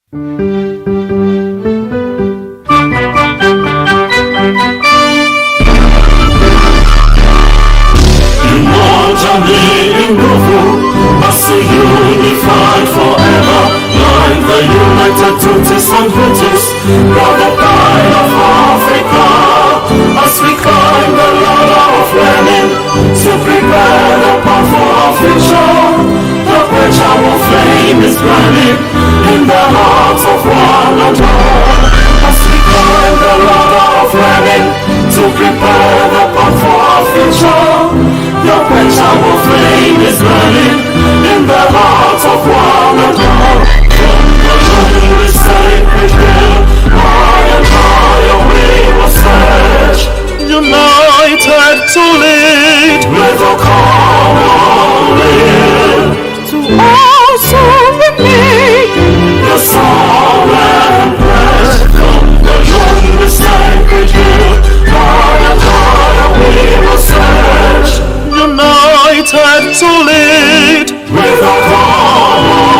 Unified forever, like the united Tutsis and Hutus, brother pride of Africa, as we climb the ladder of learning, to prepare the path for our future. The which our flame is burning in the hearts of one and all, as we climb the ladder of learning, to prepare the path for our future. The which our flame is burning in the hearts of one and all. From the lonely sacred hill, high and higher we will search, united to lead with a common will, to also remain the song and pledge. From the lonely sacred hill, high and higher we will search, united to lead with a common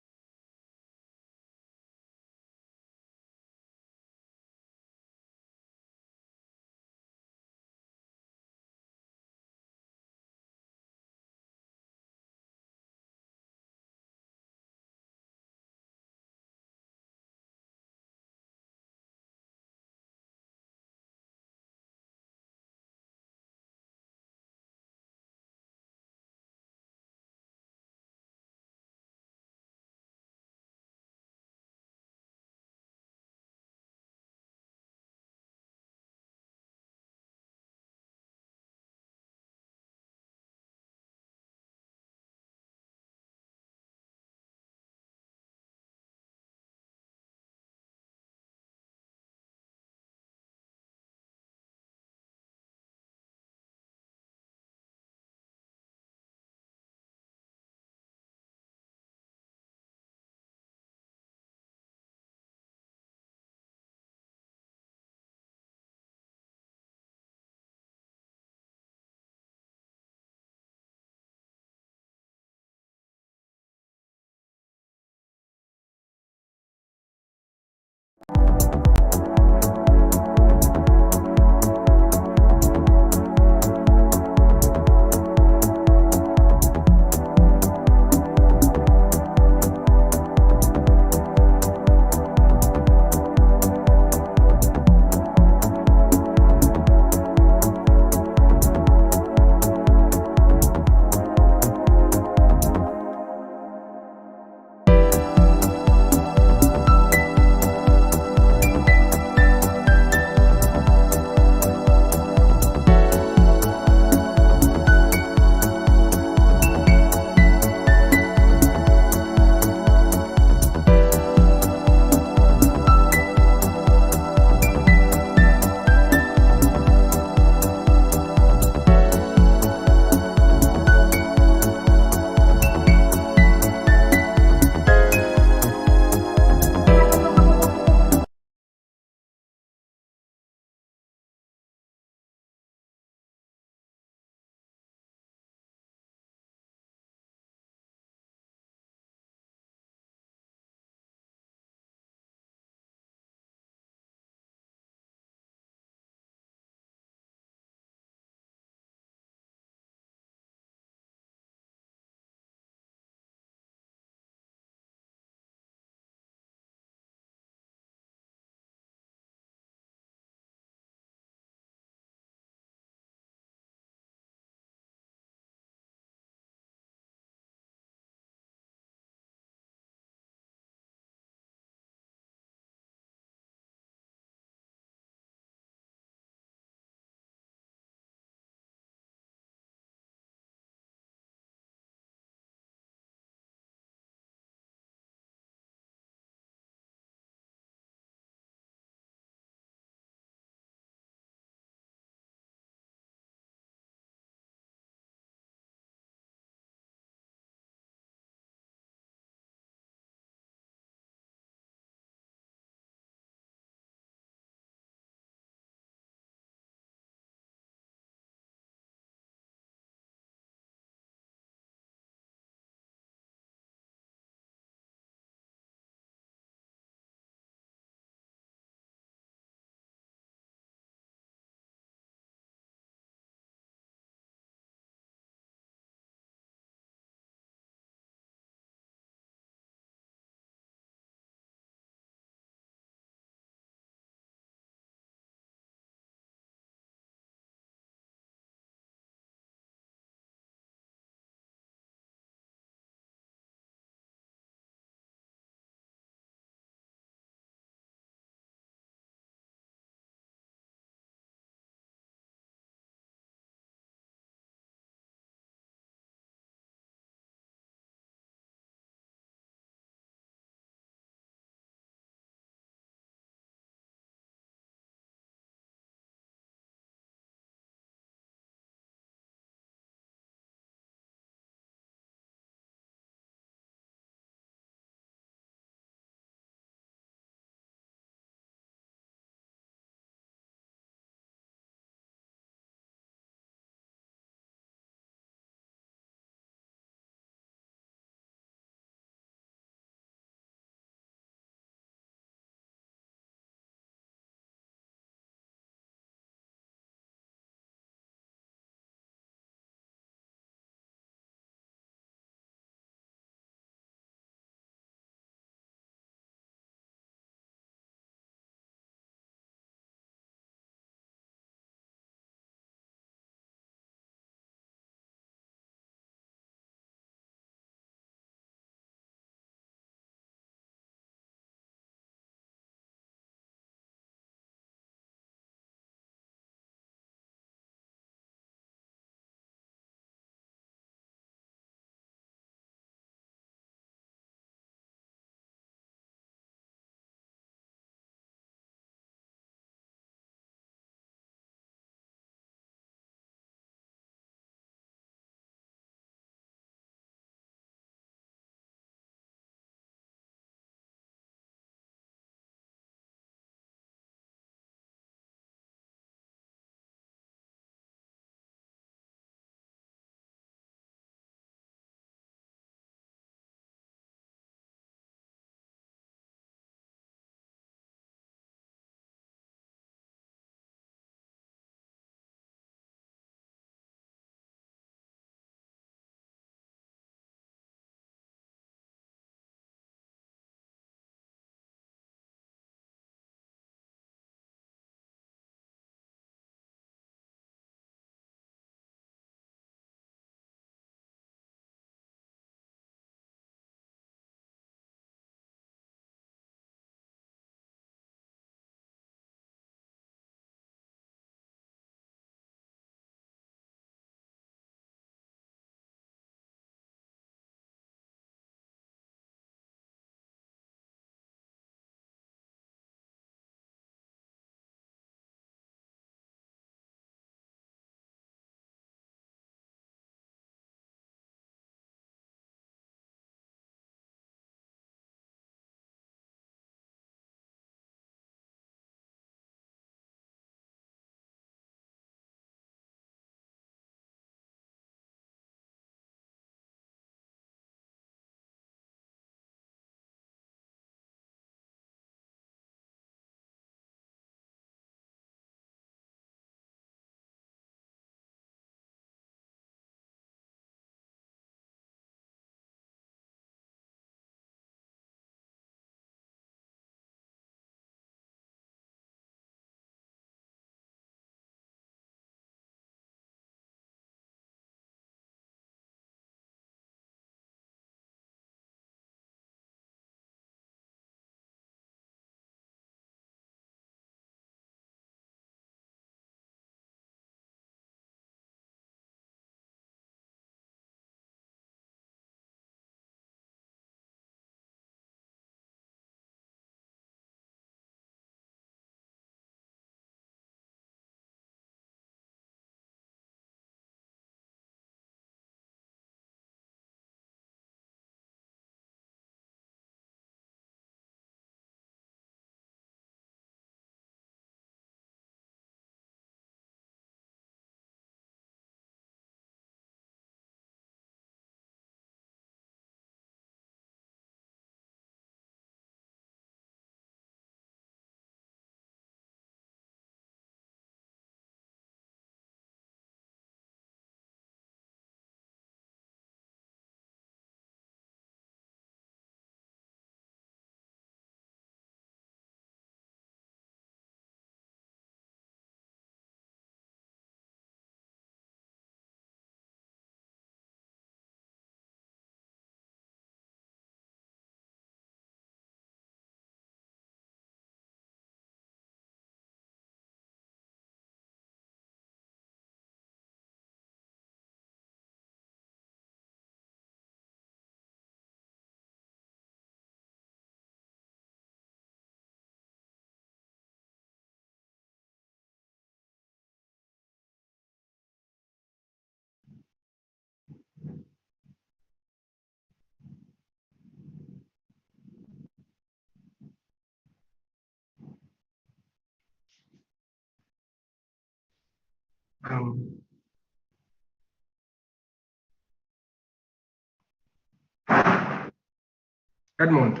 Edmund.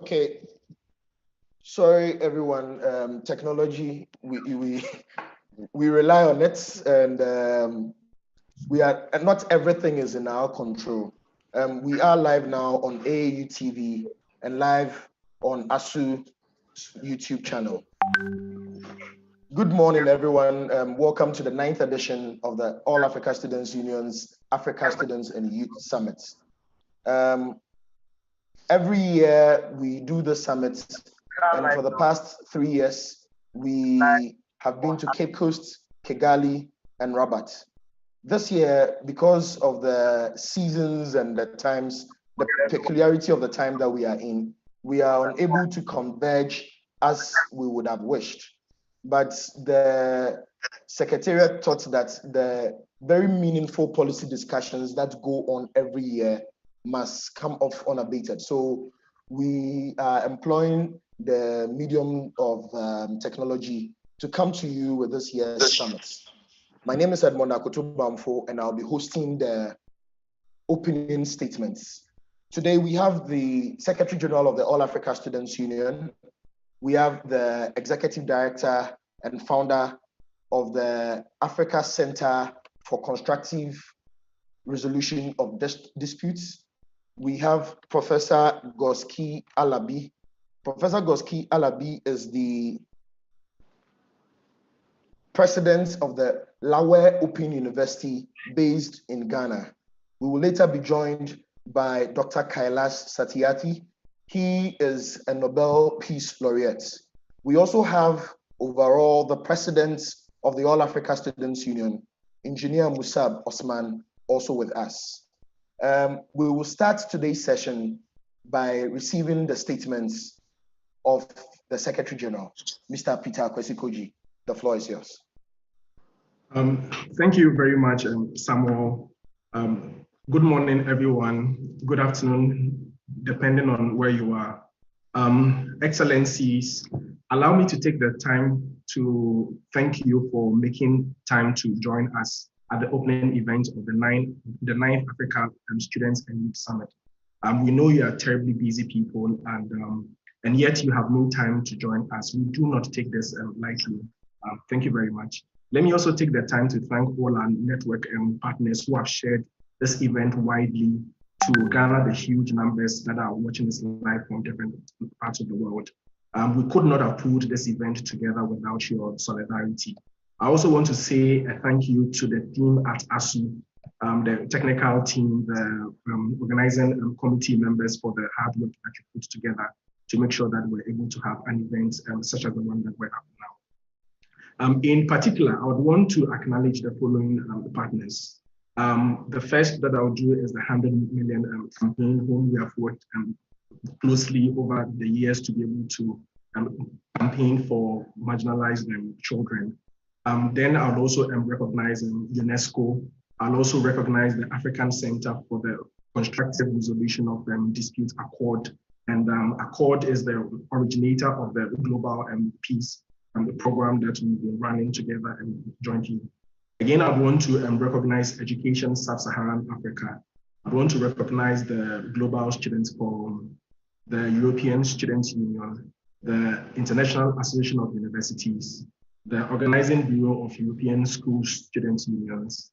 Okay. Sorry, everyone. Technology, we rely on it, and not everything is in our control. We are live now on AAU TV and live on ASU YouTube channel. Good morning, everyone. Welcome to the 9th edition of the All Africa Students Union's Africa Students and Youth Summit. Every year we do the summit, and for the past 3 years, we have been to Cape Coast, Kigali, and Rabat. This year, because of the seasons and the times, the peculiarity of the time that we are in, we are unable to converge as we would have wished. But the Secretariat thought that the very meaningful policy discussions that go on every year must come off unabated. So we are employing the medium of technology to come to you with this year's summit. My name is Edmond Akotobamfo, and I'll be hosting the opening statements. Today, we have the Secretary General of the All Africa Students Union. We have the Executive Director and Founder of the Africa Center for Constructive Resolution of Disputes. We have Professor Goski Alabi. Professor Goski Alabi is the president of the Lawe Open University based in Ghana. We will later be joined by Dr. Kailash Satyarthi. He is a Nobel Peace Laureate. We also have overall the president of the All Africa Students Union, Engineer Musab Osman, also with us. We will start today's session by receiving the statements of the Secretary General, Mr. Peter Kwesi-Koji. The floor is yours. Thank you very much, Samuel. Good morning, everyone. Good afternoon, depending on where you are. Excellencies, allow me to take the time to thank you for making time to join us at the opening event of the 9th Africa Students and Youth Summit. We know you are terribly busy people, and yet you have no time to join us. We do not take this lightly. Thank you very much. Let me also take the time to thank all our network partners who have shared this event widely to gather the huge numbers that are watching this live from different parts of the world. We could not have pulled this event together without your solidarity. I also want to say a thank you to the team at ASU, the technical team, the organizing committee members for the hard work that you put together to make sure that we're able to have an event such as the one that we're having now. In particular, I would want to acknowledge the following partners. The first that I'll do is the 100 million campaign, whom we have worked closely over the years to be able to campaign for marginalized children. Then I'll also recognize UNESCO. I'll also recognize the African Center for the Constructive Resolution of Disputes, Accord. And Accord is the originator of the Global Peace the program that we've been running together and jointly. Again, I want to recognize Education Sub-Saharan Africa. I want to recognize the Global Students Forum, the European Students Union, the International Association of Universities, the Organizing Bureau of European School Students Unions,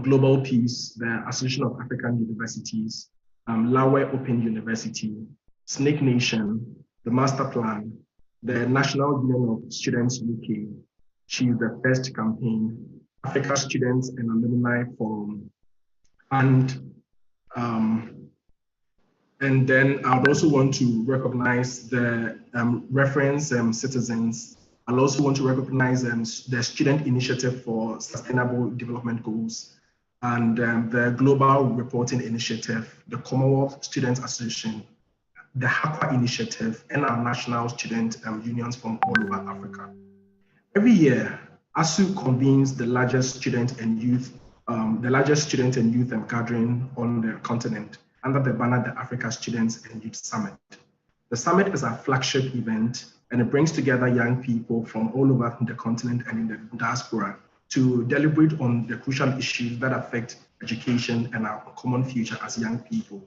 Global Peace, the Association of African Universities, Lawe Open University, Snake Nation, the Master Plan, the National Union of Students UK, She's the First campaign, Africa Students and Alumni Forum, and then I would also want to recognize the reference citizens. I'll also want to recognize the Student Initiative for Sustainable Development Goals and the Global Reporting Initiative, the Commonwealth Students Association, the HAPA Initiative, and our national student unions from all over Africa. Every year, ASU convenes the largest student and youth gathering on the continent under the banner the Africa Students and Youth Summit. The summit is our flagship event, and it brings together young people from all over the continent and in the diaspora to deliberate on the crucial issues that affect education and our common future as young people.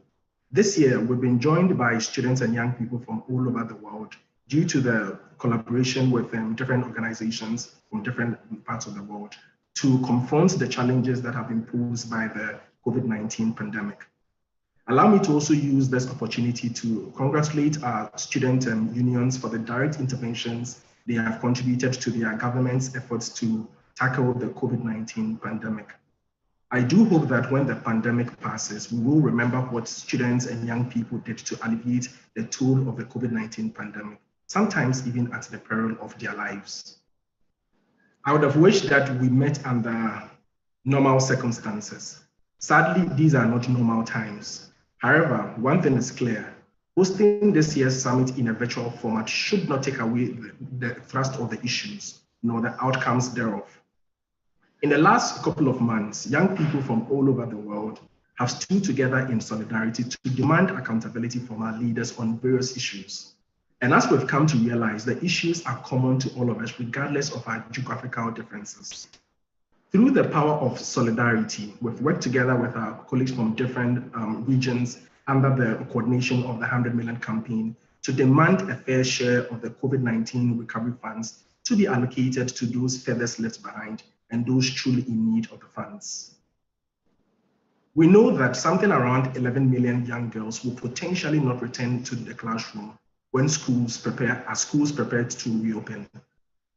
This year, we've been joined by students and young people from all over the world due to the collaboration with different organizations from different parts of the world to confront the challenges that have been posed by the COVID-19 pandemic. Allow me to also use this opportunity to congratulate our student unions for the direct interventions they have contributed to their government's efforts to tackle the COVID-19 pandemic. I do hope that when the pandemic passes, we will remember what students and young people did to alleviate the toll of the COVID-19 pandemic, sometimes even at the peril of their lives. I would have wished that we met under normal circumstances. Sadly, these are not normal times. However, one thing is clear: hosting this year's summit in a virtual format should not take away the thrust of the issues, nor the outcomes thereof. In the last couple of months, young people from all over the world have stood together in solidarity to demand accountability from our leaders on various issues. And as we've come to realize, the issues are common to all of us, regardless of our geographical differences. Through the power of solidarity, we've worked together with our colleagues from different regions under the coordination of the 100 Million campaign to demand a fair share of the COVID-19 recovery funds to be allocated to those furthest left behind and those truly in need of the funds. We know that something around 11 million young girls will potentially not return to the classroom when schools prepare to reopen.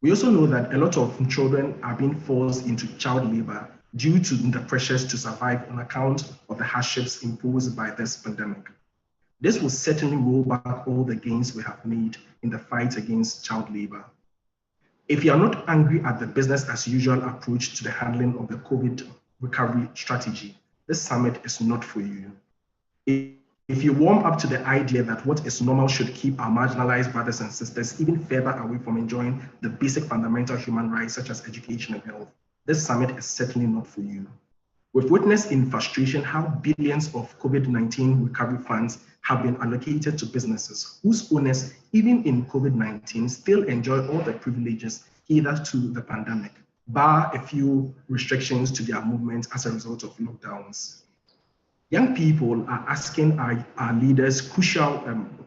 We also know that a lot of children are being forced into child labor due to the pressures to survive on account of the hardships imposed by this pandemic. This will certainly roll back all the gains we have made in the fight against child labor. If you are not angry at the business as usual approach to the handling of the COVID recovery strategy, this summit is not for you. If you warm up to the idea that what is normal should keep our marginalized brothers and sisters even further away from enjoying the basic fundamental human rights such as education and health, this summit is certainly not for you. We've witnessed in frustration how billions of COVID-19 recovery funds have been allocated to businesses whose owners, even in COVID-19, still enjoy all the privileges hitherto the pandemic, bar a few restrictions to their movement as a result of lockdowns. Young people are asking our leaders crucial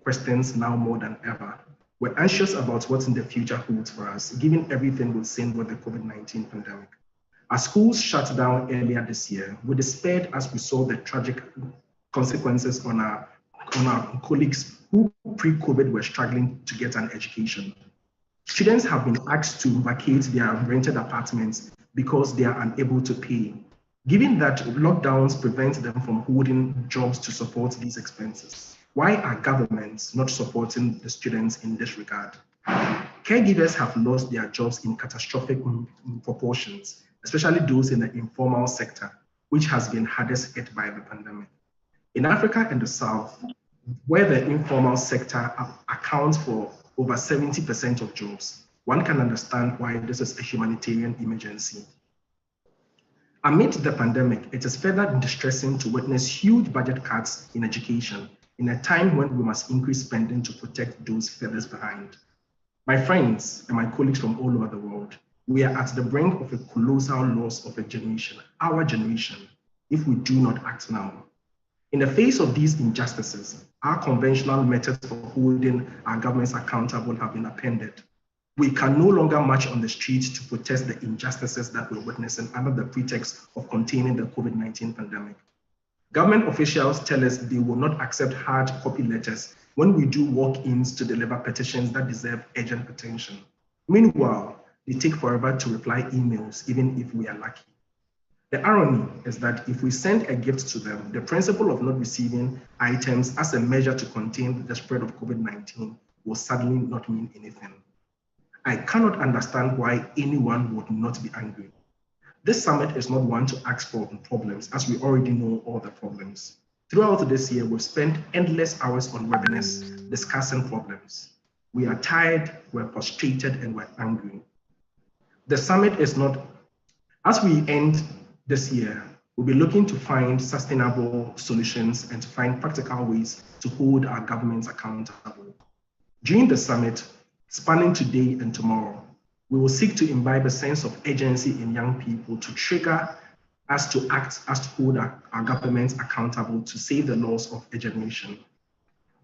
questions now more than ever. We're anxious about what the future holds for us, given everything we've seen with the COVID-19 pandemic. As schools shut down earlier this year, we despaired as we saw the tragic consequences on our colleagues who pre-COVID were struggling to get an education. Students have been asked to vacate their rented apartments because they are unable to pay. Given that lockdowns prevent them from holding jobs to support these expenses, why are governments not supporting the students in this regard? Caregivers have lost their jobs in catastrophic proportions, especially those in the informal sector, which has been hardest hit by the pandemic. In Africa and the South, where the informal sector accounts for over 70% of jobs, one can understand why this is a humanitarian emergency. Amid the pandemic, it is further distressing to witness huge budget cuts in education in a time when we must increase spending to protect those furthest behind. My friends and my colleagues from all over the world, we are at the brink of a colossal loss of a generation, our generation, if we do not act now. In the face of these injustices, our conventional methods for holding our governments accountable have been appended. We can no longer march on the streets to protest the injustices that we're witnessing under the pretext of containing the COVID-19 pandemic. Government officials tell us they will not accept hard copy letters when we do walk-ins to deliver petitions that deserve urgent attention. Meanwhile, they take forever to reply emails, even if we are lucky. The irony is that if we send a gift to them, the principle of not receiving items as a measure to contain the spread of COVID-19 will suddenly not mean anything. I cannot understand why anyone would not be angry. This summit is not one to ask for problems, as we already know all the problems. Throughout this year, we've spent endless hours on webinars discussing problems. We are tired, we're frustrated, and we're angry. The summit is not, as we end this year, we'll be looking to find sustainable solutions and to find practical ways to hold our governments accountable. During the summit, spanning today and tomorrow, We will seek to imbibe a sense of urgency in young people to trigger us to act, us to hold our governments accountable to save the loss of a generation.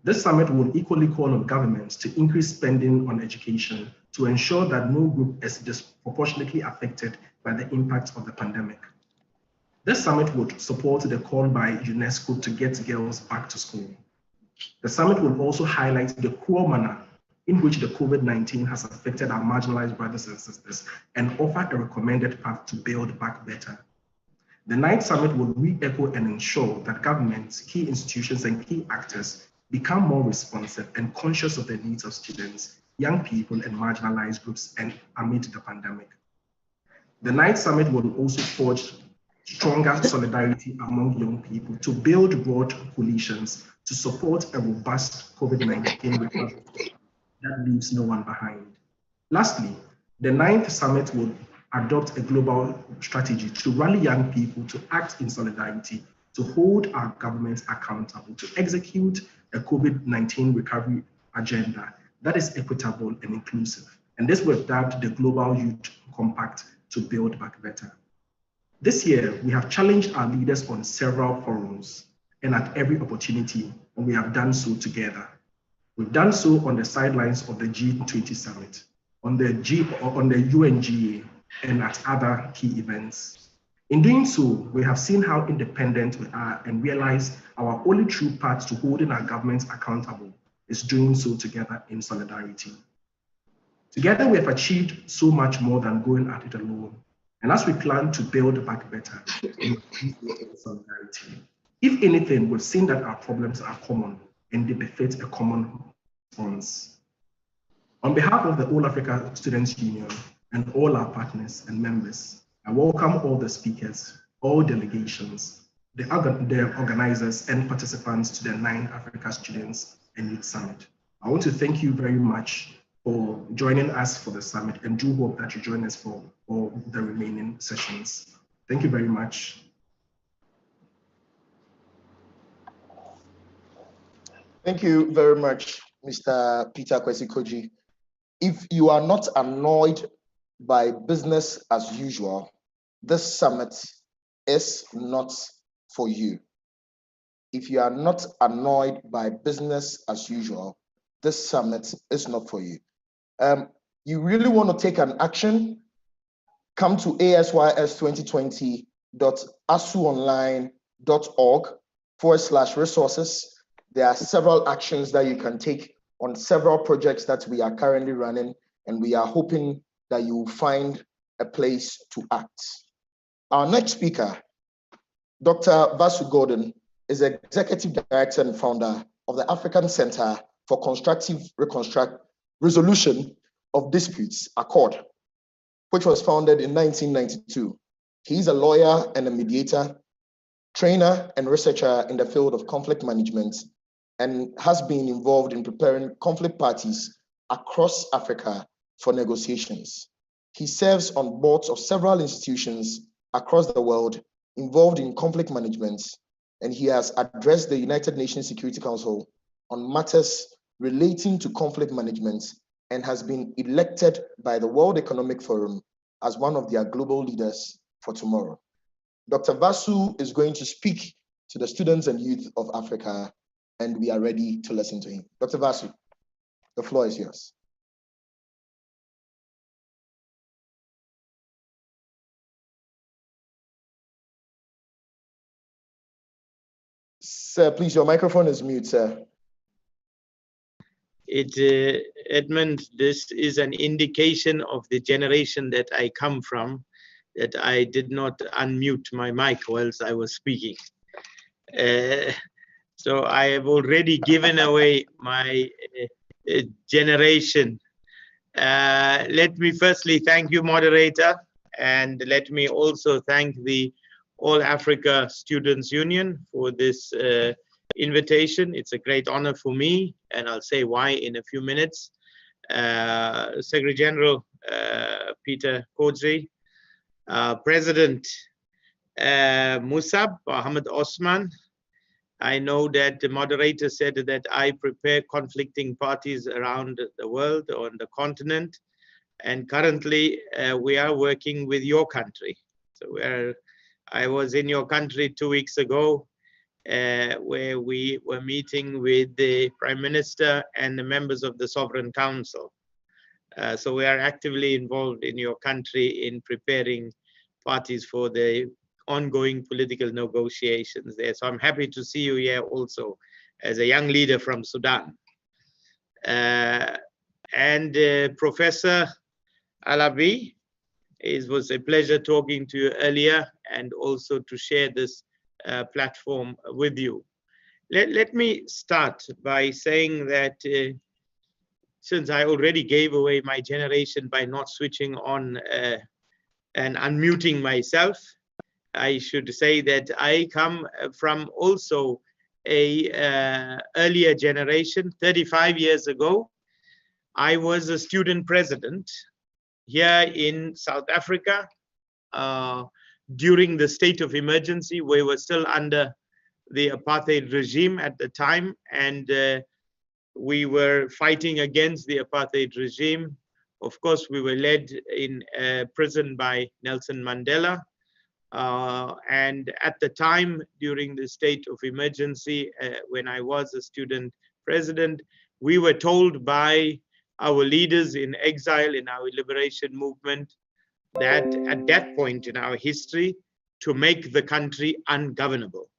This summit will equally call on governments to increase spending on education to ensure that no group is disproportionately affected by the impact of the pandemic. This summit would support the call by UNESCO to get girls back to school. The summit will also highlight the cruel manner in which the COVID-19 has affected our marginalized brothers and sisters and offer a recommended path to build back better. The ninth summit will re-echo and ensure that governments, key institutions, and key actors become more responsive and conscious of the needs of students, young people, and marginalized groups and amid the pandemic. The ninth summit will also forge stronger solidarity among young people to build broad coalitions to support a robust COVID-19 recovery that leaves no one behind. Lastly, the ninth summit will adopt a global strategy to rally young people to act in solidarity, to hold our governments accountable, to execute a COVID-19 recovery agenda that is equitable and inclusive. And this will adapt the Global Youth Compact to build back better. This year, we have challenged our leaders on several forums and at every opportunity, and we have done so together. We've done so on the sidelines of the G20 summit, on the UNGA, and at other key events. In doing so, we have seen how independent we are and realized our only true path to holding our governments accountable is doing so together in solidarity. Together, we have achieved so much more than going at it alone. And as we plan to build back better in solidarity, if anything, we've seen that our problems are common and they befit a common response. On behalf of the All Africa Students Union and all our partners and members, I welcome all the speakers, all delegations, the organizers and participants to the 9 Africa Students and Youth Summit. I want to thank you very much for joining us for the summit and do hope that you join us for all the remaining sessions. Thank you very much. Thank you very much, Mr. Peter Kwesi-Koji. If you are not annoyed by business as usual, this summit is not for you. If you are not annoyed by business as usual, this summit is not for you. You really want to take an action, come to asys2020.asuonline.org/resources. There are several actions that you can take on several projects that we are currently running, and we are hoping that you will find a place to act. Our next speaker, Dr. Vasu Gordon, is Executive Director and founder of the African Center for Constructive Resolution of Disputes, ACCORD, which was founded in 1992. He's a lawyer and a mediator, trainer and researcher in the field of conflict management, and has been involved in preparing conflict parties across Africa for negotiations. He serves on boards of several institutions across the world involved in conflict management, and he has addressed the United Nations Security Council on matters relating to conflict management and has been elected by the World Economic Forum as one of their global leaders for tomorrow. Dr. Vasu is going to speak to the students and youth of Africa, and we are ready to listen to him. Dr. Vasu, the floor is yours. Sir, please, your microphone is mute, sir. Edmund, this is an indication of the generation that I come from, that I did not unmute my mic whilst I was speaking. So I have already given away my generation. Let me firstly thank you, moderator, and let me also thank the All Africa Students Union for this invitation. It's a great honor for me, and I'll say why in a few minutes. Secretary General Peter Kodzi, President Musab Mohammed Osman. I know that the moderator said that I prepare conflicting parties around the world, on the continent, And currently, we are working with your country. So I was in your country 2 weeks ago, where we were meeting with the Prime Minister and the members of the Sovereign Council. So we are actively involved in your country in preparing parties for the ongoing political negotiations there. So I'm happy to see you here also as a young leader from Sudan. Professor Alabi, it was a pleasure talking to you earlier and also to share this platform with you. Let me start by saying that since I already gave away my generation by not switching on and unmuting myself, I should say that I come from also a earlier generation. 35 years ago, I was a student president here in South Africa during the state of emergency. We were still under the apartheid regime at the time, and we were fighting against the apartheid regime. Of course, we were led in prison by Nelson Mandela. And at the time, during the state of emergency, when I was a student president, we were told by our leaders in exile in our liberation movement that at that point in our history, to make the country ungovernable.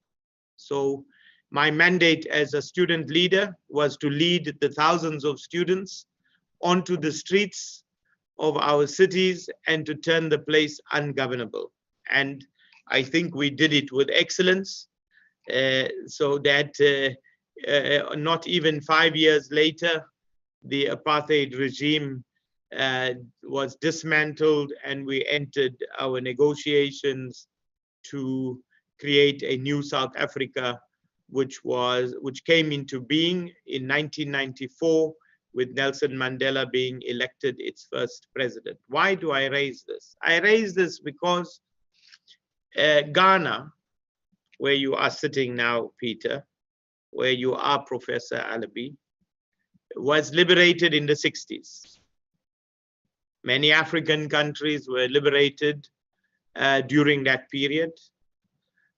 So my mandate as a student leader was to lead the thousands of students onto the streets of our cities and to turn the place ungovernable. And I think we did it with excellence, so that not even 5 years later, the apartheid regime was dismantled, and we entered our negotiations to create a new South Africa, which came into being in 1994 with Nelson Mandela being elected its first president. Why do I raise this? I raise this because Ghana, where you are sitting now, Peter, where you are, Professor Alabi, was liberated in the 60s. Many African countries were liberated during that period.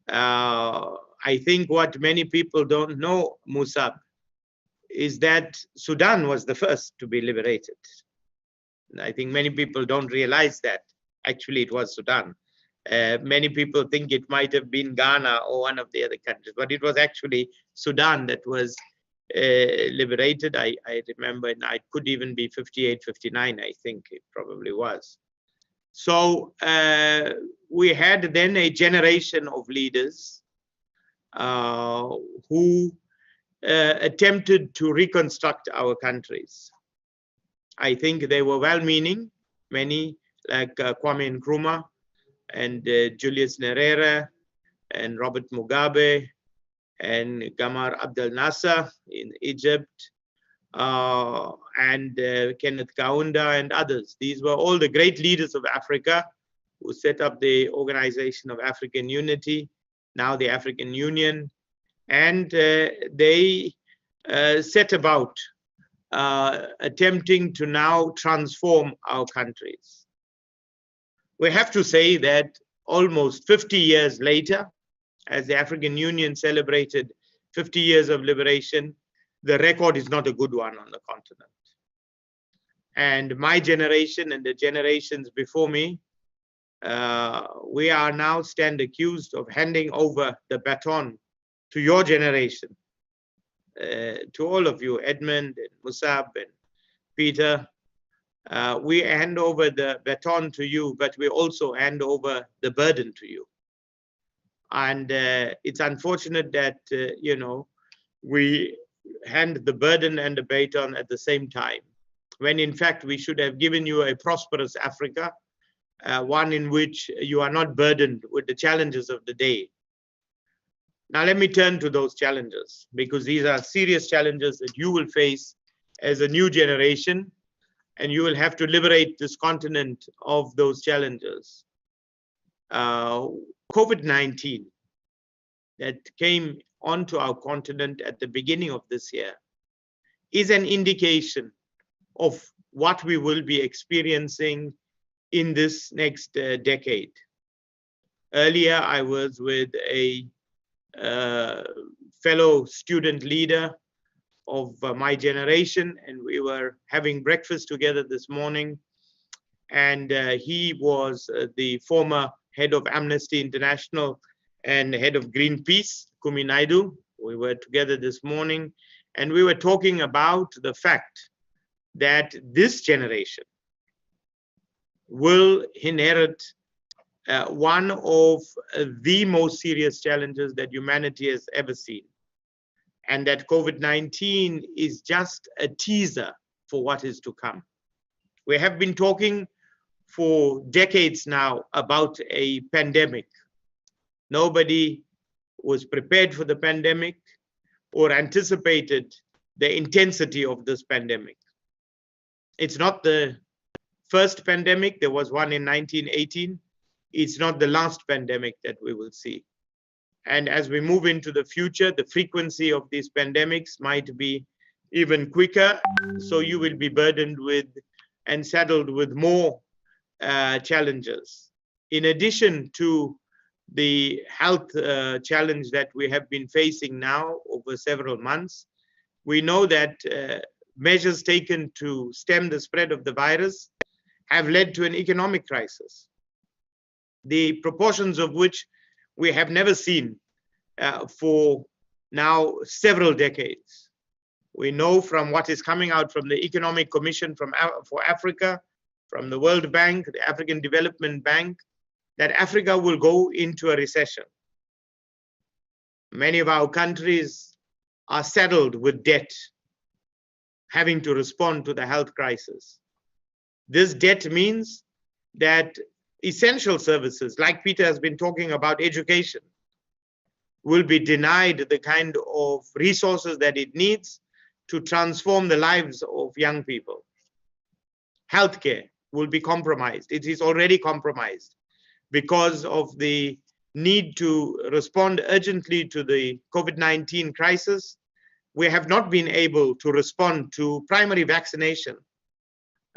I think what many people don't know, Musab, is that Sudan was the first to be liberated. I think many people don't realize that. Actually, it was Sudan. Many people think it might have been Ghana or one of the other countries, but it was actually Sudan that was liberated. I remember, and it could even be 58, 59, I think it probably was. So we had then a generation of leaders who attempted to reconstruct our countries. I think they were well-meaning, many like Kwame Nkrumah and Julius Nyerere and Robert Mugabe and Gamal Abdel Nasser in Egypt, and Kenneth Kaunda and others. These were all the great leaders of Africa who set up the Organization of African Unity, now the African Union, and they set about attempting to now transform our countries. We have to say that almost 50 years later, as the African Union celebrated 50 years of liberation, the record is not a good one on the continent. And my generation and the generations before me, we are now stand accused of handing over the baton to your generation, to all of you, Edmund and Musab and Peter. We hand over the baton to you, but we also hand over the burden to you. And it's unfortunate that, you know, we hand the burden and the baton at the same time, when in fact we should have given you a prosperous Africa, one in which you are not burdened with the challenges of the day. Now let me turn to those challenges, because these are serious challenges that you will face as a new generation, and you will have to liberate this continent of those challenges. COVID-19 that came onto our continent at the beginning of this year is an indication of what we will be experiencing in this next decade. Earlier, I was with a fellow student leader of my generation, and we were having breakfast together this morning. And he was the former head of Amnesty International and head of Greenpeace, Kumi Naidu. We were together this morning, and we were talking about the fact that this generation will inherit one of the most serious challenges that humanity has ever seen. And that COVID-19 is just a teaser for what is to come. We have been talking for decades now about a pandemic. Nobody was prepared for the pandemic or anticipated the intensity of this pandemic. It's not the first pandemic. There was one in 1918. It's not the last pandemic that we will see. And as we move into the future, the frequency of these pandemics might be even quicker. So you will be burdened with and saddled with more challenges. In addition to the health challenge that we have been facing now over several months, we know that measures taken to stem the spread of the virus have led to an economic crisis, the proportions of which we have never seen for now several decades. We know from what is coming out from the Economic Commission for Africa, from the World Bank, the African Development Bank, that Africa will go into a recession. Many of our countries are saddled with debt, having to respond to the health crisis. This debt means that essential services, like Peter has been talking about, education, will be denied the kind of resources that it needs to transform the lives of young people. Healthcare will be compromised. It is already compromised because of the need to respond urgently to the COVID-19 crisis. We have not been able to respond to primary vaccination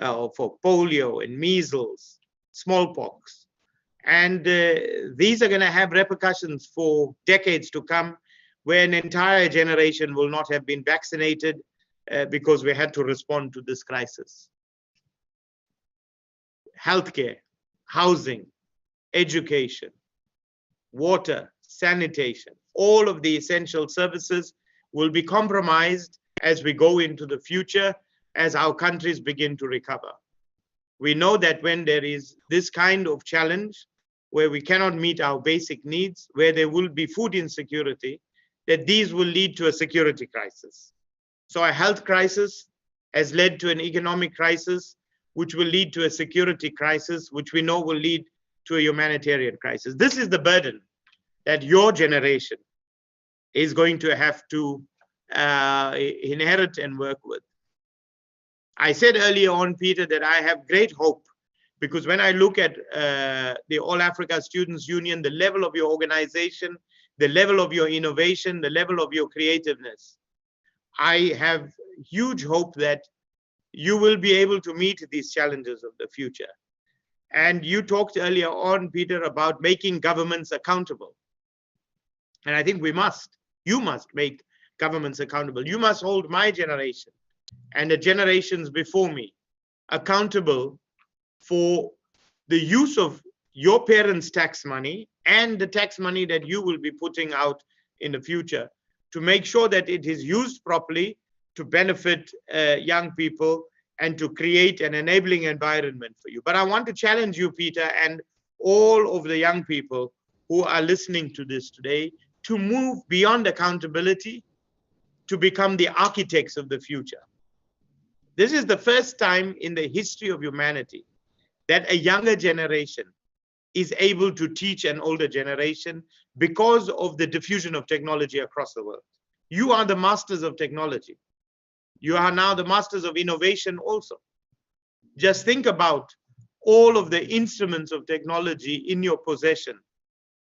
for polio and measles, smallpox. And these are going to have repercussions for decades to come, where an entire generation will not have been vaccinated because we had to respond to this crisis. Healthcare, housing, education, water, sanitation, all of the essential services will be compromised as we go into the future, as our countries begin to recover. We know that when there is this kind of challenge, where we cannot meet our basic needs, where there will be food insecurity, that these will lead to a security crisis. So a health crisis has led to an economic crisis, which will lead to a security crisis, which we know will lead to a humanitarian crisis. This is the burden that your generation is going to have to inherit and work with. I said earlier on, Peter, that I have great hope, because when I look at the All Africa Students Union, the level of your organization, the level of your innovation, the level of your creativeness, I have huge hope that you will be able to meet these challenges of the future. And you talked earlier on, Peter, about making governments accountable. And I think we must. You must make governments accountable. You must hold my generation and the generations before me accountable for the use of your parents' tax money and the tax money that you will be putting out in the future, to make sure that it is used properly to benefit young people and to create an enabling environment for you. But I want to challenge you, Peter, and all of the young people who are listening to this today, to move beyond accountability to become the architects of the future. This is the first time in the history of humanity that a younger generation is able to teach an older generation because of the diffusion of technology across the world. You are the masters of technology. You are now the masters of innovation also. Just think about all of the instruments of technology in your possession.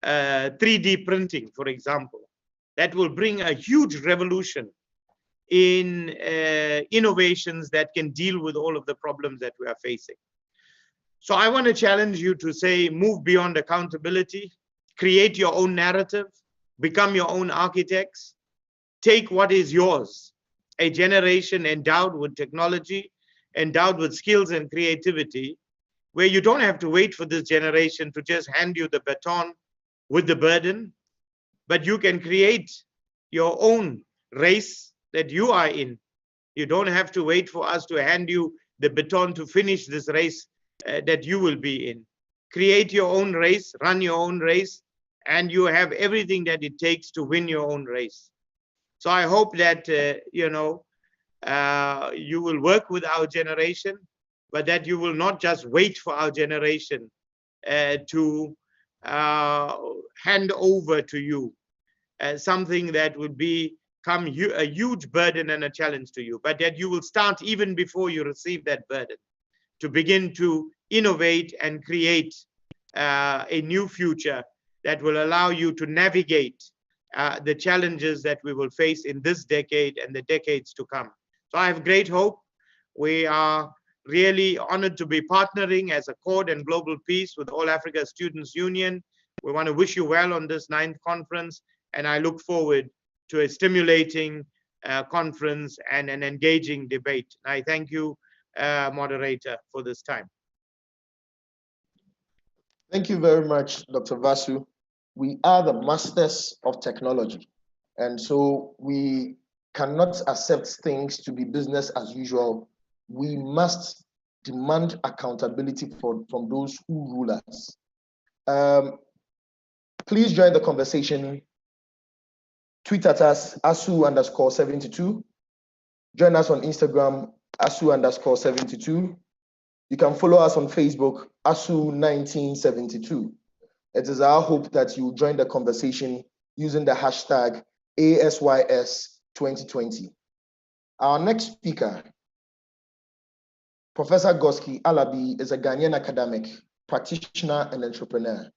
3D printing, for example, that will bring a huge revolution in innovations that can deal with all of the problems that we are facing. So I want to challenge you to say, move beyond accountability, create your own narrative, become your own architects, take what is yours, a generation endowed with technology, endowed with skills and creativity, where you don't have to wait for this generation to just hand you the baton with the burden, but you can create your own race that you are in. You don't have to wait for us to hand you the baton to finish this race that you will be in. Create your own race, run your own race, and you have everything that it takes to win your own race. So I hope that, you will work with our generation, but that you will not just wait for our generation to hand over to you something that would become a huge burden and a challenge to you, but that you will start even before you receive that burden to begin to innovate and create a new future that will allow you to navigate the challenges that we will face in this decade and the decades to come. So I have great hope. We are really honored to be partnering as Accord and Global Peace with All Africa Students Union. We want to wish you well on this 9th conference, and I look forward to a stimulating conference and an engaging debate. I thank you, moderator, for this time. Thank you very much, Dr. Vasu. We are the masters of technology, and so we cannot accept things to be business as usual. We must demand accountability from those who rule us. Please join the conversation. Tweet at us, ASU_72. Join us on Instagram, ASU_72. You can follow us on Facebook, ASU1972. It is our hope that you join the conversation using the hashtag ASYS2020. Our next speaker, Professor Goski Alabi, is a Ghanaian academic, practitioner, and entrepreneur.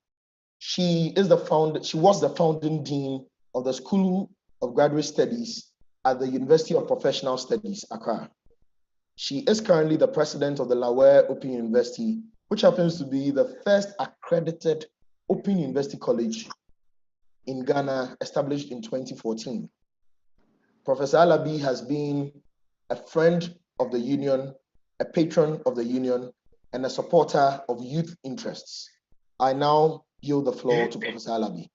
She was the founding dean of the School of Graduate Studies at the University of Professional Studies, Accra. She is currently the president of the Lawer Open University, which happens to be the first accredited Open University College in Ghana, established in 2014. Professor Alabi has been a friend of the union, a patron of the union, and a supporter of youth interests. I now yield the floor to Professor Alabi.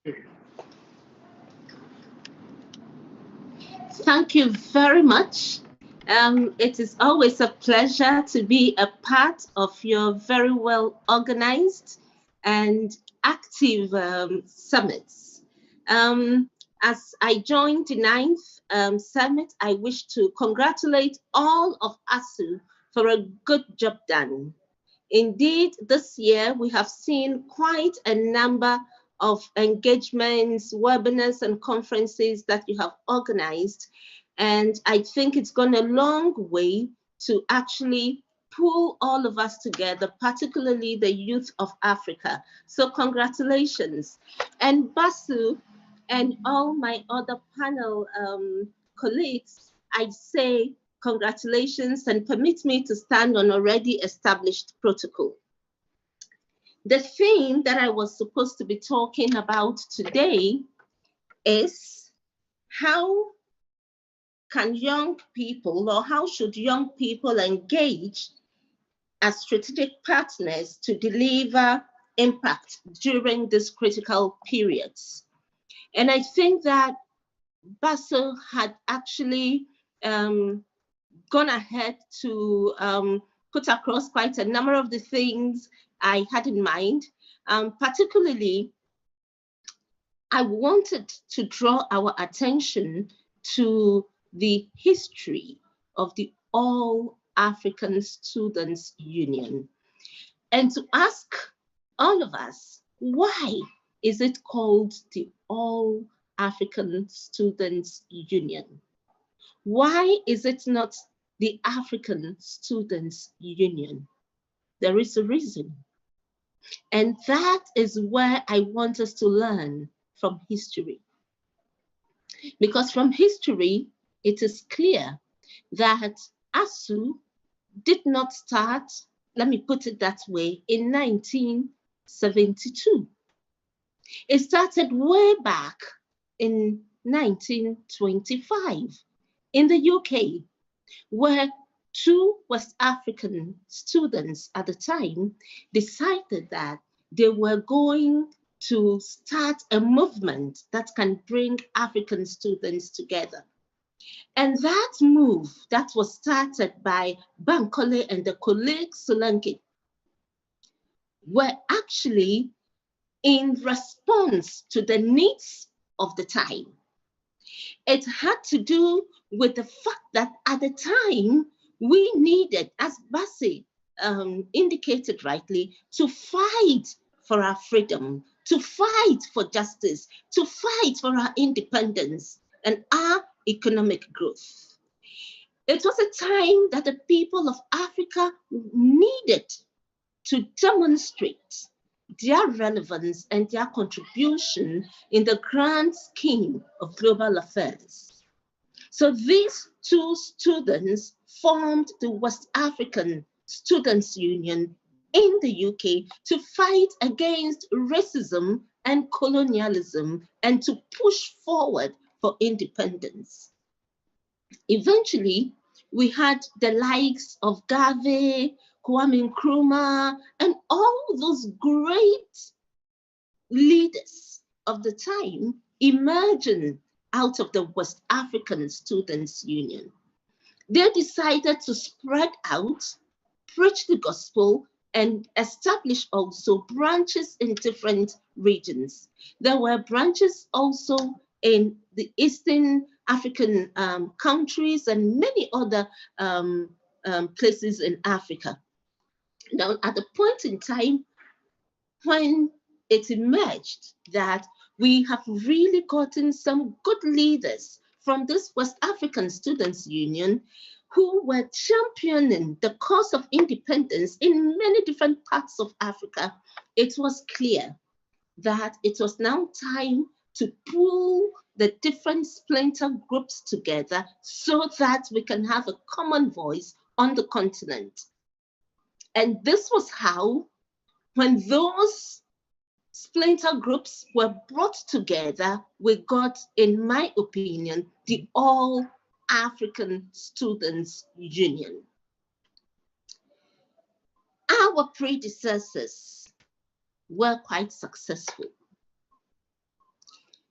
Thank you very much. It is always a pleasure to be a part of your very well organized and active summits. As I joined the 9th summit, I wish to congratulate all of ASU for a good job done. Indeed, this year we have seen quite a number of engagements, webinars, and conferences that you have organized. And I think it's gone a long way to actually pull all of us together, particularly the youth of Africa. So congratulations. And Basu and all my other panel colleagues, I say congratulations, and permit me to stand on already established protocol. The theme that I was supposed to be talking about today is how can young people, or how should young people engage as strategic partners to deliver impact during these critical periods? And I think that Basil had actually gone ahead to put across quite a number of the things I had in mind. Particularly, I wanted to draw our attention to the history of the All African Students Union, and to ask all of us, why is it called the All African Students Union? Why is it not the African Students Union? There is a reason. And that is where I want us to learn from history. Because from history, it is clear that ASU did not start, let me put it that way, in 1972. It started way back in 1925 in the UK, where two West African students at the time decided that they were going to start a movement that can bring African students together. And that move that was started by Bankole and the colleague Solanke were actually in response to the needs of the time. It had to do with the fact that at the time we needed, as Bassey indicated rightly, to fight for our freedom, to fight for justice, to fight for our independence and our economic growth. It was a time that the people of Africa needed to demonstrate their relevance and their contribution in the grand scheme of global affairs. So these two students formed the West African Students' Union in the UK to fight against racism and colonialism and to push forward for independence. Eventually, we had the likes of Garvey, Kwame Nkrumah, and all those great leaders of the time emerging out of the West African Students' Union. They decided to spread out, preach the gospel, and establish also branches in different regions. There were branches also in the Eastern African countries and many other places in Africa. Now, at the point in time when it emerged that we have really gotten some good leaders from this West African Students' Union who were championing the cause of independence in many different parts of Africa, it was clear that it was now time to pull the different splinter groups together so that we can have a common voice on the continent. And this was how, when those splinter groups were brought together, we got, in my opinion, the All-African Students' Union. Our predecessors were quite successful.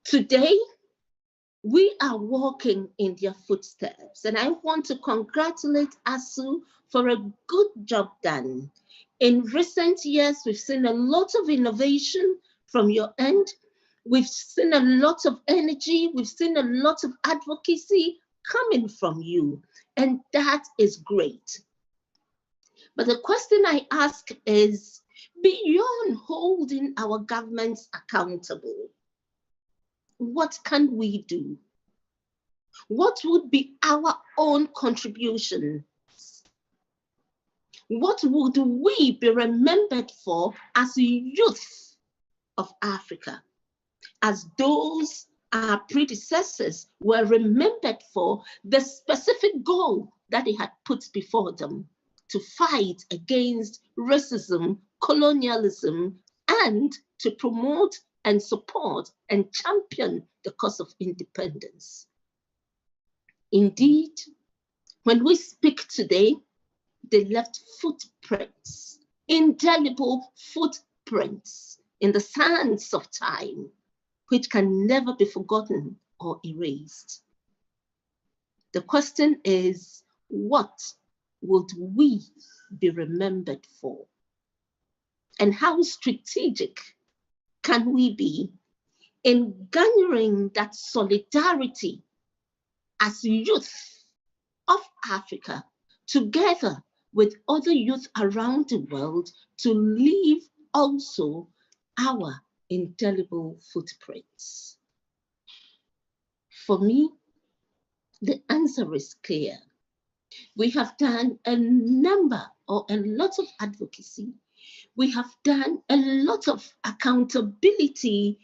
Today, we are walking in their footsteps, and I want to congratulate ASU for a good job done. In recent years, we've seen a lot of innovation from your end. We've seen a lot of energy. We've seen a lot of advocacy coming from you, and that is great. But the question I ask is, beyond holding our governments accountable, what can we do? What would be our own contribution? What would we be remembered for as youth of Africa, as those our predecessors were remembered for the specific goal that they had put before them, to fight against racism, colonialism, and to promote and support and champion the cause of independence. Indeed, when we speak today, they left footprints, indelible footprints in the sands of time, which can never be forgotten or erased. The question is, what would we be remembered for? And how strategic can we be in garnering that solidarity as youth of Africa, together with other youth around the world, to leave also our indelible footprints? For me, the answer is clear. We have done a number or a lot of advocacy. We have done a lot of accountability,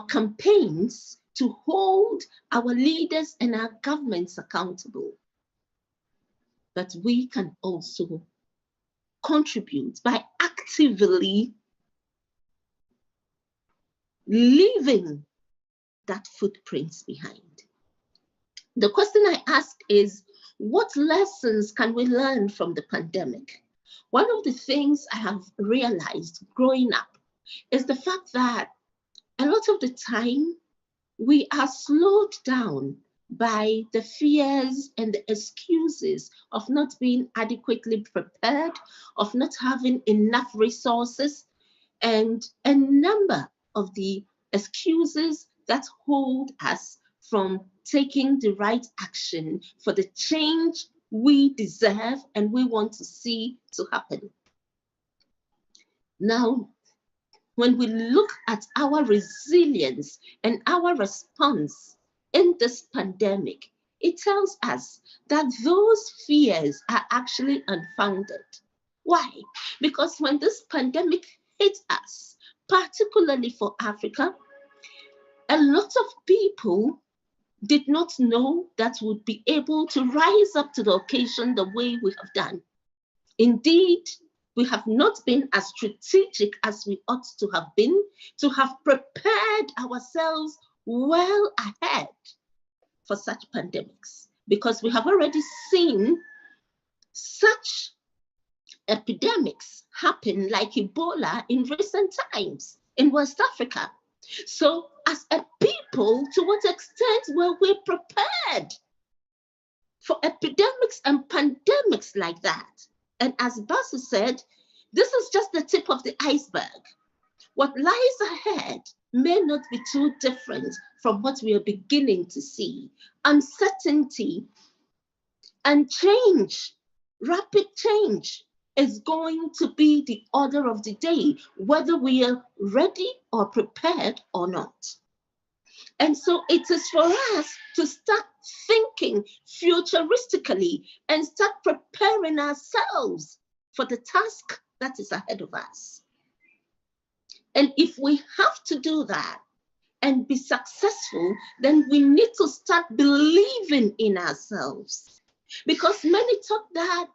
campaigns to hold our leaders and our governments accountable. But we can also contribute by actively leaving that footprints behind. The question I ask is, what lessons can we learn from the pandemic? One of the things I have realized growing up is the fact that a lot of the time we are slowed down by the fears and the excuses of not being adequately prepared, of not having enough resources, and a number of the excuses that hold us from taking the right action for the change we deserve and we want to see to happen. Now, when we look at our resilience and our response in this pandemic, it tells us that those fears are actually unfounded. Why? Because when this pandemic hit us, particularly for Africa, a lot of people did not know that we'd be able to rise up to the occasion the way we have done. Indeed, we have not been as strategic as we ought to have been to have prepared ourselves well ahead for such pandemics, because we have already seen such epidemics happen like Ebola in recent times in West Africa. So as a people, to what extent were we prepared for epidemics and pandemics like that? And as Basu said, this is just the tip of the iceberg. What lies ahead may not be too different from what we are beginning to see. Uncertainty and change, rapid change, is going to be the order of the day, whether we are ready or prepared or not. And so it is for us to start thinking futuristically and start preparing ourselves for the task that is ahead of us. And if we have to do that and be successful, then we need to start believing in ourselves. Because many thought that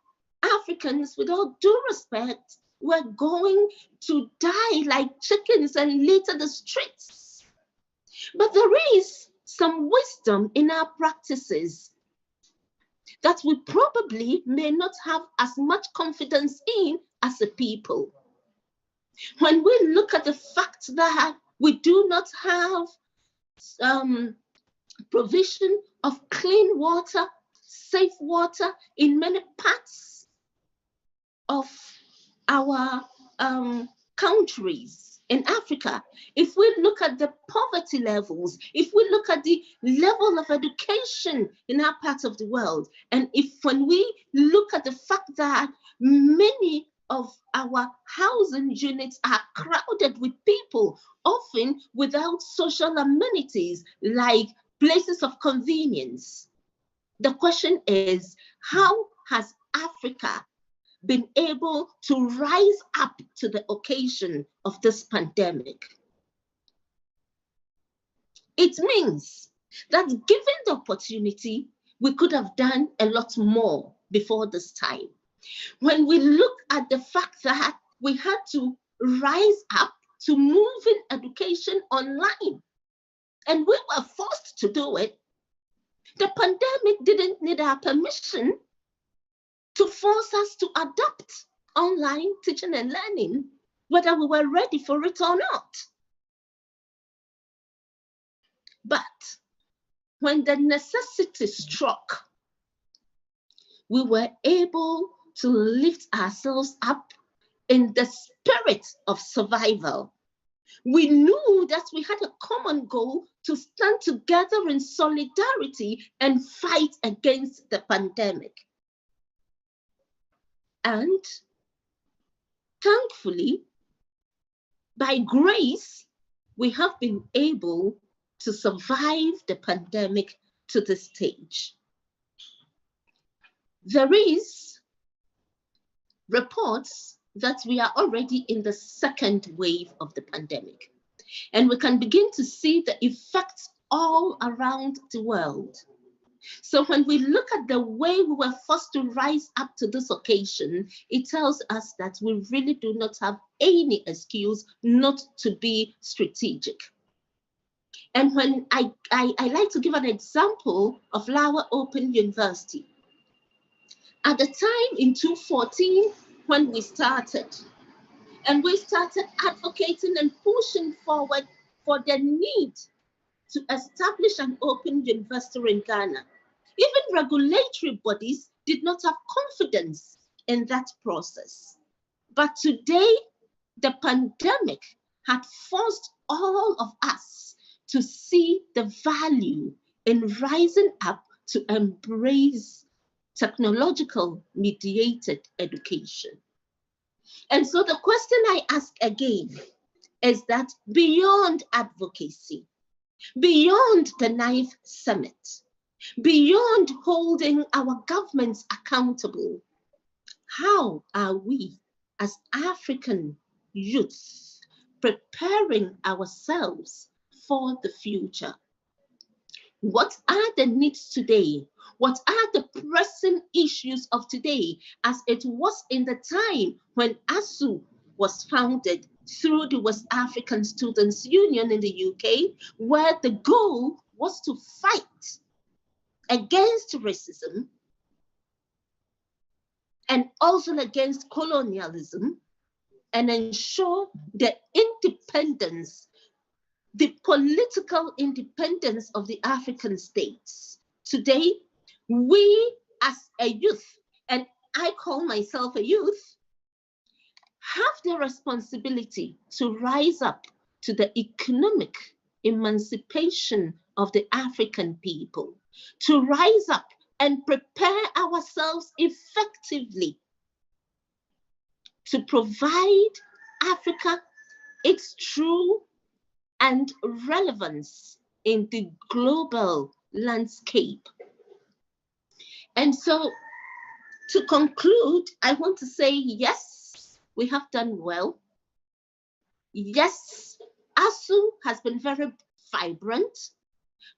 Africans, with all due respect, were going to die like chickens and litter the streets. But there is some wisdom in our practices that we probably may not have as much confidence in as a people. When we look at the fact that we do not have provision of clean water, safe water in many parts of our countries in Africa, if we look at the poverty levels, if we look at the level of education in our part of the world, and when we look at the fact that many of our housing units are crowded with people, often without social amenities like places of convenience, the question is, how has Africa been able to rise up to the occasion of this pandemic? It means that given the opportunity, we could have done a lot more before this time. When we look at the fact that we had to rise up to moving education online, and we were forced to do it, the pandemic didn't need our permission to force us to adopt online teaching and learning, whether we were ready for it or not. But when the necessity struck, we were able to lift ourselves up in the spirit of survival. We knew that we had a common goal to stand together in solidarity and fight against the pandemic. And thankfully, by grace, we have been able to survive the pandemic to this stage. There is reports that we are already in the second wave of the pandemic, and we can begin to see the effects all around the world. So when we look at the way we were forced to rise up to this occasion, it tells us that we really do not have any excuse not to be strategic. And when I like to give an example of Lawa Open University. At the time in 2014, when we started advocating and pushing forward for the need to establish an open university in Ghana. Even regulatory bodies did not have confidence in that process. But today, the pandemic had forced all of us to see the value in rising up to embrace technological mediated education. And so the question I ask again is that beyond advocacy, beyond the 9th Summit, beyond holding our governments accountable, how are we as African youths preparing ourselves for the future? What are the needs today? What are the pressing issues of today, as it was in the time when ASU was founded through the West African Students' Union in the UK, where the goal was to fight against racism and also against colonialism and ensure the independence, the political independence of the African states. Today, we as a youth, and I call myself a youth, have the responsibility to rise up to the economic emancipation of the African people, to rise up and prepare ourselves effectively to provide Africa its true and relevance in the global landscape. And so, to conclude, I want to say, yes, we have done well. Yes, ASU has been very vibrant,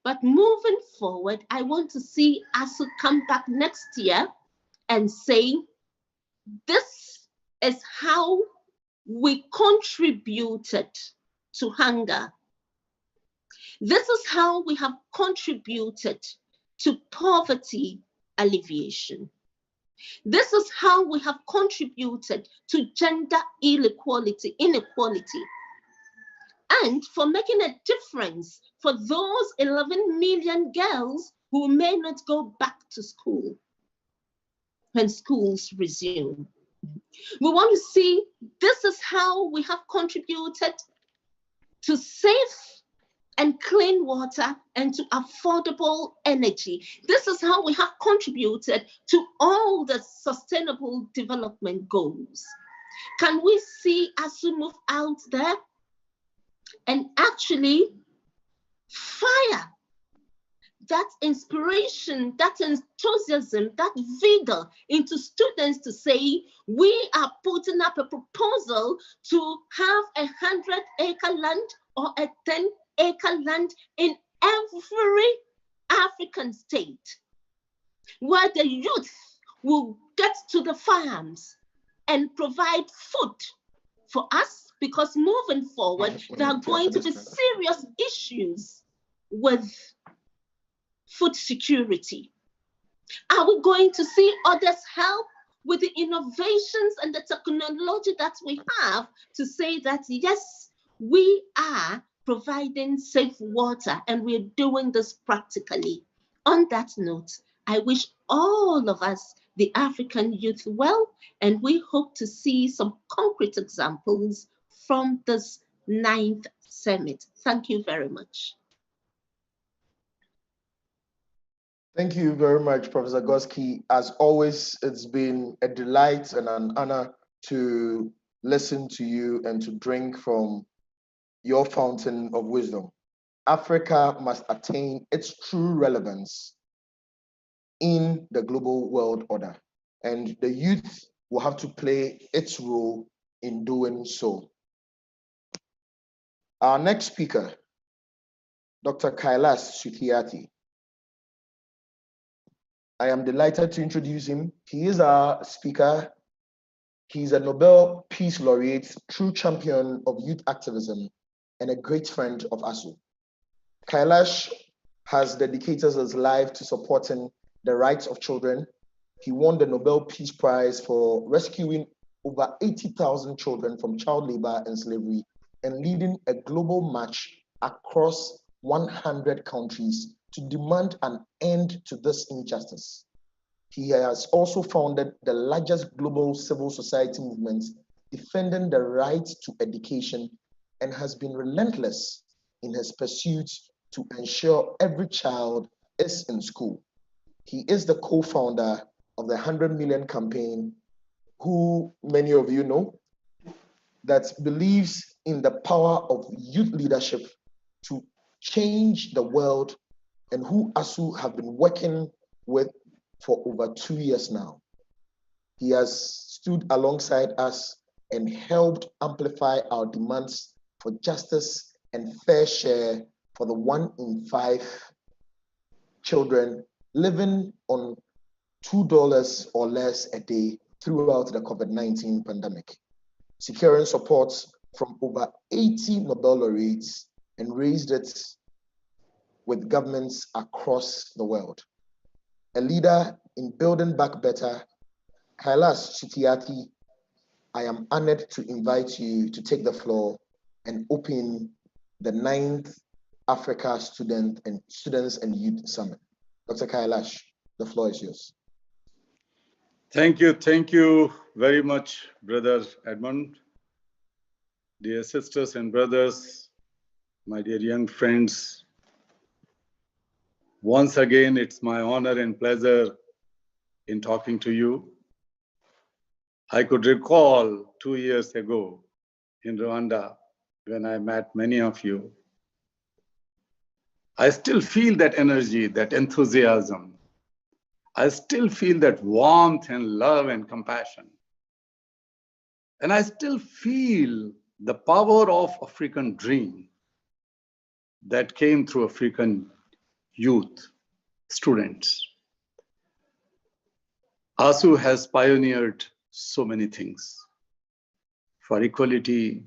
but moving forward, I want to see ASU come back next year and say, this is how we contributed to hunger. This is how we have contributed to poverty alleviation. This is how we have contributed to gender inequality, and for making a difference for those 11 million girls who may not go back to school when schools resume. We want to see this is how we have contributed to safe and clean water and to affordable energy. This is how we have contributed to all the sustainable development goals. Can we see ASU move out there and actually fire that inspiration, that enthusiasm, that vigor into students to say, we are putting up a proposal to have 100-acre land or a 10-acre land in every African state, where the youth will get to the farms and provide food for us, because moving forward, there are going to be serious issues with food security. Are we going to see others help with the innovations and the technology that we have to say that, yes, we are providing safe water and we're doing this practically? On that note, I wish all of us, the African youth, well, and we hope to see some concrete examples from this 9th Summit. Thank you very much. Thank you very much, Professor Goski. As always, it's been a delight and an honor to listen to you and to drink from your fountain of wisdom. Africa must attain its true relevance in the global world order, and the youth will have to play its role in doing so. Our next speaker Dr. Kailash Satyarthi. I am delighted to introduce him. He is our speaker. He's a Nobel Peace Laureate, true champion of youth activism, and a great friend of ASU. Kailash has dedicated his life to supporting the rights of children. He won the Nobel Peace Prize for rescuing over 80,000 children from child labor and slavery and leading a global march across 100 countries to demand an end to this injustice. He has also founded the largest global civil society movement defending the right to education and has been relentless in his pursuit to ensure every child is in school. He is the co-founder of the 100 Million campaign, who many of you know, that believes in the power of youth leadership to change the world, and who ASU have been working with for over 2 years now. He has stood alongside us and helped amplify our demands for justice and fair share for the 1 in 5 children living on $2 or less a day throughout the COVID-19 pandemic, securing support from over 80 Nobel laureates and raised it with governments across the world. A leader in building back better, Kailash Satyarthi, I am honored to invite you to take the floor and open the 9th Africa Students and Youth Summit. Dr. Kailash, the floor is yours. Thank you very much, Brother Edmund. Dear sisters and brothers, my dear young friends, once again, it's my honor and pleasure in talking to you. I could recall 2 years ago in Rwanda when I met many of you. I still feel that energy, that enthusiasm. I still feel that warmth and love and compassion. And I still feel the power of African dream that came through African youth, students. ASU has pioneered so many things for equality,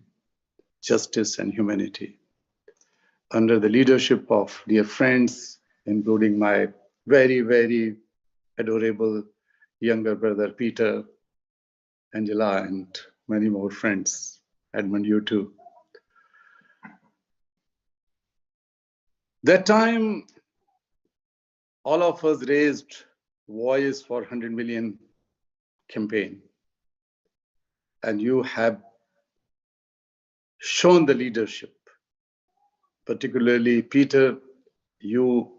justice, and humanity. Under the leadership of dear friends, including my very, very adorable younger brother, Peter, Angela, and many more friends, Edmund, you too. That time, all of us raised voice for 100 million campaign. And you have shown the leadership, particularly Peter, you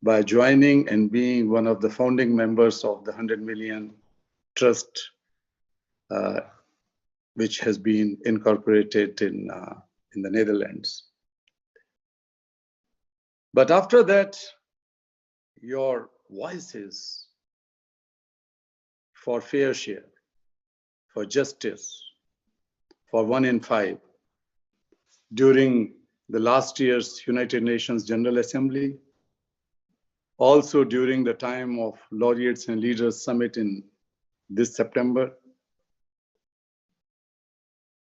by joining and being one of the founding members of the 100 Million Trust, which has been incorporated in the Netherlands. But after that, your voices for fair share, for justice, for 1 in 5, during the last year's United Nations General Assembly, also during the time of Laureates and Leaders Summit in this September,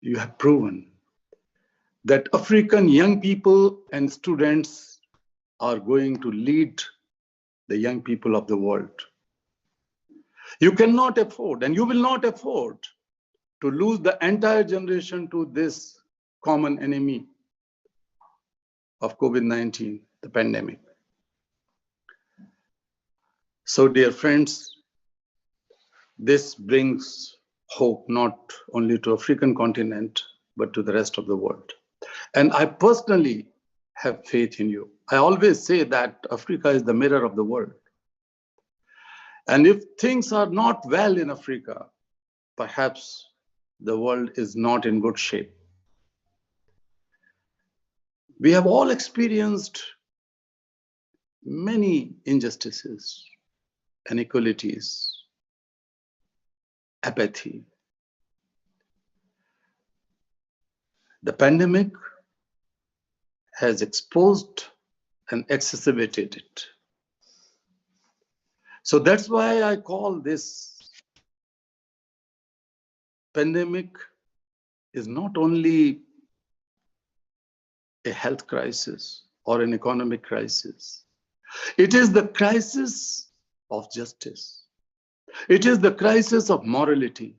you have proven that African young people and students are going to lead the young people of the world. You cannot afford, and you will not afford, to lose the entire generation to this common enemy of COVID-19, the pandemic. So, dear friends, this brings hope not only to African continent, but to the rest of the world. And I personally have faith in you. I always say that Africa is the mirror of the world. And if things are not well in Africa, perhaps the world is not in good shape. We have all experienced many injustices, inequalities, apathy. The pandemic has exposed and exacerbated it. So that's why I call this pandemic is not only a health crisis or an economic crisis. It is the crisis of justice. It is the crisis of morality.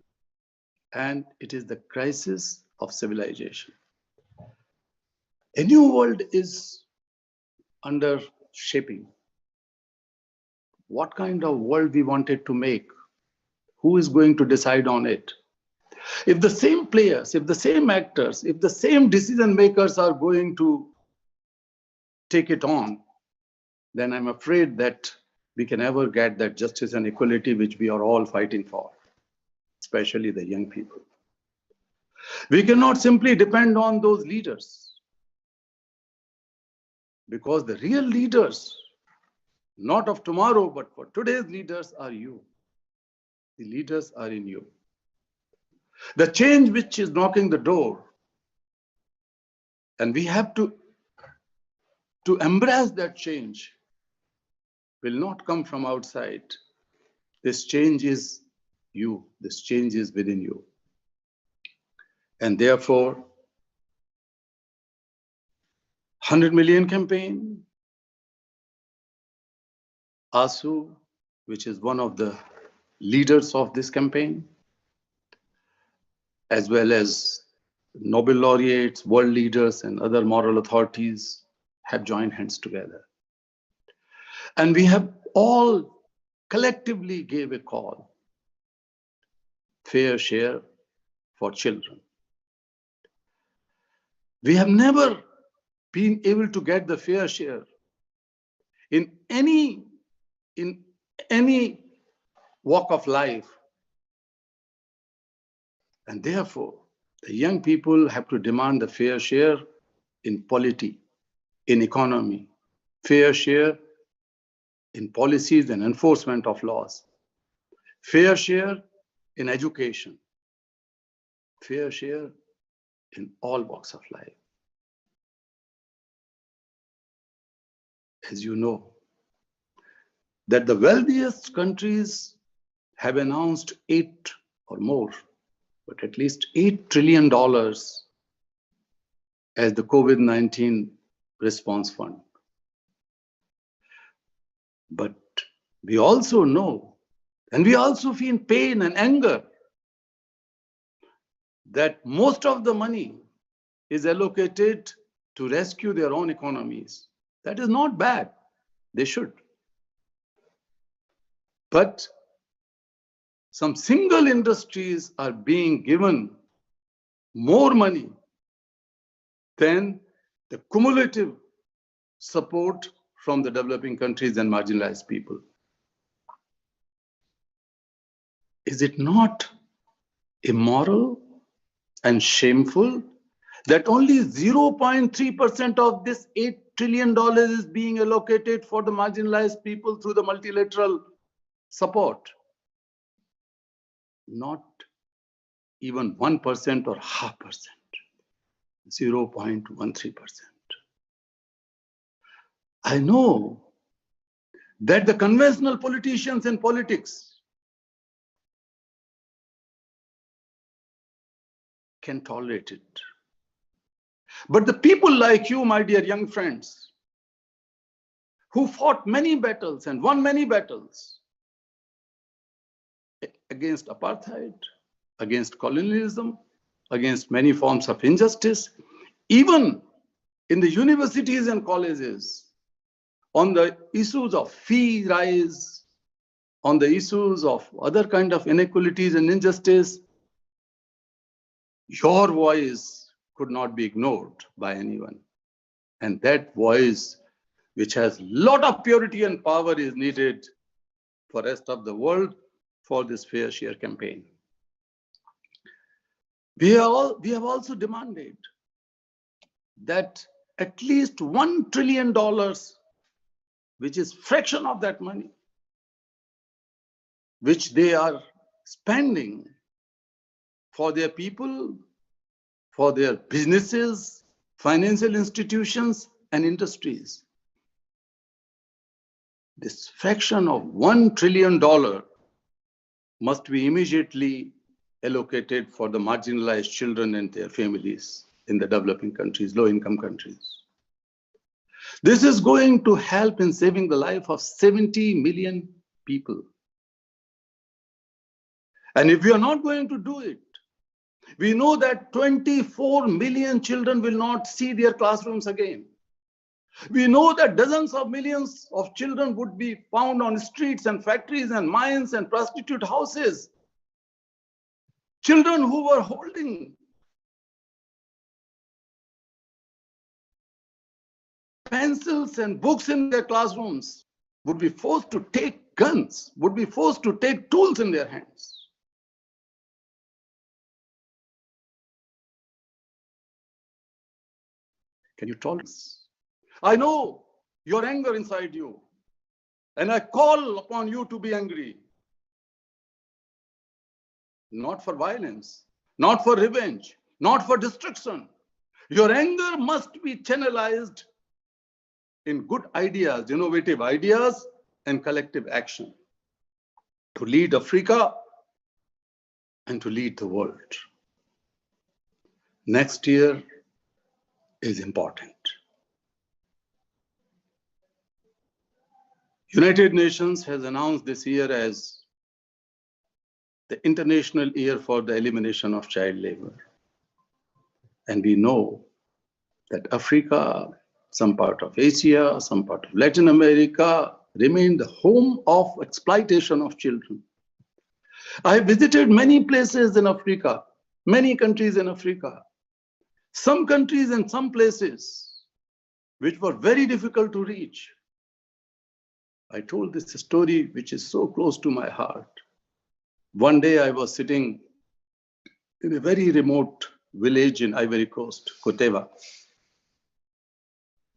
And it is the crisis of civilization. A new world is under shaping. What kind of world we wanted to make? Who is going to decide on it? If the same players, if the same actors, if the same decision makers are going to take it on, then I'm afraid that we can never get that justice and equality which we are all fighting for, especially the young people. We cannot simply depend on those leaders, because the real leaders, not of tomorrow, but for today's leaders, are you. The leaders are in you. The change which is knocking the door, and we have to embrace that change, will not come from outside. This change is you. This change is within you. And therefore, 100 million campaign, Asys, which is one of the leaders of this campaign, as well as Nobel laureates, world leaders, and other moral authorities have joined hands together. And we have all collectively gave a call, fair share for children. We have never been able to get the fair share in any walk of life. And therefore, the young people have to demand the fair share in polity, in economy, fair share in policies and enforcement of laws, fair share in education, fair share in all walks of life. As you know, that the wealthiest countries have announced 8 or more, but at least $8 trillion as the COVID-19 response fund. But we also know, and we also feel pain and anger, that most of the money is allocated to rescue their own economies. That is not bad. They should. But some single industries are being given more money than the cumulative support from the developing countries and marginalized people. Is it not immoral and shameful that only 0.3% of this $8 trillion is being allocated for the marginalized people through the multilateral support? Not even 1% or 0.5%, 0.13%. I know that the conventional politicians and politics can tolerate it. But the people like you, my dear young friends, who fought many battles and won many battles against apartheid, against colonialism, against many forms of injustice, even in the universities and colleges, on the issues of fee rise, on the issues of other kind of inequalities and injustice, your voice could not be ignored by anyone. And that voice, which has a lot of purity and power, is needed for the rest of the world for this fair share campaign. We have also demanded that at least $1 trillion, which is fraction of that money, which they are spending for their people, for their businesses, financial institutions, and industries. This fraction of $1 trillion must be immediately allocated for the marginalized children and their families in the developing countries, low-income countries. This is going to help in saving the life of 70 million people. And if we are not going to do it, we know that 24 million children will not see their classrooms again. We know that dozens of millions of children would be found on streets and factories and mines and prostitute houses. Children who were holding pencils and books in their classrooms would be forced to take guns, would be forced to take tools in their hands. Can you tolerate this? I know your anger inside you, and I call upon you to be angry. Not for violence, not for revenge, not for destruction. Your anger must be channelized in good ideas, innovative ideas, and collective action to lead Africa and to lead the world. Next year is important. United Nations has announced this year as the International Year for the Elimination of Child Labor. And we know that Africa, some part of Asia, some part of Latin America remain the home of exploitation of children. I visited many places in Africa, many countries in Africa. Some countries and some places which were very difficult to reach. I told this story which is so close to my heart. One day I was sitting in a very remote village in Ivory Coast, Koteva,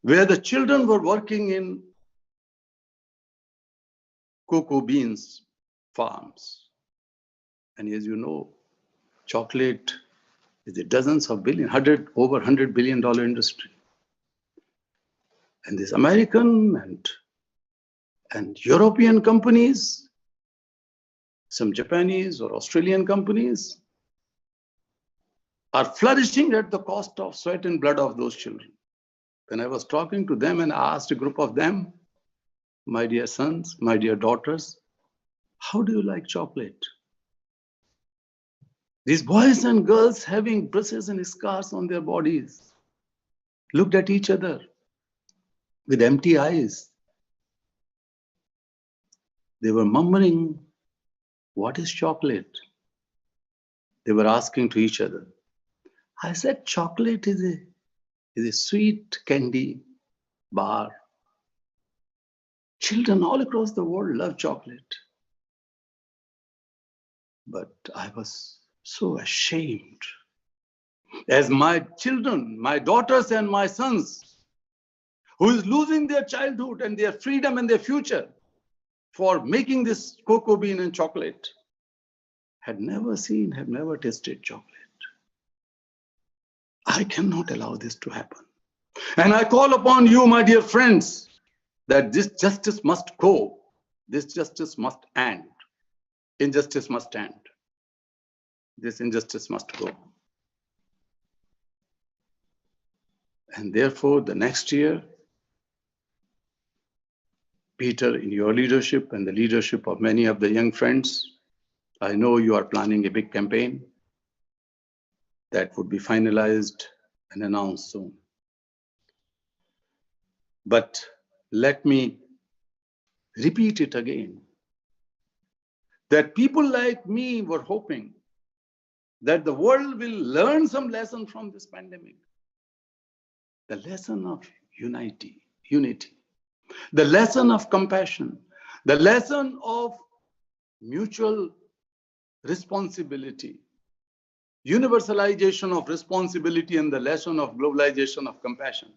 where the children were working in cocoa beans farms. And as you know, chocolate is a dozens of billion, over $100 billion industry. And these American and European companies, some Japanese or Australian companies, are flourishing at the cost of sweat and blood of those children. When I was talking to them and I asked a group of them, my dear sons, my dear daughters, how do you like chocolate? These boys and girls having bruises and scars on their bodies looked at each other with empty eyes. They were murmuring, what is chocolate? They were asking to each other. I said, chocolate is a sweet candy bar. Children all across the world love chocolate. But I was so ashamed. As my children, my daughters and my sons, who is losing their childhood and their freedom and their future for making this cocoa bean and chocolate, had never seen, had never tasted chocolate. I cannot allow this to happen. And I call upon you, my dear friends, that this justice must go. This justice must end. Injustice must end. This injustice must go. And therefore, the next year, Peter, in your leadership and the leadership of many of the young friends, I know you are planning a big campaign that would be finalized and announced soon. But let me repeat it again, that people like me were hoping that the world will learn some lesson from this pandemic. The lesson of unity, the lesson of compassion, the lesson of mutual responsibility, universalization of responsibility, and the lesson of globalization of compassion.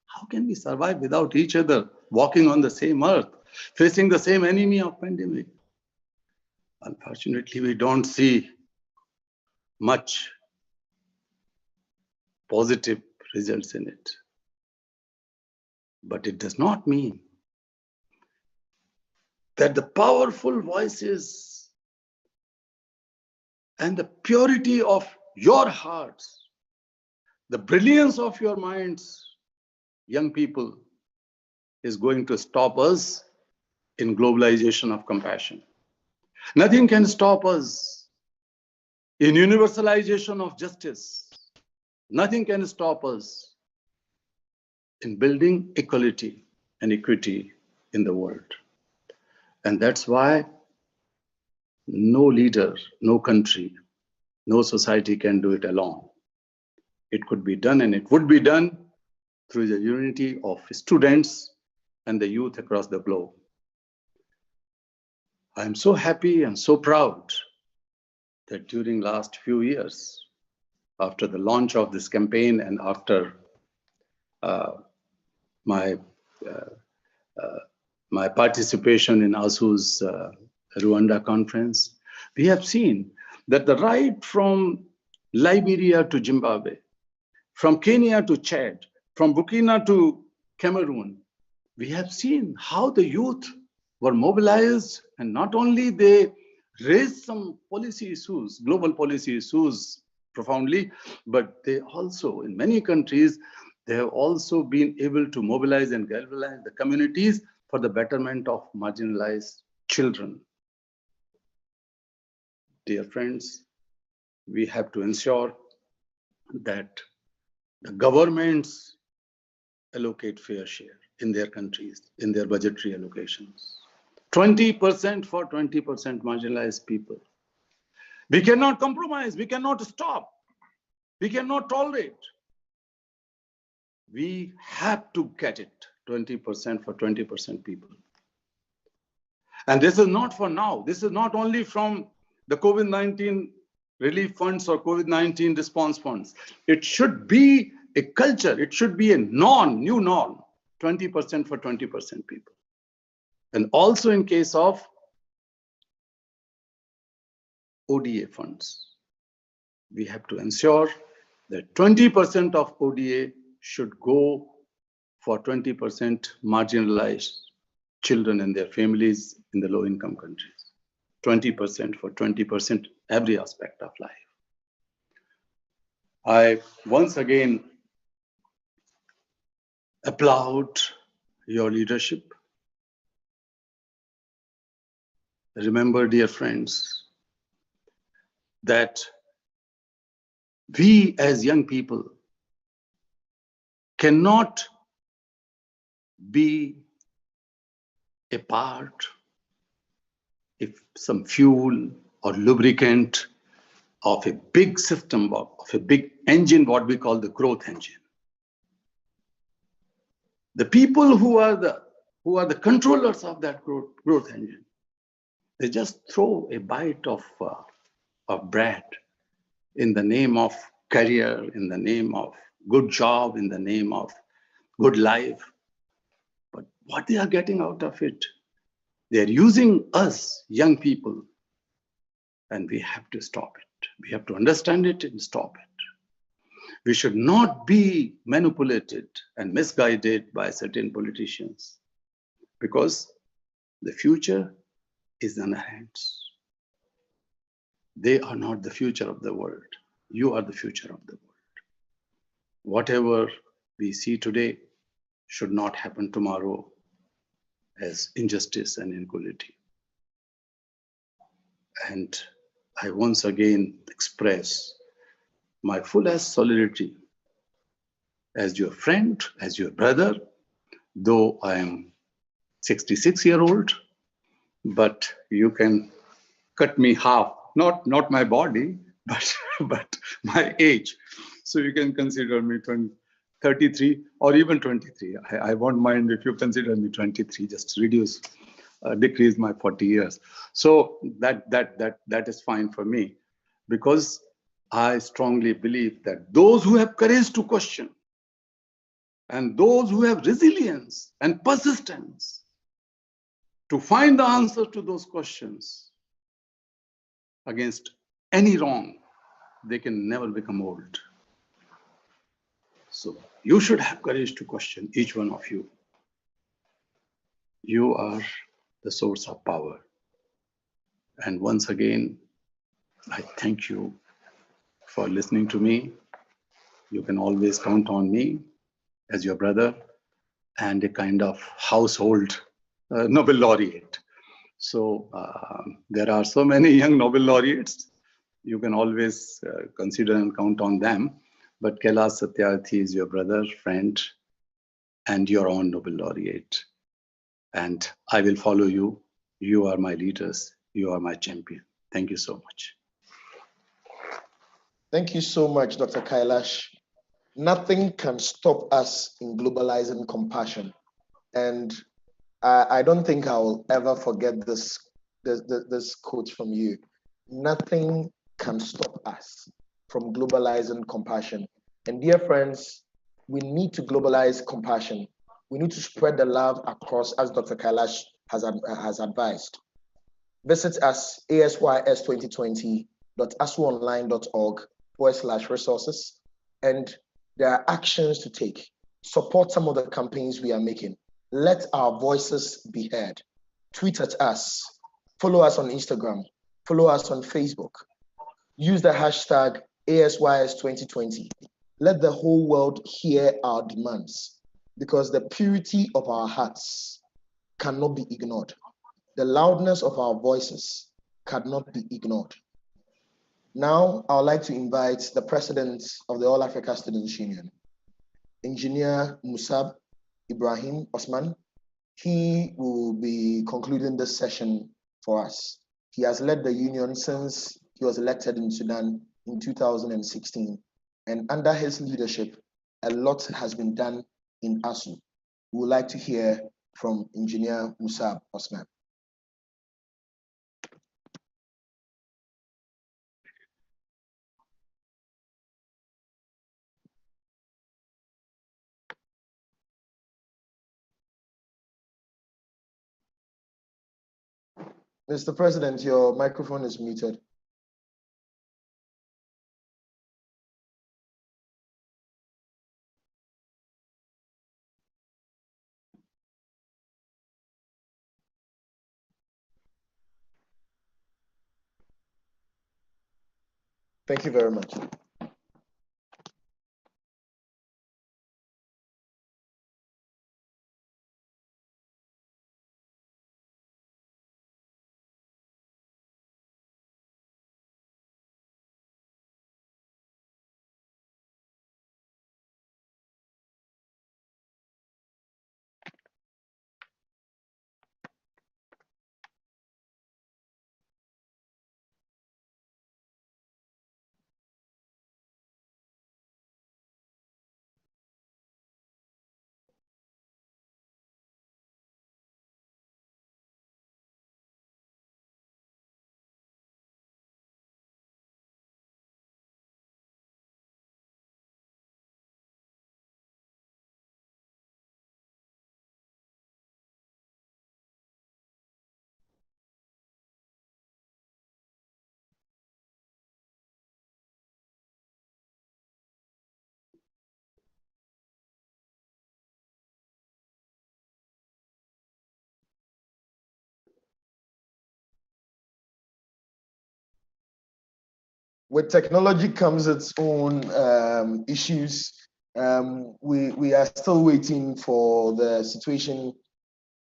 How can we survive without each other, walking on the same earth, facing the same enemy of pandemic? Unfortunately, we don't see much positive results in it. But it does not mean that the powerful voices and the purity of your hearts, the brilliance of your minds, young people, is going to stop us in globalization of compassion. Nothing can stop us in universalization of justice. Nothing can stop us in building equality and equity in the world. And that's why no leader, no country, no society can do it alone. It could be done, and it would be done through the unity of students and the youth across the globe. I'm so happy and so proud that during last few years, after the launch of this campaign and after my participation in Asys Rwanda conference, we have seen that the right from Liberia to Zimbabwe, from Kenya to Chad, from Burkina to Cameroon, we have seen how the youth were mobilized, and not only they raised some policy issues, global policy issues profoundly, but they also, in many countries, they have also been able to mobilize and galvanize the communities for the betterment of marginalized children. Dear friends, we have to ensure that the governments allocate fair share in their countries, in their budgetary allocations. 20% for 20% marginalized people. We cannot compromise, we cannot stop, we cannot tolerate. We have to get it, 20% for 20% people. And this is not for now. This is not only from the COVID-19 relief funds or COVID-19 response funds. It should be a culture, it should be a new norm, 20% for 20% people. And also in case of ODA funds, we have to ensure that 20% of ODA should go for 20% marginalized children and their families in the low-income countries. 20% for 20% every aspect of life. I once again applaud your leadership. Remember, dear friends, that we as young people cannot be a part, if some fuel or lubricant of a big system, of a big engine, what we call the growth engine. The people who are the controllers of that growth engine, they just throw a bite of bread in the name of career, in the name of good job, in the name of good life. But what they are getting out of it, they are using us, young people, and we have to stop it. We have to understand it and stop it. We should not be manipulated and misguided by certain politicians, because the future is in our hands. They are not the future of the world. You are the future of the world. Whatever we see today should not happen tomorrow as injustice and inequality. And I once again express my fullest solidarity as your friend, as your brother, though I am 66-year-old, but you can cut me half, not my body, but my age. So you can consider me 33 or even 23. I won't mind if you consider me 23, just decrease my 40 years. So that is fine for me, because I strongly believe that those who have courage to question and those who have resilience and persistence to find the answer to those questions against any wrong, they can never become old. So you should have courage to question each one of you. You are the source of power. And once again, I thank you for listening to me. You can always count on me as your brother and a kind of household Nobel laureate. So there are so many young Nobel laureates. You can always consider and count on them. But Kailash Satyarthi is your brother, friend, and your own Nobel laureate. And I will follow you. You are my leaders. You are my champion. Thank you so much. Thank you so much, Dr. Kailash. Nothing can stop us in globalizing compassion. And I don't think I'll ever forget this quote from you. Nothing can stop us from globalizing compassion. And dear friends, we need to globalize compassion. We need to spread the love across, as Dr. Kailash has advised. Visit us, asys2020.asuonline.org/resources. And there are actions to take. Support some of the campaigns we are making. Let our voices be heard. Tweet at us. Follow us on Instagram. Follow us on Facebook. Use the hashtag ASYS2020. Let the whole world hear our demands, because the purity of our hearts cannot be ignored. The loudness of our voices cannot be ignored. Now, I would like to invite the president of the All Africa Students Union, Engineer Musab Ibrahim Osman. He will be concluding this session for us. He has led the union since he was elected in Sudan in 2016. And under his leadership, a lot has been done in ASU. We would like to hear from Engineer Musab Osman. Mr. President, your microphone is muted. Thank you very much. With technology comes its own issues. We are still waiting for the situation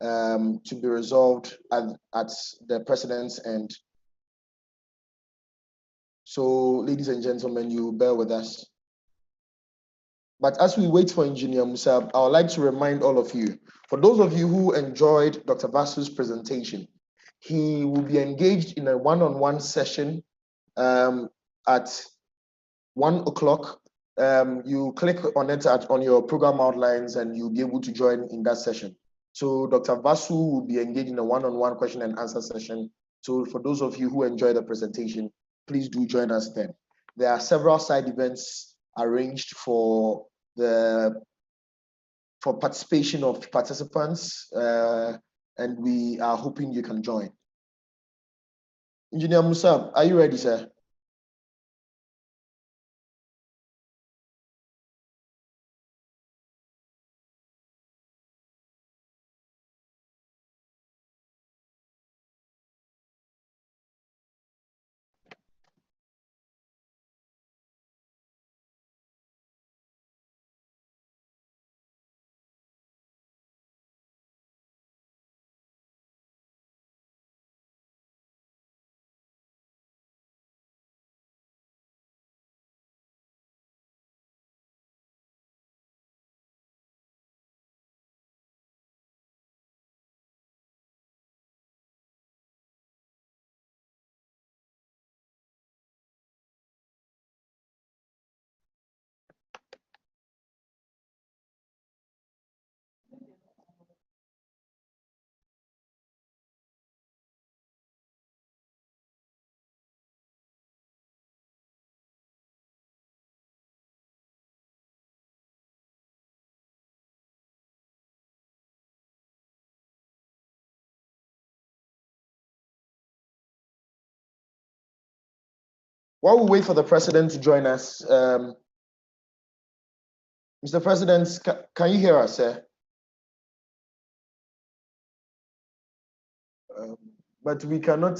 to be resolved at the president's end. So, ladies and gentlemen, you bear with us. But as we wait for Engineer Musab, I would like to remind all of you, for those of you who enjoyed Dr. Vasu's presentation, he will be engaged in a one-on-one session at 1 o'clock. You click on it on your program outlines and you'll be able to join in that session. So Dr. Vasu will be engaged in a one-on-one question and answer session. So for those of you who enjoy the presentation, please do join us then. There are several side events arranged for participation of participants, and we are hoping you can join. Engineer Musab, are you ready, sir? While we wait for the president to join us, Mr. President, can you hear us, sir? But we cannot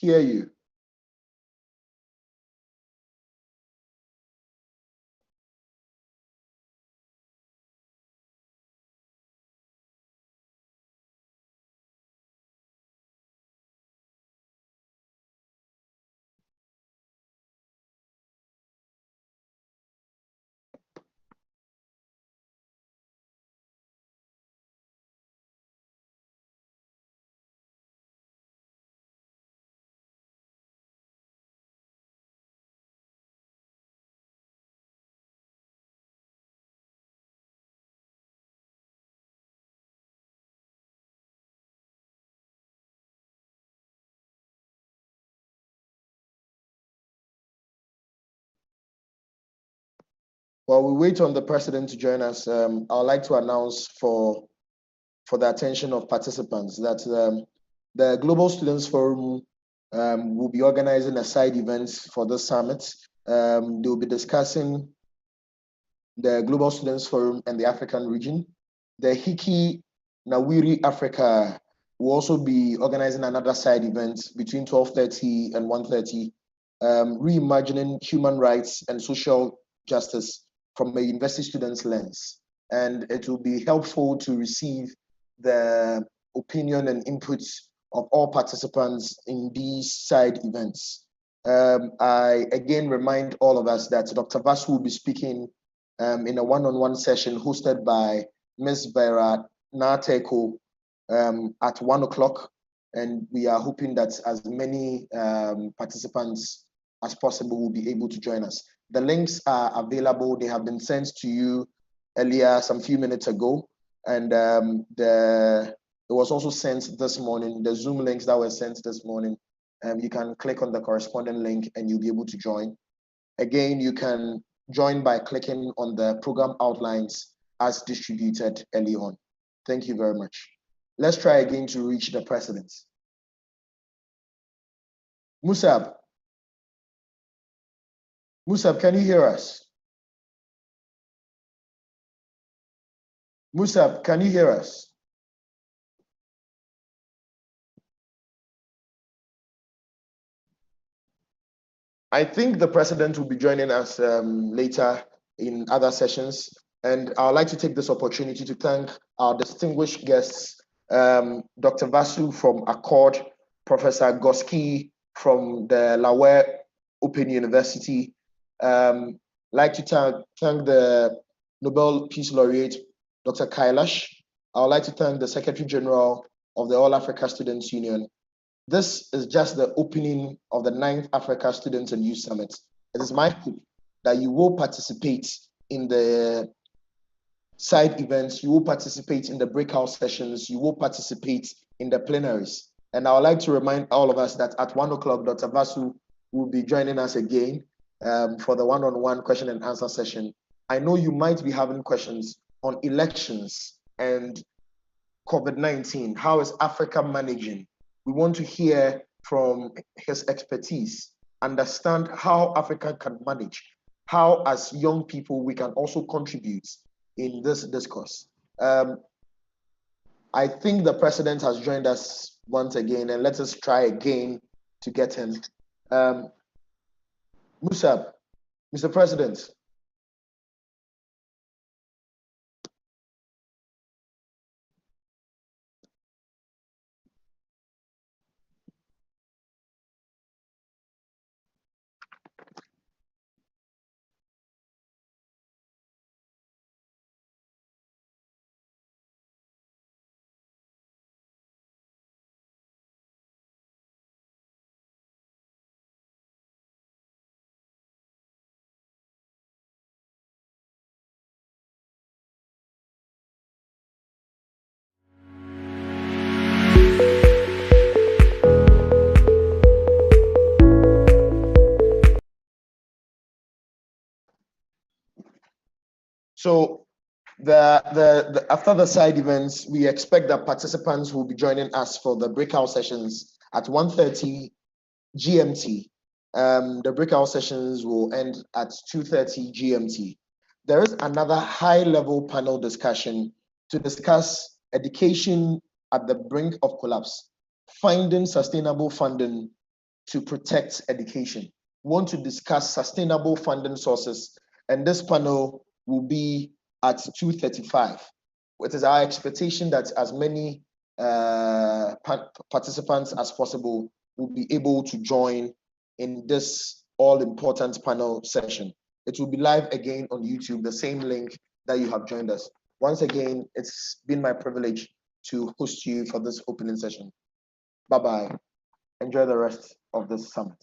hear you. While we wait on the president to join us, I would like to announce for the attention of participants that the Global Students Forum will be organizing a side event for this summit. They will be discussing the Global Students Forum and the African region. The Hiki Nawiri Africa will also be organizing another side event between 12:30 and 1:30, reimagining human rights and social justice from a university student's lens. And it will be helpful to receive the opinion and inputs of all participants in these side events. I again remind all of us that Dr. Vasu will be speaking in a one-on-one session hosted by Ms. Vera Nateko at 1 o'clock. And we are hoping that as many participants as possible will be able to join us. The links are available. They have been sent to you earlier, some few minutes ago. And it was also sent this morning, the Zoom links that were sent this morning. You can click on the corresponding link and you'll be able to join. Again, you can join by clicking on the program outlines as distributed early on. Thank you very much. Let's try again to reach the president. Musab. Musab, can you hear us? Musab, can you hear us? I think the president will be joining us later in other sessions. And I'd like to take this opportunity to thank our distinguished guests, Dr. Vasu from Accord, Professor Goski from the Lawe Open University. Like to thank the Nobel Peace Laureate, Dr. Kailash. I would like to thank the Secretary General of the All Africa Students Union. This is just the opening of the 9th Africa Students and Youth Summit. It is my hope that you will participate in the side events, you will participate in the breakout sessions, you will participate in the plenaries. And I would like to remind all of us that at 1 o'clock, Dr. Vasu will be joining us again for the one-on-one question and answer session. I know you might be having questions on elections and COVID-19. How is Africa managing? We want to hear from his expertise, understand how Africa can manage, how as young people we can also contribute in this discourse. I think the president has joined us once again, and let us try again to get him. Musab, Mr. President. So after the side events, we expect that participants will be joining us for the breakout sessions at 1:30 GMT The breakout sessions will end at 2:30 GMT. There is another high-level panel discussion to discuss education at the brink of collapse, finding sustainable funding to protect education. We want to discuss sustainable funding sources, and this panel will be at 2:35. It is our expectation that as many participants as possible will be able to join in this all-important panel session. It will be live again on YouTube, the same link that you have joined us. Once again, it's been my privilege to host you for this opening session. Bye-bye. Enjoy the rest of this summit.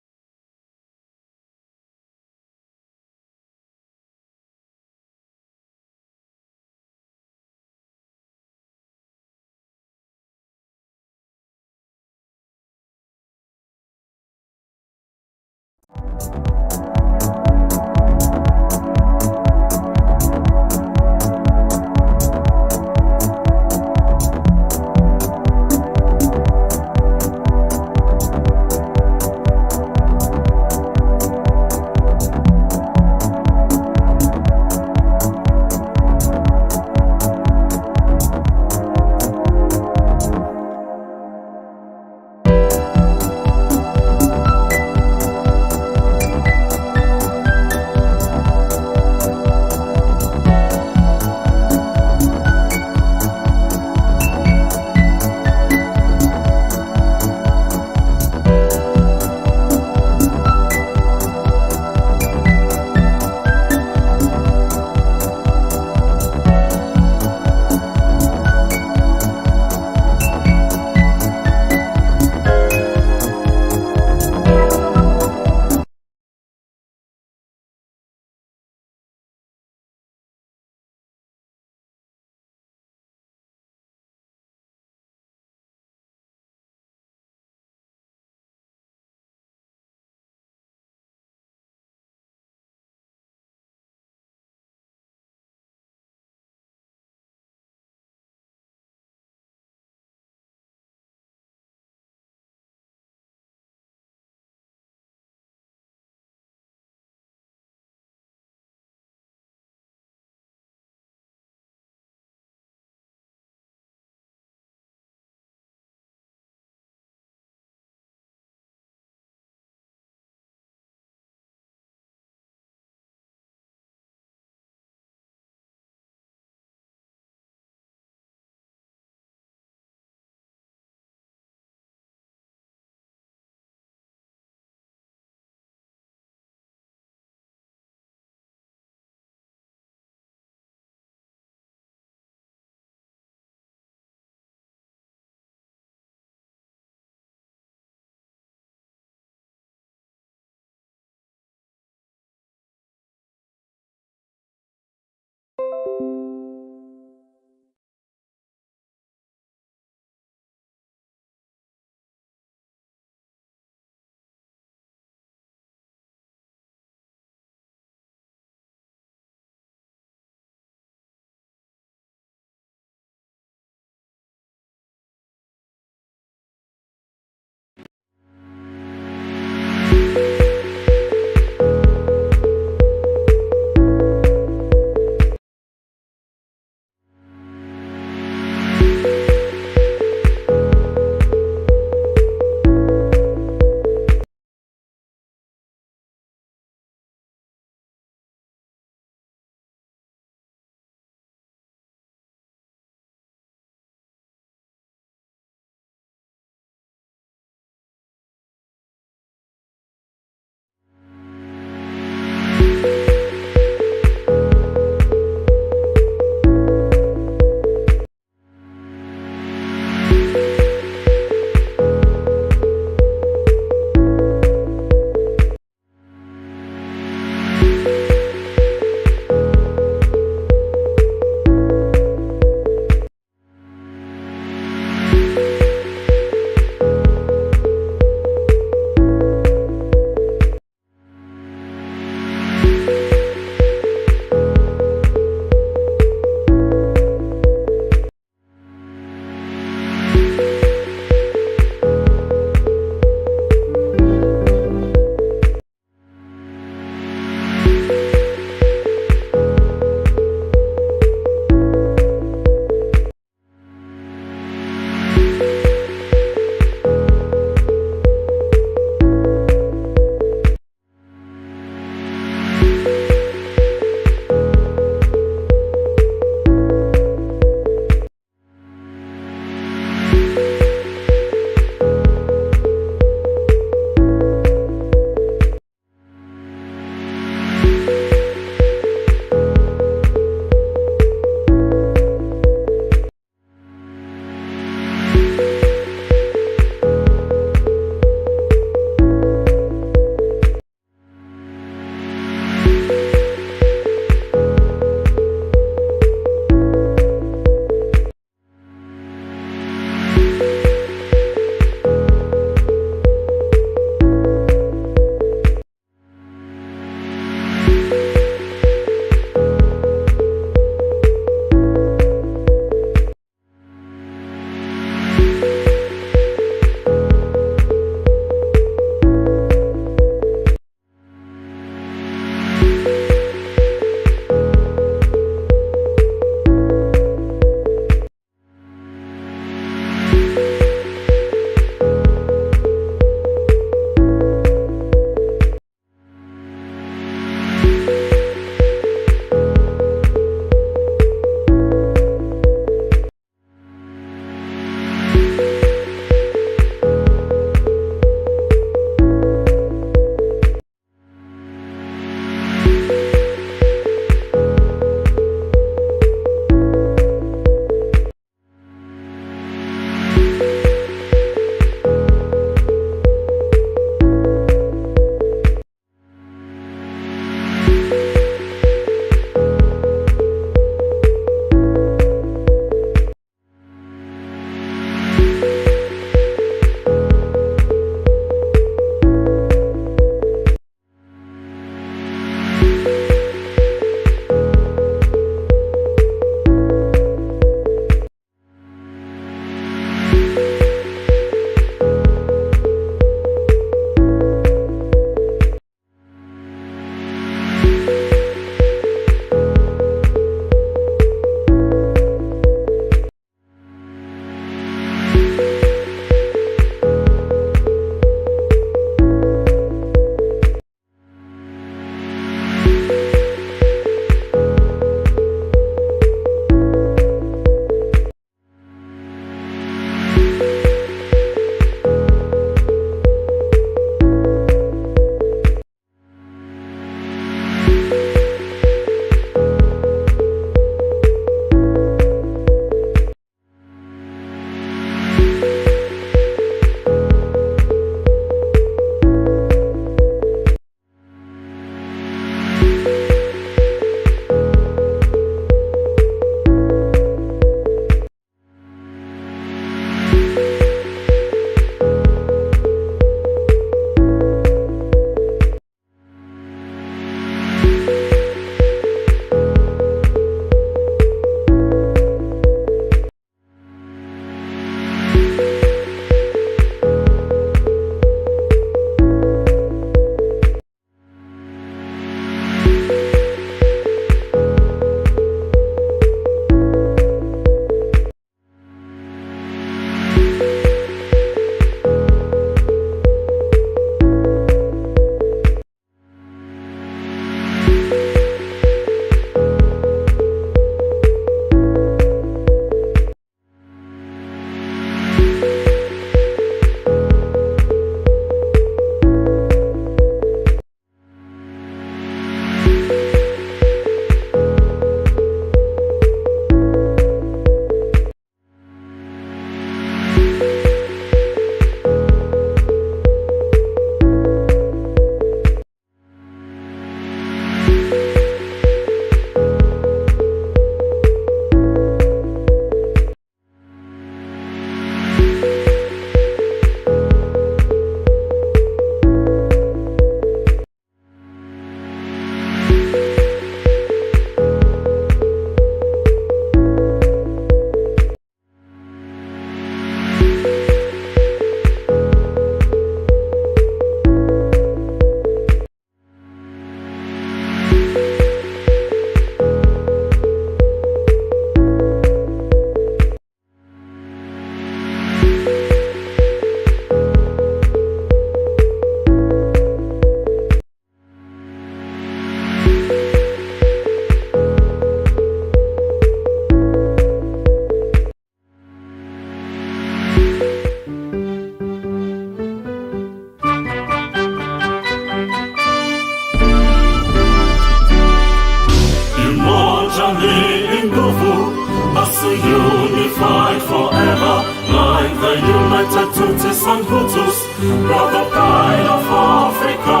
unified forever, like the united Tutsis and Hutus, brother pride of Africa,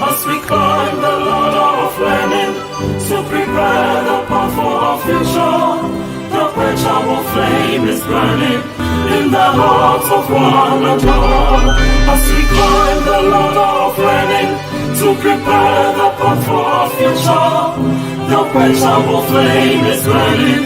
as we climb the ladder of learning to prepare the path for our future. The quenchable flame is burning in the hearts of one and all, as we climb the ladder of learning to prepare the path for our future. The quenchable flame is burning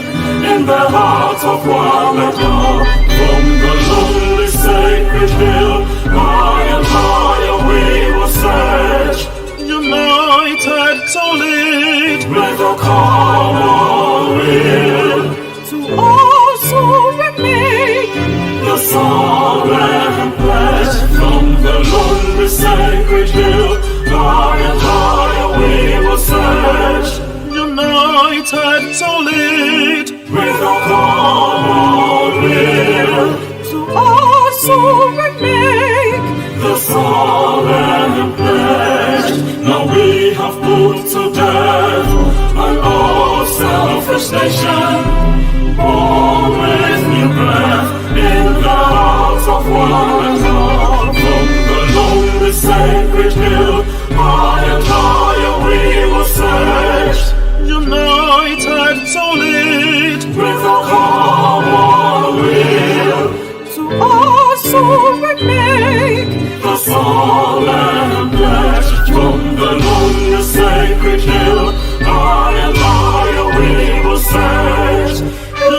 in the hearts of one and all. From the lonely sacred hill, high and higher we will search, united solid with a common will, to also remake the solemn pledge. From the lonely sacred hill, high and higher we will search, united solid with a common will, to also remake the solemn pledge. Now we have put to death an old selfish nation, born with new breath in the hearts of one and all. From the lonely sacred hill, high and higher we will search, united solid with a common will, to also remake the solemn pledge. From the lonely sacred hill, high and higher we will search,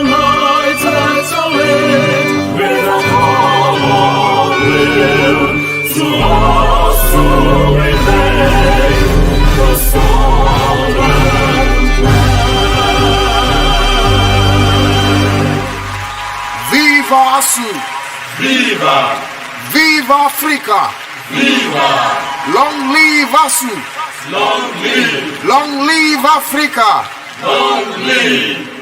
united solid with a common will, to also remake the solemn pledge. Viva Asys! Viva! Viva Africa! Viva! Long live Asys! Long live! Long live Africa! Long live!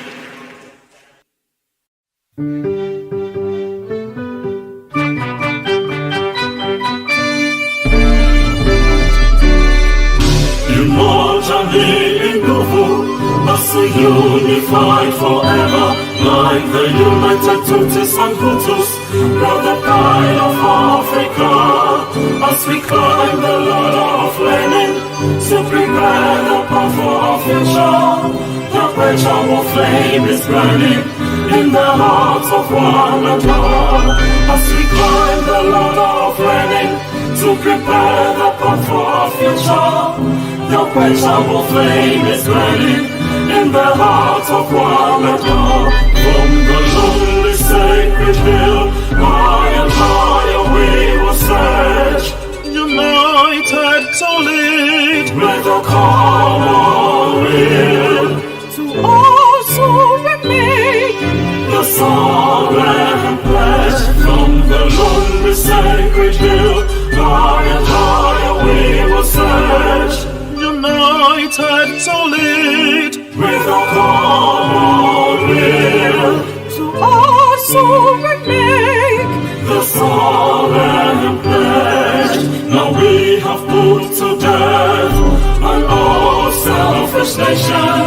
Unified forever, like the united Tutsis and Hutus, brother pride of Africa, as we climb the ladder of learning to prepare the path for our future. The quenchable flame is burning in the hearts of one and all, as we climb the ladder of learning to prepare the path for our future. The quenchable flame is burning in the hearts of one and all. From the lonely sacred hill, high and higher we will search, united solid with a common will, to also remake the solemn pledge. From the lonely sacred hill, high and higher we will search, united solid with a common will, to also remake the solemn pledge. Now we have put to death an old selfish nation,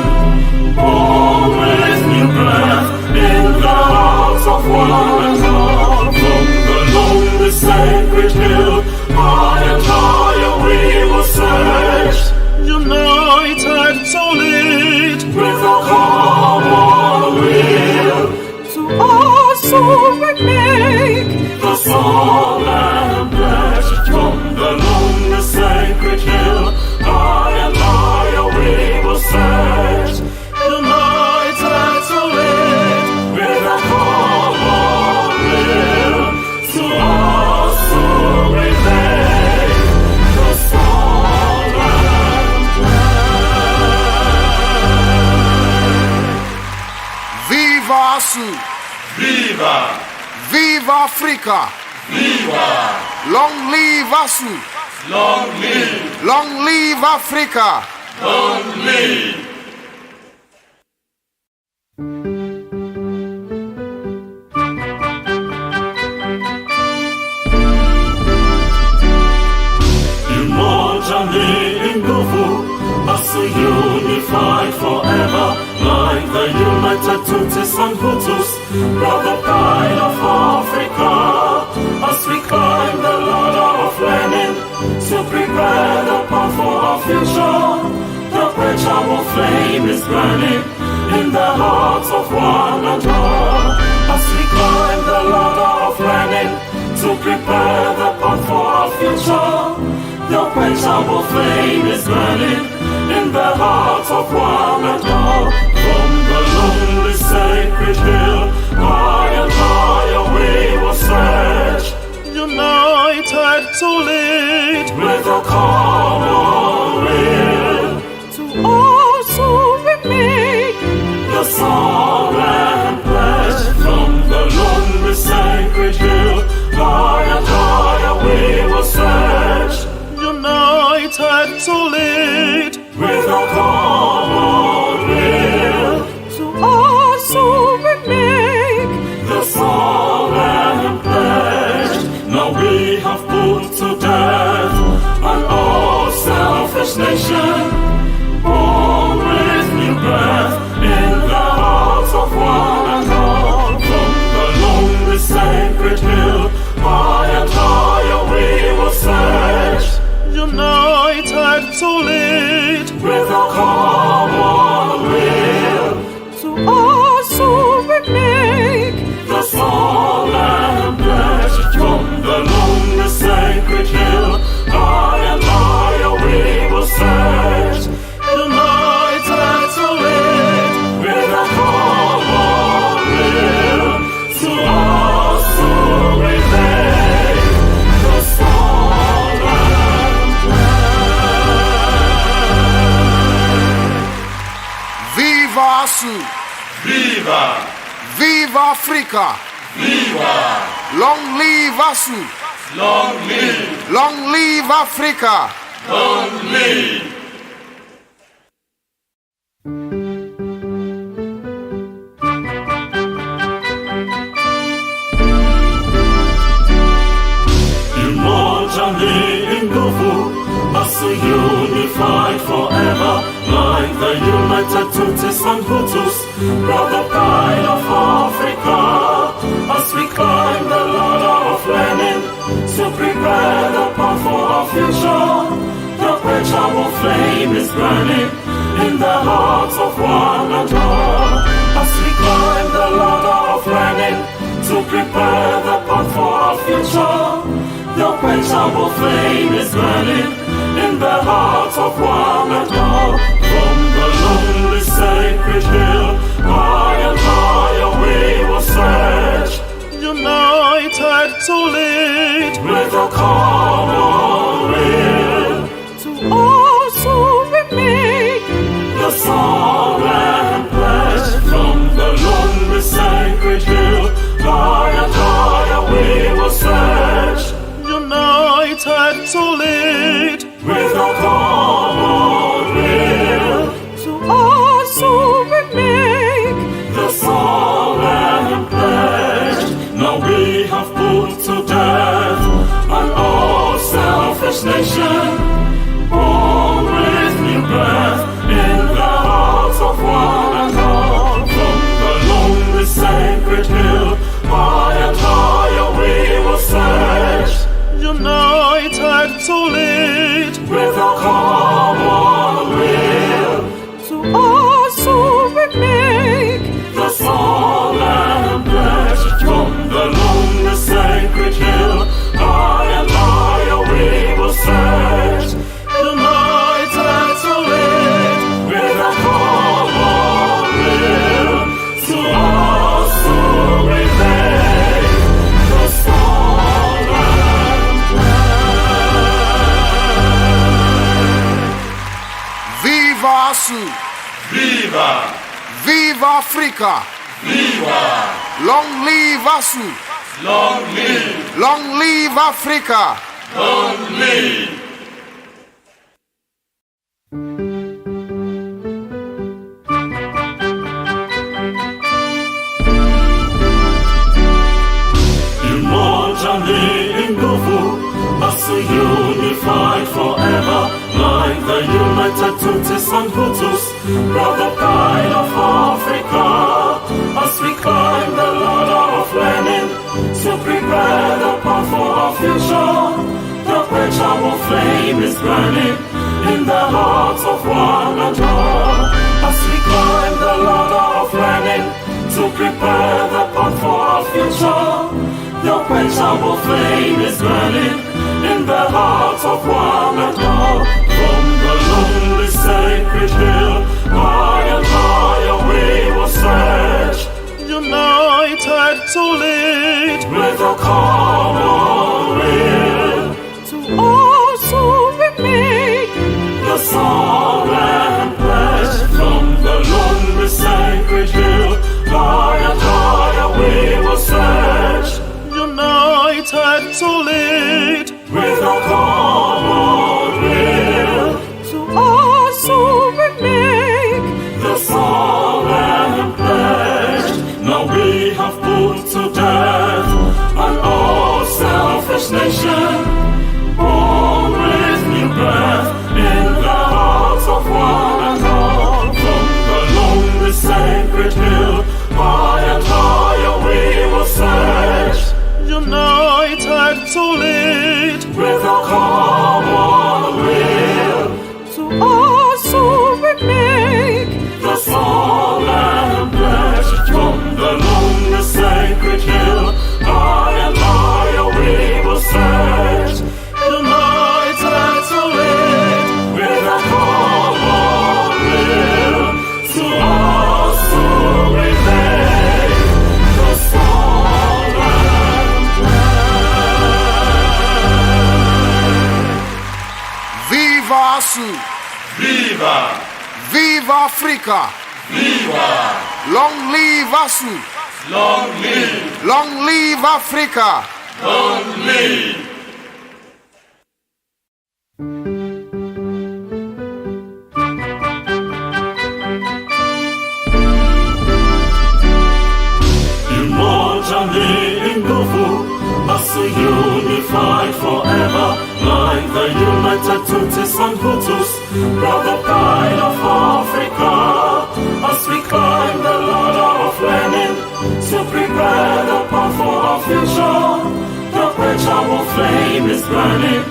born with new breath in the hearts of one and all. From the lonely sacred hill, high and higher we will search, united solid with a common will, to also remake the solemn pledge. From the lonely sacred hill, high and higher we will search, united solid with a common will, to also remake the solemn pledge. Viva Asys! Viva! Viva Africa! Viva! Long live Asys! Long live! Long live Africa! Long live! Unified forever, like the united Tutsis and burning in the hearts of one and all. As we climb the ladder of learning to prepare the path for our future, the quenchable flame is burning in the hearts of one and all. From the lonely sacred hill, high and higher we will search, united to lead with a common will. To also remake the solemn pledge. From the lonely sacred hill, high and higher we will search, united to lead with a common will. To also remake the solemn pledge. Now we have put to death an all selfish nation, born with new breath in the hearts of one and all. From the lonely sacred hill, high and higher we will search, united to lead with a common will. To also remake the solemn pledge. From the lonely sacred hill, high and higher we will search, united to lead with a common will. To also remake the solemn pledge. Viva Asys! Viva! Viva Africa! Viva! Long live Asys! Long live! Long live Africa! Long live! Immortally in Gofu, as we unified forever, like the united Tutsis and Hutus, brother pride of Africa. As we climb the ladder of learning to prepare the path for our future, the quenchable flame is burning in the hearts of one and all. As we climb the ladder of learning to prepare the path for our future, the quenchable flame is burning in the hearts of one and all. From the lonely sacred hill, high and higher we will search, united to lead with a common will. To also remake the solemn pledge. From the lonely sacred hill, high and higher we will search, united to lead with a common will. To also remake the solemn pledge. Now we have put to death an all selfish nation, born with new breath in the hearts of one and all. From the lonely sacred hill, high and higher we will search, united to lead with a common will. To also remake the solemn pledge. From the lonely sacred hill, high and higher we will search, united to lead with a common will. To also remake the solemn pledge. Viva Asys! Viva! Viva Africa! Viva! Long live Asys! Long live! Long live Africa! Long live! Immortally in Gofu, as we unified forever, like the united Tutsis and Hutus, brother pride of Africa. As we climb the ladder of learning to prepare the path for our future, the quenchable flame is burning in the hearts of one and all. As we climb the ladder of learning to prepare the path for our future. The quenchable flame is burning in the hearts of one and all. From the lonely sacred hill, high and higher we will search, united to lead with a common will, to also we make the solemn pledge. From the lonely sacred hill, high and higher we will search, united to lead with a common will, to also we make the solemn pledge. Now we have put to death an all selfish nation, born with new breath in the hearts of one and all. From the lonely sacred hill, high and higher we will search, united to lead with a common will, to also we make the solemn pledge. From the lonely sacred hill, high and higher we will search, united to lead, with a common will, to also we make the solemn pledge. Viva Asys! Viva! Viva Africa! Viva! Long live Asys! Long live! Long live Africa! Long live! Umoja ni nguvu, basi unified forever, like the united Tutsis and Hutus, brother pride of Africa. As we climb the ladder of learning to prepare the path for our future, the quenchable flame is burning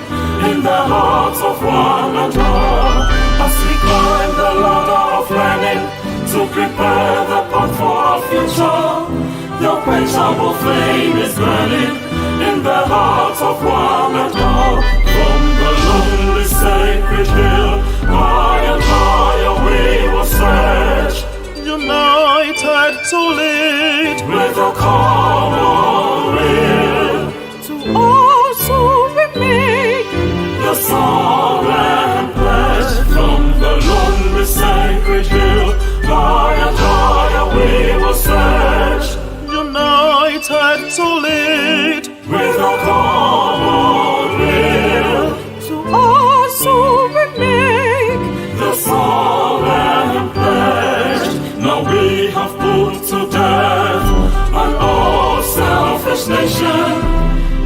in the hearts of one and all. As we climb the ladder of learning to prepare the path for our future, the quenchable flame is burning in the hearts of one and all. From the lonely sacred hill, high and higher we will search, united to lead with a common will, to also we make the solemn pledge. From the lonely sacred hill, high and higher we will search, united to lead with a common will, to also we make the solemn pledge. Now we have put to death an all selfish nation,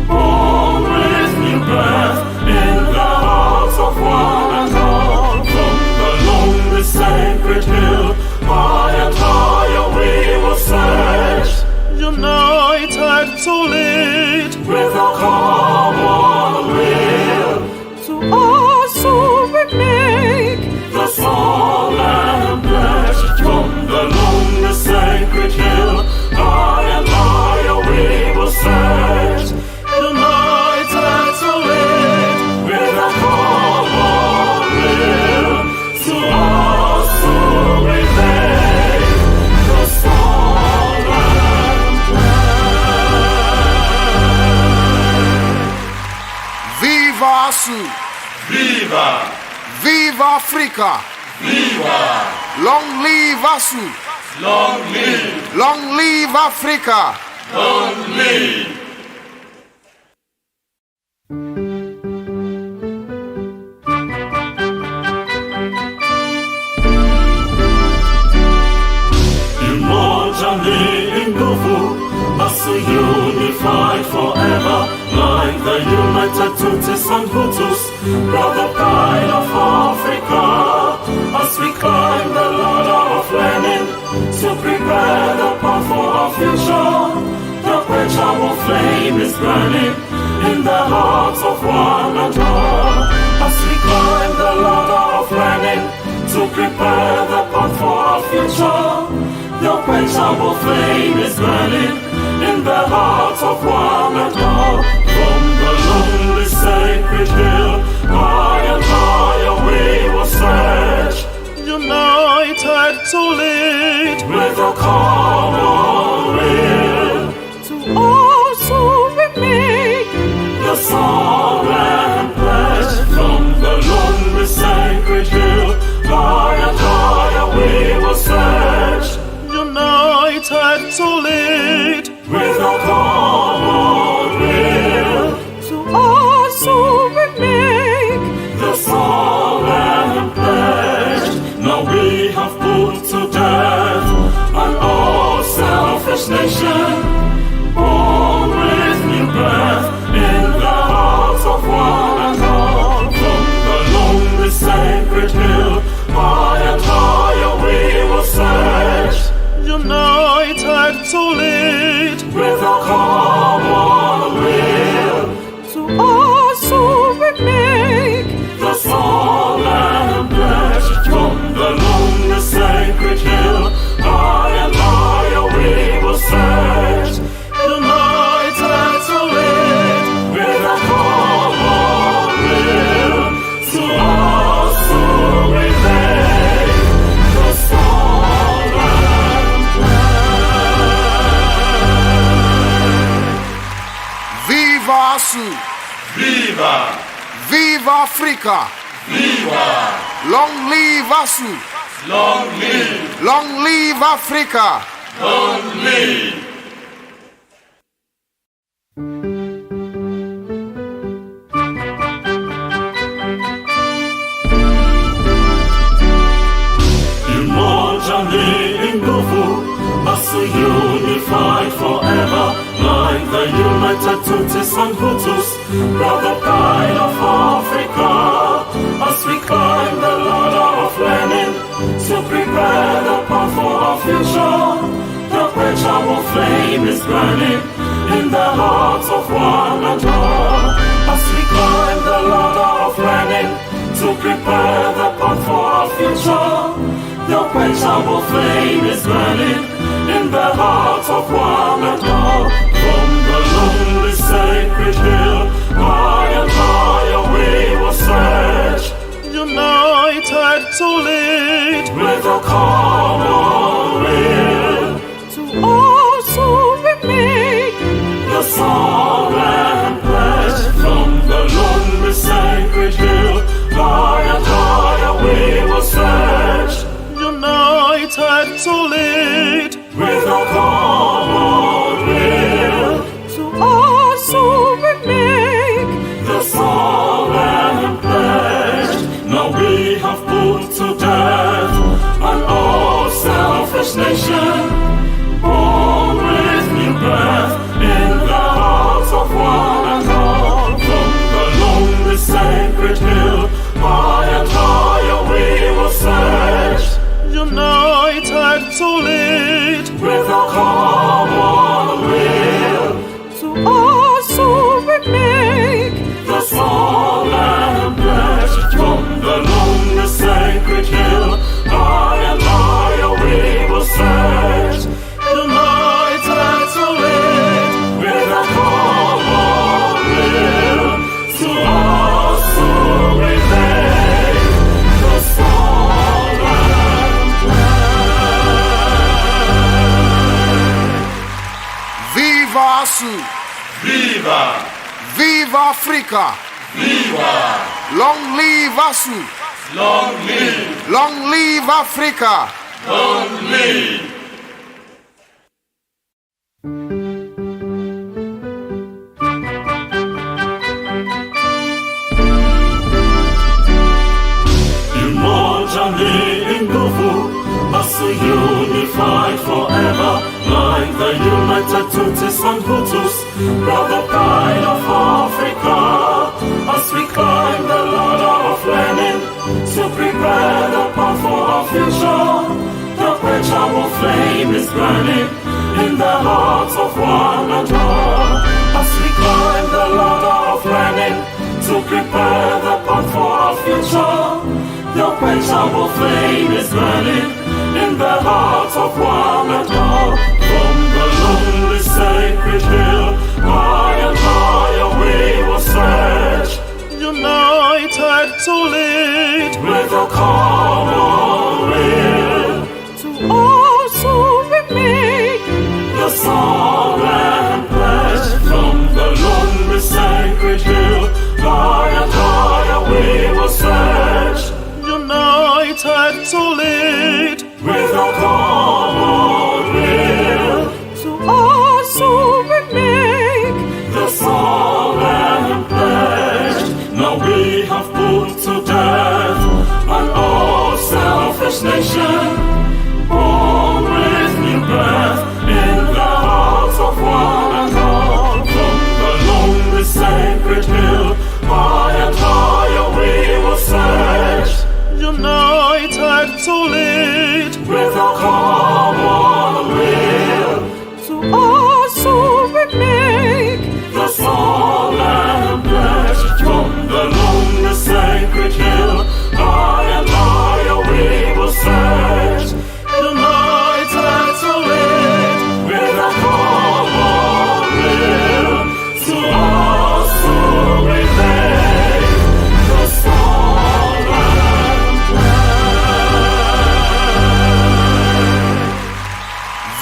born with new breath in the hearts of one and all. From the lonely sacred hill, high and higher we will search, united to lead with a common will, to also we make the solemn pledge. From the lonely sacred hill, high and higher we will search, united to lead, with a common will, to also we make the solemn pledge. Viva Asys! Viva! Viva Africa! Viva! Long live Asys! Long live! Long live Africa! Long live! Umoja ni nguvu, basi unified forever, like the united Tutsis and Hutus, brother pride of Africa. As we climb the ladder of learning to prepare the path for our future, the quenchable flame is burning in the hearts of one and all. As we climb the ladder of learning to prepare the path for our unquenchable flame is burning in the hearts of one and all. From the lonely sacred hill, high and higher we will search, united to lead with a common will, to also remake the solemn pledge. From the lonely sacred hill, high and higher we will search, united to lead with a common will, to also remake the solemn pledge. Now we have put to death an all selfish nation, born with new breath in the hearts of one and all. From the lonely sacred hill, high and higher we will search, united to lead with a common will, to also remake the solemn pledge. From the lonely sacred hill, high and higher we will search, united to lead, with a common will, to also remake the solemn pledge. Viva Asys! Viva! Viva Africa! Viva! Long live Asys! Long live! Long live Africa! Long live! Umoja ni nguvu, Asy unified forever, like the united Tutsis and Hutus, brother pride of Africa. As we climb the ladder of learning to prepare the path for our future, the quenchable flame is burning in the hearts of one and all. As we climb the ladder of learning to prepare the path for our future, the quenchable flame is burning in the hearts of one and all. From the lonely sacred hill, high and higher we will search, united to lead with a common will, to also remake the solemn pledge. From the lonely sacred hill, high and higher we will search, united to lead with a common will, to also remake the solemn pledge. Now we have put to death an all selfish nation, born with new breath in the hearts of one and all. From the lonely sacred hill, high and higher we will search, united to lead with a common will, to also remake the solemn pledge. From the lonely sacred hill, high and higher we will search, united to lead, with a common will, to also remake the solemn pledge. Viva Asys! Viva! Viva Africa! Viva! Long live Asys! Long live! Long live Africa! Long live! Umoja ni nguvu, Asy unified forever, like the united Tutsis and Hutus, brother pride of Africa. As we climb the ladder of learning to prepare the path for our future, the quenchable flame is burning in the hearts of one and all. As we climb the ladder of learning to prepare the path for our future, the quenchable flame is burning in the hearts of one and all. From the lonely sacred hill, high and higher we will search, united to lead with a common will. to also we make The solemn pledge from the lonely sacred hill, high and higher we will search, united to lead with a common will. to also we make The solemn pledge. Now we have put to death an all selfish nation, born with new breath in the hearts of one and all. From the lonely sacred hill, high and higher we will search, united to lead with a common will. to also we make The solemn pledge from the lonely sacred hill, high and higher we will search, united to lead with a common will. To us who remain, the solemn pledge.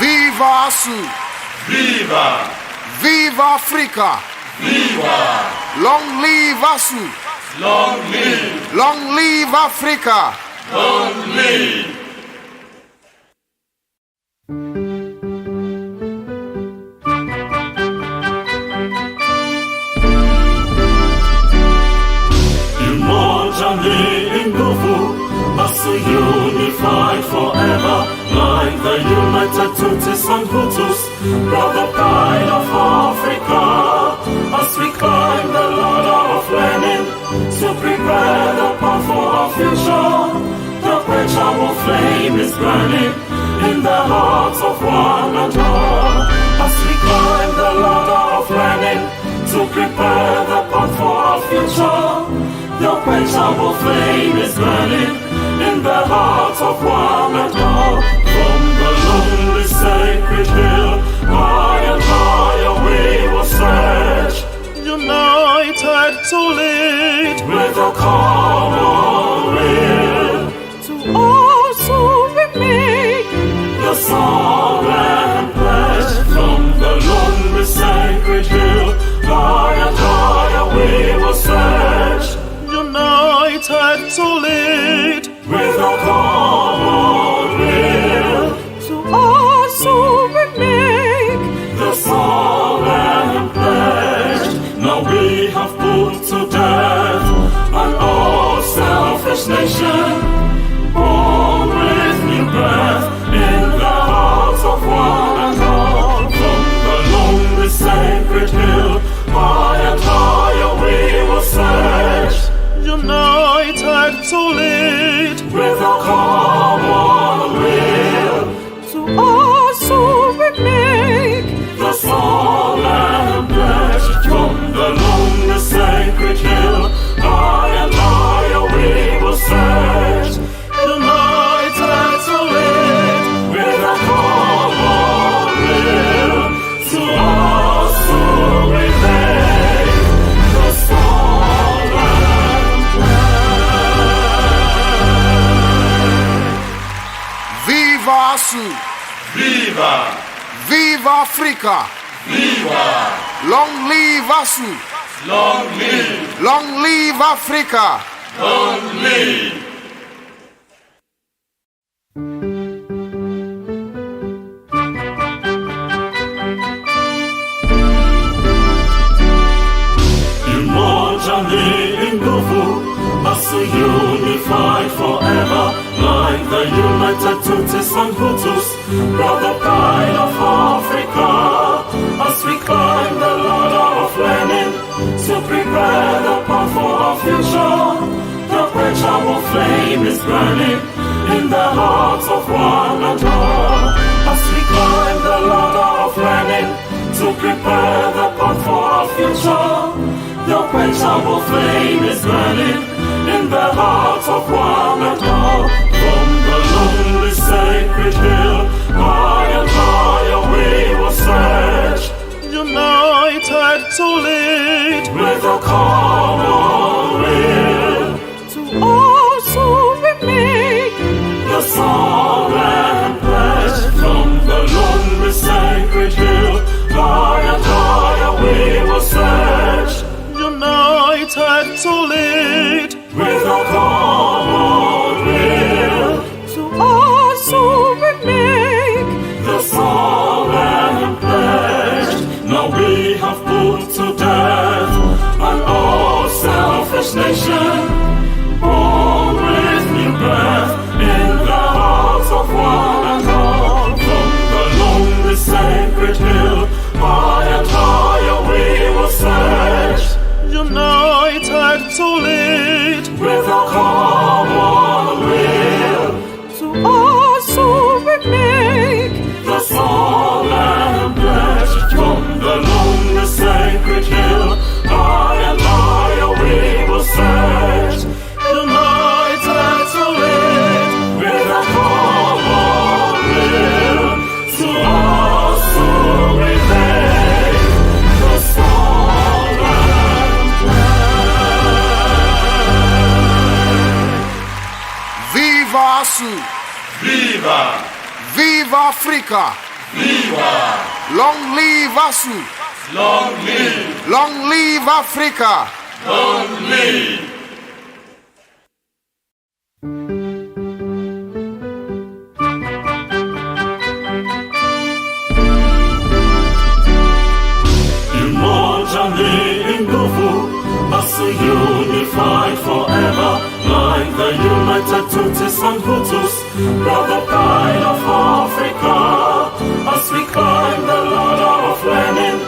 Viva Asys! Viva! Viva Africa! Viva! Long live Asys! Long live! Long live Africa! Long live! Umoja ni nguvu, basi unified forever, like the united Tutsis and Hutus, brother pride of Africa. As we climb the ladder of learning, to prepare the path for our future, the quenchable flame is burning in the hearts of one and all. As we climb the ladder of learning, to prepare the path for our future, the quenchable flame is burning in the hearts of one and all. From the lonely sacred hill, high and higher we will search, united to lead with a common will. to also we make The solemn pledge from the lonely sacred hill, high and higher we will search, united to lead with a common will. to also we make The solemn pledge. Now we have put to death an all selfish nation, born with new breath in the hearts of one and all. From the lonely sacred hill, high and higher we will search, united to lead with a common will. to also we make The solemn pledge from the lonely sacred hill, high and higher we will search, united to lead with a common will. To us who remain, the solemn pledge. Viva Asys! Viva! Viva Africa! Viva! Long live Asys! Long live! Long live Africa! Long live! Umoja ni nguvu, basi unified forever, like the united Tutsis and Hutus, brother pride of Africa. As we climb the ladder of learning, to prepare the path for our future, the quenchable flame is burning in the hearts of one and all. As we climb the ladder of learning, to prepare the path for our future, the quenchable flame is burning in the hearts of one and all. From the lonely sacred to lead with a common will. to also we make The solemn pledge now we have put to death an all selfish nation, born with new breath in the hearts of one and all. From the lonely sacred hill, high and higher we will search, united to lead with a common will. to also we make The solemn pledge from the lonely sacred hill, high and higher we will search, united to lead with a common will. To us who remain, the solemn pledge. Viva Asu! Viva! Viva Africa! Viva! Long live Asu! Long live! Long live Africa! Long live! Imojani Ingovu, us unified forever, like the united Tutsis and Hutus, brother pride of Africa. As we climb the ladder of learning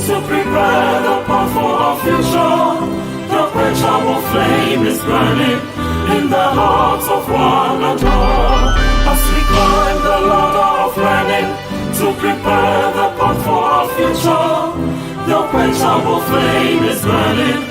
to prepare the path for our future, the quenchable flame is burning in the hearts of one and all. As we climb the ladder of learning to prepare the path for our future, the quenchable flame is burning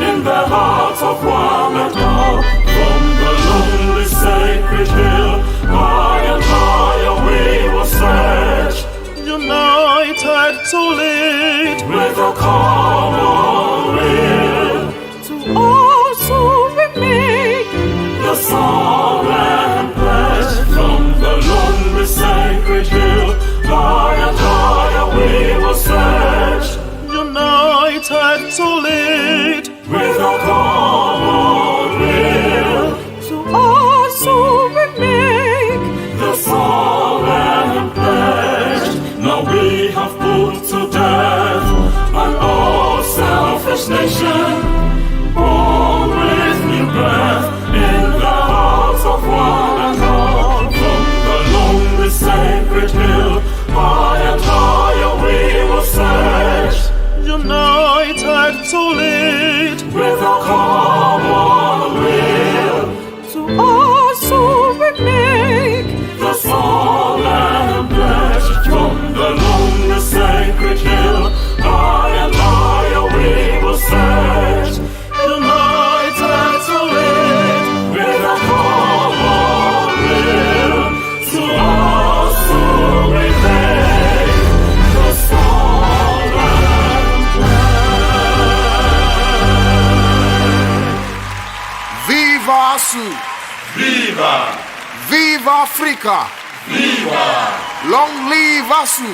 in the hearts of one and all. From the lonely sacred hill, high and higher we will search, united to lead with a common will. to also we make The solemn pledge from the lonely sacred hill, high and higher we will search, united to lead with a common will. to also we make The solemn pledge now we have put to death an all selfish nation, born with new breath in the hearts of one and all. From the lonely sacred hill, high and higher we will search, united to lead with a common will. to also we make The solemn pledge from the lonely sacred hill, high and higher we will search, united to lead with a common will. To us who remain, the solemn pledge. Viva Asu! Viva! Viva Africa! Viva! Long live Asu!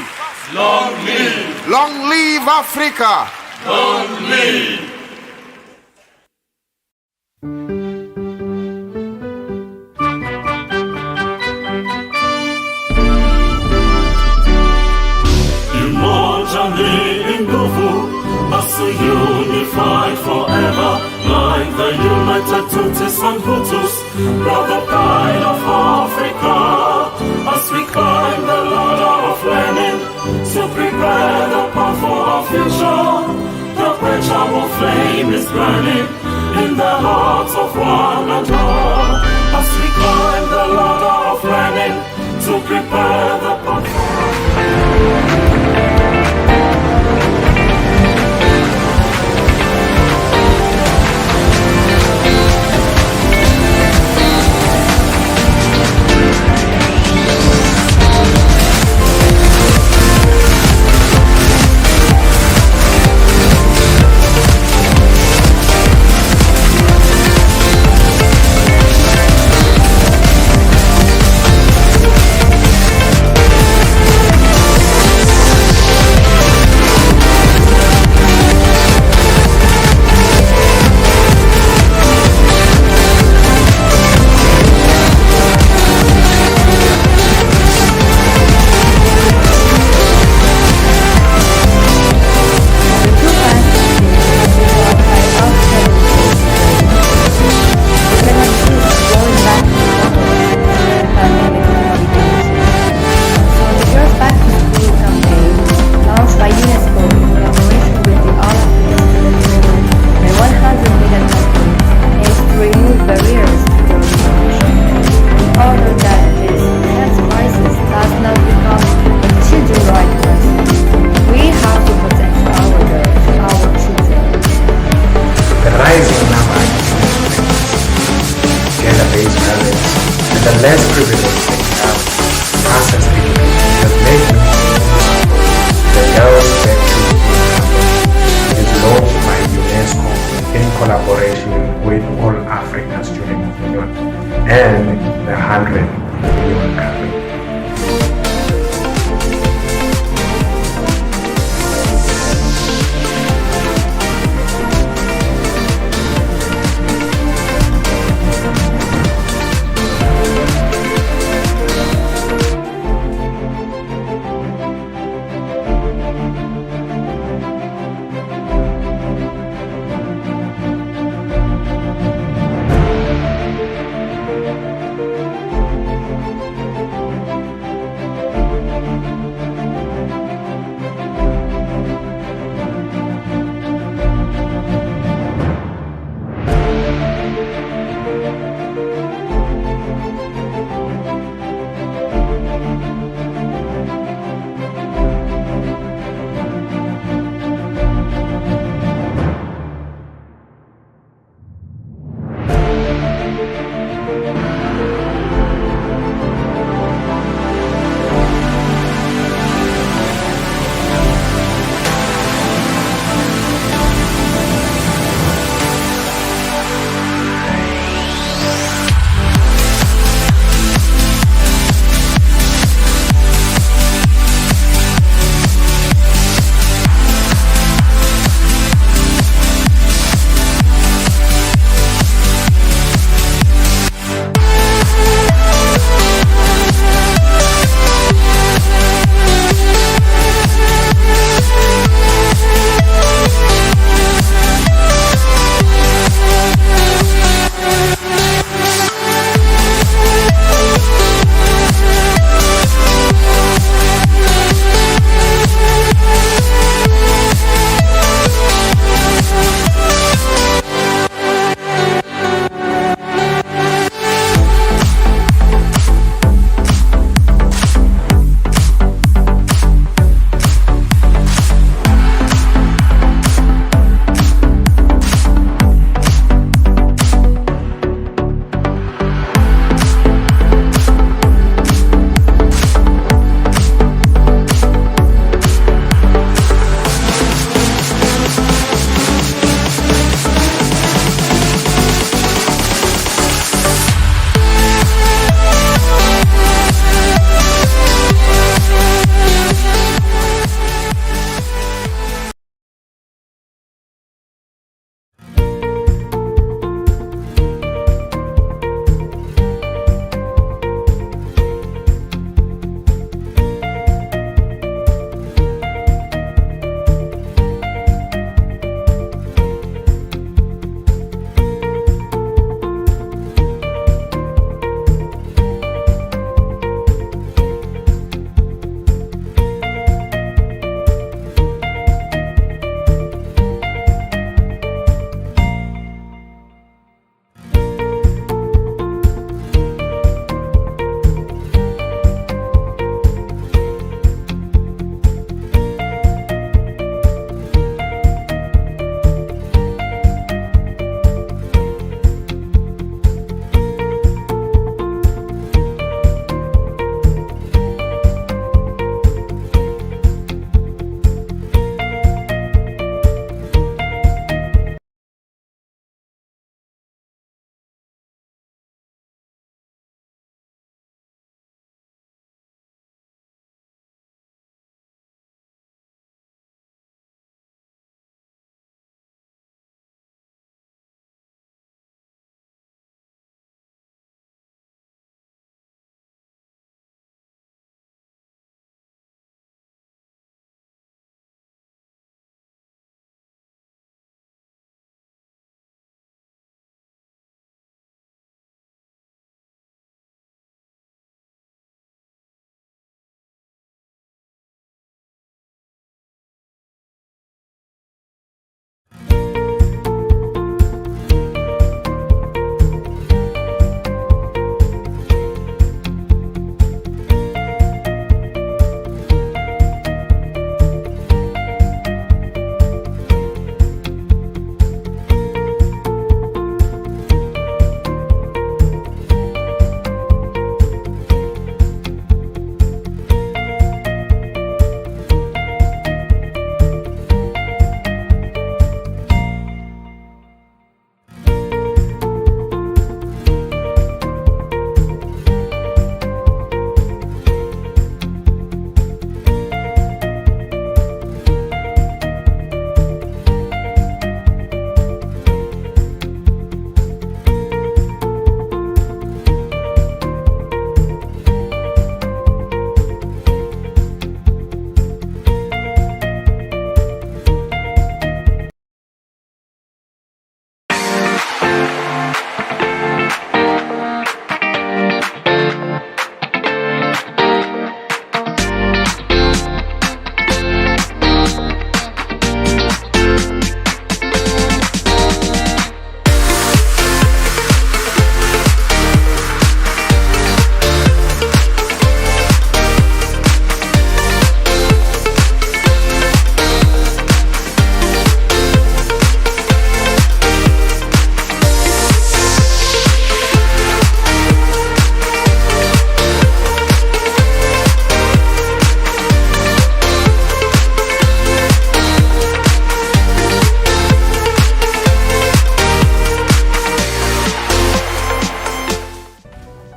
Long live! Long live Africa! Long live! Imojani Ingovu, us unified forever, like the united Tutsis and Hutus, brother pride of Africa. As we climb the ladder of learning to prepare the path for our future, the quenchable flame is burning in the hearts of one and all. As we climb the ladder of learning to prepare the path for our the less privileged they have access to it has made the girls' lecture is launched by UNESCO in collaboration with All Africa Student Union and the 100 Union Cafe.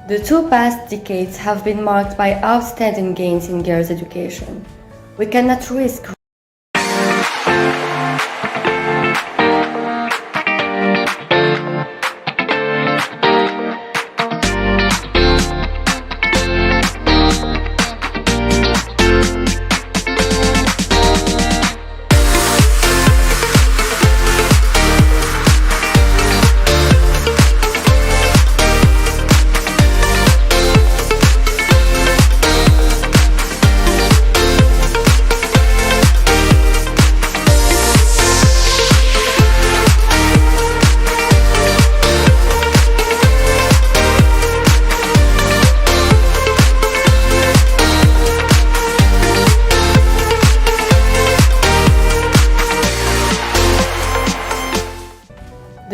The two past decades have been marked by outstanding gains in girls' education. We cannot risk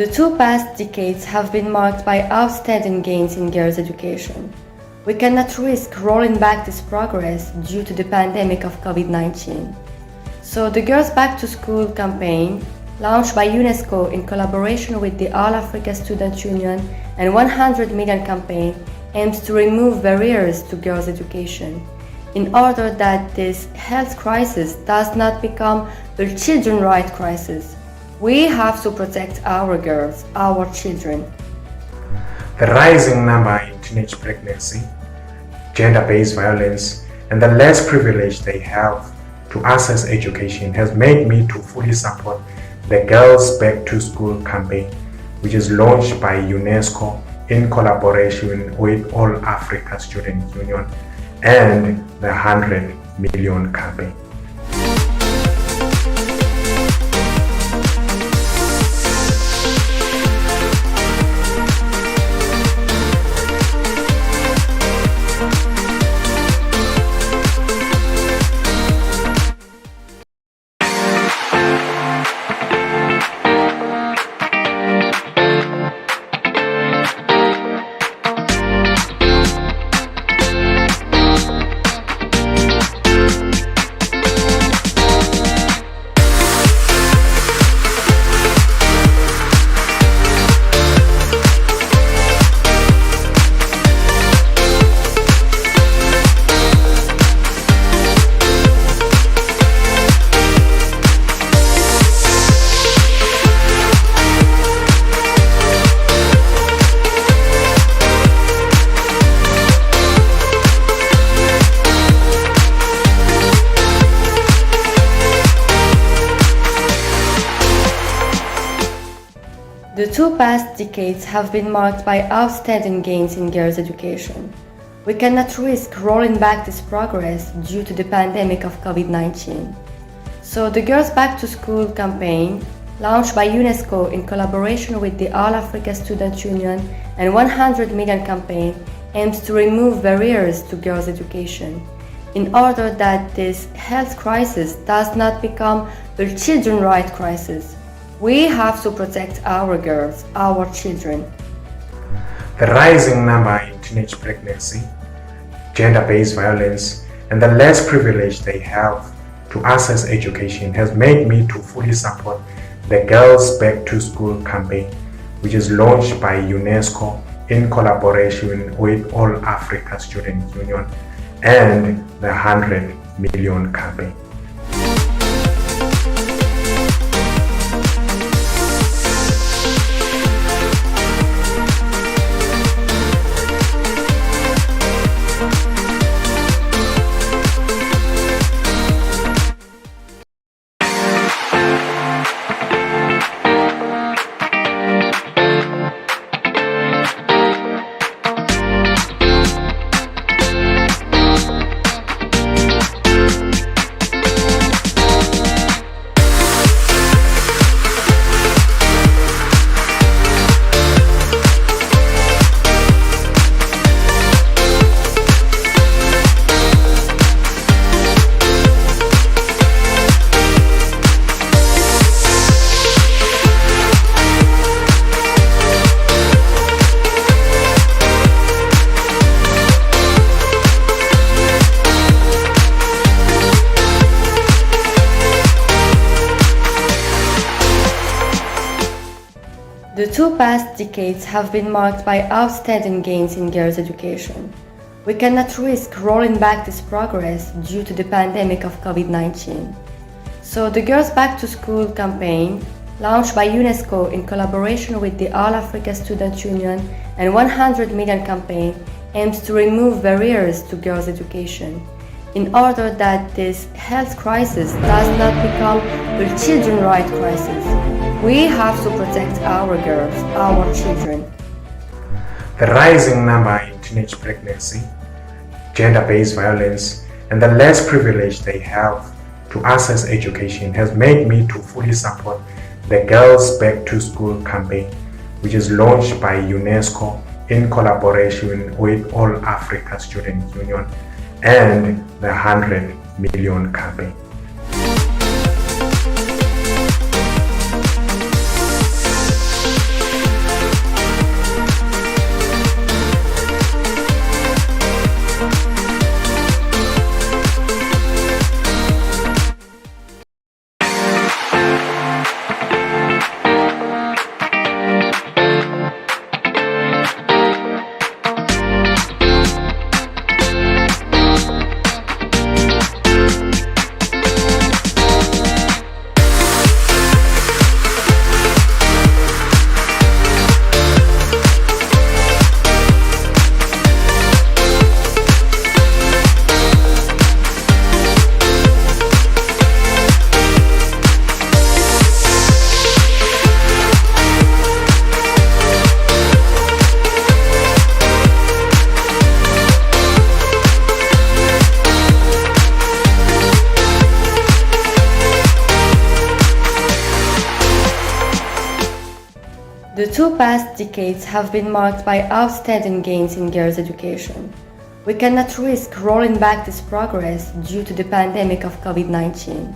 The two past decades have been marked by outstanding gains in girls' education. We cannot risk rolling back this progress due to the pandemic of COVID-19. So the Girls Back to School campaign, launched by UNESCO in collaboration with the All Africa Student Union and 100 Million campaign, aims to remove barriers to girls' education in order that this health crisis does not become a children's rights crisis. We have to protect our girls, our children. The rising number in teenage pregnancy, gender-based violence, and the less privilege they have to access education has made me to fully support the Girls Back to School campaign, which is launched by UNESCO in collaboration with All Africa Student Union and the 100 Million campaign. The two past decades have been marked by outstanding gains in girls' education. We cannot risk rolling back this progress due to the pandemic of COVID-19. So the Girls Back to School campaign, launched by UNESCO in collaboration with the All Africa Student Union and 100 Million campaign, aims to remove barriers to girls' education in order that this health crisis does not become a children's rights crisis. We have to protect our girls, our children. The rising number in teenage pregnancy, gender-based violence, and the less privilege they have to access education has made me to fully support the Girls Back to School campaign, which is launched by UNESCO in collaboration with All Africa Student Union and the 100 Million campaign. two past decades have been marked by outstanding gains in girls' education. We cannot risk rolling back this progress due to the pandemic of COVID-19. So the Girls Back to School campaign, launched by UNESCO in collaboration with the All Africa Student Union and 100 Million campaign, aims to remove barriers to girls' education in order that this health crisis does not become a children's rights crisis. We have to protect our girls, our children. The rising number in teenage pregnancy, gender-based violence, and the less privilege they have to access education has made me to fully support the Girls Back to School campaign, which is launched by UNESCO in collaboration with All Africa Student Union and the 100 Million campaign. The two past decades have been marked by outstanding gains in girls' education. We cannot risk rolling back this progress due to the pandemic of COVID-19.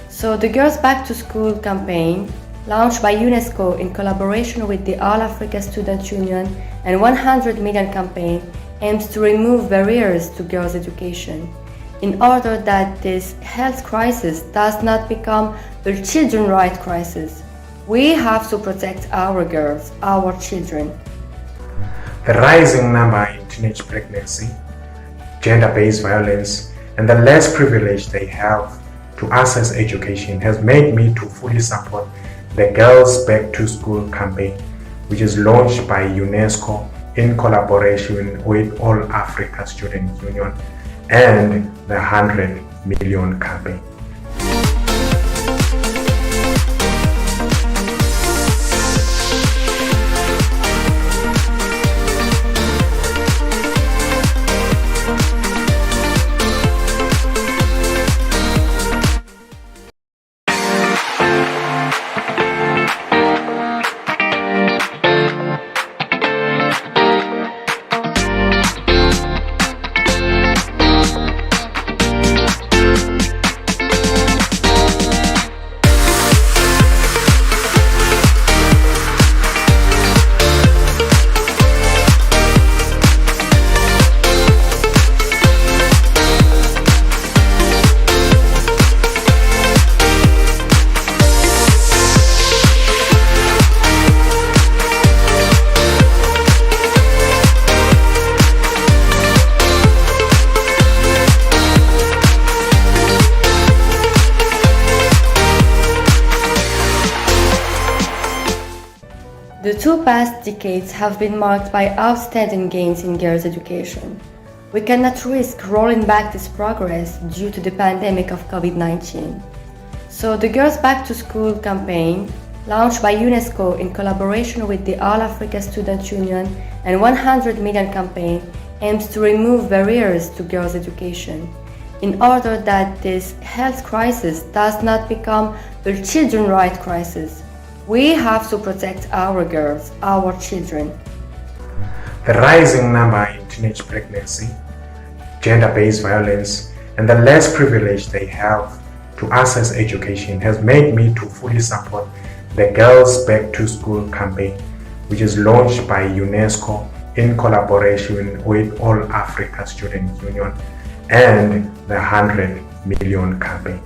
So the Girls Back to School campaign, launched by UNESCO in collaboration with the All Africa Student Union and 100 Million campaign, aims to remove barriers to girls' education in order that this health crisis does not become a children's rights crisis. We have to protect our girls, our children. The rising number in teenage pregnancy, gender-based violence, and the less privilege they have to access education has made me to fully support the Girls Back to School campaign, which is launched by UNESCO in collaboration with All Africa Student Union and the 100 Million campaign. The two past decades have been marked by outstanding gains in girls' education. We cannot risk rolling back this progress due to the pandemic of COVID-19. So the Girls Back to School campaign, launched by UNESCO in collaboration with the All Africa Student Union and 100 Million campaign, aims to remove barriers to girls' education in order that this health crisis does not become a children's rights crisis. We have to protect our girls, our children. The rising number in teenage pregnancy, gender-based violence, and the less privilege they have to access education has made me to fully support the Girls Back to School campaign, which is launched by UNESCO in collaboration with All Africa Student Union and the 100 Million campaign.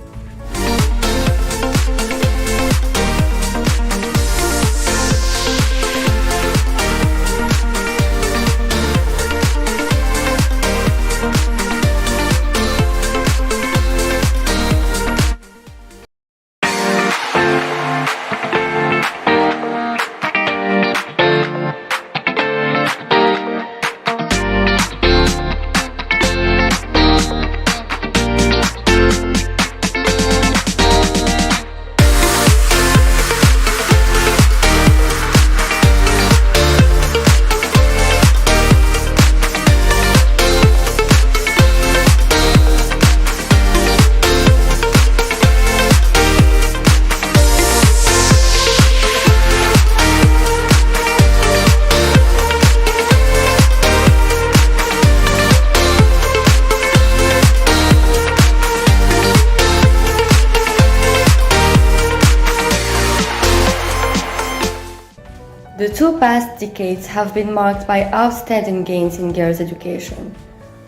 two past decades have been marked by outstanding gains in girls' education.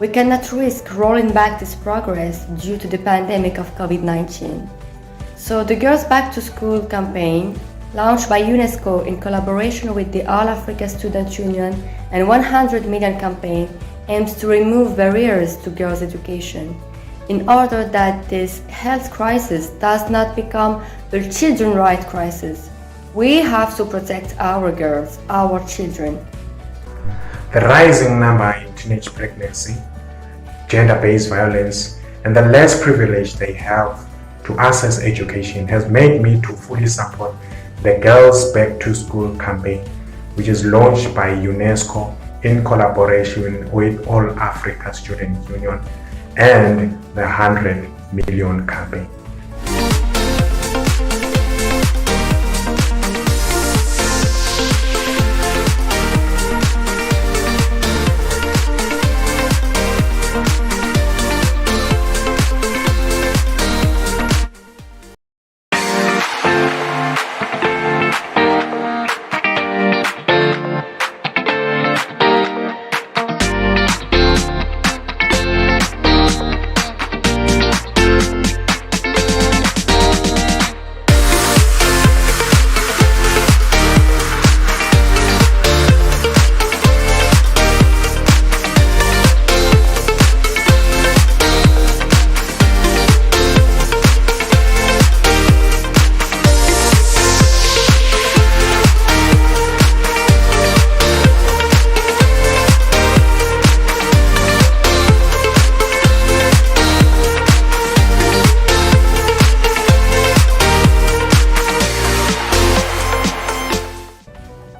We cannot risk rolling back this progress due to the pandemic of COVID-19. So the Girls Back to School campaign, launched by UNESCO in collaboration with the All Africa Student Union and 100 Million campaign, aims to remove barriers to girls' education in order that this health crisis does not become a children's rights crisis. We have to protect our girls, our children. The rising number in teenage pregnancy, gender-based violence, and the less privilege they have to access education has made me to fully support the Girls Back to School campaign, which is launched by UNESCO in collaboration with All Africa Student Union and the 100 Million campaign.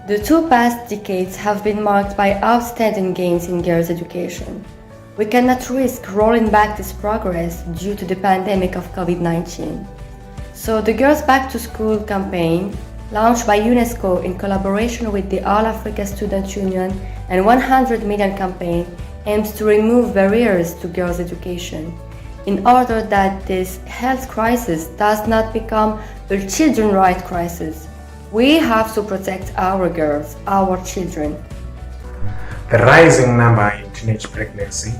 The two past decades have been marked by outstanding gains in girls' education. We cannot risk rolling back this progress due to the pandemic of COVID-19. So the Girls Back to School campaign, launched by UNESCO in collaboration with the All Africa Student Union and 100 Million campaign, aims to remove barriers to girls' education in order that this health crisis does not become a children's rights crisis. We have to protect our girls, our children. The rising number in teenage pregnancy,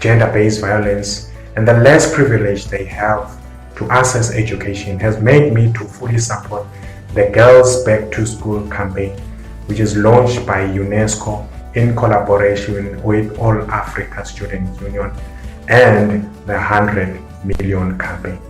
gender-based violence, and the less privilege they have to access education has made me to fully support the Girls Back to School campaign, which is launched by UNESCO in collaboration with All Africa Student Union and the 100 Million campaign.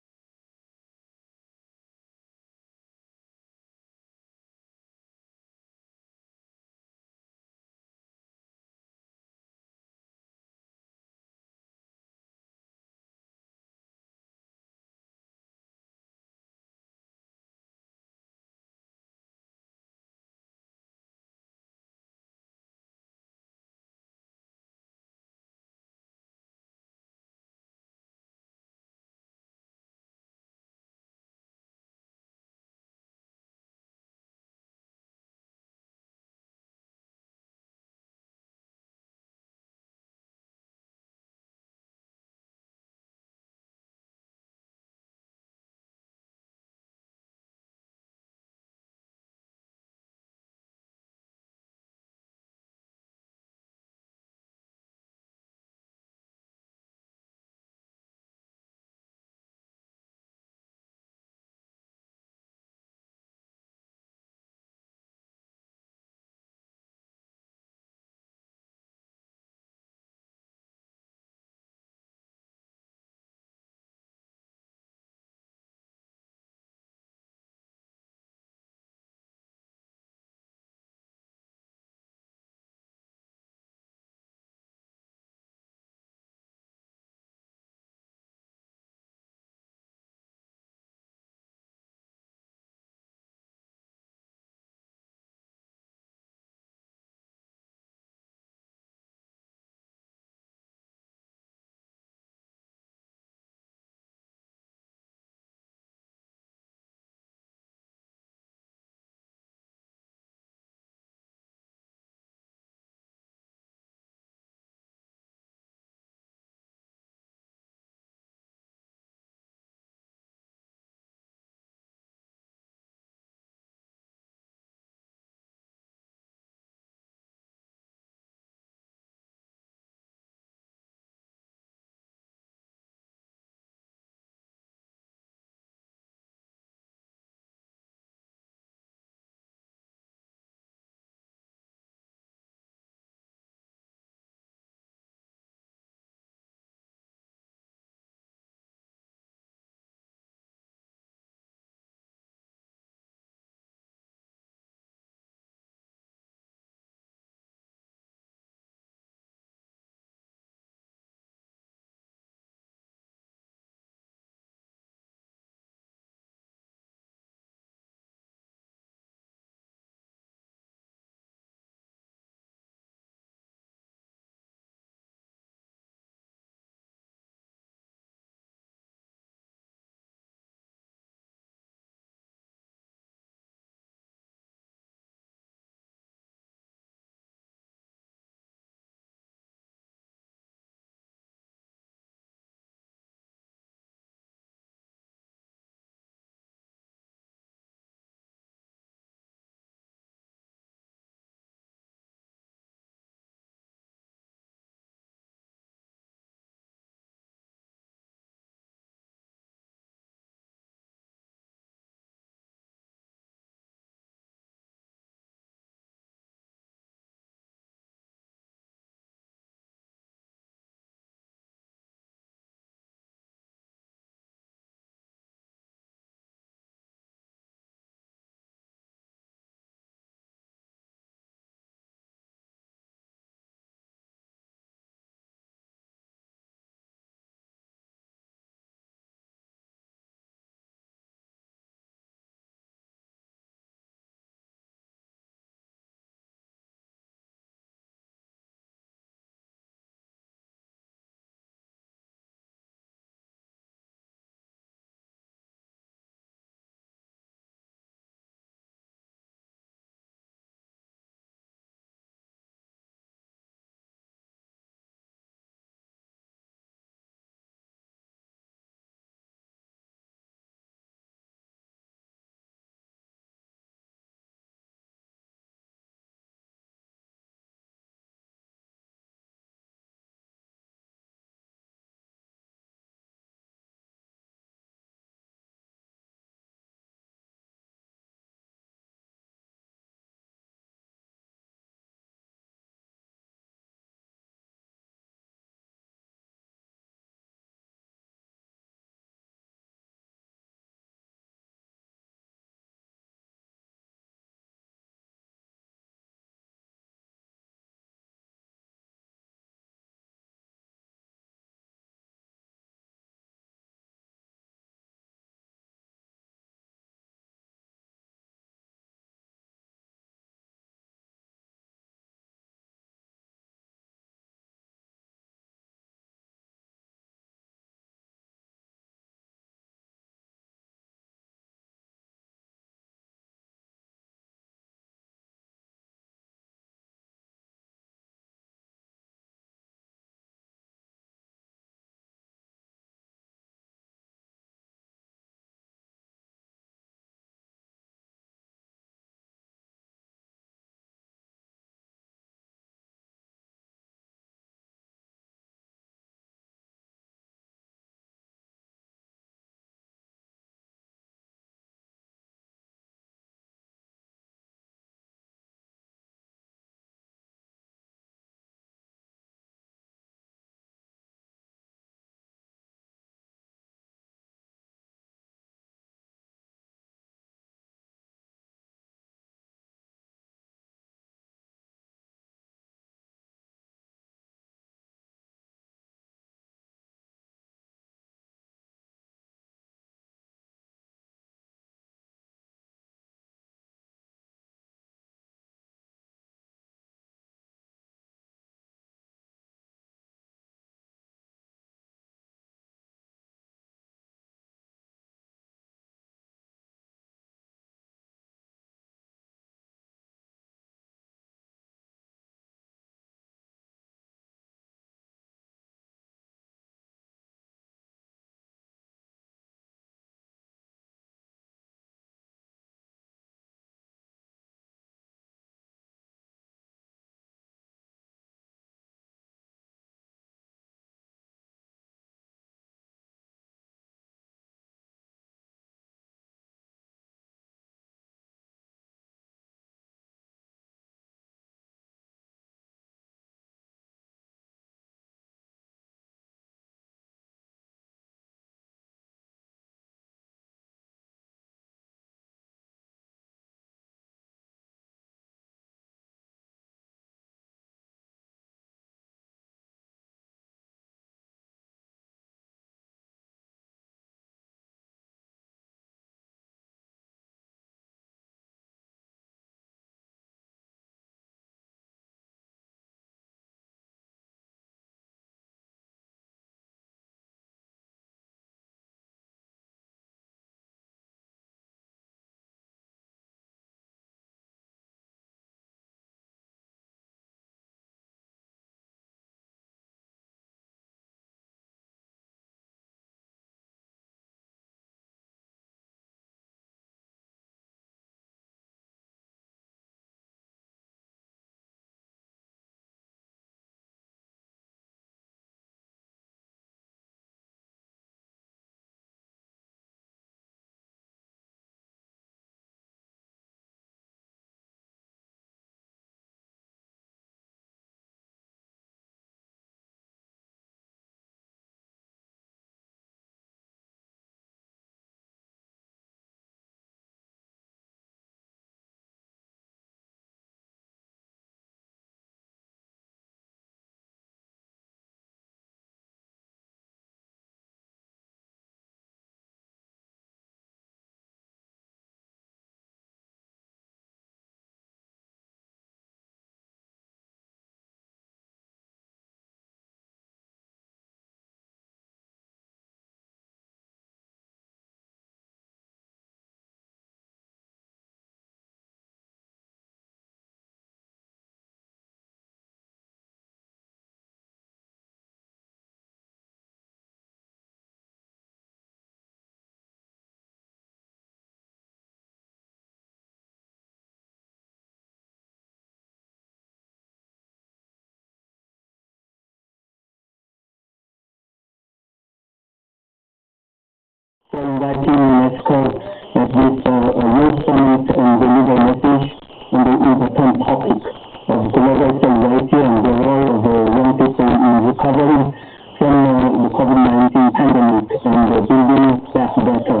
for inviting UNESCO at this Youth Summit and deliver a message on the important topic of global solidarity and the role of the young people in recovering from the COVID-19 pandemic and building back better.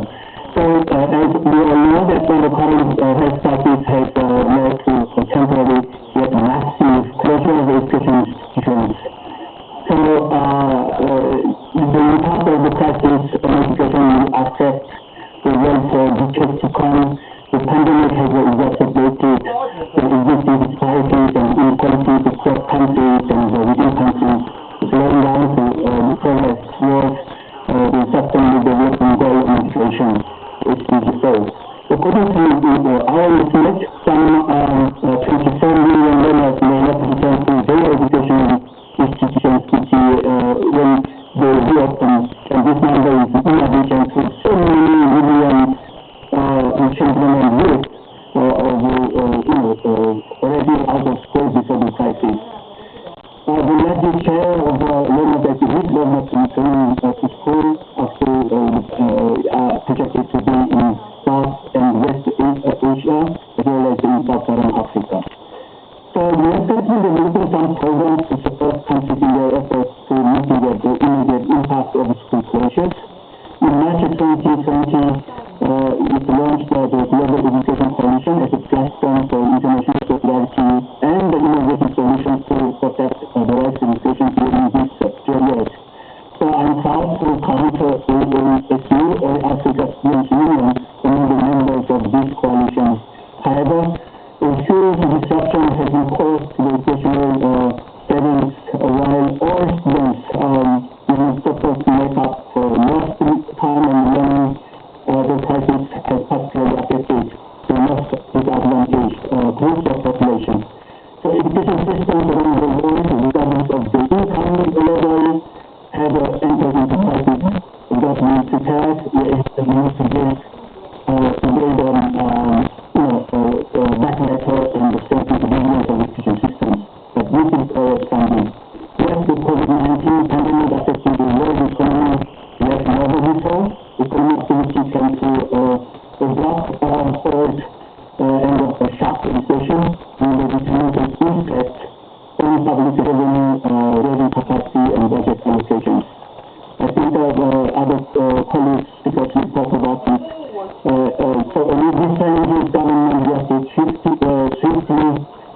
So as we all know that the current health crisis has led to a temporary yet massive closure of education institutions. So the impact of the crisis on education will affect the world for decades to come. The pandemic has exacerbated the existing disparities and inequalities across countries and within countries, slowing down to the progress towards the sustainable development goal of education, SDG4. According to our estimate, some 24 million learners may not return to their educational institutions when they reopen, and this number is in addition to so many millions children and youth already out of school before the crisis. The largest share of learners at this level returning to school are projected to be in South and West Asia, as well as in Sub-Saharan Africa. So we are currently developing some programs to support countries in their efforts to mitigate the immediate impact of school closures. In March 2020, it launched the Global Education Coalition as a platform for international solidarity and the innovative solutions to protect the rights of education during this period. So I'm proud to count AASU or Africa Students Union among the members of this coalition. However, a serious disruption has been caused to the educational settings while all students supposed to make up for lost time and learning. The crisis has particularly affected the most disadvantaged groups of population. So education systems around the world, regardless of the income level, have entered into crisis. That means prepared, yet we need to build back better and strengthen the resilience of education systems. But this is outstanding. Yes, the COVID-19 pandemic affected the world economy like never before. Economic activity came to a block hold and a sharp recession with a determined impact on public revenue capacity and budget allocations. I think other colleagues speakers will talk about it. So with these challenges, government has to swiftly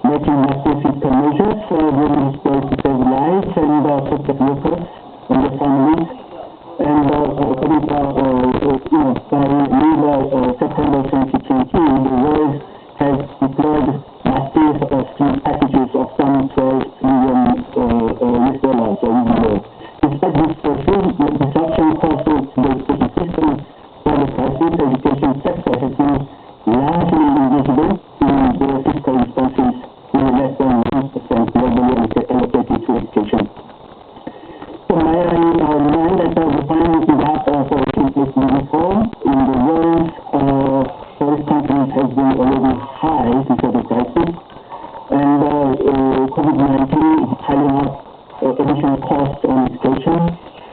making massive fiscal measures during this period to save lives and protect workers and their families. And according to by mid-September 2020, the world has deployed massive stimulus packages of some $12 million US or even more. Despite this disruption caused to the education system by the crisis, the education sector has been largely invisible in the fiscal responses, with less than 1% globally allocated to education. So may I remind that the financing gap for education reform in the world for these countries has been already high before the crisis, and COVID-19 is piling up additional costs on education,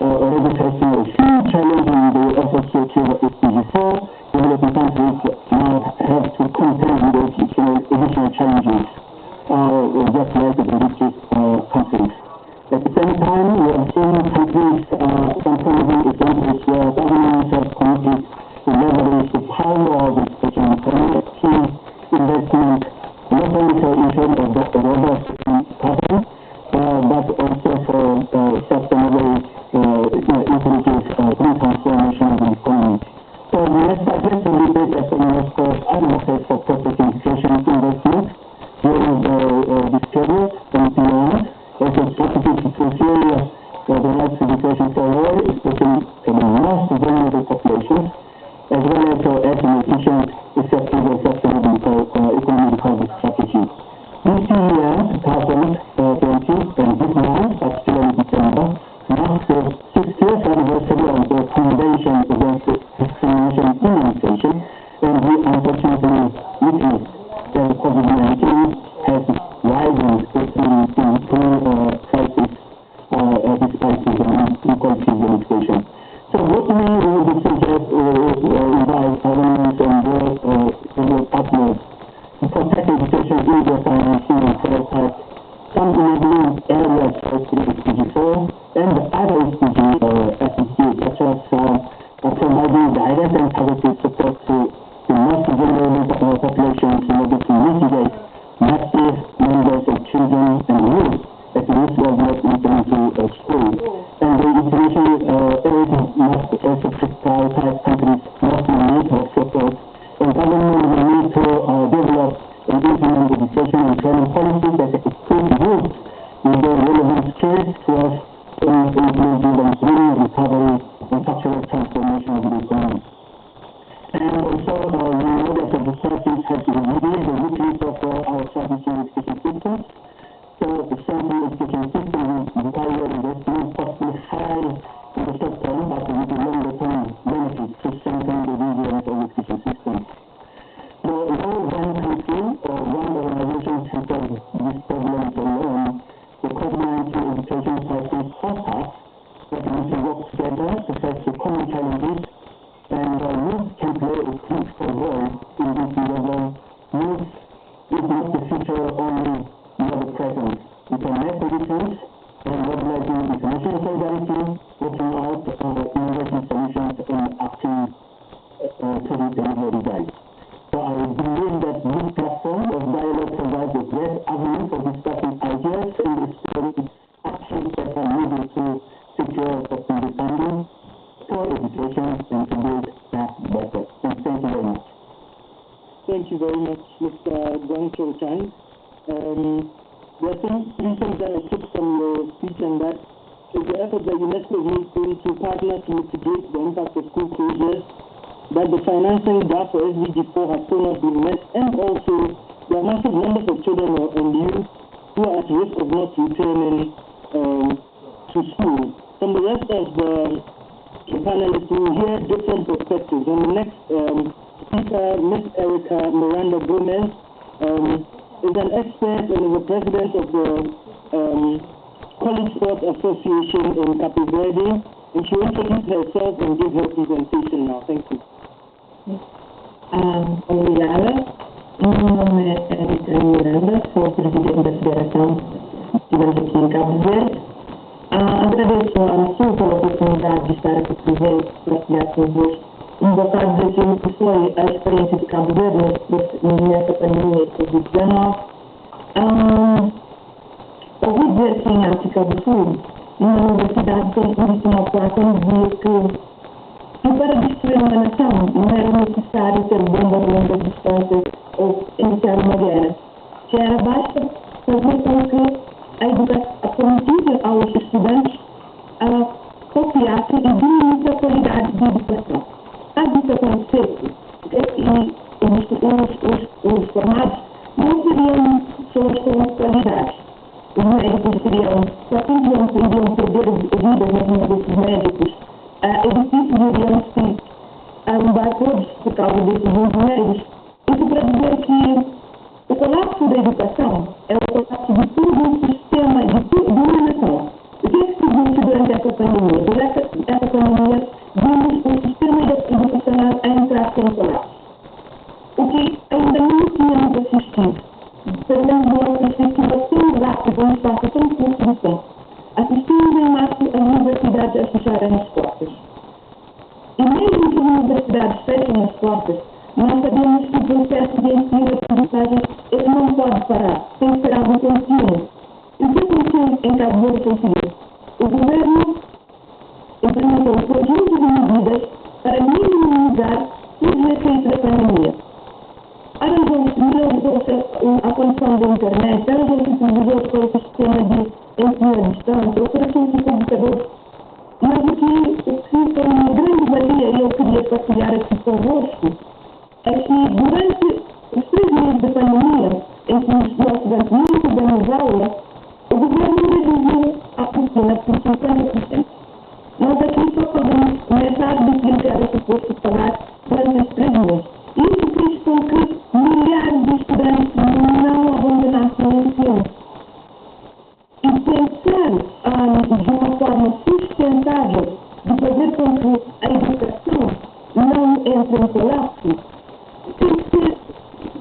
already facing a huge challenge in the efforts to achieve SDG4. Developing countries now have to contend with additional challenges, just like the richest countries. At the same time, we have seen countries, some promising examples where governments have committed to leverage the power of education economy to investment, not only for ensuring a robust economy, but also for sustainable, inclusive green transformation of the economy. So we have started to debate as UNESCO advocates for protecting education investment during this period and beyond. Also strategy to fulfill the rights to education for all, especially for the most vulnerable populations, as well as for an efficient, effective, and sustainable economic recovery strategy. This year, 2020, and this month, particularly December, marks the 60th anniversary of the Convention Against Discrimination in Education, and we unfortunately witness that COVID-19 has widened the crisis, despite the inequalities in education. So what we will suggest invite governments and their partners to protect education in their financing and prioritize some enabling areas for SDG4 and the other SDG SDGs, such as providing direct and targeted support to the most vulnerable populations in order to mitigate massive numbers of children and youth at risk of not returning to school. And the international aid must also prioritize countries most in need of support. And government will need to develop and implement education and training policies that equip youth with the relevant skills towards implementing the green recovery and structural transformation of the economy. And also, we know that the researchers have revealed the weakness of our traditional education systems. So the central education system will require investment possibly high in the short term, but with the longer term benefits to strengthen the resilience of the education system. So no one country or one organization tackles these problems alone. The COVID-19 education crisis taught us that we need to work together to face the common challenges, and youth can play a critical role in this endeavor. Youth is not the future only, nor the present. We can make the difference and mobilizing international solidarity, working out innovative solutions and acting to deliver results. So I believe that this platform of dialogue provides a great avenue for discussing ideas and exploring actions that are needed to secure sustainable funding for education and to build that better. And thank you very much. Thank you very much, Mr. Guangzhou-Chan. There are three things that I took from your speech, and that is the effort that UNESCO is making to partner to mitigate the impact of school closures, that the financing gap for SDG4 has still not been met, and also there are massive numbers of children and youth who are at risk of not returning to school. From the rest of the panelists, we hear different perspectives. And the next speaker, Ms. Erica Miranda Gomez, is an expert and is the president of the College Sports Association in Cape Verde, and she will introduce herself and give her presentation now. Thank you. Obrigada. Meu nome é Erica Miranda, sou presidente da Federação Estivemos aqui em Cabo Verde. Agradeço a sua pela oportunidade de estar aqui presente para partilhar convosco um bocado daquilo que foi a experiência de Cabo Verde nessa pandemia de Covid-19. Ouvi dizer que em África do Sul, uma universidade tem uma placa que dizia que para destruir uma nação não era necessário ter bombas a longas distâncias ou iniciar uma guerra. Que era basta fazer com que a educação permitisse aos estudantes copiassem e diminuíssem a qualidade de educação. Caso isso acontecesse, os formados não seriam pessoas com qualidade. Os médicos iriam perder vidas nesses médicos. Edifícios iriam se arrumar todos por causa desses engenheiros. Isso para dizer que o colapso da educação é o colapso de todo um sistema, de uma nação. O que é que se viu durante essa pandemia? Durante essa pandemia, vimos o sistema educacional a entrar em colapso. O que ainda não tínhamos assistido. Pelo menos não assistimos tão rápido, um espaço tão curto de tempo. Assistimos em março as universidades a fecharem as portas. E mesmo que as universidades fechem as portas, nós sabemos que o processo de ensino e aprendizagem ele não pode parar, tem que ser algo contínuo. E o que aconteceu em Cabo Verde foi o seguinte: o governo implementou um conjunto de medidas para minimizar os efeitos da pandemia. Arranjou a condição da internet, arranjou supervisores para o sistema de ensino à distância, operações de computadores. Mas o que foi uma grande valia e eu queria partilhar aqui convosco é que durante os 3 meses da pandemia, em que os estudantes não tivemos aula, o governo reduziu a piscina por 50%. Nós aqui só pagamos metade daquilo que era suposto pagar durante os 3 meses. Isso fez com que milhares de estudantes não abandonassem o ensino. E pensar de uma forma sustentável de fazer com que a educação não entra em colapso, tem que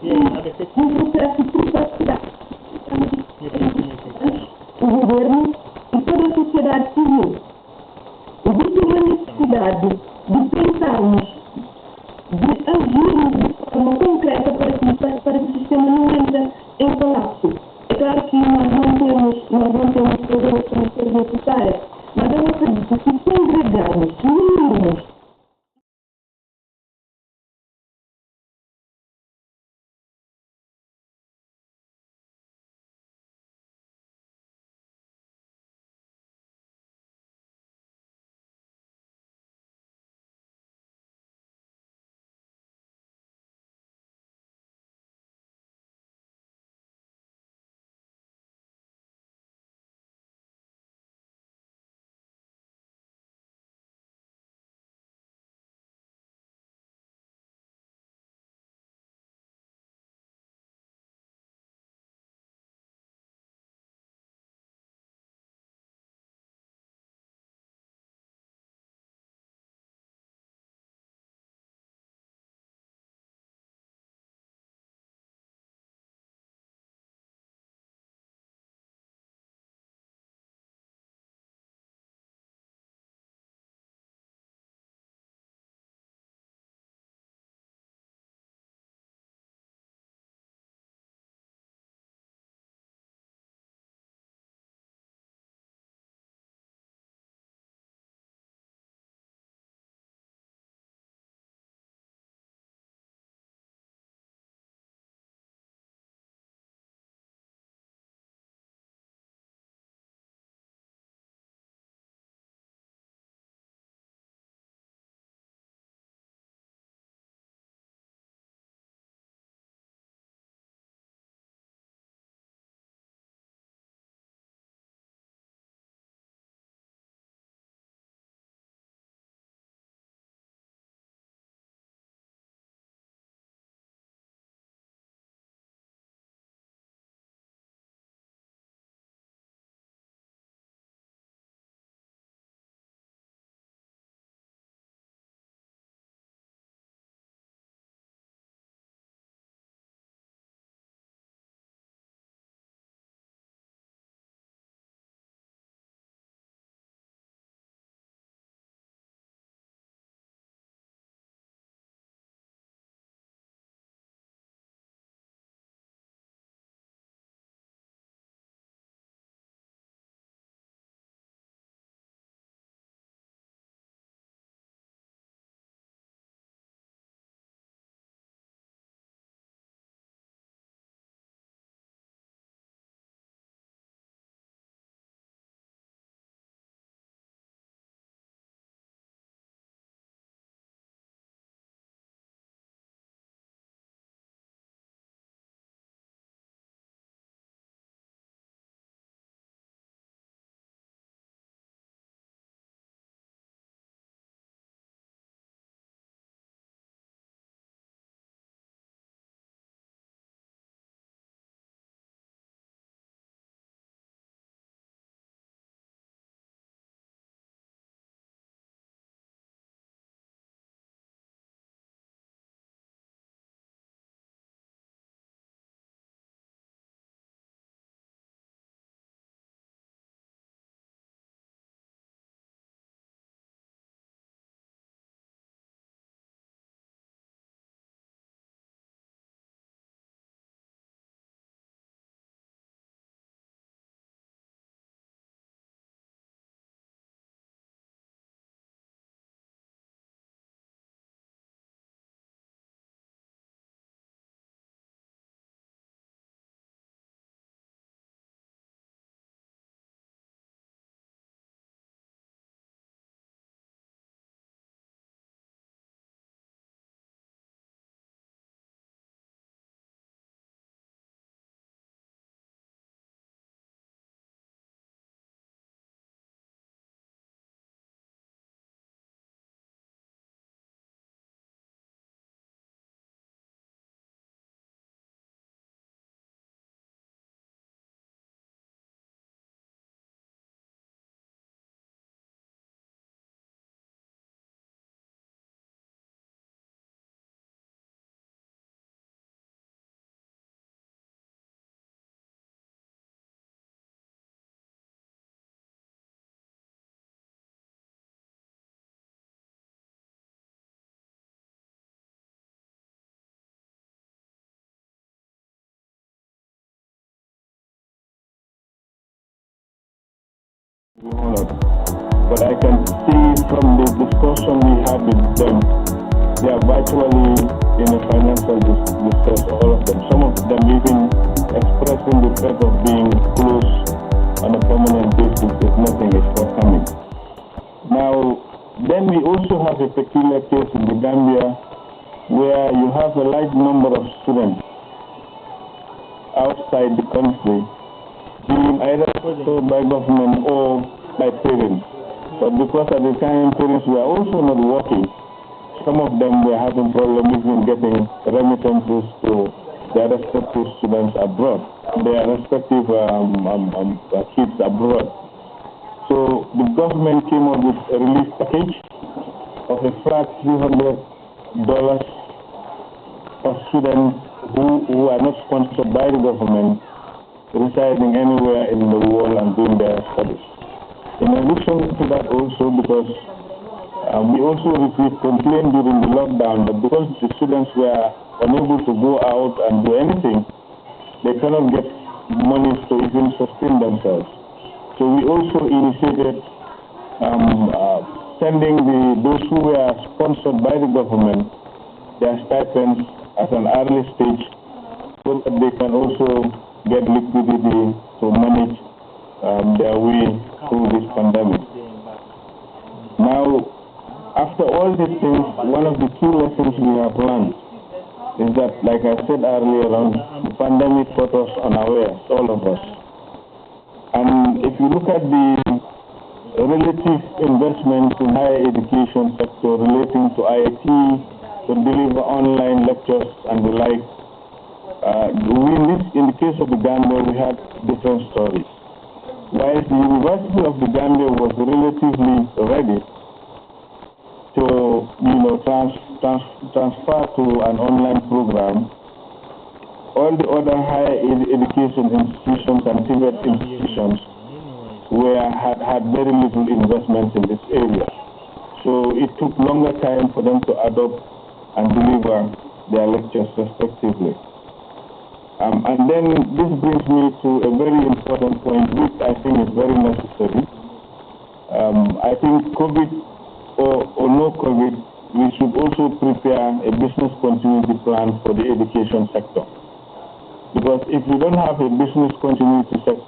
ser um processo tripartite. O governo e toda a sociedade civil. Existe uma necessidade de pensarmos, de agirmos de forma concreta para que o sistema não entre em colapso. É claro que nós não temos todas as condições necessárias, mas eu acredito que se congregarmos, se unirmos But I can see from the discussion we had with them, they are virtually in a financial distress, all of them. Some of them even expressing the threat of being closed on a permanent basis if nothing is forthcoming. Now, then we also have a peculiar case in the Gambia where you have a large number of students outside the country being either sponsored by government or by parents. But because at the time parents were also not working, some of them were having problems even getting remittances to their respective students abroad, their respective kids abroad. So the government came up with a relief package of a flat $300 per student who are not sponsored by the government, residing anywhere in the world and doing their studies. In addition to that also, because we also received complaints during the lockdown that because the students were unable to go out and do anything, they cannot get money to even sustain themselves. So we also initiated sending those who were sponsored by the government their stipends at an early stage so that they can also get liquidity to manage their way through this pandemic. Now, after all these things, one of the key lessons we have learned is that, like I said earlier on, the pandemic caught us unawares, all of us. And if you look at the relative investments in higher education sector relating to IT, to deliver online lectures and the like, in the case of the Gambia, we had different stories. While the University of the Gambia was relatively ready to, transfer to an online program, all the other higher education institutions and private institutions had very little investment in this area. So it took longer time for them to adopt and deliver their lectures respectively. And then this brings me to a very important point, which I think is very necessary. I think COVID or no COVID, we should also prepare a business continuity plan for the education sector. Because if you don't have a business continuity plan,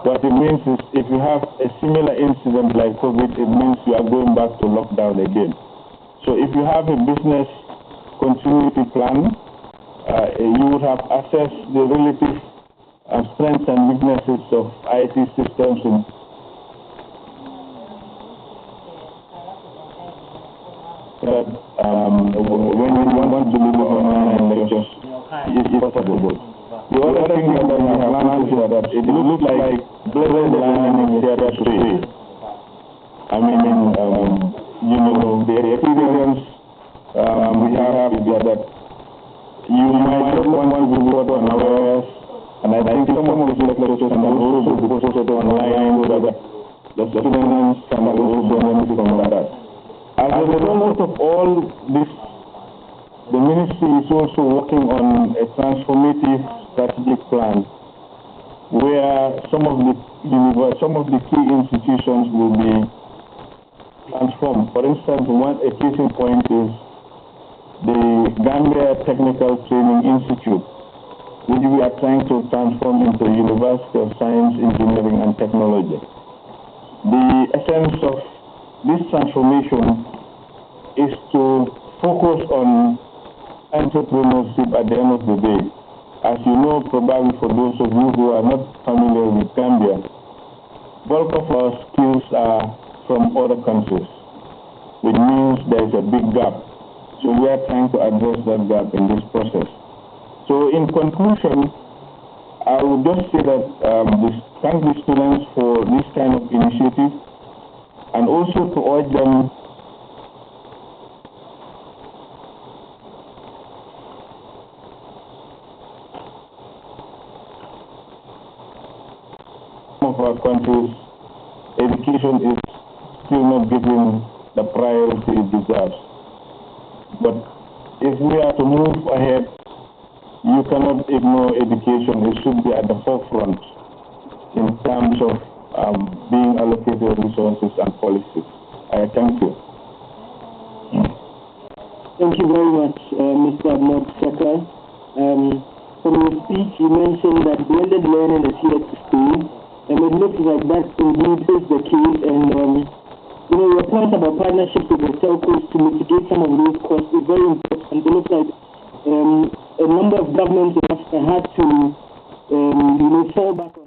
what it means is if you have a similar incident like COVID, it means you are going back to lockdown again. So if you have a business continuity plan, you would have assessed the relative strengths and weaknesses of IT systems when you want to deliver online lectures is possible. The other thing that we have learned is that it looks like blended learning theater space. I mean, the experience we have is that you might not want to be taught on awareness, and I think some of these lectures can also be posted online so that the students can also benefit from that. As a result of all this, the ministry is also working on a transformative strategic plan where some of the key institutions will be transformed. For instance, a case in point is the Gambia Technical Training Institute, which we are trying to transform into University of Science, Engineering and Technology. The essence of this transformation is to focus on entrepreneurship at the end of the day. As you know, probably for those of you who are not familiar with Gambia, bulk of our skills are from other countries, which means there is a big gap. So we are trying to address that gap in this process. So in conclusion, I would just say that thank the students for this kind of initiative, and also to urge them of our countries, education is still not given the priority it deserves. But if we are to move ahead, you cannot ignore education. It should be at the forefront in terms of being allocated resources and policies. Thank you. Thank you very much, Mr. Ahmed Saka. From your speech, you mentioned that blended learning is here to stay, and it looks like that indeed is the case. And your point about partnerships with the telcos to mitigate some of those costs is very important. It looks like a number of governments in Africa had to, fall back on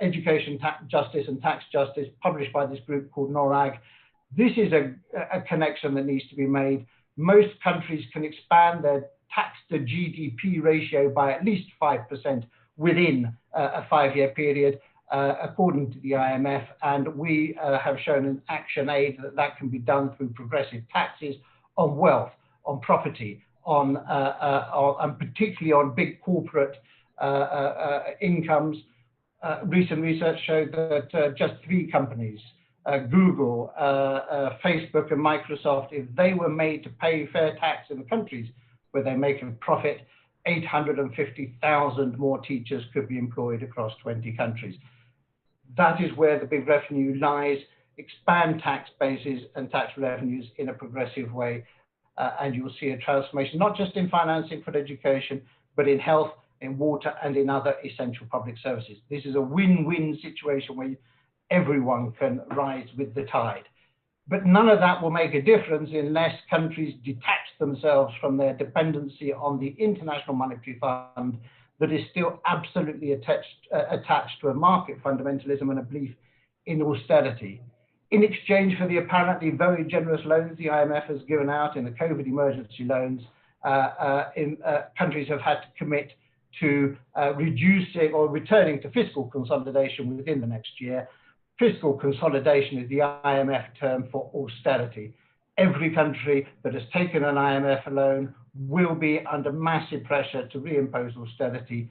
Education Justice and Tax Justice, published by this group called NORAG. This is a connection that needs to be made. Most countries can expand their tax to GDP ratio by at least 5% within a 5-year period, according to the IMF, and we have shown in Action Aid that can be done through progressive taxes on wealth, on property, and particularly on big corporate incomes. Recent research showed that just 3 companies, Google, Facebook, and Microsoft, if they were made to pay fair tax in the countries where they make a profit, 850,000 more teachers could be employed across 20 countries. That is where the big revenue lies. Expand tax bases and tax revenues in a progressive way, and you will see a transformation, not just in financing for education, but in health, in water, and in other essential public services. This is a win-win situation where everyone can rise with the tide. But none of that will make a difference unless countries detach themselves from their dependency on the International Monetary Fund that is still absolutely attached to a market fundamentalism and a belief in austerity. In exchange for the apparently very generous loans the IMF has given out in the COVID emergency loans, countries have had to commit to reducing or returning to fiscal consolidation within the next year. Fiscal consolidation is the IMF term for austerity. Every country that has taken an IMF loan will be under massive pressure to reimpose austerity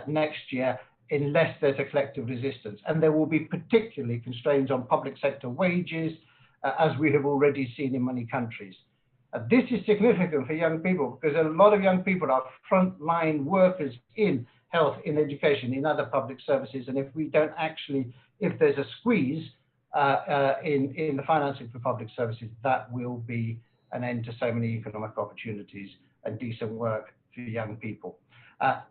next year unless there's a collective resistance. And there will be particularly constraints on public sector wages, as we have already seen in many countries. This is significant for young people because a lot of young people are frontline workers in health, in education, in other public services. And if we don't actually, if there's a squeeze in the financing for public services, that will be an end to so many economic opportunities and decent work for young people.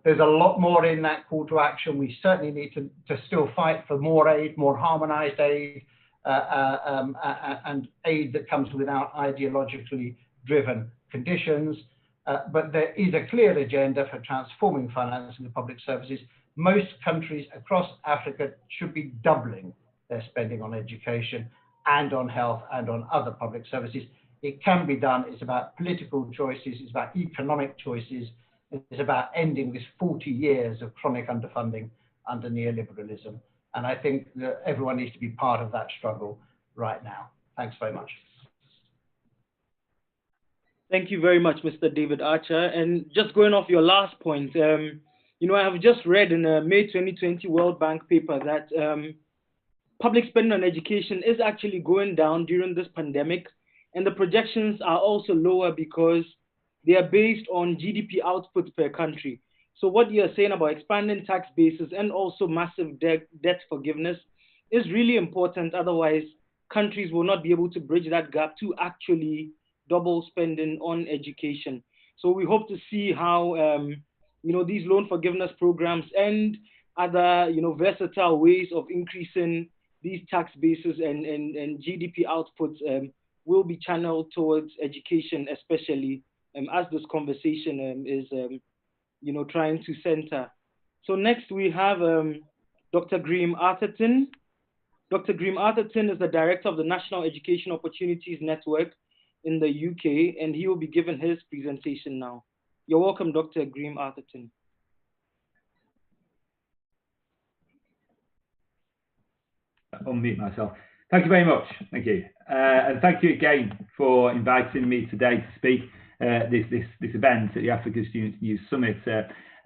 There's a lot more in that call to action. We certainly need to still fight for more aid, more harmonized aid, and aid that comes without ideologically driven conditions. But there is a clear agenda for transforming financing of public services. Most countries across Africa should be doubling their spending on education and on health and on other public services. It can be done. It's about political choices. It's about economic choices. It's about ending this 40 years of chronic underfunding under neoliberalism. And I think that everyone needs to be part of that struggle right now. Thanks very much. Thank you very much, Mr. David Archer. And just going off your last point, you know, I have just read in a May 2020 World Bank paper that public spending on education is actually going down during this pandemic. And the projections are also lower because they are based on GDP output per country. So what you're saying about expanding tax bases and also massive debt forgiveness is really important. Otherwise, countries will not be able to bridge that gap to actually double spending on education. So we hope to see how you know, these loan forgiveness programs and other, you know, versatile ways of increasing these tax bases and GDP outputs will be channeled towards education, especially as this conversation is you know, trying to center. So next we have Dr. Graham Atherton. Dr. Graham Atherton is the director of the National Education Opportunities Network in the UK, and he will be giving his presentation now. You're welcome, Dr. Graham Atherton. Unmute myself. Thank you very much. Thank you. And thank you again for inviting me today to speak this event at the Africa Students News Summit.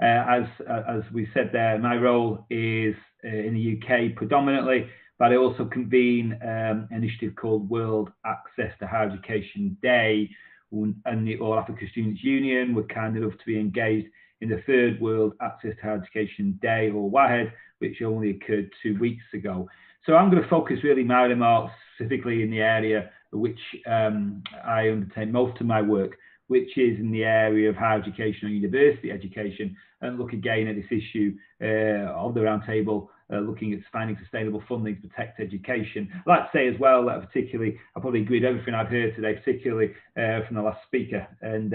As we said there, my role is in the UK predominantly, but I also convene an initiative called World Access to Higher Education Day, and the All Africa Students Union were kind enough to be engaged in the third World Access to Higher Education Day, or WAHED, which only occurred 2 weeks ago. So I'm going to focus really my remarks specifically in the area which I undertake most of my work, which is in the area of higher education or university education, and look again at this issue of the roundtable, looking at finding sustainable funding to protect education. I'd like to say as well that particularly, I probably agreed with everything I've heard today, particularly from the last speaker. And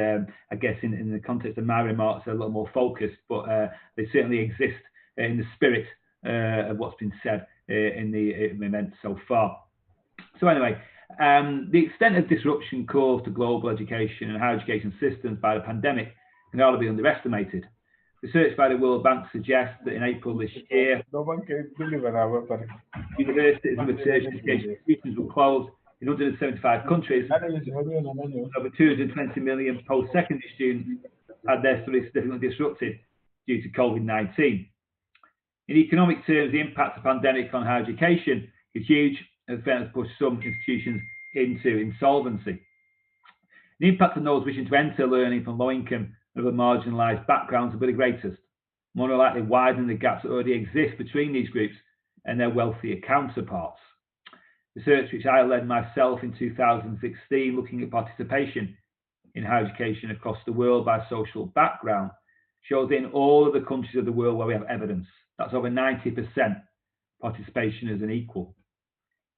I guess in the context of my remarks, they're a little more focused, but they certainly exist in the spirit of what's been said in the event so far. So anyway, the extent of disruption caused to global education and higher education systems by the pandemic can hardly be underestimated. Research by the World Bank suggests that in April this year, universities and tertiary education institutions were closed in 175 countries. Over 220 million post-secondary students had their studies significantly disrupted due to COVID-19. In economic terms, the impact of the pandemic on higher education is huge, and has pushed some institutions into insolvency. The impact on those wishing to enter learning from low-income and other marginalised backgrounds will be the greatest, more than likely widening the gaps that already exist between these groups and their wealthier counterparts. Research which I led myself in 2016, looking at participation in higher education across the world by social background, shows that in all of the countries of the world where we have evidence, that's over 90% participation is unequal.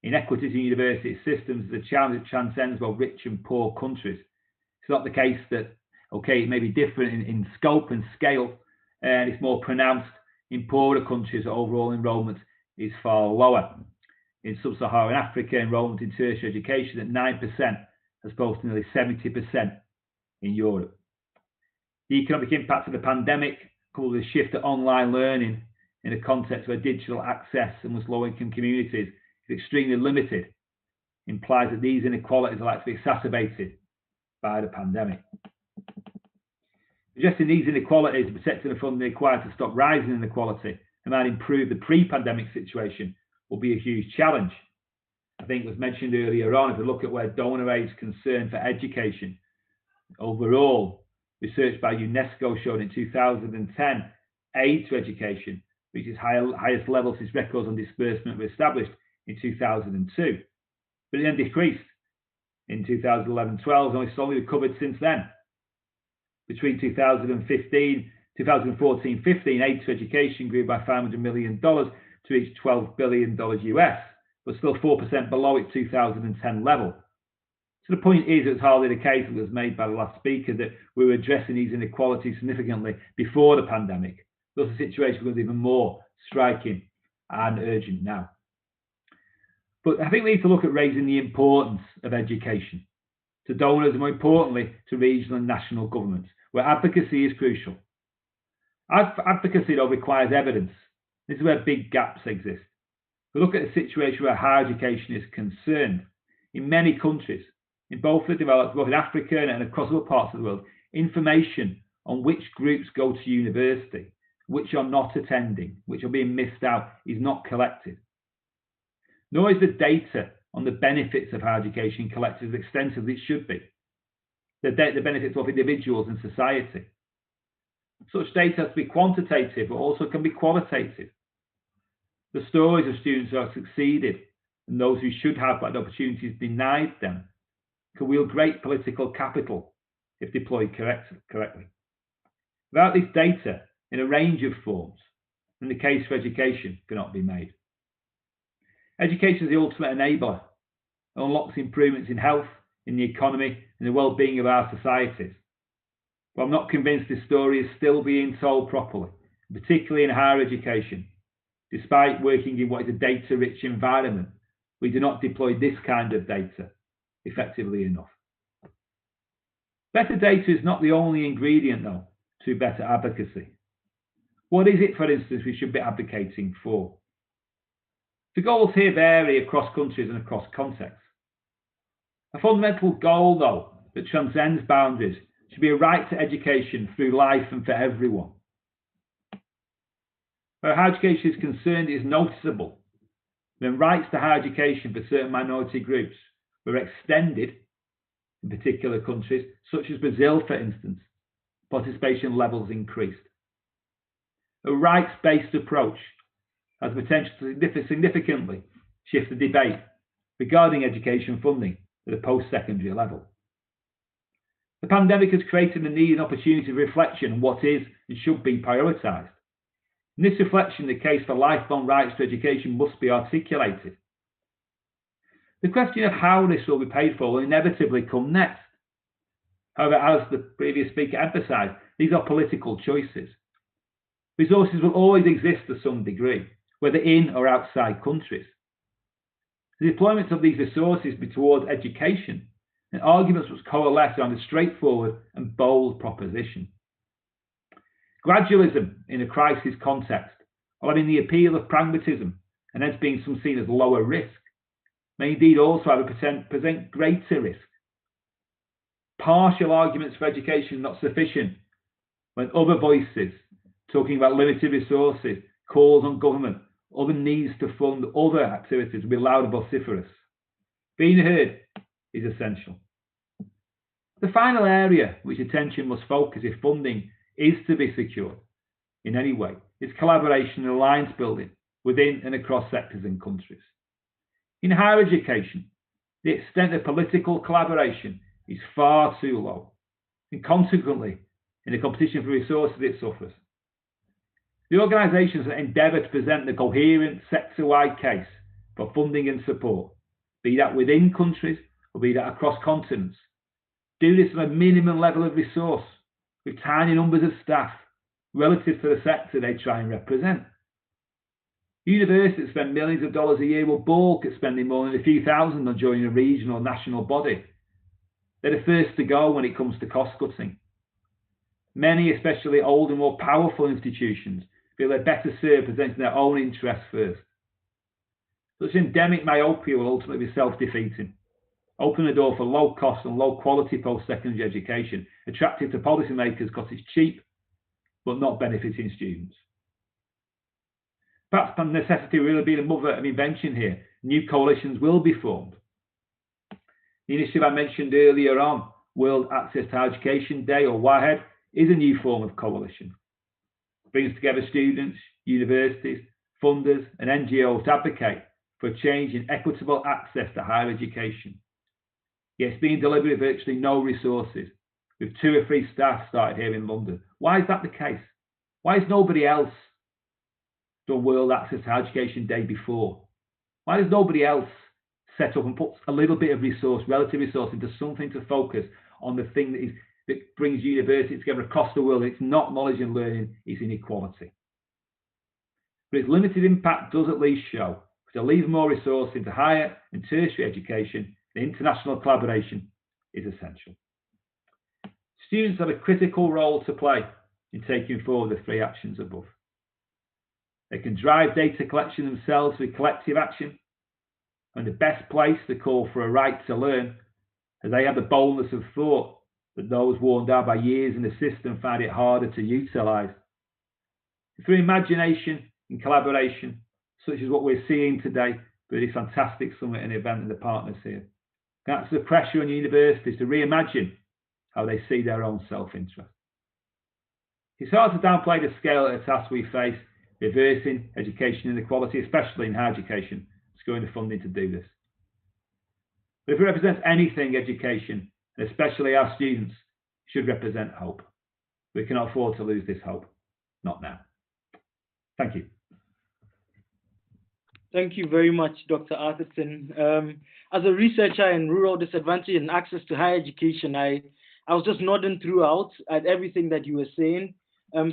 Inequities in university systems is a challenge that transcends both rich and poor countries. It's not the case that, okay, it may be different in scope and scale, and it's more pronounced in poorer countries. Overall enrolment is far lower. In sub-Saharan Africa, enrolment in tertiary education at 9% as opposed to nearly 70% in Europe. The economic impact of the pandemic, coupled with a shift to online learning in a context where digital access amongst low-income communities is extremely limited, implies that these inequalities are likely to be exacerbated by the pandemic. Addressing these inequalities, protecting the funding required to stop rising inequality and might improve the pre-pandemic situation will be a huge challenge. I think it was mentioned earlier on, if we look at where donor aid is concerned for education, overall, research by UNESCO showed in 2010, aid to education reached its highest level since records on disbursement were established in 2002. But it then decreased in 2011-12, and only slowly recovered since then. Between 2014-15, aid to education grew by $500 million to reach $12 billion US, but still 4% below its 2010 level. So the point is, it's hardly the case that was made by the last speaker that we were addressing these inequalities significantly before the pandemic. Thus, the situation was even more striking and urgent now. But I think we need to look at raising the importance of education to donors and, more importantly, to regional and national governments, where advocacy is crucial. Advocacy, though, requires evidence. This is where big gaps exist. We look at a situation where higher education is concerned. In many countries, in both the developed, both in Africa and across other parts of the world, information on which groups go to university, which are not attending, which are being missed out, is not collected. Nor is the data on the benefits of higher education collected as extensive as it should be. The benefits of individuals and society. Such data has to be quantitative, but also can be qualitative. The stories of students who have succeeded and those who should have but opportunities denied them can wield great political capital if deployed correctly. Without this data, in a range of forms, then the case for education cannot be made. Education is the ultimate enabler. It unlocks improvements in health, in the economy, and the well-being of our societies. But I'm not convinced this story is still being told properly, particularly in higher education. Despite working in what is a data-rich environment, we do not deploy this kind of data effectively enough. Better data is not the only ingredient, though, to better advocacy. What is it, for instance, we should be advocating for? The goals here vary across countries and across contexts. A fundamental goal, though, that transcends boundaries should be a right to education through life and for everyone. Where higher education is concerned, it is noticeable when rights to higher education for certain minority groups were extended in particular countries, such as Brazil, for instance, participation levels increased. A rights-based approach has the potential to significantly shift the debate regarding education funding at a post-secondary level. The pandemic has created the need and opportunity of reflection on what is and should be prioritised. In this reflection, the case for lifelong rights to education must be articulated. The question of how this will be paid for will inevitably come next. However, as the previous speaker emphasised, these are political choices. Resources will always exist to some degree. whether in or outside countries. The deployment of these resources be towards education, and arguments must coalesce around a straightforward and bold proposition. Gradualism in a crisis context, allowing the appeal of pragmatism and hence being some seen as lower risk, may indeed also have a present greater risk. Partial arguments for education not sufficient when other voices, talking about limited resources, calls on government, other needs to fund other activities will be loud and vociferous. Being heard is essential. The final area which attention must focus if funding is to be secured in any way is collaboration and alliance building within and across sectors and countries. In higher education, the extent of political collaboration is far too low, and consequently, in the competition for resources it suffers. The organisations that endeavour to present the coherent sector-wide case for funding and support, be that within countries or be that across continents, do this on a minimum level of resource with tiny numbers of staff relative to the sector they try and represent. Universities that spend millions of dollars a year will balk at spending more than a few thousand on joining a regional or national body. They're the first to go when it comes to cost cutting. Many, especially older, more powerful institutions, feel they're better served presenting their own interests first. Such endemic myopia will ultimately be self-defeating, open the door for low cost and low quality post-secondary education, attractive to policymakers because it's cheap, but not benefiting students. Perhaps necessity will really be the mother of invention here. New coalitions will be formed. The initiative I mentioned earlier on, World Access to Higher Education Day, or WAHED, is a new form of coalition. It brings together students, universities, funders, and NGOs to advocate for a change in equitable access to higher education. Yet it's being delivered with virtually no resources, with 2 or 3 staff started here in London. Why is that the case? Why has nobody else done World Access to Higher Education Day before? Why does nobody else set up and put a little bit of resource, relative resource, into something to focus on the thing that brings universities together across the world? It's not knowledge and learning, it's inequality. But its limited impact does at least show to leave more resource into higher and tertiary education, the international collaboration is essential. Students have a critical role to play in taking forward the 3 actions above. They can drive data collection themselves with collective action, and the best place to call for a right to learn, as they have the boldness of thought that those worn down by years in the system find it harder to utilise. Through imagination and collaboration, such as what we're seeing today with this fantastic summit and event and the partners here, that's the pressure on universities to reimagine how they see their own self-interest. It's hard to downplay the scale of the task we face, reversing education inequality, especially in higher education, securing the funding to do this. But if it represents anything, education, and especially our students, should represent hope. We cannot afford to lose this hope. Not now. Thank you. Thank you very much, Dr. Arthurson. As a researcher in rural disadvantage and access to higher education, I was just nodding throughout at everything that you were saying.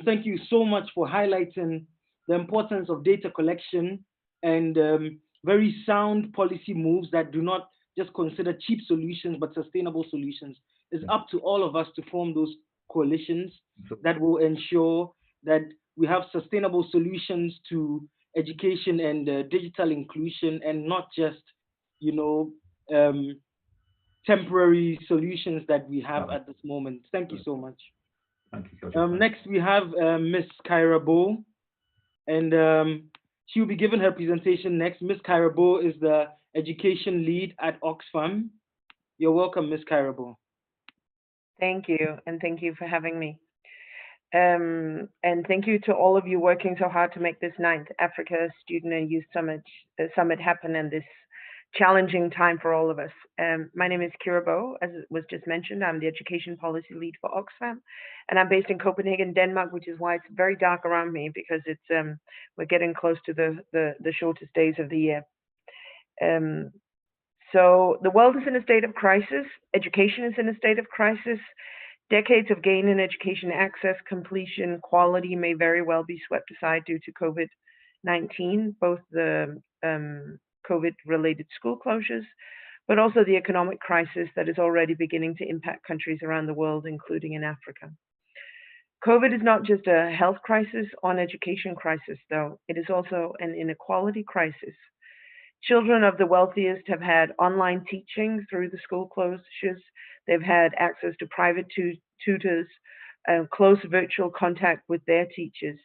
Thank you so much for highlighting the importance of data collection and very sound policy moves that do not just consider cheap solutions, but sustainable solutions. It's up to all of us to form those coalitions that will ensure that we have sustainable solutions to education and digital inclusion, and not just, temporary solutions that we have at this moment. Thank you so much. Thank you, Coach. Next, we have Ms. Kyra Bo, and she will be given her presentation next. Ms. Kyra Bo is the education lead at Oxfam. You're welcome, Ms. Kyra Bo. Thank you, and thank you for having me. And thank you to all of you working so hard to make this 9th Africa Student and Youth Summit happen in this challenging time for all of us. My name is Kyra Bo, as it was just mentioned. I'm the education policy lead for Oxfam, and I'm based in Copenhagen, Denmark, which is why it's very dark around me, because it's we're getting close to the shortest days of the year. So the world is in a state of crisis. Education is in a state of crisis. Decades of gain in education access, completion, quality may very well be swept aside due to COVID 19, both the COVID-related school closures, but also the economic crisis that is already beginning to impact countries around the world, including in Africa. COVID is not just a health crisis or an education crisis, though. It is also an inequality crisis. Children of the wealthiest have had online teaching through the school closures. They've had access to private tutors, close virtual contact with their teachers.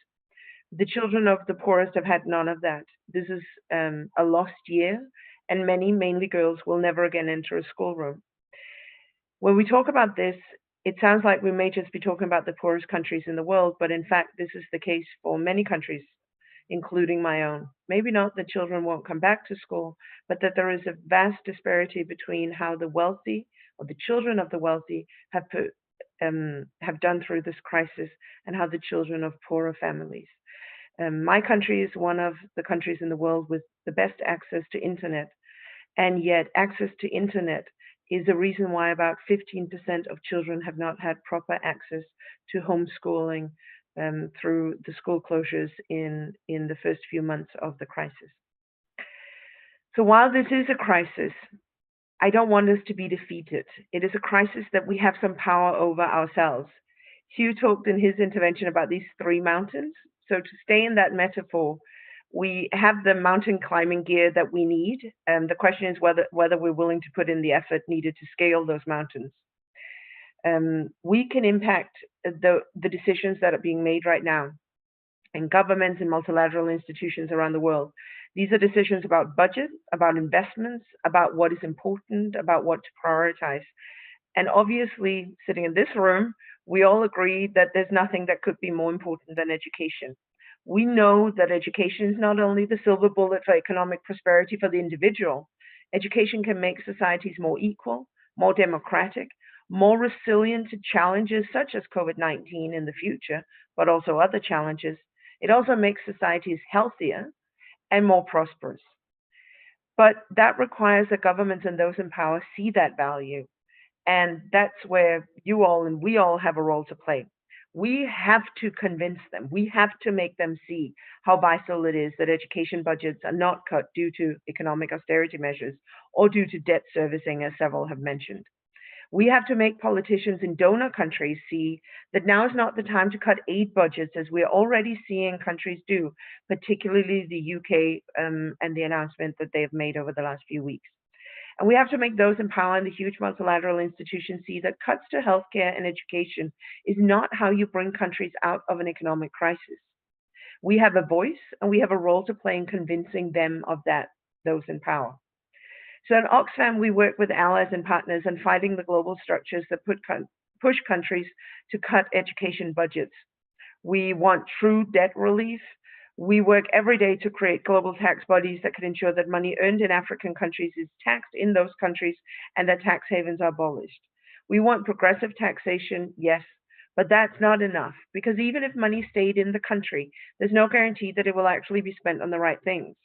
The children of the poorest have had none of that. This is a lost year, and many, mainly girls, will never again enter a schoolroom. When we talk about this, it sounds like we may just be talking about the poorest countries in the world, but in fact, this is the case for many countries, including my own. Maybe not that children won't come back to school, but that there is a vast disparity between how the wealthy or the children of the wealthy have done through this crisis and how the children of poorer families. My country is one of the countries in the world with the best access to internet, and yet access to internet is the reason why about 15% of children have not had proper access to homeschooling through the school closures in the first few months of the crisis. So while this is a crisis, I don't want us to be defeated. It is a crisis that we have some power over ourselves. Hugh talked in his intervention about these 3 mountains. So to stay in that metaphor, we have the mountain climbing gear that we need. The question is whether we're willing to put in the effort needed to scale those mountains. We can impact the decisions that are being made right now in governments and multilateral institutions around the world. These are decisions about budget, about investments, about what is important, about what to prioritize. And obviously, sitting in this room, we all agree that there's nothing that could be more important than education. We know that education is not only the silver bullet for economic prosperity for the individual. Education can make societies more equal, more democratic, more resilient to challenges such as COVID-19 in the future, but also other challenges. It also makes societies healthier and more prosperous. But that requires that governments and those in power see that value. And that's where you all and we all have a role to play. We have to convince them. We have to make them see how vital it is that education budgets are not cut due to economic austerity measures or due to debt servicing, as several have mentioned. We have to make politicians in donor countries see that now is not the time to cut aid budgets, as we're already seeing countries do, particularly the UK and the announcement that they have made over the last few weeks. And we have to make those in power and the huge multilateral institutions see that cuts to healthcare and education is not how you bring countries out of an economic crisis. We have a voice and we have a role to play in convincing them of that, those in power. So at Oxfam, we work with allies and partners in fighting the global structures that push countries to cut education budgets. We want true debt relief. We work every day to create global tax bodies that can ensure that money earned in African countries is taxed in those countries and that tax havens are abolished. We want progressive taxation, yes, but that's not enough, because even if money stayed in the country, there's no guarantee that it will actually be spent on the right things.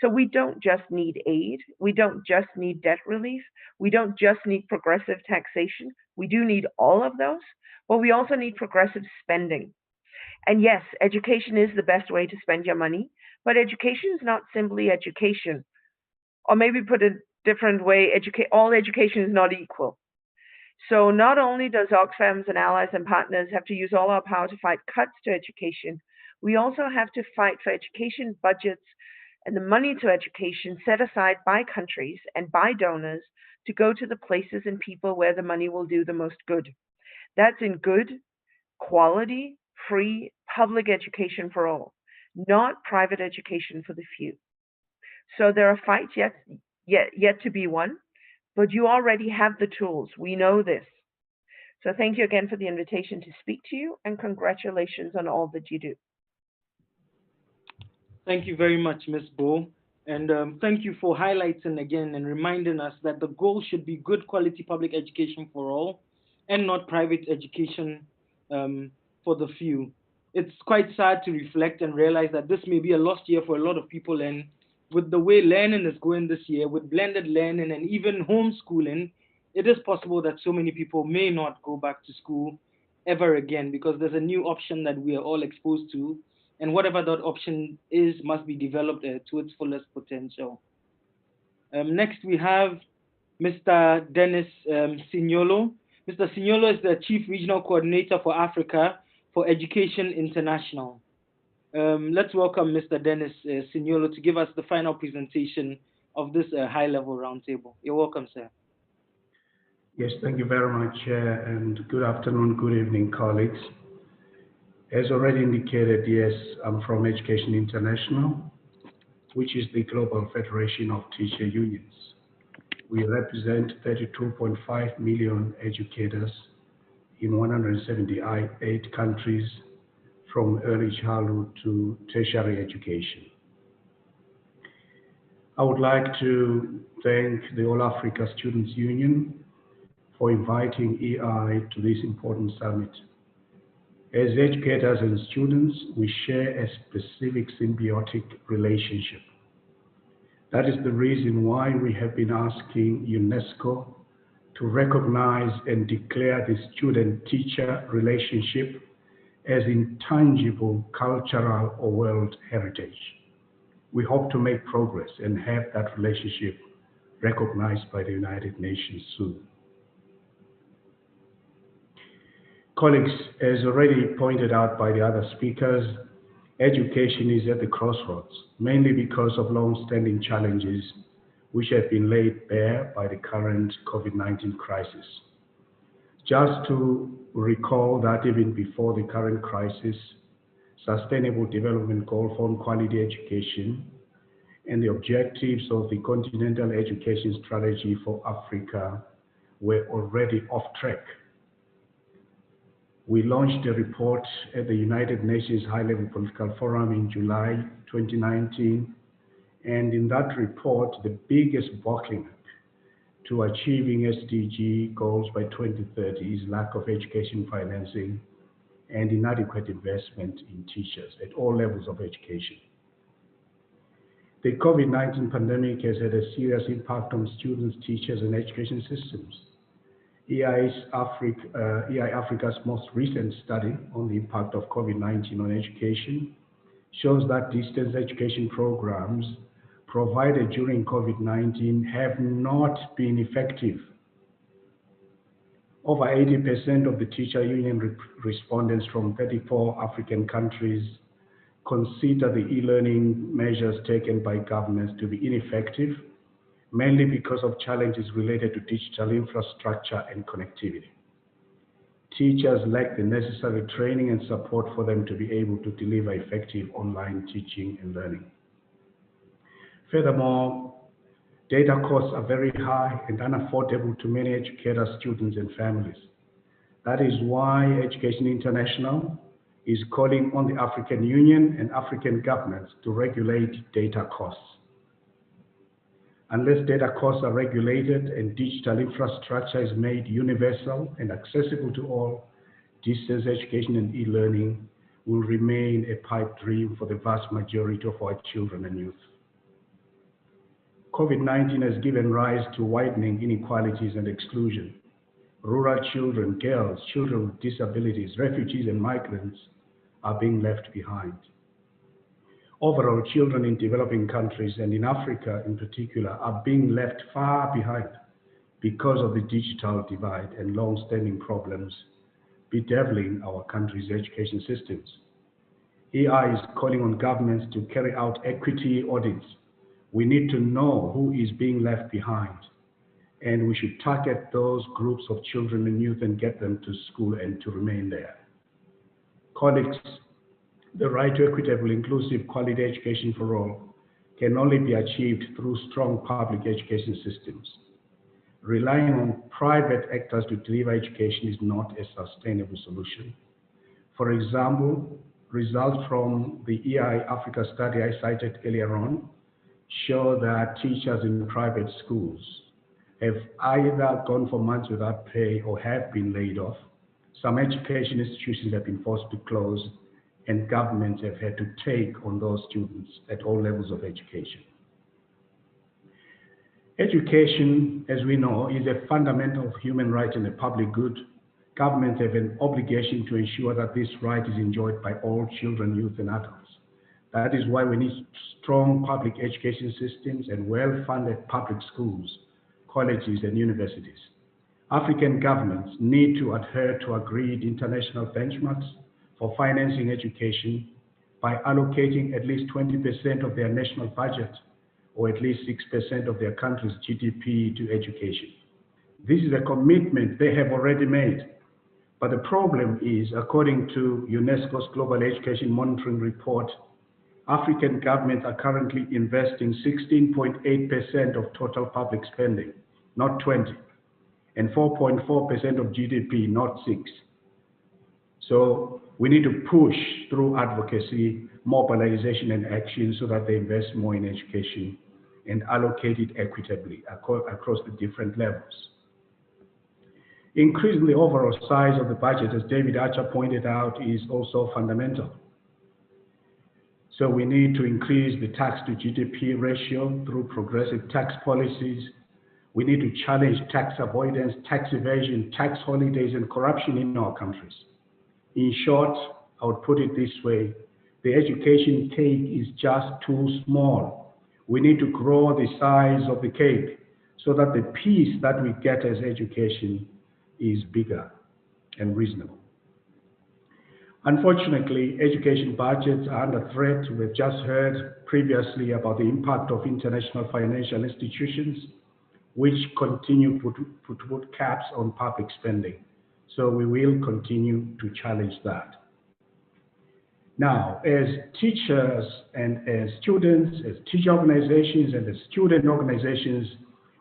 So we don't just need aid, we don't just need debt relief, we don't just need progressive taxation. We do need all of those, but we also need progressive spending. And yes, education is the best way to spend your money, but education is not simply education. Or maybe put a different way, all education is not equal. So not only does Oxfam's and allies and partners have to use all our power to fight cuts to education, we also have to fight for education budgets and the money to education set aside by countries and by donors to go to the places and people where the money will do the most good. That's in good, quality, free, public education for all, not private education for the few. So there are fights yet to be won, but you already have the tools. We know this. So thank you again for the invitation to speak to you, and congratulations on all that you do. Thank you very much, Ms. Bo. And thank you for highlighting again and reminding us that the goal should be good quality public education for all and not private education for the few. It's quite sad to reflect and realize that this may be a lost year for a lot of people, and with the way learning is going this year, with blended learning and even homeschooling, it is possible that so many people may not go back to school ever again, because there's a new option that we are all exposed to, and whatever that option is must be developed to its fullest potential. Next, we have Mr. Dennis Signolo. Mr. Signolo is the Chief Regional Coordinator for Africa for Education International. Let's welcome Mr. Dennis Signolo to give us the final presentation of this high-level roundtable. You're welcome, sir. Yes, thank you very much, and good afternoon, good evening, colleagues. As already indicated, yes, I'm from Education International, which is the Global Federation of Teacher Unions. We represent 32.5 million educators in 178 countries, from early childhood to tertiary education. I would like to thank the All Africa Students Union for inviting EI to this important summit. As educators and students, we share a specific symbiotic relationship. That is the reason why we have been asking UNESCO to recognize and declare the student-teacher relationship as intangible cultural or world heritage. We hope to make progress and have that relationship recognized by the United Nations soon. Colleagues, as already pointed out by the other speakers, education is at the crossroads, mainly because of long-standing challenges which have been laid bare by the current COVID-19 crisis. Just to recall that even before the current crisis, Sustainable Development Goal for Quality Education and the objectives of the Continental Education Strategy for Africa were already off track. We launched a report at the United Nations High-Level Political Forum in July 2019, and in that report, the biggest bottleneck to achieving SDG goals by 2030 is lack of education financing and inadequate investment in teachers at all levels of education. The COVID-19 pandemic has had a serious impact on students, teachers, and education systems. EI Africa's most recent study on the impact of COVID-19 on education shows that distance education programs provided during COVID-19 have not been effective. Over 80% of the teacher union respondents from 34 African countries consider the e-learning measures taken by governments to be ineffective, mainly because of challenges related to digital infrastructure and connectivity. Teachers lack the necessary training and support for them to be able to deliver effective online teaching and learning. Furthermore, data costs are very high and unaffordable to many educators, students, and families. That is why Education International is calling on the African Union and African governments to regulate data costs. Unless data costs are regulated and digital infrastructure is made universal and accessible to all, distance education and e-learning will remain a pipe dream for the vast majority of our children and youth. COVID-19 has given rise to widening inequalities and exclusion. Rural children, girls, children with disabilities, refugees, and migrants are being left behind. Overall, children in developing countries and in Africa in particular are being left far behind because of the digital divide and long-standing problems bedeviling our country's education systems. EI is calling on governments to carry out equity audits. We need to know who is being left behind, and we should target those groups of children and youth and get them to school and to remain there. Colleagues, the right to equitable, inclusive, quality education for all can only be achieved through strong public education systems. Relying on private actors to deliver education is not a sustainable solution. For example, results from the EI Africa study I cited earlier on show that teachers in private schools have either gone for months without pay or have been laid off. Some education institutions have been forced to close, and governments have had to take on those students at all levels of education. Education, as we know, is a fundamental human right and a public good, Governments have an obligation to ensure that this right is enjoyed by all children, youth, and adults. That is why we need strong public education systems and well-funded public schools, colleges, and universities. African governments need to adhere to agreed international benchmarks for financing education by allocating at least 20% of their national budget or at least 6% of their country's GDP to education. This is a commitment they have already made. But the problem is, according to UNESCO's Global Education Monitoring Report, African governments are currently investing 16.8% of total public spending, not 20, and 4.4% of GDP, not 6. So we need to push through advocacy, mobilization, and action so that they invest more in education and allocate it equitably across the different levels. Increasing the overall size of the budget, as David Archer pointed out, is also fundamental. So we need to increase the tax to GDP ratio through progressive tax policies. We need to challenge tax avoidance, tax evasion, tax holidays, and corruption in our countries. In short, I would put it this way: the education cake is just too small. We need to grow the size of the cake so that the piece that we get as education is bigger and reasonable. Unfortunately, education budgets are under threat. We've just heard previously about the impact of international financial institutions, which continue to put caps on public spending. So we will continue to challenge that. Now, as teachers and as students, as teacher organizations and as student organizations,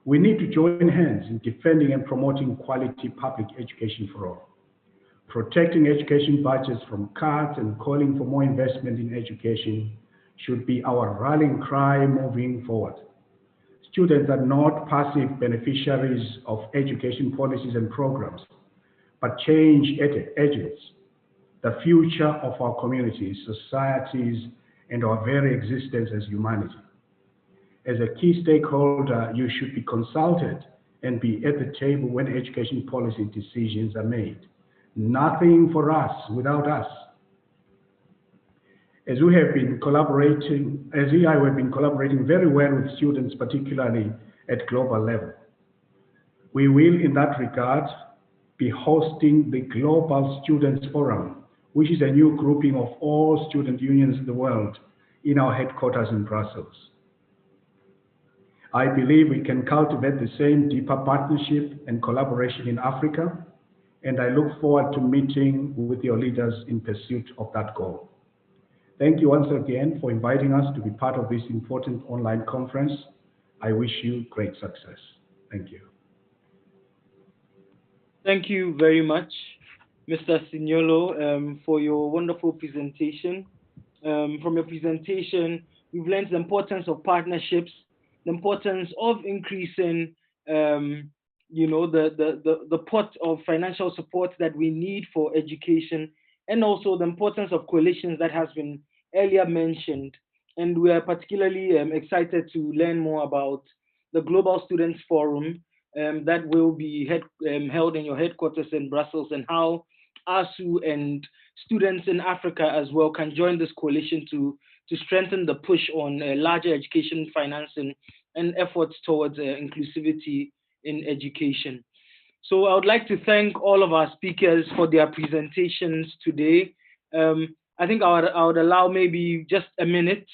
we need to join hands in defending and promoting quality public education for all. Protecting education budgets from cuts and calling for more investment in education should be our rallying cry moving forward. Students are not passive beneficiaries of education policies and programs, but change agents, the future of our communities, societies, and our very existence as humanity. As a key stakeholder, you should be consulted and be at the table when education policy decisions are made. Nothing for us without us. As we have been collaborating, as EI, we've been collaborating very well with students, particularly at global level. We will, in that regard, be hosting the Global Students Forum, which is a new grouping of all student unions in the world in our headquarters in Brussels. I believe we can cultivate the same deeper partnership and collaboration in Africa, and I look forward to meeting with your leaders in pursuit of that goal. Thank you once again for inviting us to be part of this important online conference. I wish you great success. Thank you. Thank you very much, Mr. Signolo, for your wonderful presentation. From your presentation, we've learned the importance of partnerships, the importance of increasing, the pot of financial support that we need for education, and also the importance of coalitions that has been earlier mentioned. And we are particularly excited to learn more about the Global Students Forum that will be held in your headquarters in Brussels, and how ASU and students in Africa as well can join this coalition to strengthen the push on larger education financing and efforts towards inclusivity in education. So I would like to thank all of our speakers for their presentations today. I think I would allow maybe just a minute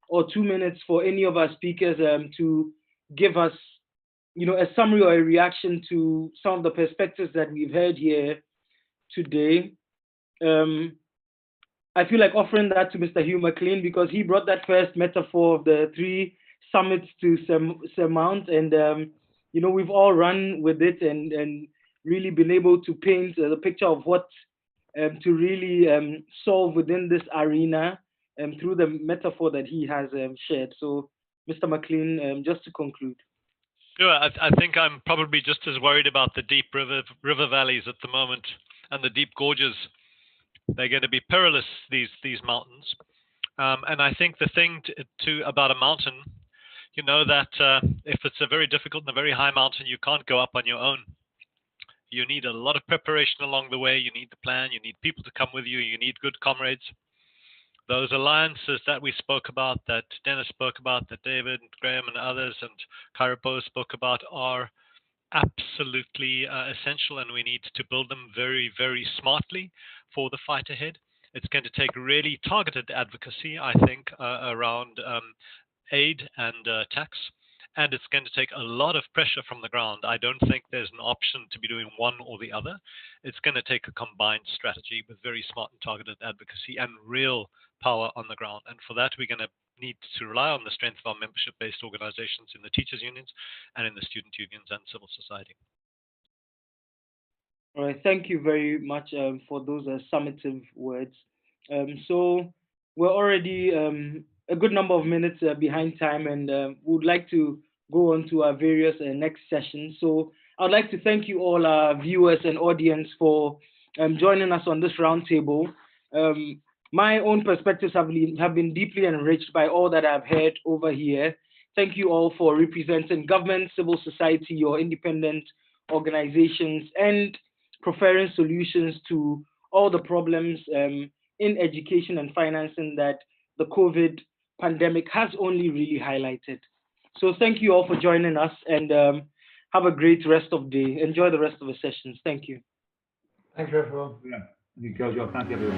or 2 minutes for any of our speakers to give us, a summary or a reaction to some of the perspectives that we've heard here today. I feel like offering that to Mr. Hugh McLean, because he brought that first metaphor of the 3 summits to surmount, and we've all run with it and really been able to paint the picture of what to really solve within this arena through the metaphor that he has shared. So, Mr. McLean, just to conclude. Sure, I think I'm probably just as worried about the deep river valleys at the moment and the deep gorges. They're going to be perilous, these mountains. And I think the thing about a mountain, that if it's a very difficult and a very high mountain, you can't go up on your own. You need a lot of preparation along the way. You need the plan. You need people to come with you. You need good comrades. Those alliances that we spoke about, that Dennis spoke about, that David, Graham, and others, and Karipo spoke about, are absolutely essential, and we need to build them very, very smartly for the fight ahead. It's going to take really targeted advocacy, I think, around aid and tax. And it's going to take a lot of pressure from the ground. I don't think there's an option to be doing one or the other. It's going to take a combined strategy with very smart and targeted advocacy and real power on the ground. And for that, we're going to need to rely on the strength of our membership-based organizations in the teachers' unions and in the student unions and civil society. All right, thank you very much for those summative words. So we're already a good number of minutes behind time, and would like to go on to our various next sessions. So I'd like to thank you all, our viewers and audience, for joining us on this roundtable. My own perspectives have been deeply enriched by all that I've heard over here. Thank you all for representing government, civil society, or independent organizations, and preferring solutions to all the problems in education and financing that the COVID pandemic has only really highlighted. So thank you all for joining us, and have a great rest of the day. Enjoy the rest of the sessions. Thank you. Thank you, everyone. Yeah. Thank you, everyone.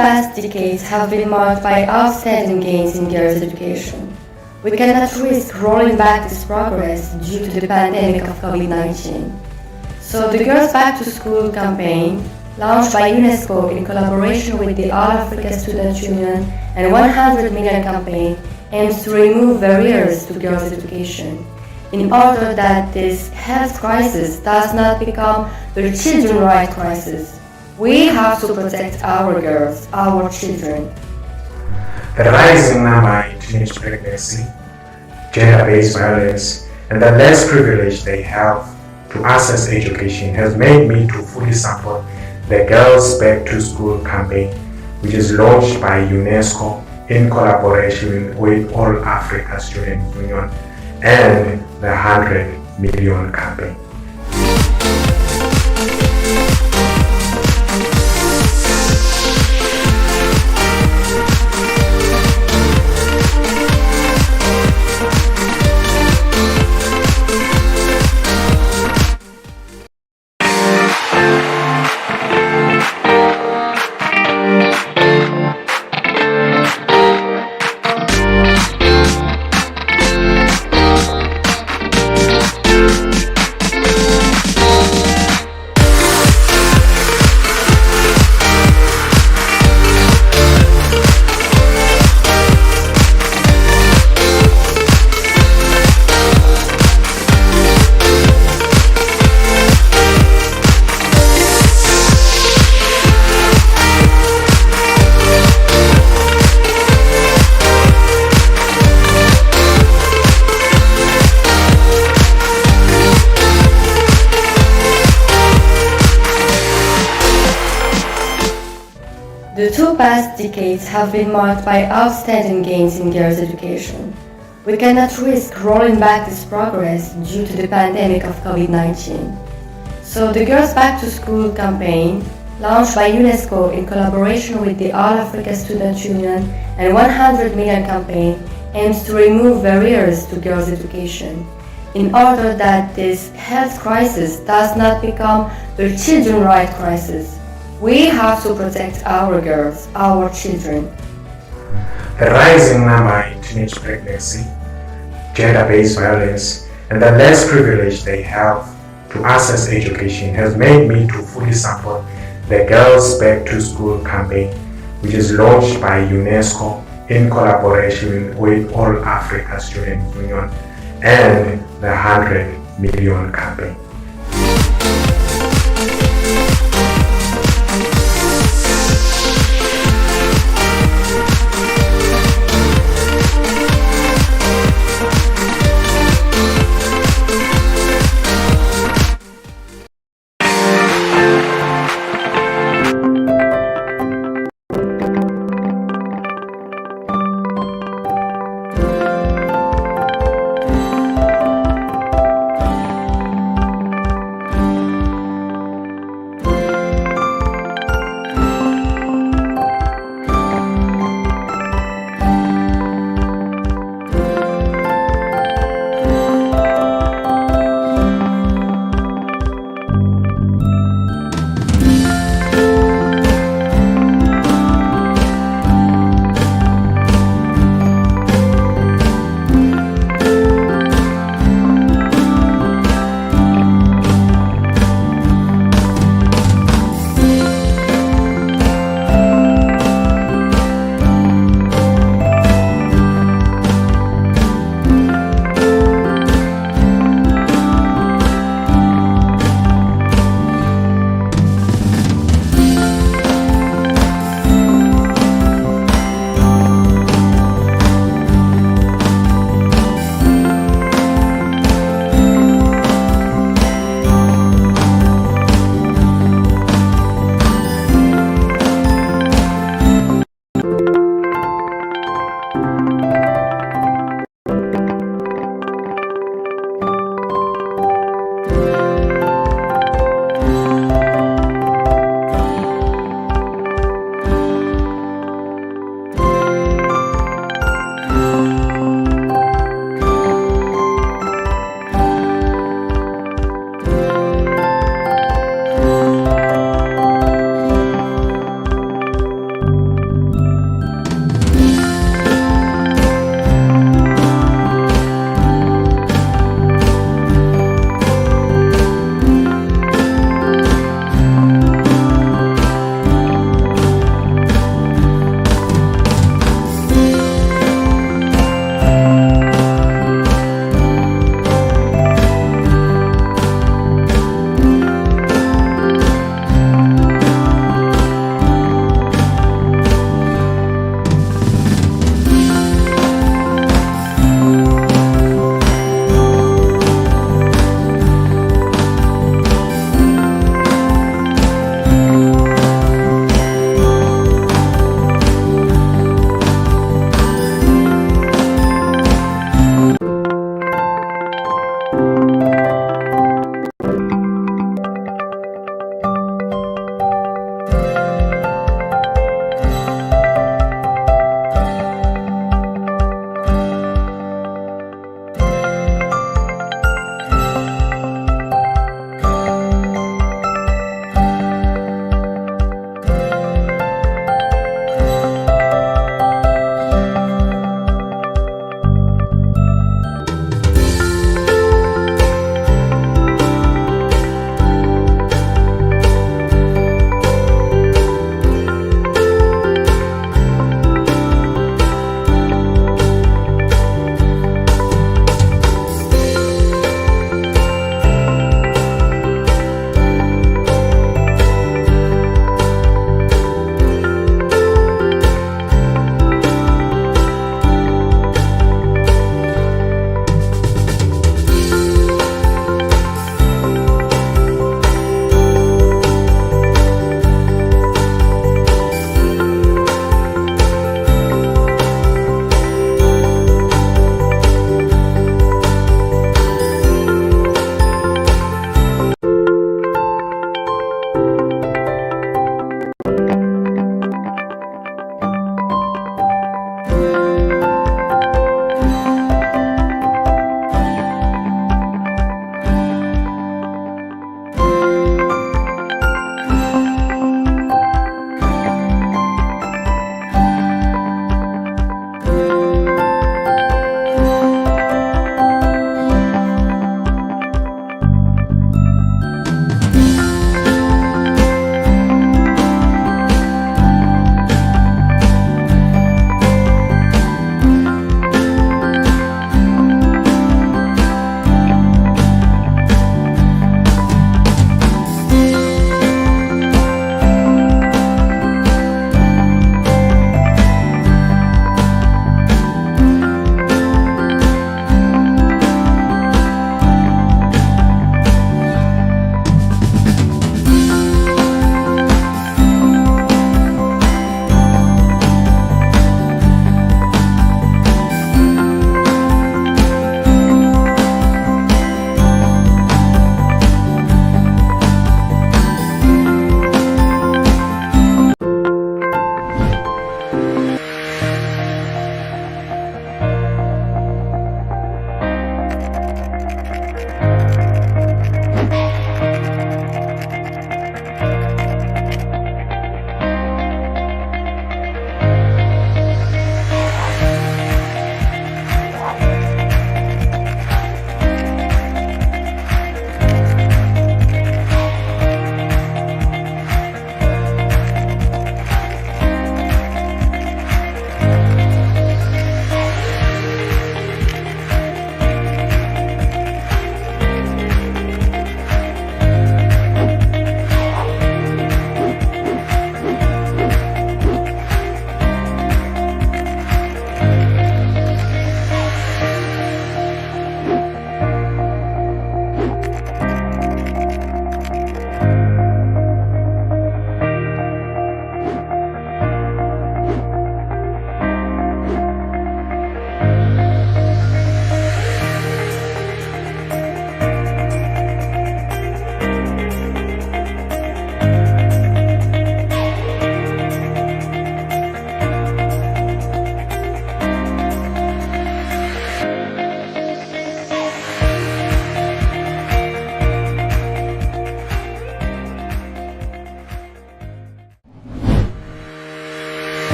past decades have been marked by outstanding gains in girls' education. We cannot risk rolling back this progress due to the pandemic of COVID-19. So the Girls Back to School campaign, launched by UNESCO in collaboration with the All Africa Student Union and 100 Million campaign, aims to remove barriers to girls' education in order that this health crisis does not become a children's rights crisis. We have to protect our girls, our children. The rising number in teenage pregnancy, gender-based violence, and the less privilege they have to access education has made me to fully support the Girls Back to School campaign, which is launched by UNESCO in collaboration with All Africa Student Union and the 100 Million campaign. The two past decades have been marked by outstanding gains in girls' education. We cannot risk rolling back this progress due to the pandemic of COVID-19. So the Girls Back to School campaign, launched by UNESCO in collaboration with the All Africa Student Union and 100 Million campaign, aims to remove barriers to girls' education in order that this health crisis does not become a children's rights crisis. We have to protect our girls, our children. The rising number in teenage pregnancy, gender-based violence, and the less privilege they have to access education has made me to fully support the Girls Back to School campaign, which is launched by UNESCO in collaboration with All Africa Student Union and the 100 Million campaign.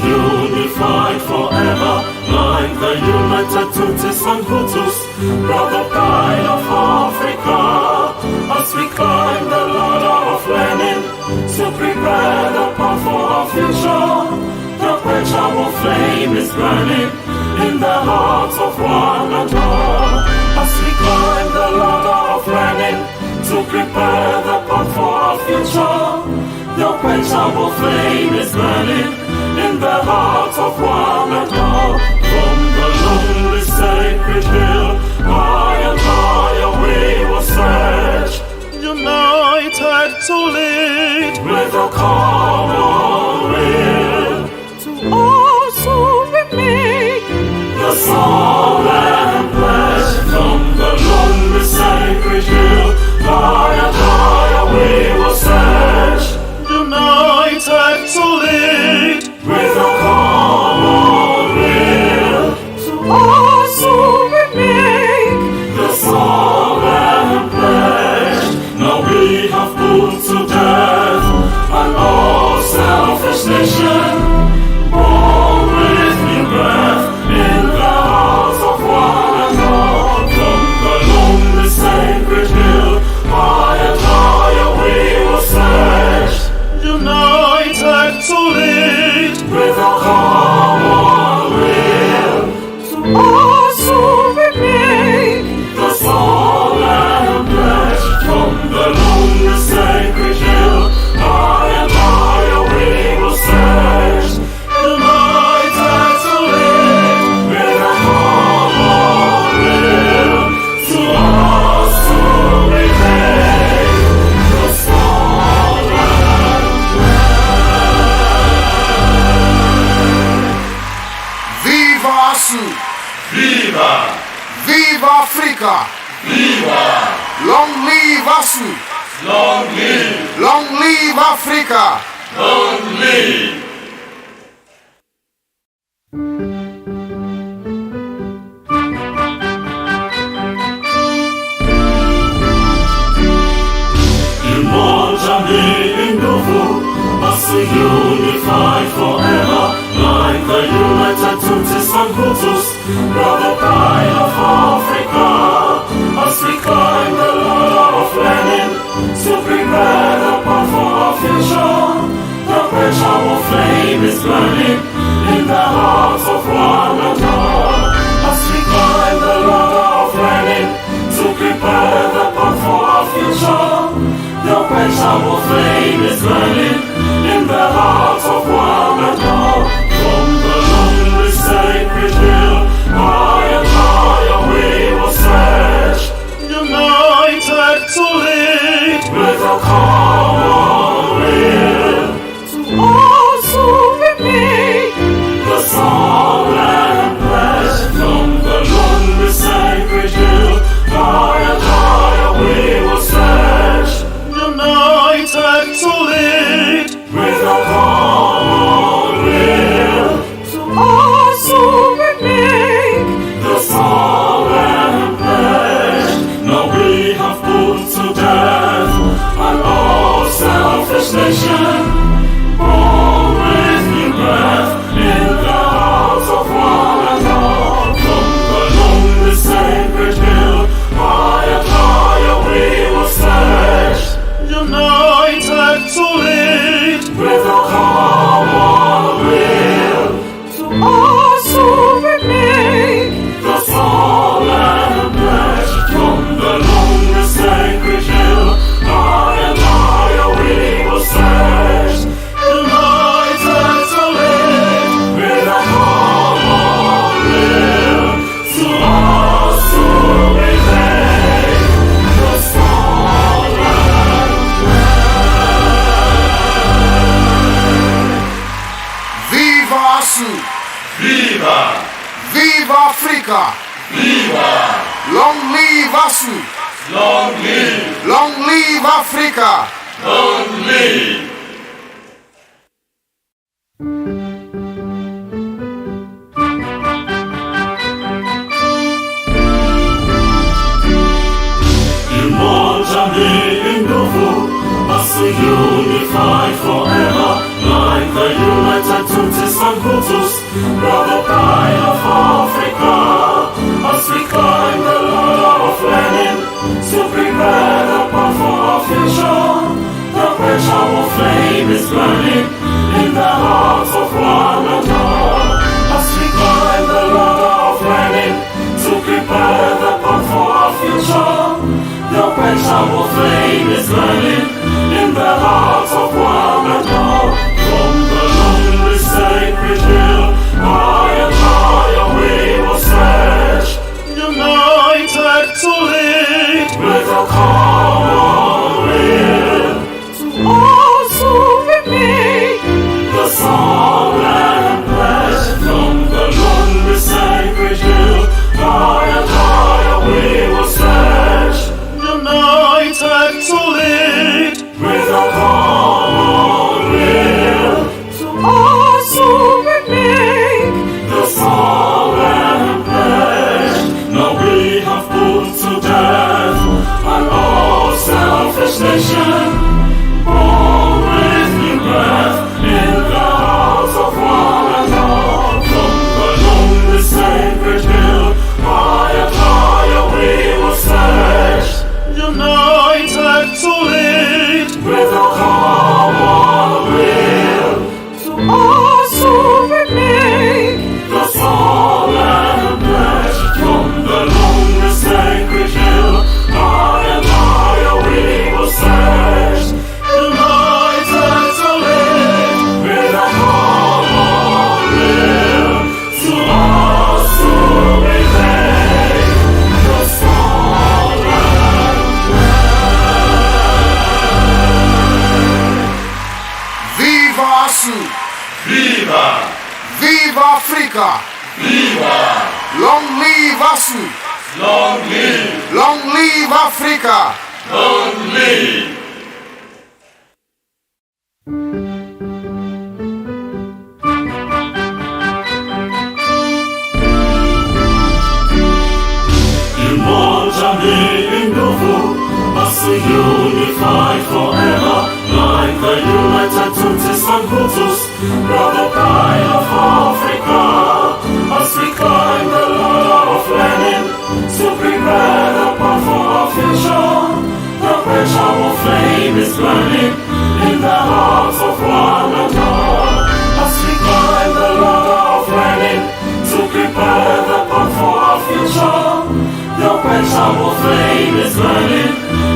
Unified forever, like the united Tutsis and Hutus, brother pride of Africa. As we climb the ladder of learning, to prepare the path for our future, the perpetual flame is burning in the hearts of one and all. As we climb the ladder of learning, to prepare the path for our future, the perpetual flame is burning in the hearts of one and all. From the lonely sacred hill, high and higher we will search, united to lead with a common will, to also remake the soul and flesh. From the lonely sacred hill, high and higher we will search, united to lead with a common will, to also remake the soul and flesh. Now we have put to death an all selfish nation, born with new breath in the hearts of one and all. From the lonely sacred hill, high and higher we will search, united to lead with a common will, to also remake the soul and flesh. From the lonely sacred hill, high and higher we will search, united to live with a common will, to us to remain the soul and Viva Asys! Viva! Viva Africa! Viva! Long live Asys! Long live! Long live Africa! Long live! Unified forever, like the united Tutsis and Hutus, brother pride of Africa. As we climb the ladder of learning, to prepare the path for our future, the perpetual flame is burning in the hearts of one and all. As we climb the ladder of learning, to prepare the path for our future, the perpetual flame is burning in the hearts of one and all. From the lonely sacred hill, high and higher we will search, united to lead with a common will, to also remake the soul and flesh. From the lonely sacred hill, high and higher we will search, united to lead with a common will, to also remake the soul and flesh. Now we have put to death an all selfish nation, born with new breath in the hearts of one and all. From the lonely sacred hill, high and higher we will search, united to lead with a common will, to also remake the soul and flesh. From the lonely sacred hill, high and higher we will search, united to live with a common will, to us to remain the soul and Viva Asys! Viva! Viva Africa! Viva! Long live Asys! Long live! Long live Africa! Long live! Asys! Viva! Viva Africa! Viva! Long live Asys! Long live! Long live Africa! Long live! Unified forever, like the united Tutsis and Hutus, brother pride of Africa, as we climb the ladder of learning to prepare the path for our future. The perishable flame is burning in the hearts of one and all, as we climb the ladder of learning to prepare the path for our future. The perishable flame is burning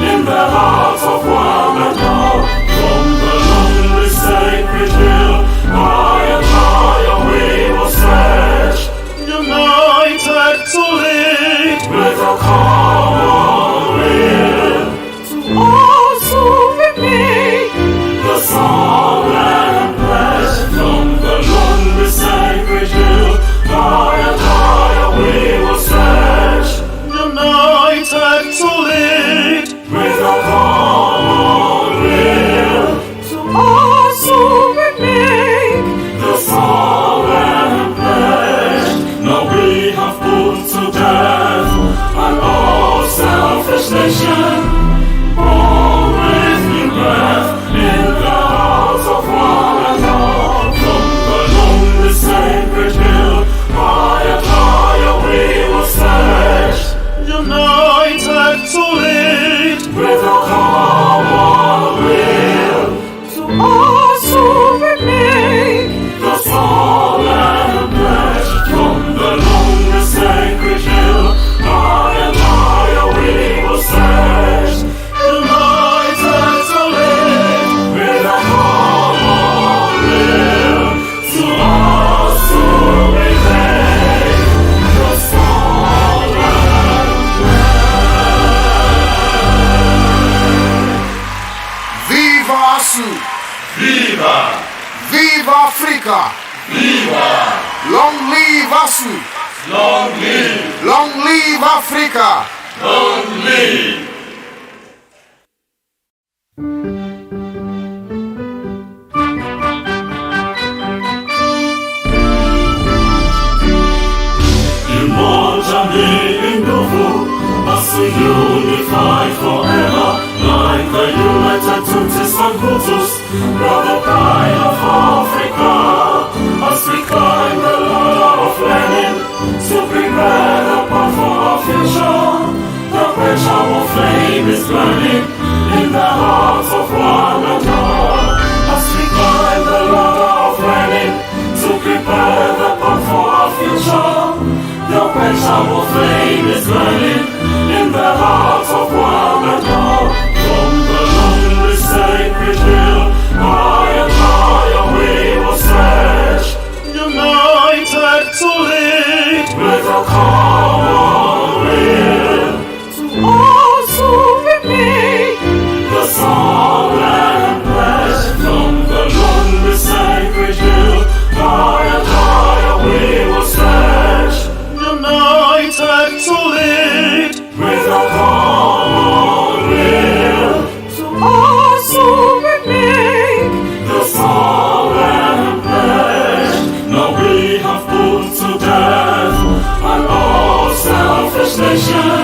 in the hearts of one and all. From the lonely sacred hill, high and higher we will stretch, united to lead with a common will, to also remain the song and pledge. From the lonely sacred hill, high and higher we will stretch, united to lead with a common will, to also remain the song and pledge. Now we have put to death an all selfish nation, born with new breath in the hearts of one and all. From the lonely sacred hill, high and higher we will stretch, united to lead with a common will, to also remain the song and pledge. From the lonely sacred hill, high and higher we will stretch, united to live with a common will, to also remain the song and Viva Asys! Viva! Viva Africa! Viva! Long live Asys! Long live! Long live Africa! Long live! Unified forever, like the united Tutsis and Hutus, brother pride of Africa, as we climb the ladder of learning to prepare the path for our future. The perishable flame is burning in the hearts of one and all, as we climb the ladder of learning to prepare the path for our future. The perishable flame is burning in the hearts of one and all. From the lonely sacred hill, high and higher we will stretch, united to lead with a common will, to also remain the song and pledge. From the lonely sacred hill, high and higher we will stretch, united to lead with a common will, to also remain the song and pledge. Now we have put to death an all selfish nation,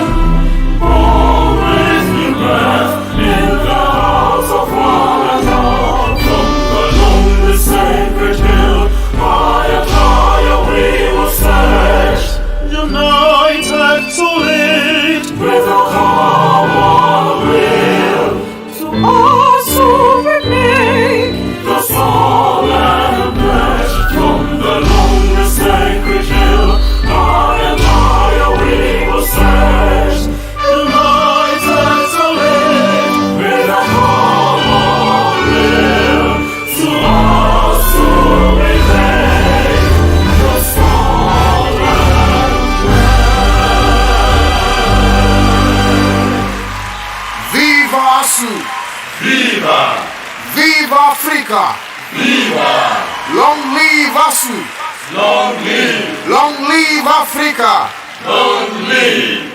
born with new breath in the hearts of one and all. From the lonely sacred hill, high and higher we will stretch, united to lead with a common will, to also remain the song and pledge. From the lonely sacred hill, high and higher we will stretch, united to live with a common will, to also remain the song and pledge. Viva Asys! Viva! Viva Africa! Viva! Asu! Long live! Long live Africa! Long live!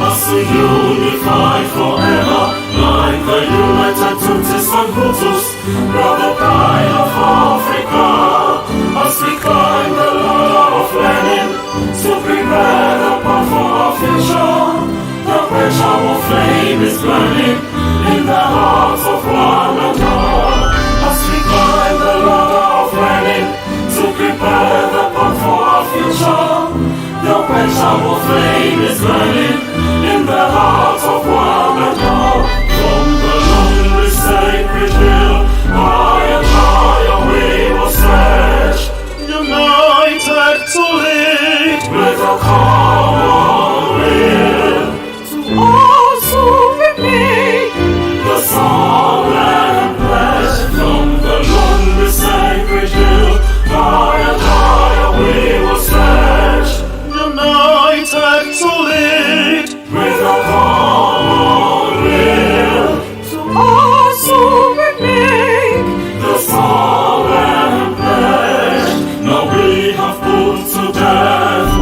Us unified forever, like the united Tutsis and Hutus, brother pride of Africa. As we climb the ladder of learning to prepare the path for our future, the pressure of flame is burning in the hearts of one and all. As we climb the ladder of learning to prepare the path for our future, the pressure of flame is burning in the hearts of one and all. From the lonely sacred hill, high and higher we will stretch, united to lead with a common will, to also remain the song and pledge. From the lonely sacred hill, high and higher we will stretch, united to lead with a common will, to also remain the song and pledge. Now we have put to death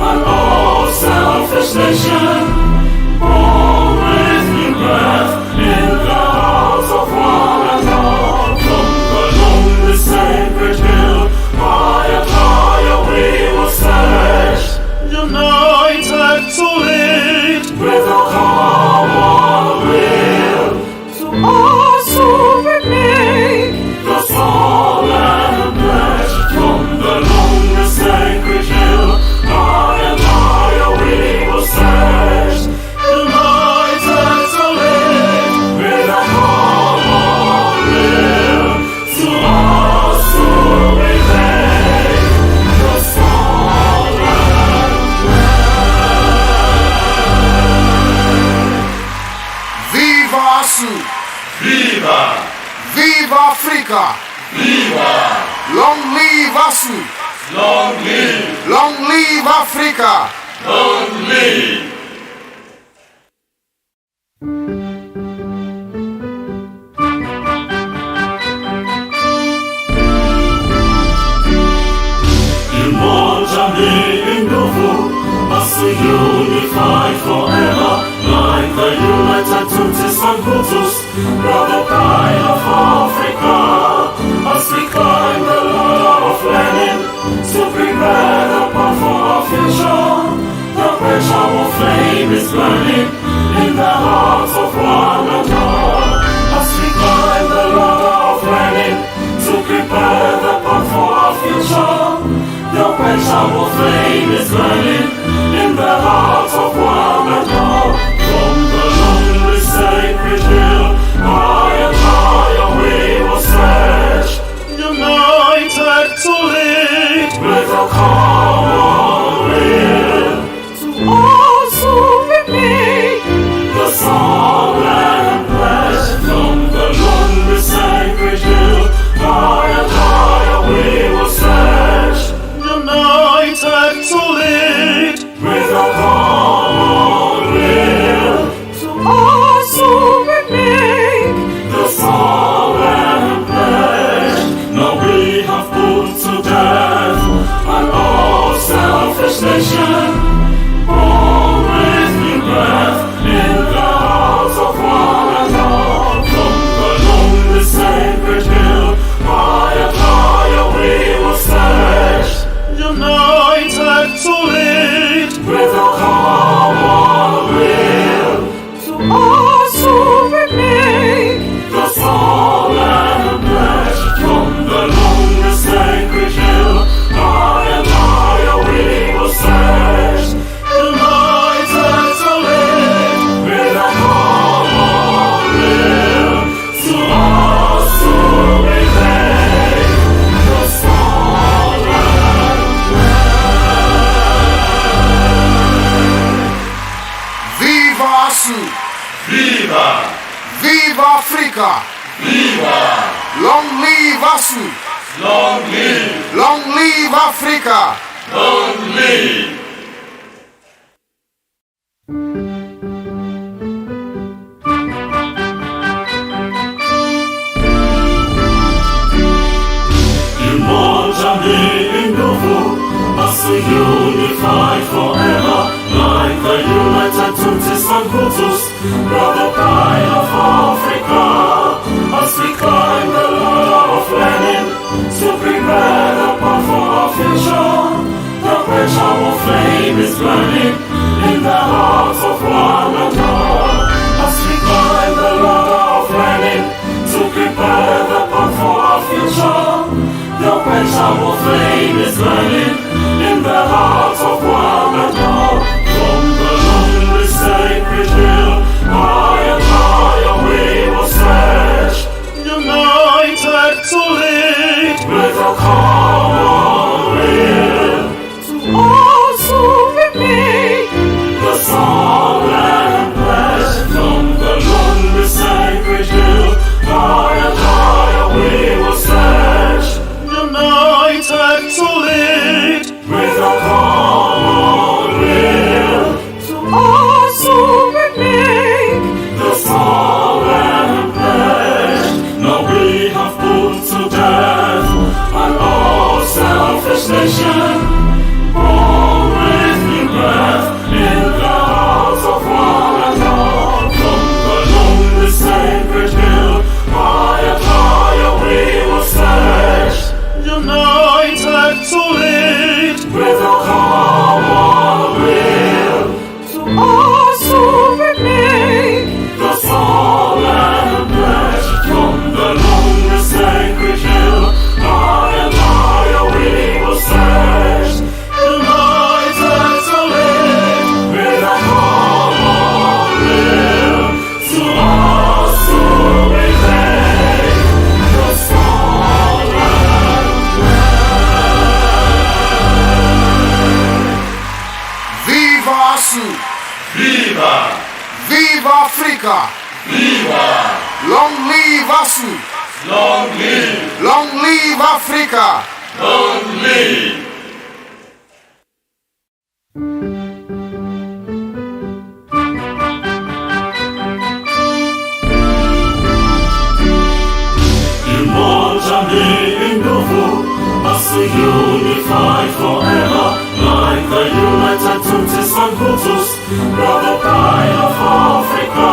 an all selfish nation, born with new breath in the hearts of one and all. From the lonely sacred hill, high and higher we will stretch, united to lead with a common will, to also remain the song and pledge. From the lonely sacred hill, high and higher we will stretch, united to lead, with a common will, to also remain the song and Viva Asu! Viva! Viva Africa! Viva! Long live Asu! Long live! Long live Africa! Long live! Us unified forever, like the united Tutsis and Hutus, brother pride of Africa. As we climb the ladder of learning to prepare the path for our future, the pressure of flame is burning in the hearts of one and all. As we climb the ladder of learning to prepare the path for our future, the pressure of flame is burning in the hearts of one and all. From the lonely sacred hill, high and higher we will stretch, united to lead with a common will, to also remain the song and pledge. From the lonely sacred hill, high and higher we will stretch, united to lead with a common will, to also remain the song and pledge. Now we have put to death an all selfish nation, born with new breath in the hearts of one and all. From the lonely sacred hill, high and higher we will stretch, united to lead with a common will, to also remain the song and pledge. From the lonely sacred hill, high and higher we will stretch, united to lead, with a common will, to also remain the song and pledge. Viva Asu! Viva! Viva Africa! Viva! Long live Asu! Long live! Long live Africa! Long live! Us unified forever, like the united Tutsis and Hutus, brother pride of Africa. As we climb the ladder of learning to prepare the path for our future, the pressure of flame is burning in the hearts of one and all. As we climb the ladder of learning to prepare the path for our future, the pressure of flame is burning in the hearts of one and all. From the lonely sacred hill, high and higher we will stretch, united to lead with a common will, to also remain the song and pledge. From the lonely sacred hill, high and higher we will stretch, united to lead with a common will, to also remain the song and pledge. Now we have put to death an all selfish nation, born with new breath in the hearts of one and all. From the lonely sacred hill, high and higher we will stretch, united to lead with a common will, to also remain the song and pledge. From the lonely sacred hill, high and higher we will stretch, united to lead, with a common will, to us who remain, the song and Viva Asys! Viva! Viva Africa! Viva! Long live Asys! Long live! Long live Africa! Long live! Us unified forever, like the united Tutsis and Hutus, brother pride of Africa.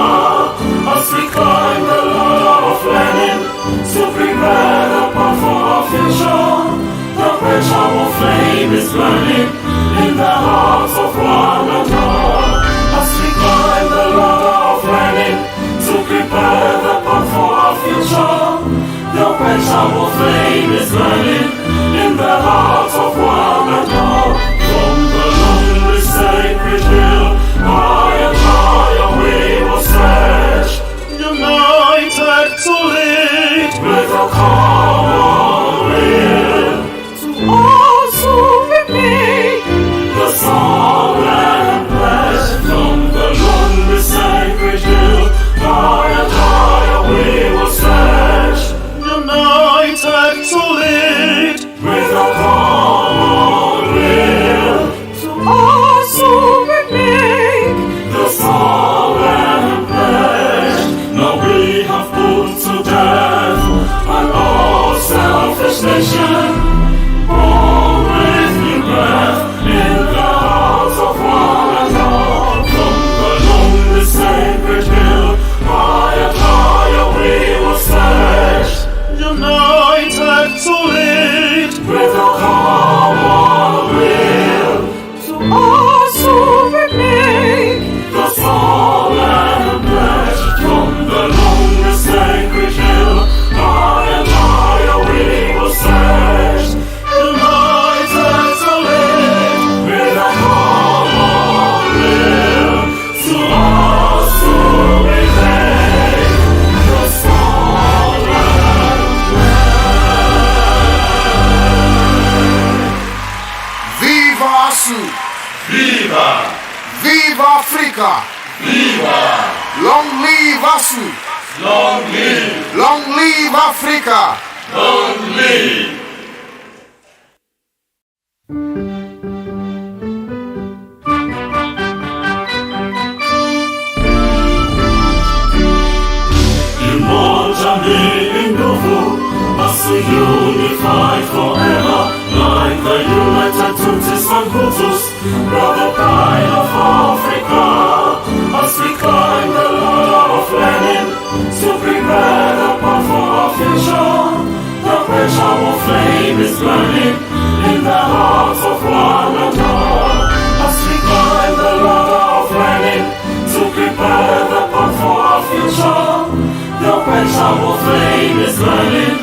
As we climb the ladder of learning to prepare the path for our future, the pressure of flame is burning in the hearts of one and all. As we climb the ladder of learning to prepare the path for our future, the pressure of flame is burning in the hearts of one and all. From the lonely sacred hill, high and higher we will stretch, united to lead with a common will, to also remain the song and pledge. From the lonely sacred hill, high and higher we will stretch, united to lead with a common will, to also remain the song and pledge. Now we have put to death an all selfish nation, born with new breath in the hearts of one and all. From the lonely sacred hill, high and higher we will stretch, united to lead with a common will, to also remain the song and pledge. From the lonely sacred hill, high and higher we will stretch, united to lead, with a common will, to us who remain, the song and pledge. Viva Asys! Viva! Viva Africa! Viva! Long live Asys! Long live! Long live Africa! Long live! brother pride of Africa, as we climb the ladder of learning to prepare the path for our future. The perishable flame is burning in the hearts of one and all, as we climb the ladder of learning to prepare the path for our future. The perishable flame is burning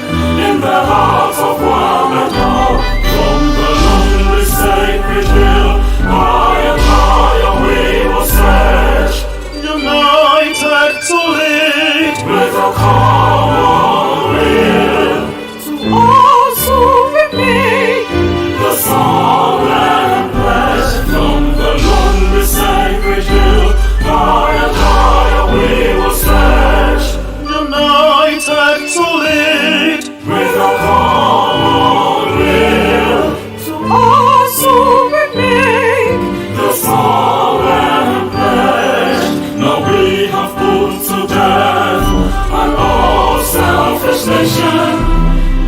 in the hearts of one and all. From the lonely sacred hill, high and higher we will stretch, united to lead with a common will, to also remain the song and pledge. From the lonely sacred hill, high and higher we will stretch, united to lead with a common will, to also remain the song and pledge. Now we have put to death an all selfish nation,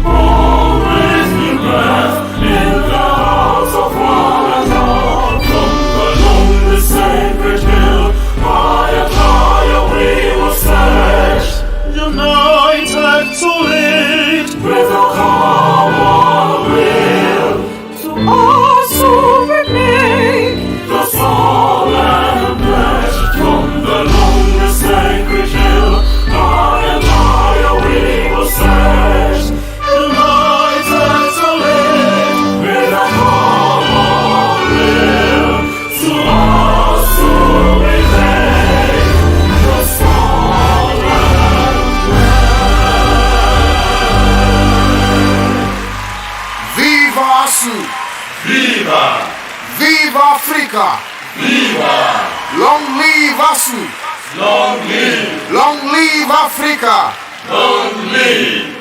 born with new breath in the hearts of one and all. From the lonely sacred hill, high and higher we will stretch, united to lead with a common will, to also remain the song and pledge. From the lonely sacred hill, high and higher we will stretch, united to lead, with a common will, to us who remain, the song and Viva Asu! Viva! Viva Africa! Viva! Long live Asu! Long live! Long live Africa! Long live!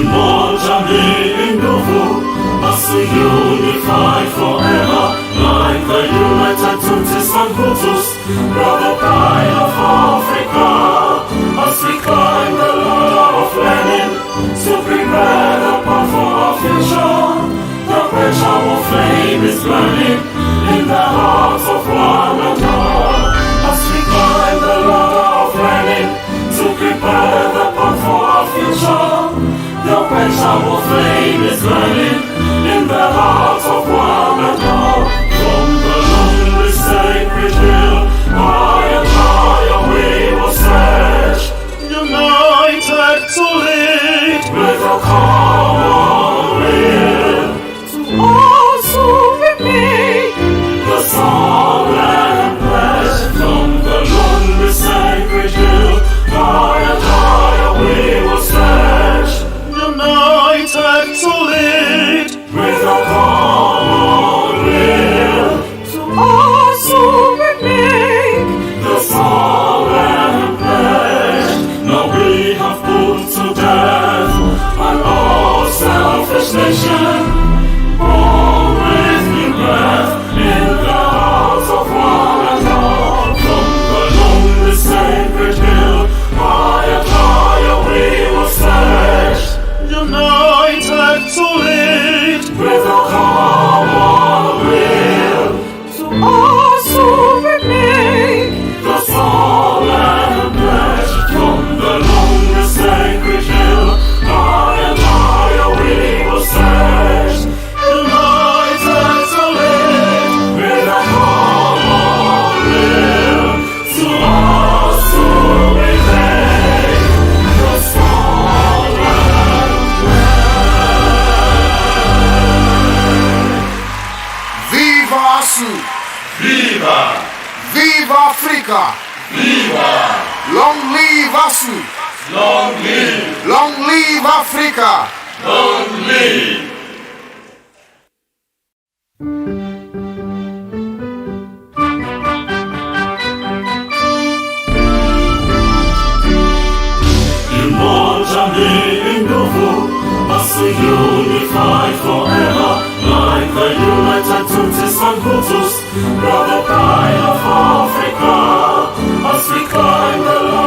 Immortally in Novo, as we unify forever, like the united Tutsis and Hutus, brother pride of Africa, as we climb the ladder of learning to prepare the path for our future. The perishable flame is burning in the hearts of one and all, as we climb the ladder of learning to prepare the path for our future. The perishable flame is burning in the hearts of one and all. From the lonely sacred hill, high and higher we will stretch, united to lead with a common will, to also remain the song and pledge. From the lonely sacred hill, high and higher we will stretch, united to lead with a common will, to also remain the song and pledge. Now we have put to death an all selfish nation, born with new breath in the hearts of one and all. From the lonely sacred hill, high and higher we will stretch, united to lead with a common will, to also remain the song and pledge. From the lonely sacred hill, high and higher we will stretch, united to lead, with a common will, to us who remain, the song and Viva Asu! Viva! Viva Africa! Viva! Long live Asu! Long live! Long live Africa! Long live! Immortally in Novo, as we unify forever, like the united Tutsis and Hutus, brother pride of Africa, as we climb the ladder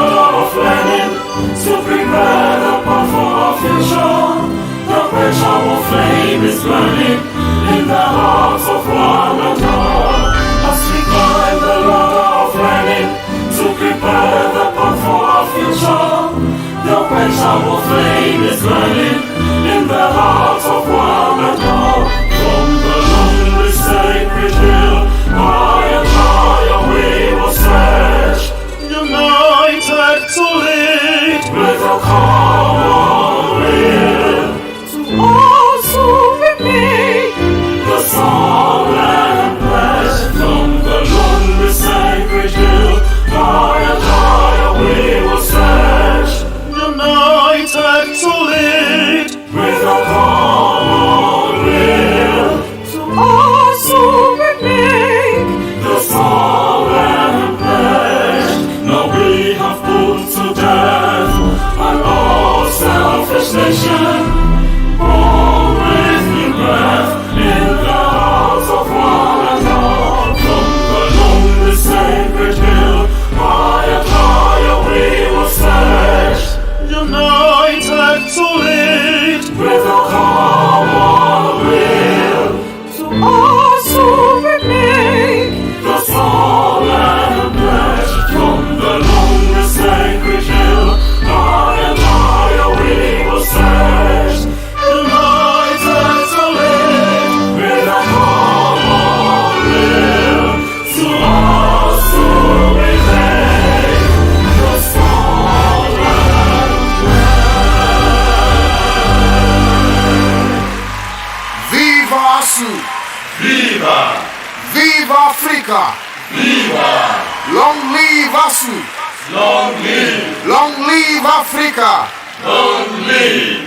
Long live! Long live Africa! Long live!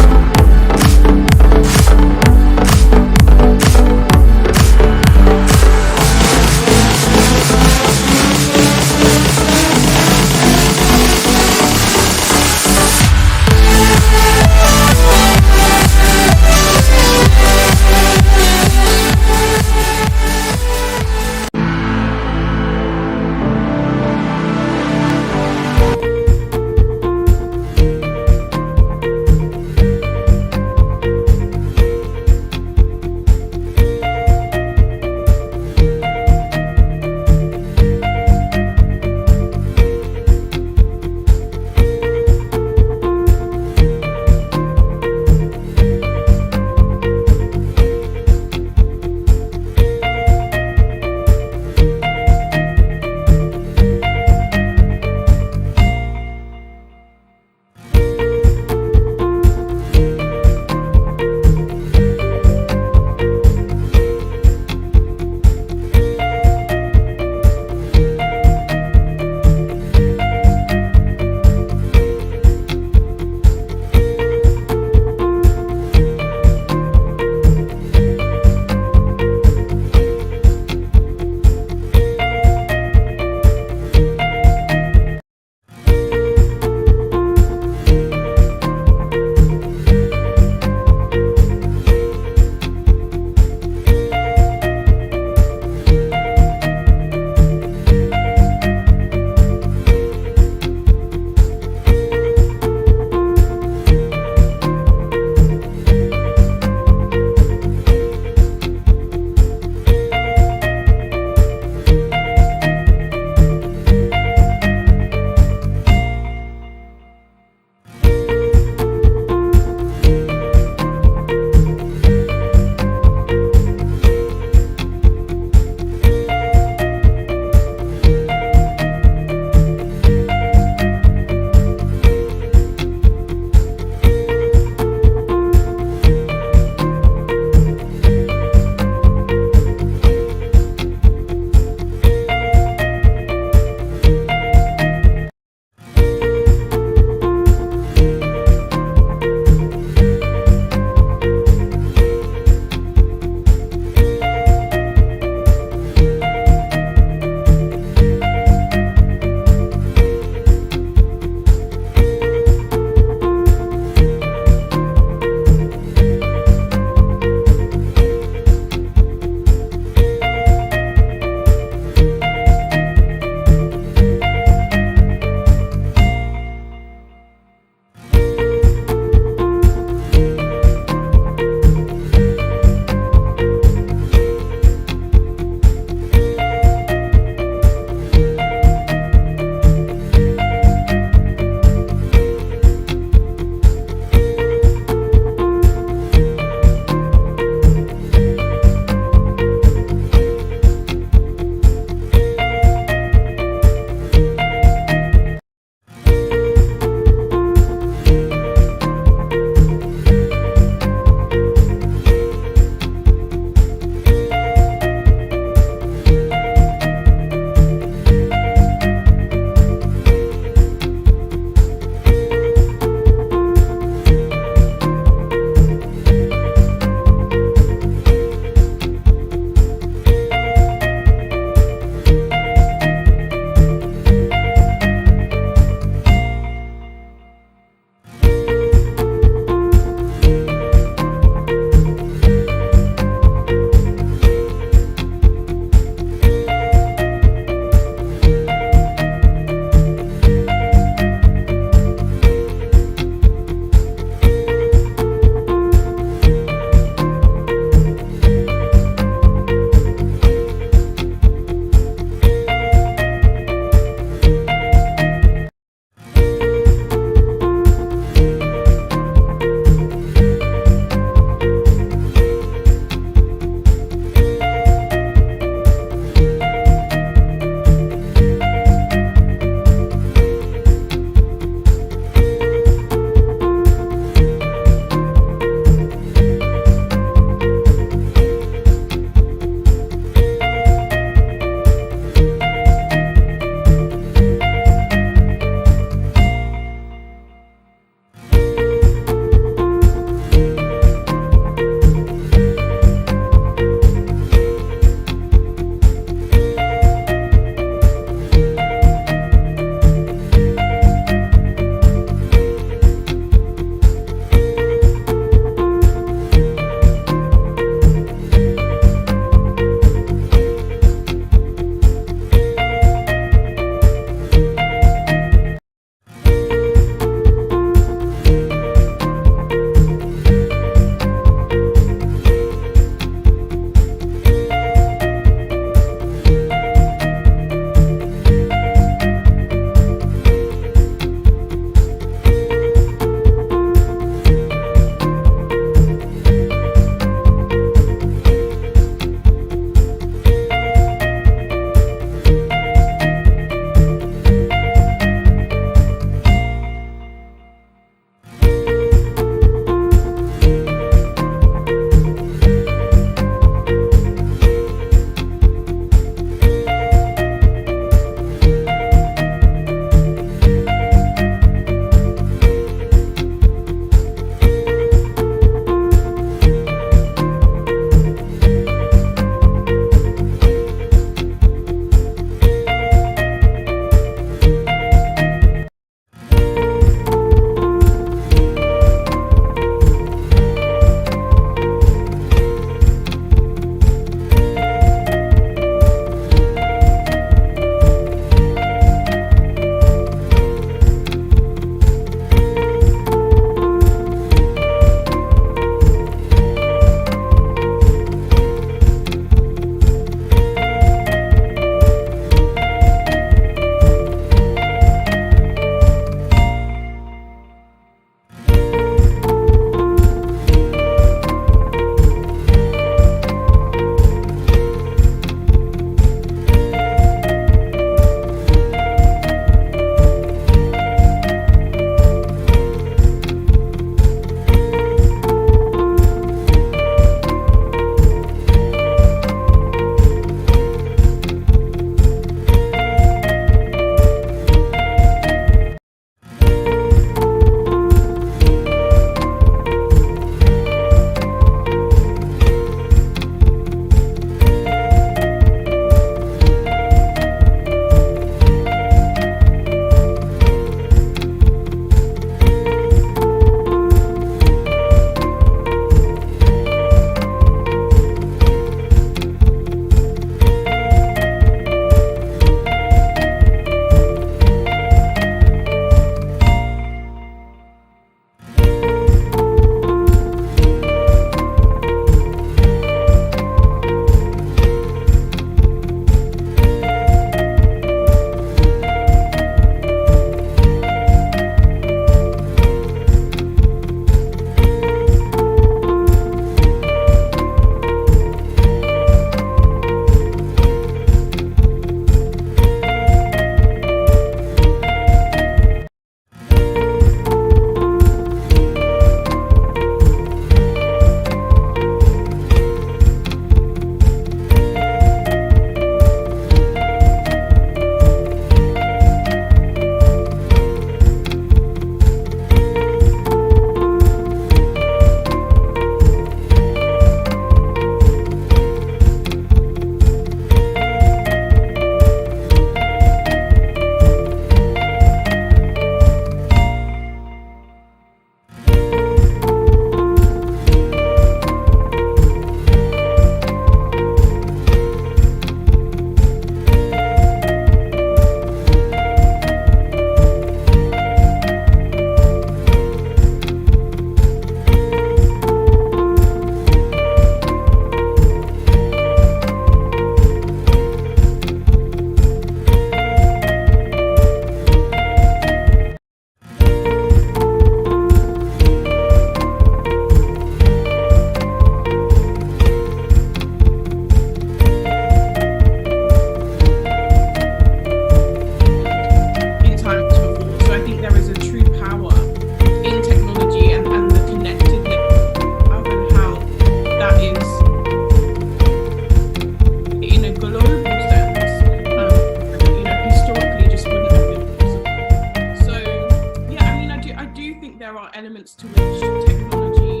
elements to which technology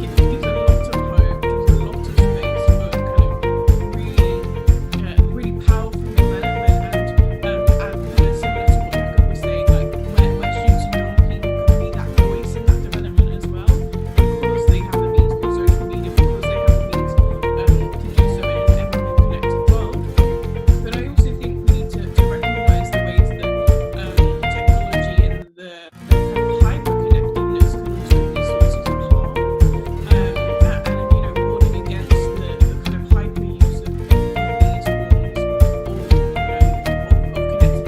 gives a lot of hope, gives a lot of space for kind of really powerful development, and kind of similar to what Jacob was saying, like where students and young people can be that voice in that development as well, because they have the means through social media, because they have the means to do so in an ever more connected world. But I also think we need to recognise the ways that technology and the kind of hyper-connectedness can also be sources of harm, and warning against the kind of hyper-use of these forms of connected.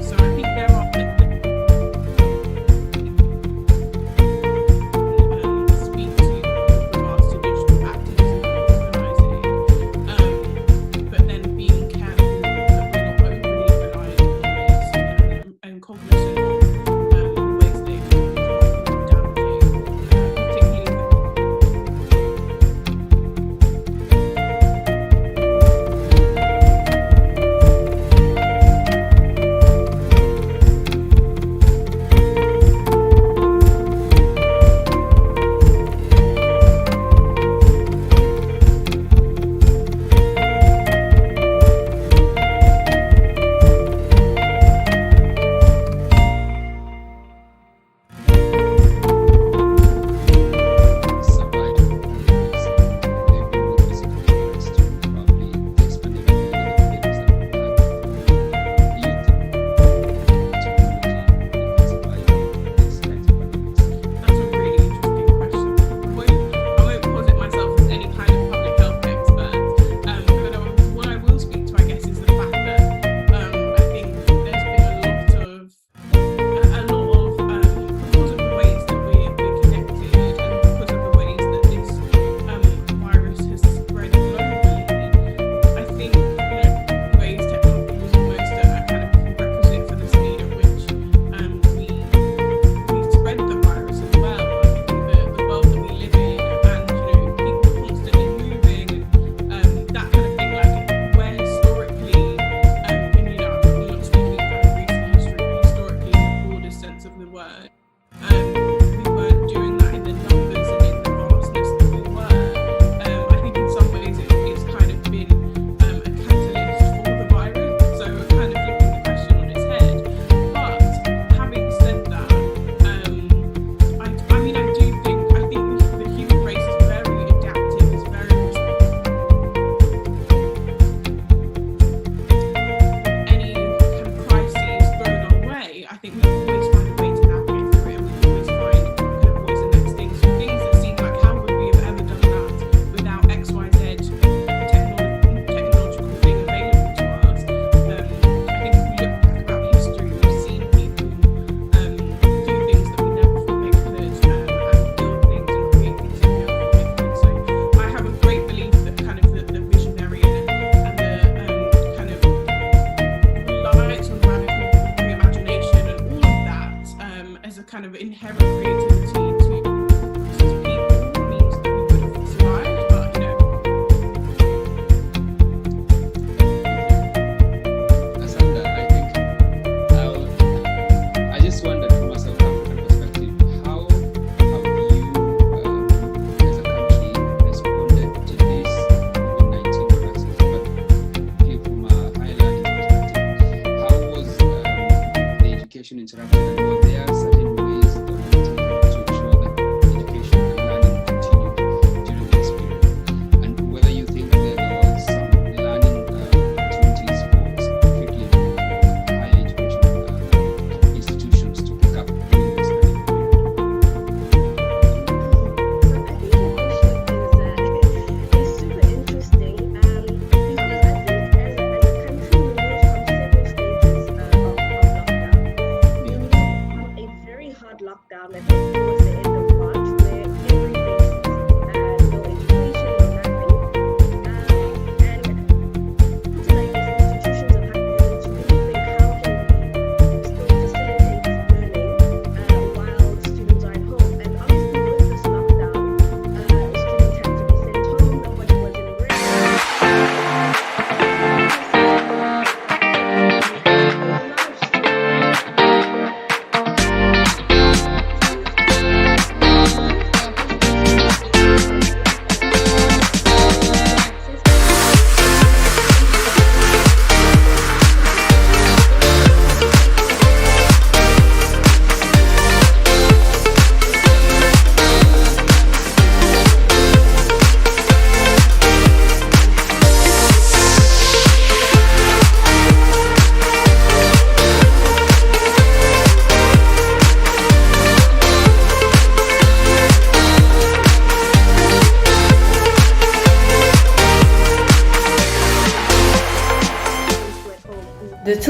So I think there are speak to with regards to digital activism and organising, but then being careful that we're not overly reliant on these and cognizant of the ways they can be harmful and damaging, particularly That's a really interesting question. I won't posit myself as any kind of public health expert, but what I will speak to, I guess, is the fact that I think there's been because of the ways that we're connected and because of the ways that this virus has spread globally, I think ways technology is almost a kind of prerequisite for the speed at which we spread the virus as well. I think the world that we live in, and people constantly moving and that kind of thing, like where historically, I'm not speaking kind of recent history, but historically in the broadest sense of the word, we weren't doing that in the numbers and in the vastness that we were. I think in some ways it's kind of been a catalyst for the virus, so kind of flipping the question on its head. But having said that, I think the human race is very adaptive, is very any kind of crises thrown our way. I think we always find a way to navigate through it, and we always find kind of what's the next thing. So things that seem like, how would we have ever done that without X, Y, Z technological thing available to us? I think if we look back about history, we've seen people do things that we never thought they could, and build things and create things that we never thought they could. So I have a great belief that kind of the visionary and the kind of reliance on radical reimagination and all of that as a kind of inherent creativity to us as people means that we would have survived. But Asanda, I think I just wondered from a South African perspective, how have you, as a country, responded to this COVID-19 crisis? But here from a high learning perspective, how was the education interrupted, and were there certain ways that were taken to ensure that education and learning continued during this period? And whether you think that there was some learning opportunities for specifically higher education institutions to pick up during this learning period? It's super interesting because I think as a country we moved from several stages of lockdown. We moved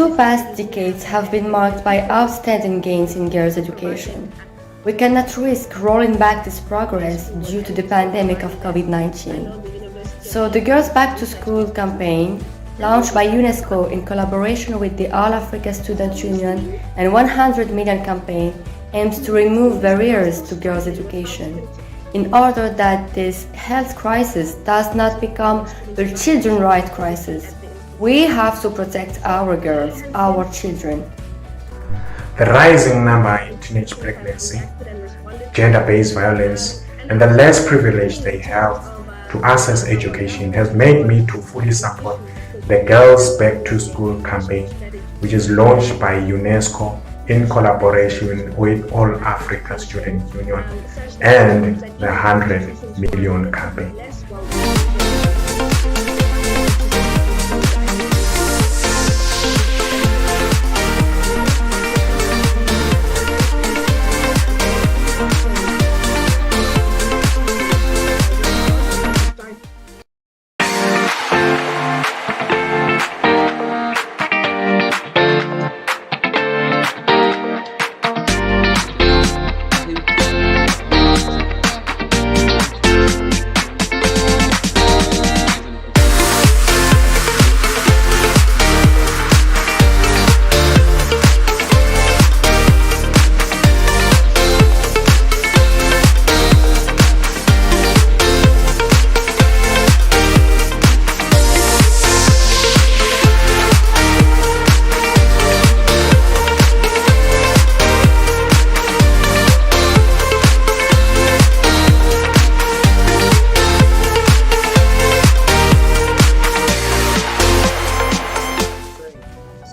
two past decades have been marked by outstanding gains in girls' education. We cannot risk rolling back this progress due to the pandemic of COVID-19. So the Girls Back to School campaign, launched by UNESCO in collaboration with the All Africa Student Union and 100 Million campaign, aims to remove barriers to girls' education, in order that this health crisis does not become a children's rights crisis. We have to protect our girls, our children. The rising number in teenage pregnancy, gender-based violence, and the less privilege they have to access education has made me to fully support the Girls Back to School campaign, which is launched by UNESCO in collaboration with All Africa Student Union and the 100 Million campaign.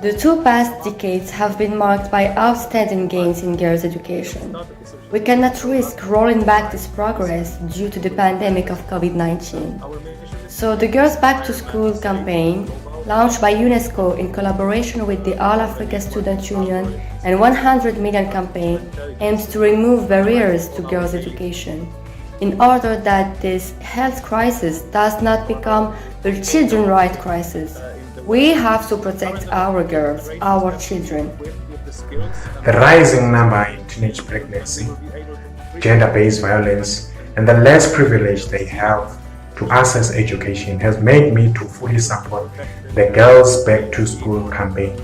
The two past decades have been marked by outstanding gains in girls' education. We cannot risk rolling back this progress due to the pandemic of COVID-19. So the Girls Back to School campaign, launched by UNESCO in collaboration with the All Africa Student Union and 100 Million campaign, aims to remove barriers to girls' education, in order that this health crisis does not become a children's rights crisis. We have to protect our girls, our children. The rising number in teenage pregnancy, gender-based violence, and the less privilege they have to access education has made me to fully support the Girls Back to School campaign,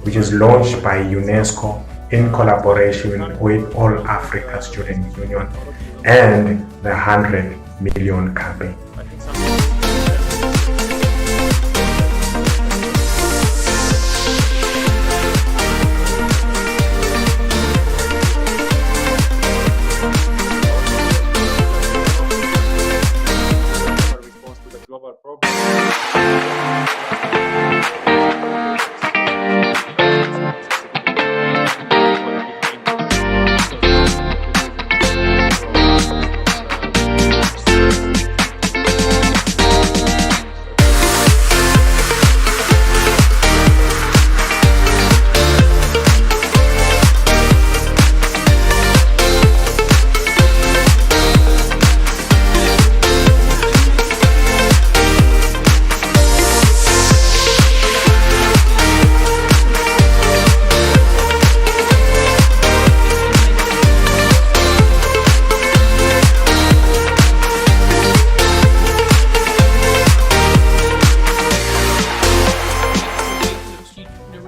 which is launched by UNESCO in collaboration with All Africa Student Union and the 100 Million campaign.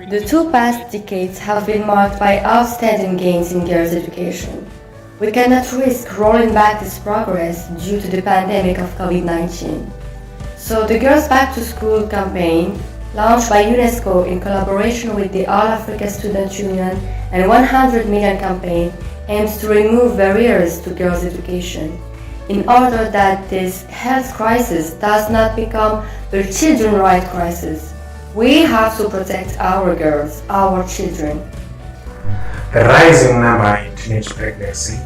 The two past decades have been marked by outstanding gains in girls' education. We cannot risk rolling back this progress due to the pandemic of COVID-19. So the Girls Back to School campaign, launched by UNESCO in collaboration with the All Africa Student Union and 100 Million campaign, aims to remove barriers to girls' education, in order that this health crisis does not become a children's rights crisis. We have to protect our girls, our children. The rising number in teenage pregnancy,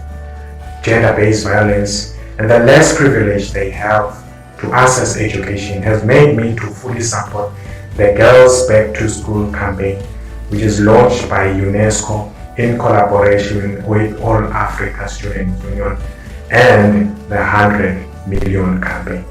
gender-based violence, and the less privilege they have to access education has made me to fully support the Girls Back to School campaign, which is launched by UNESCO in collaboration with All Africa Student Union and the 100 Million campaign.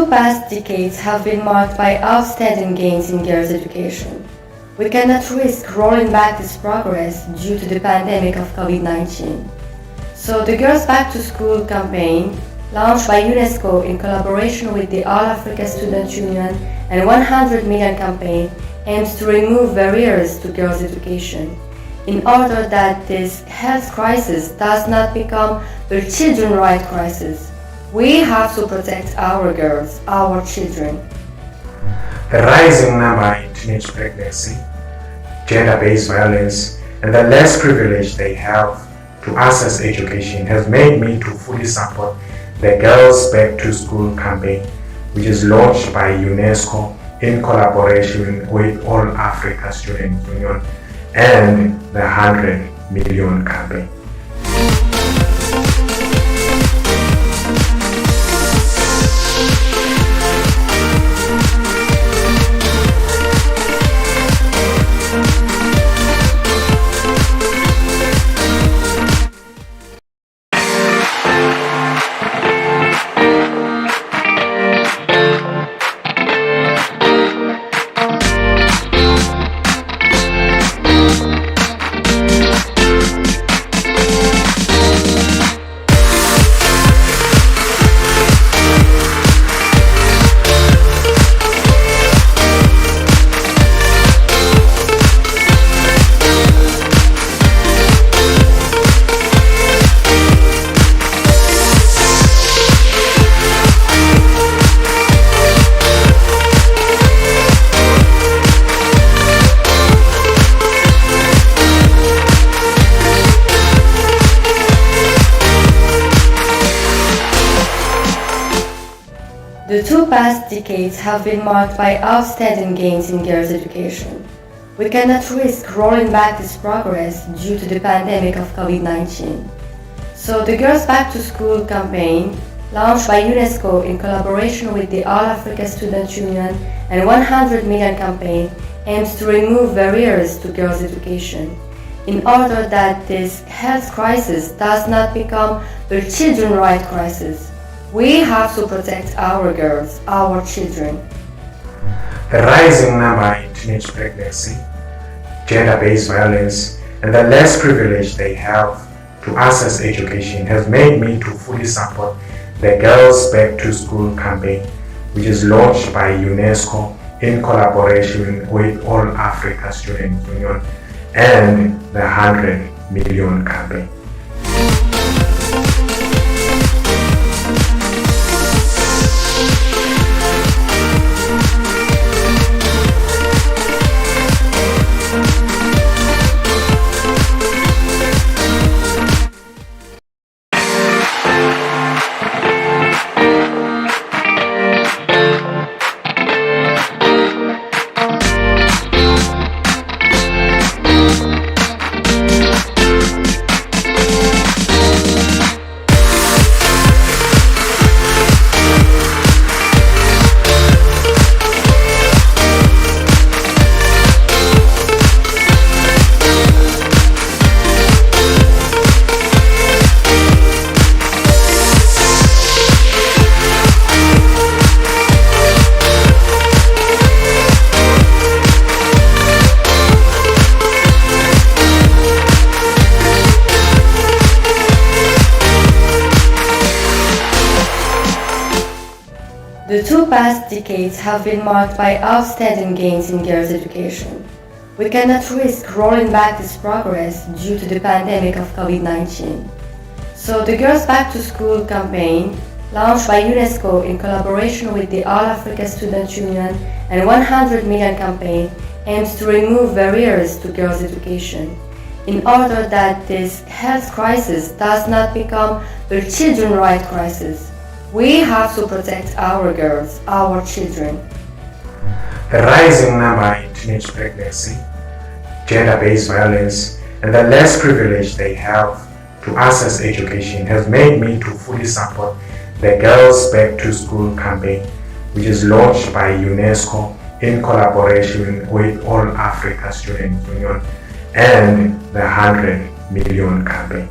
two past decades have been marked by outstanding gains in girls' education. We cannot risk rolling back this progress due to the pandemic of COVID-19. So the Girls Back to School campaign, launched by UNESCO in collaboration with the All Africa Student Union and 100 Million campaign, aims to remove barriers to girls' education in order that this health crisis does not become a children's rights crisis. We have to protect our girls, our children. The rising number in teenage pregnancy, gender-based violence, and the less privilege they have to access education has made me to fully support the Girls Back to School campaign, which is launched by UNESCO in collaboration with All Africa Student Union and the 100 Million campaign. The two past decades have been marked by outstanding gains in girls' education. We cannot risk rolling back this progress due to the pandemic of COVID-19. So the Girls Back to School campaign, launched by UNESCO in collaboration with the All Africa Student Union and 100 Million campaign, aims to remove barriers to girls' education in order that this health crisis does not become a children's rights crisis. We have to protect our girls, our children. The rising number in teenage pregnancy, gender-based violence, and the less privilege they have to access education has made me to fully support the Girls Back to School campaign, which is launched by UNESCO in collaboration with All Africa Student Union and the 100 Million campaign. The two past decades have been marked by outstanding gains in girls' education. We cannot risk rolling back this progress due to the pandemic of COVID-19. So the Girls Back to School campaign, launched by UNESCO in collaboration with the All Africa Student Union and 100 Million campaign, aims to remove barriers to girls' education in order that this health crisis does not become a children's rights crisis. We have to protect our girls, our children. The rising number in teenage pregnancy, gender-based violence, and the less privilege they have to access education has made me to fully support the Girls Back to School campaign, which is launched by UNESCO in collaboration with All Africa Student Union and the 100 Million campaign.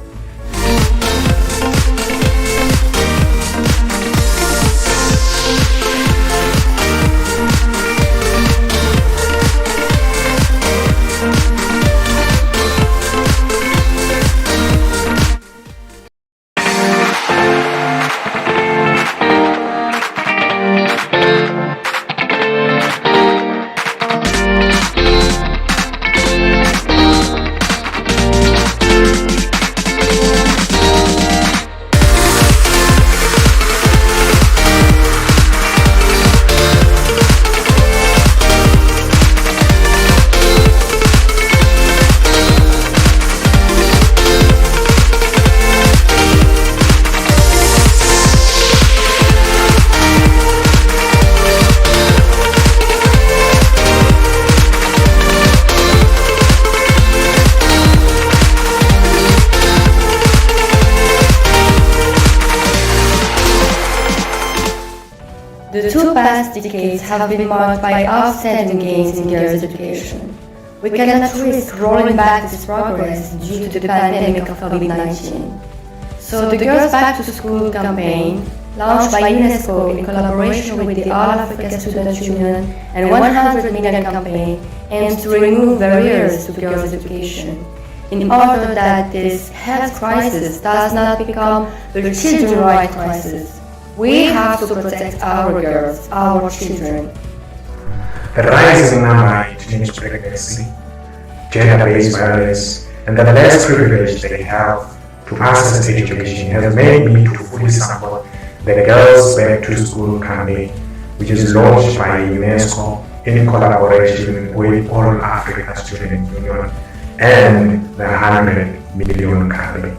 decades have been marked by outstanding gains in girls' education. We cannot risk rolling back this progress due to the pandemic of COVID-19. So the Girls Back to School campaign, launched by UNESCO in collaboration with the All Africa Student Union and 100 Million campaign, aims to remove barriers to girls' education, in order that this health crisis does not become the children's rights crisis. We have to protect our girls, our children. The rising number in teenage pregnancy, gender-based violence, and the less privilege they have to access education has made me to fully support the Girls Back to School campaign, which is launched by UNESCO in collaboration with All Africa Student Union and the 100 Million campaign.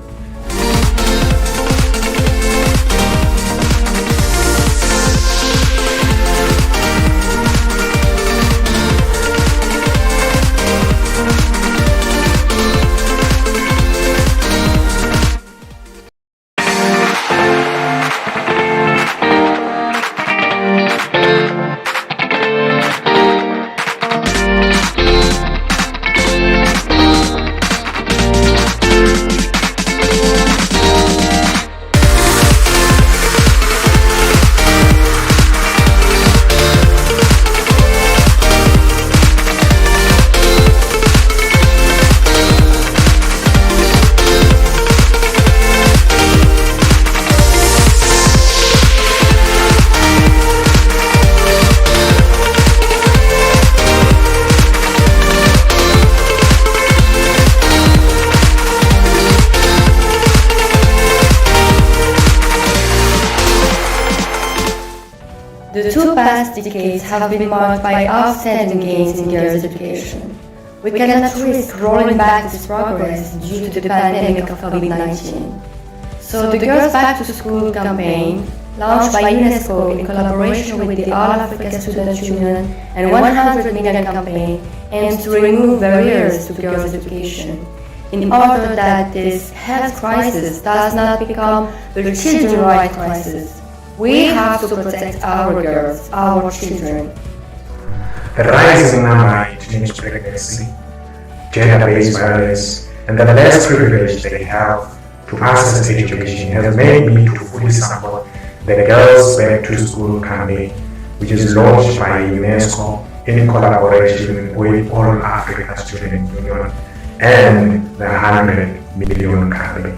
The two past decades have been marked by outstanding gains in girls' education. We cannot risk rolling back this progress due to the pandemic of COVID-19. So the Girls Back to School campaign, launched by UNESCO in collaboration with the All Africa Student Union and 100 Million campaign, aims to remove barriers to girls' education, in order that this health crisis does not become the children's rights crisis. We have to protect our girls, our children. The rising number in teenage pregnancy, gender-based violence, and the less privilege they have to access education has made me to fully support the Girls Back to School campaign, which is launched by UNESCO in collaboration with All Africa Student Union and the 100 Million campaign.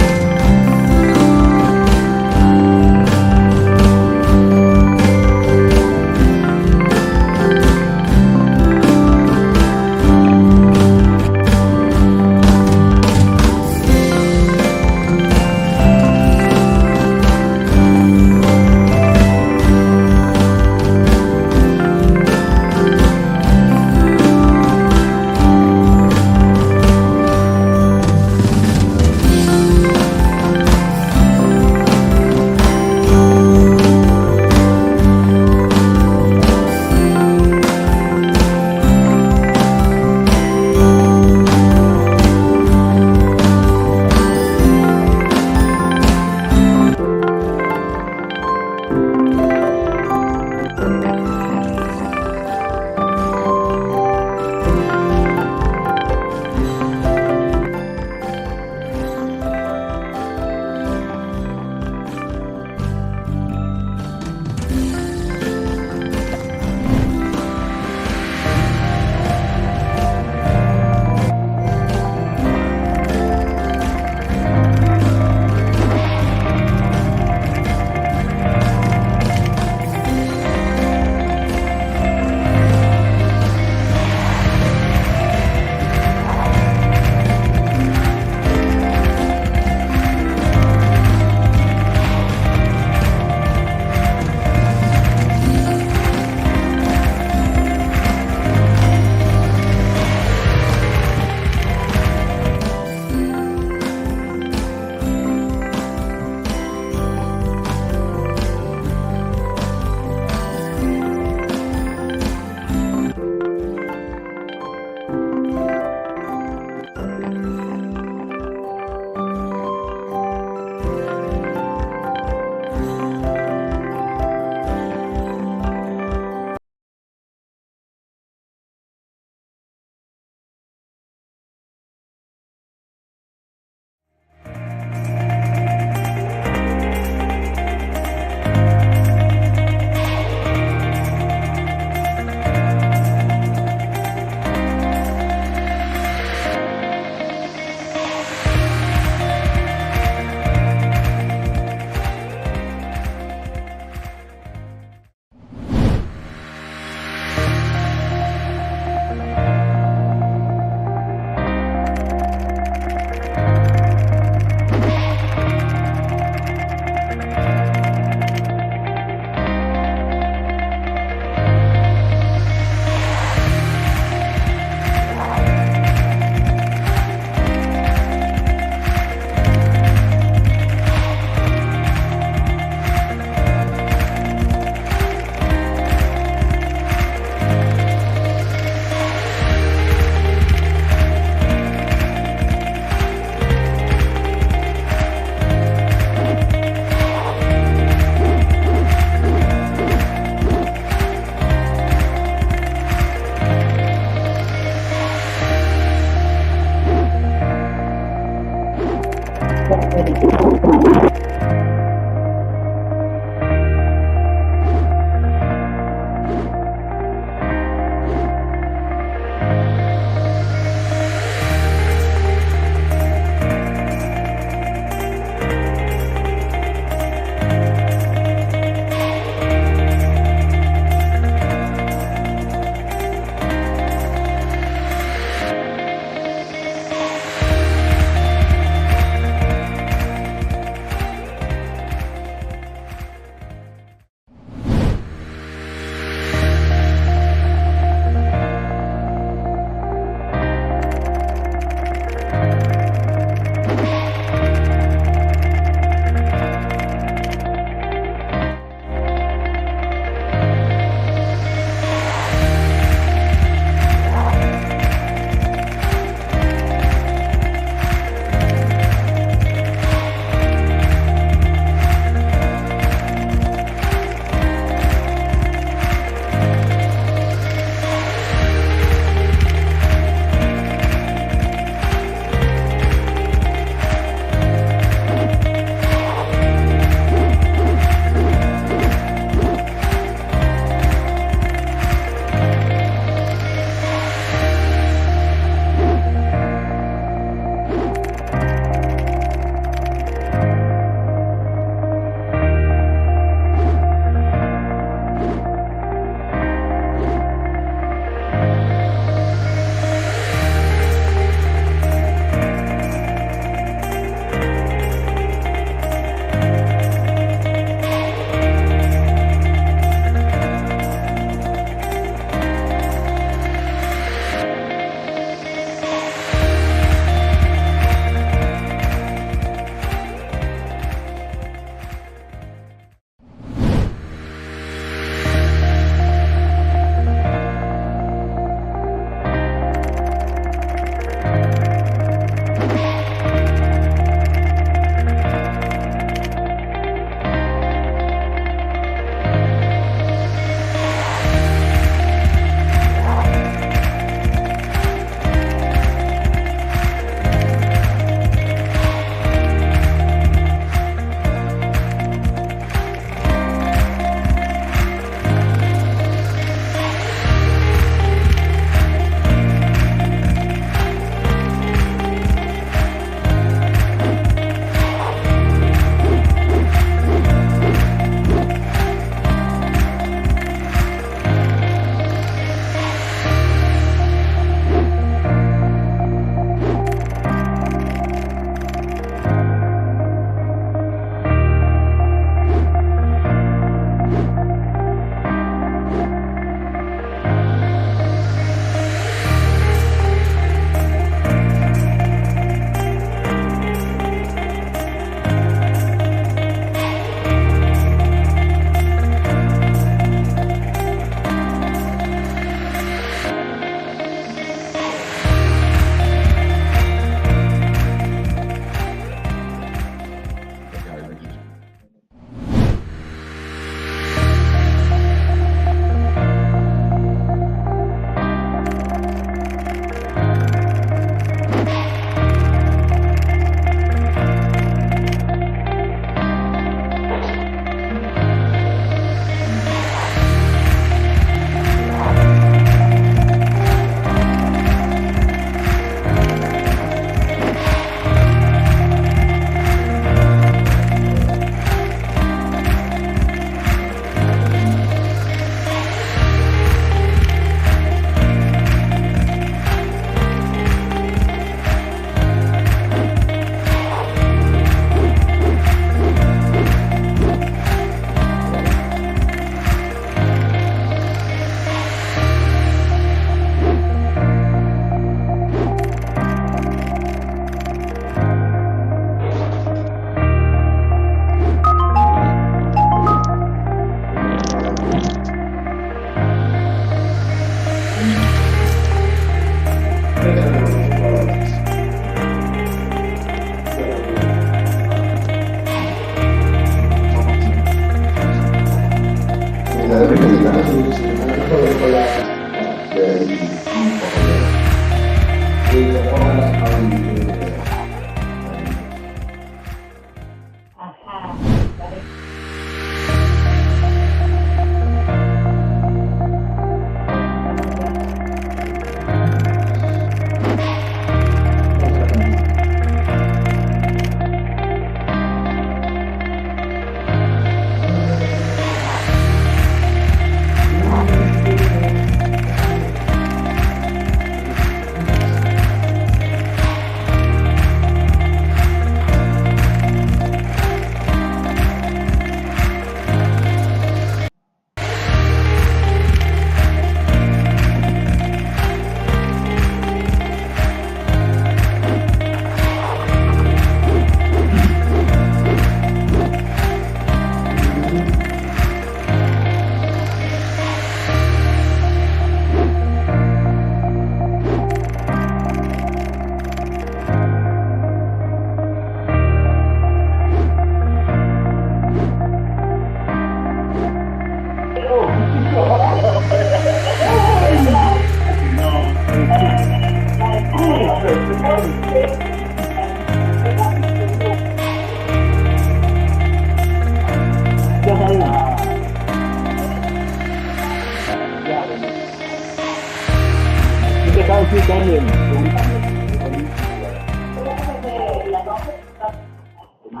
You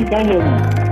can hear me.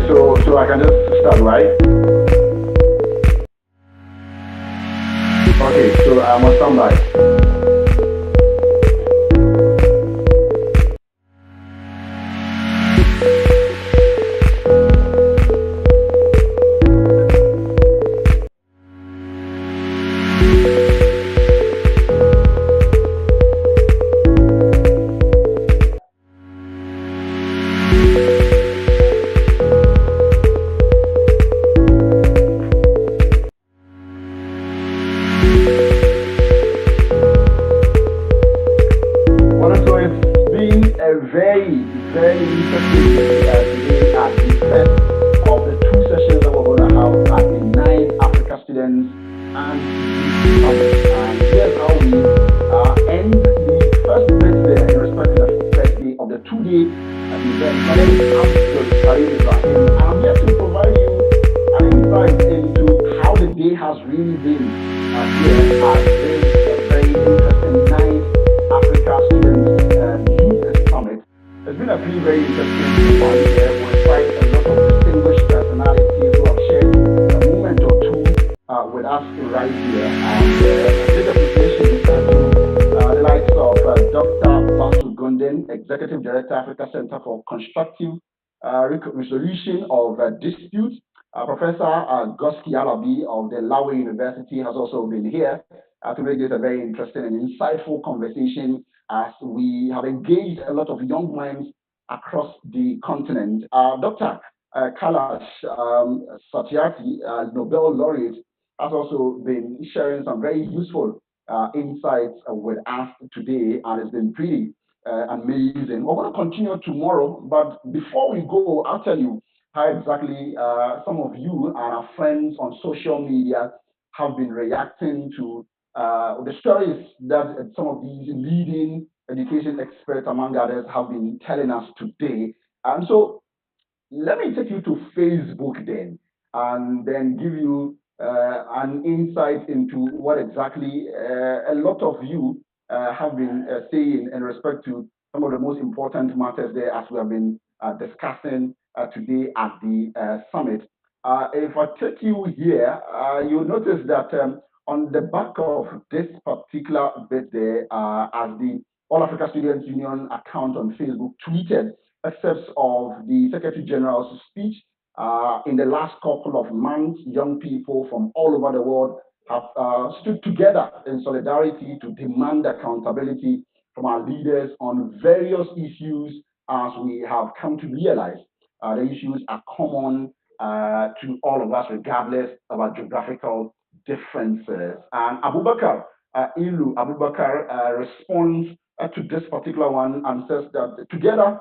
So I can just start, right? Okay, so I'm on standby. Well, so it's been a very interesting day today at the first of the two sessions that we're going to have at the ninth Africa Students and Youth Summit. And here's how we end the first birthday in respect to the first day of the two-day event. My name is Abdul Karim Ibrahim, and I'm here to provide you an insight into how the day has really been here at this very interesting ninth Africa Students Youth Summit. It's been a very interesting one here with quite a lot of distinguished personalities who have shared a moment or two with us right here. And a big appreciation to the likes of Dr. Vasu Gunden, Executive Director, Africa Center for Constructive Resolution of Disputes. Professor Goski Alabi of the Lawe University has also been here to make this a very interesting and insightful conversation as we have engaged a lot of young minds across the continent. Dr. Kailash Satyarthi, Nobel laureate, has also been sharing some very useful insights with us today, and it's been pretty amazing. We're going to continue tomorrow, but before we go, I'll tell you how exactly some of you and our friends on social media have been reacting to the stories that some of these leading education experts, among others, have been telling us today. And so let me take you to Facebook then, and then give you an insight into what exactly a lot of you have been saying in respect to some of the most important matters there as we have been discussing today at the summit. If I take you here, you'll notice that on the back of this particular bit there, as the All Africa Students Union account on Facebook tweeted excerpts of the Secretary General's speech. In the last couple of months, young people from all over the world have stood together in solidarity to demand accountability from our leaders on various issues, as we have come to realize the issues are common to all of us, regardless of our geographical differences. And Abubakar Ilu Abubakar responds to this particular one and says that together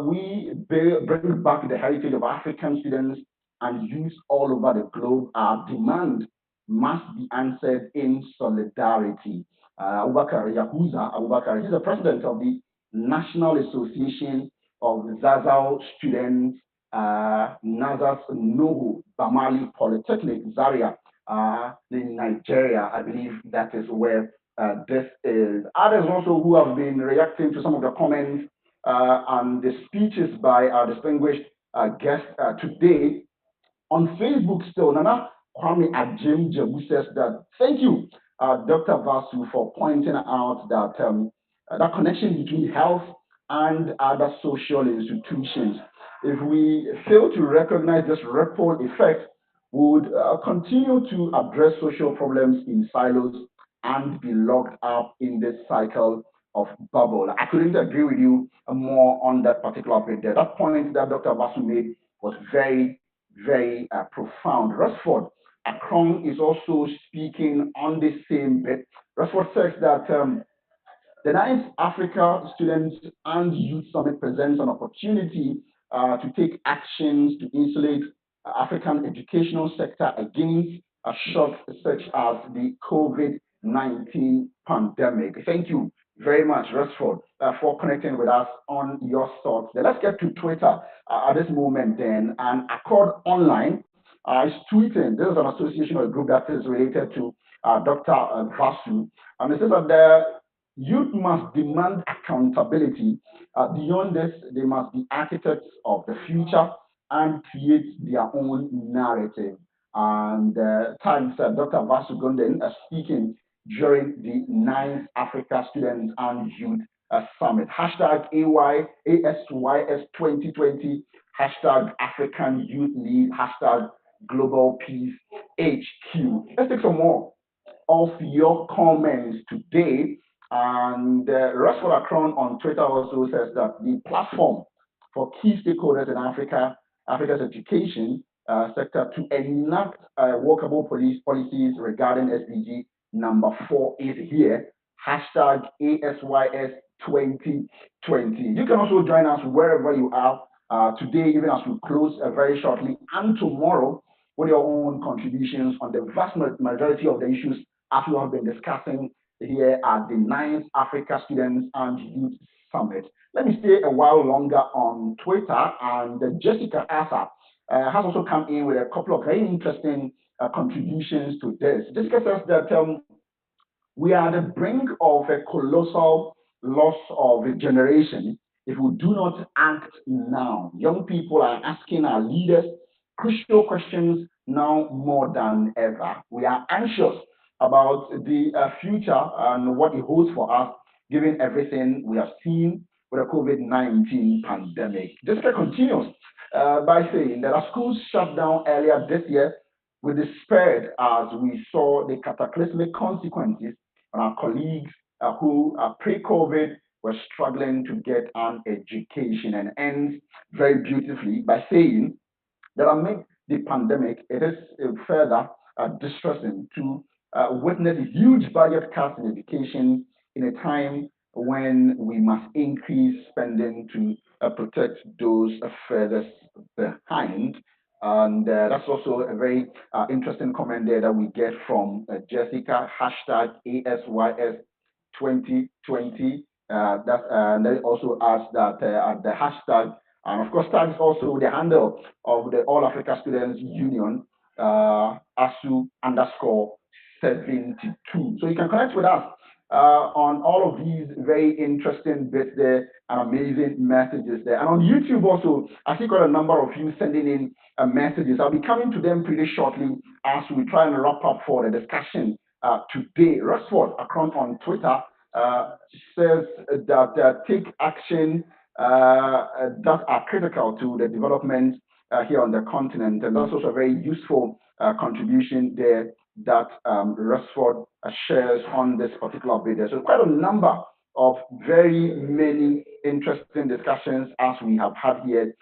we bring back the heritage of African students and youth all over the globe. Our demand must be answered in solidarity. Abubakar Yahuza Abubakar, he's the president of the National Association of Zazao Students, Nazas Nohu Bamali Polytechnic, Zaria, in Nigeria. I believe that is where this is. Others also who have been reacting to some of the comments and the speeches by our distinguished guest today on Facebook still. Nana Kwame Ajim Jabu says that, thank you, Dr. Vasu, for pointing out that that connection between health and other social institutions. If we fail to recognize this ripple effect, we would continue to address social problems in silos and be locked up in this cycle of bubble. I couldn't agree with you more on that particular bit there. That point that Dr. Vasu made was very profound. Rashford Akron is also speaking on the same bit. Rashford says that the ninth Africa Students and Youth Summit presents an opportunity to take actions to insulate African educational sector against shocks such as the COVID-19 pandemic. Thank you very much, Rashford, for connecting with us on your thoughts. Then let's get to Twitter at this moment then. And Accord Online is tweeting. This is an association or a group that is related to Dr. Vasu. And it says that the youth must demand accountability. Beyond this, they must be architects of the future. and create their own narrative. And thanks, Dr. Vasugundan, speaking during the 9th Africa Students and Youth Summit. Hashtag ASYS 2020, hashtag African Youth Lead, hashtag Global Peace HQ. Let's take some more of your comments today. And Rashford Akron on Twitter also says that the platform for key stakeholders in Africa's education sector to enact workable policies regarding SDG number 4 is here. Hashtag ASYS 2020. You can also join us wherever you are today, even as we close very shortly, and tomorrow with your own contributions on the vast majority of the issues as we have been discussing here at the 9th Africa Students and Youth Summit. Let me stay a while longer on Twitter, and Jessica Asa has also come in with a couple of very interesting contributions to this. Jessica says that we are at the brink of a colossal loss of a generation if we do not act now. Young people are asking our leaders crucial questions now more than ever. We are anxious about the future and what it holds for us, given everything we have seen with the COVID-19 pandemic. Jessica continues by saying that our schools shut down earlier this year. We despaired as we saw the cataclysmic consequences on our colleagues who pre-COVID were struggling to get an education, and ends very beautifully by saying that amid the pandemic, it is further distressing to witness huge budget cuts in education in a time when we must increase spending to protect those furthest behind. And that's also a very interesting comment there that we get from Jessica, hashtag ASYS 2020. And they also asked that at the hashtag, and of course, that is also the handle of the All Africa Students Union, ASU underscore 72. So you can connect with us on all of these very interesting bits there and amazing messages there. And on YouTube also, I see quite a number of you sending in messages. I'll be coming to them pretty shortly as we try and wrap up for the discussion today. Rashford Akron on Twitter says that take action that are critical to the development here on the continent. And that's also a very useful contribution there that Rashford shares on this particular video. So quite a number of very many interesting discussions as we have had here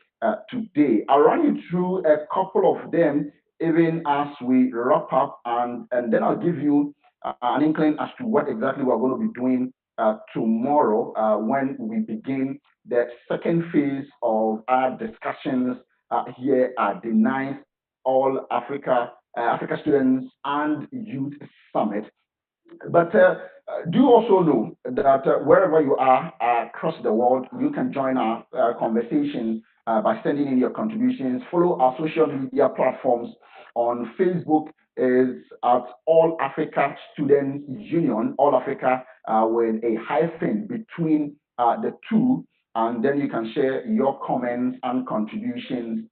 today. I'll run you through a couple of them even as we wrap up, and then I'll give you an inkling as to what exactly we're going to be doing tomorrow when we begin the second phase of our discussions here at the 9th All Africa Students and Youth Summit. But do also know that wherever you are across the world, you can join our conversation by sending in your contributions. Follow our social media platforms. On Facebook is at All Africa Students Union, All Africa with a hyphen between the two, and then you can share your comments and contributions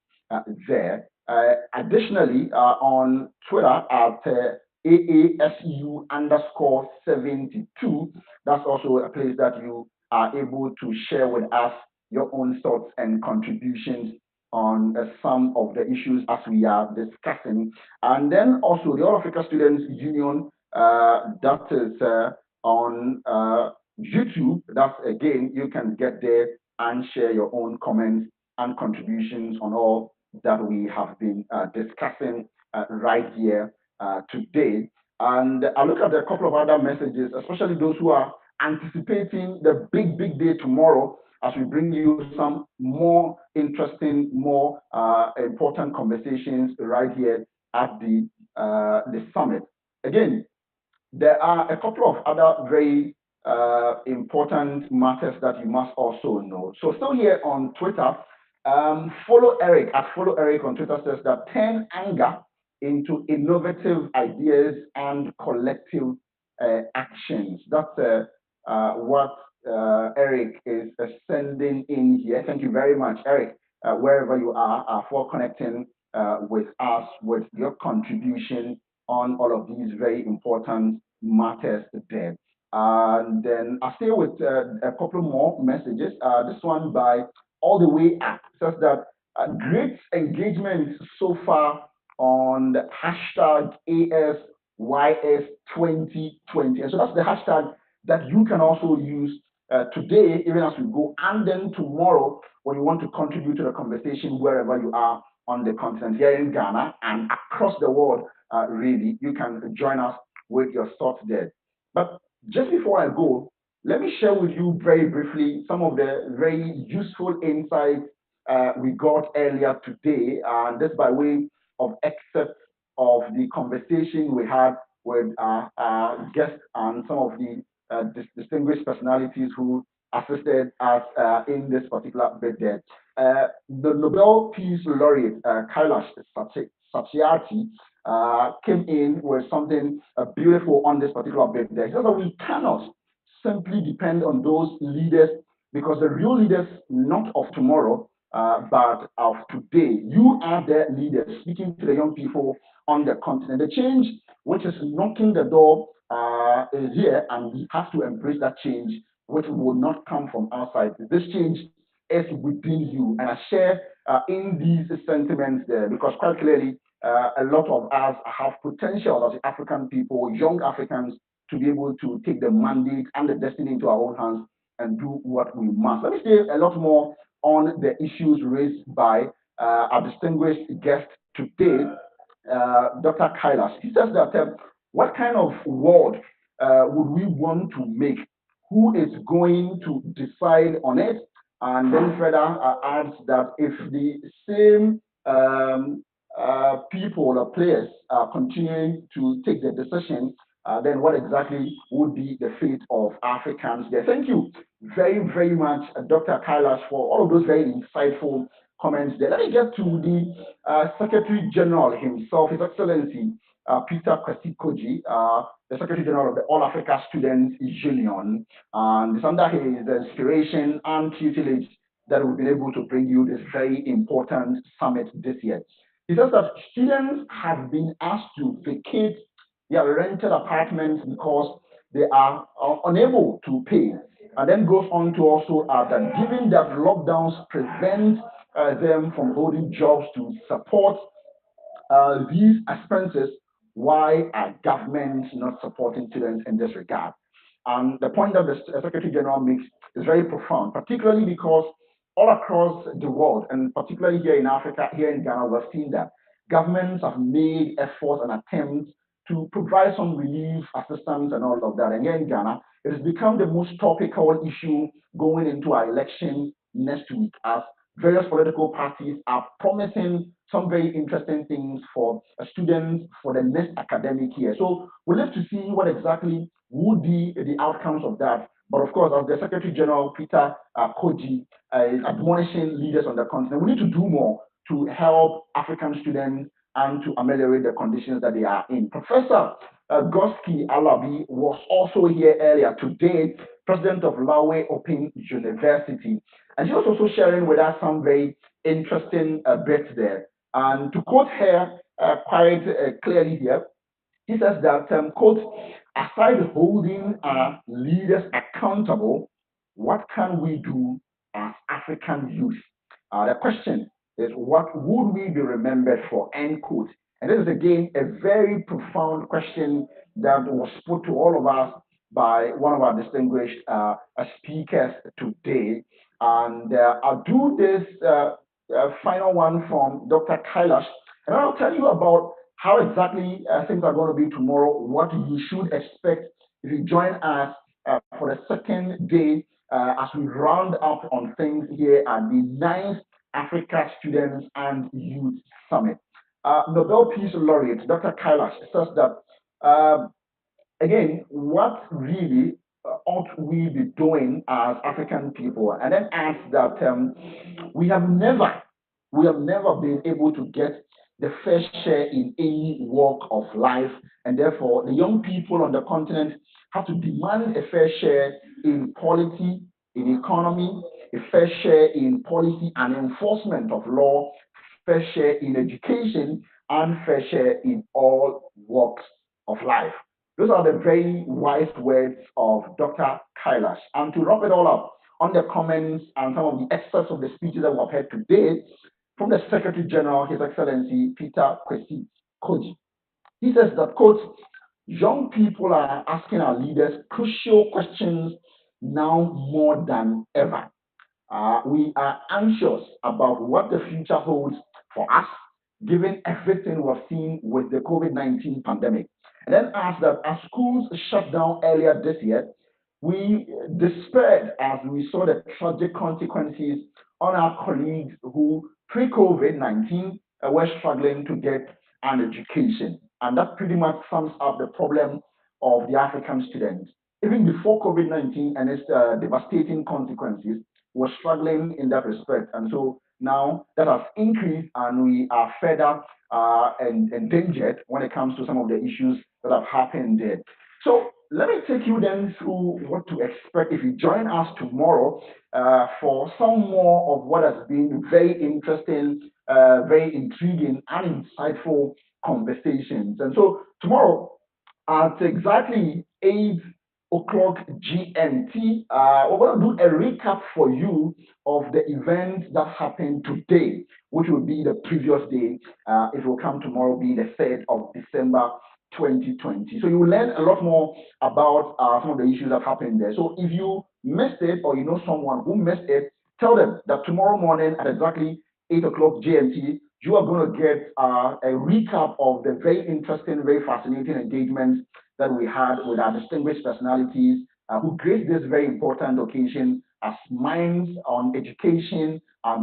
there. Additionally, on Twitter at AASU underscore 72. That's also a place that you are able to share with us your own thoughts and contributions on some of the issues as we are discussing. And then also the All Africa Students Union, that is on YouTube. That's again, you can get there and share your own comments and contributions on all that we have been discussing right here today. And I look at a couple of other messages, especially those who are anticipating the big day tomorrow, as we bring you some more interesting, more important conversations right here at the summit. Again, there are a couple of other very important matters that you must also know. So still here on Twitter, follow Eric on Twitter says that turn anger into innovative ideas and collective actions. That's what Eric is sending in here. Thank you very much, Eric, wherever you are, for connecting with us with your contribution on all of these very important matters there. And then I stay with a couple more messages. This one by All the Way Up says that great engagement so far on the hashtag ASYS2020. And so that's the hashtag that you can also use today, even as we go, and then tomorrow when you want to contribute to the conversation wherever you are on the continent, here in Ghana and across the world, really, you can join us with your thoughts there. But just before I go, let me share with you very briefly some of the very useful insights we got earlier today, and this by way of excerpts of the conversation we had with our guests and some of the distinguished personalities who assisted us in this particular bit there. The Nobel Peace Laureate, Kailash Satyarthi, came in with something beautiful on this particular bit there. He says that we cannot simply depend on those leaders because the real leaders, not of tomorrow, but of today. You are the leaders speaking to the young people on the continent. The change which is knocking the door is here, and we have to embrace that change, which will not come from outside. This change is within you, and I share in these sentiments there because quite clearly a lot of us have potential as African people, young Africans, to be able to take the mandate and the destiny into our own hands and do what we must. Let me say a lot more on the issues raised by our distinguished guest today, Dr. Kailash. He says that what kind of world would we want to make? Who is going to decide on it? And then further adds that if the same people or players are continuing to take the decision, then what exactly would be the fate of Africans there? Thank you very, very much, Dr. Kailash, for all of those very insightful comments there. Let me get to the Secretary General himself, His Excellency Peter Kwesi, the Secretary General of the All Africa Students Union. And it's under his inspiration and tutelage that we've been able to bring you this very important summit this year. He says that students have been asked to vacate their rented apartments because they are unable to pay. And then goes on to also add that given that lockdowns prevent them from holding jobs to support these expenses, why are governments not supporting students in this regard? And the point that the Secretary General makes is very profound, particularly because all across the world, and particularly here in Africa, here in Ghana, we've seen that governments have made efforts and attempts to provide some relief, assistance, and all of that. And here in Ghana, it has become the most topical issue going into our election next week, as various political parties are promising some very interesting things for students for the next academic year. So we'll have to see what exactly would be the outcomes of that. But of course, as the Secretary General Peter Koji is admonishing leaders on the continent, we need to do more to help African students and to ameliorate the conditions that they are in. Professor Goski Alabi was also here earlier today, president of Lawe Open University. And she was also sharing with us some very interesting bits there. And to quote her quite clearly here, he says that, quote, aside holding our leaders accountable, what can we do as African youth? The question is, what would we be remembered for, end quote. And this is again a very profound question that was put to all of us by one of our distinguished speakers today. And I'll do this final one from Dr. Kailash, and I'll tell you about how exactly things are going to be tomorrow, what you should expect if you join us for the second day as we round up on things here at the 9th Africa Students and Youth Summit. Nobel Peace Laureate Dr. Kailash says that again, what really ought we be doing as African people? And then adds that we have never been able to get the fair share in any walk of life, and therefore the young people on the continent have to demand a fair share in polity, in economy, a fair share in policy and enforcement of law, fair share in education, and fair share in all walks of life. Those are the very wise words of Dr. Kailash. And to wrap it all up, on the comments and some of the excerpts of the speeches that we have heard today from the Secretary General, His Excellency Peter Kwesi Koji. He says that, quote, young people are asking our leaders crucial questions now more than ever. We are anxious about what the future holds for us, given everything we've seen with the COVID-19 pandemic. And then asked that as schools shut down earlier this year, we despaired as we saw the tragic consequences on our colleagues who pre-COVID-19 were struggling to get an education. And that pretty much sums up the problem of the African students. Even before COVID-19 and its devastating consequences, were struggling in that respect. And so now that has increased and we are further endangered when it comes to some of the issues that have happened there. So let me take you then through what to expect if you join us tomorrow for some more of what has been very interesting, very intriguing and insightful conversations. And so tomorrow at exactly 8 o'clock GMT, we're going to do a recap for you of the events that happened today, which will be the previous day. It will come tomorrow, be the 3rd of December 2020. So you will learn a lot more about some of the issues that happened there. So if you missed it or you know someone who missed it, tell them that tomorrow morning at exactly 8 o'clock GMT, you are going to get a recap of the very interesting, very fascinating engagements that we had with our distinguished personalities who graced this very important occasion as minds on education,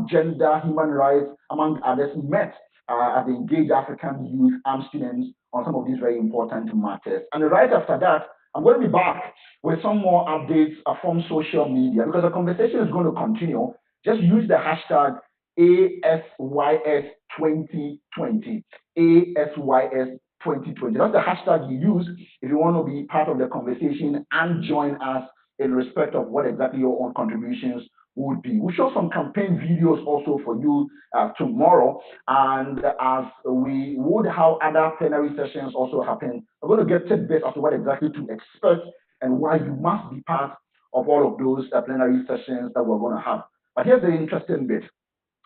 gender, human rights, among others, met as they engaged African youth and students on some of these very important matters. And right after that, I'm going to be back with some more updates from social media because the conversation is going to continue. Just use the hashtag ASYS2020. ASYS 2020. That's the hashtag you use if you want to be part of the conversation and join us in respect of what exactly your own contributions would be. We'll show some campaign videos also for you tomorrow. And as we would have other plenary sessions also happen, we're going to get tidbits as to what exactly to expect and why you must be part of all of those plenary sessions that we're going to have. But here's the interesting bit.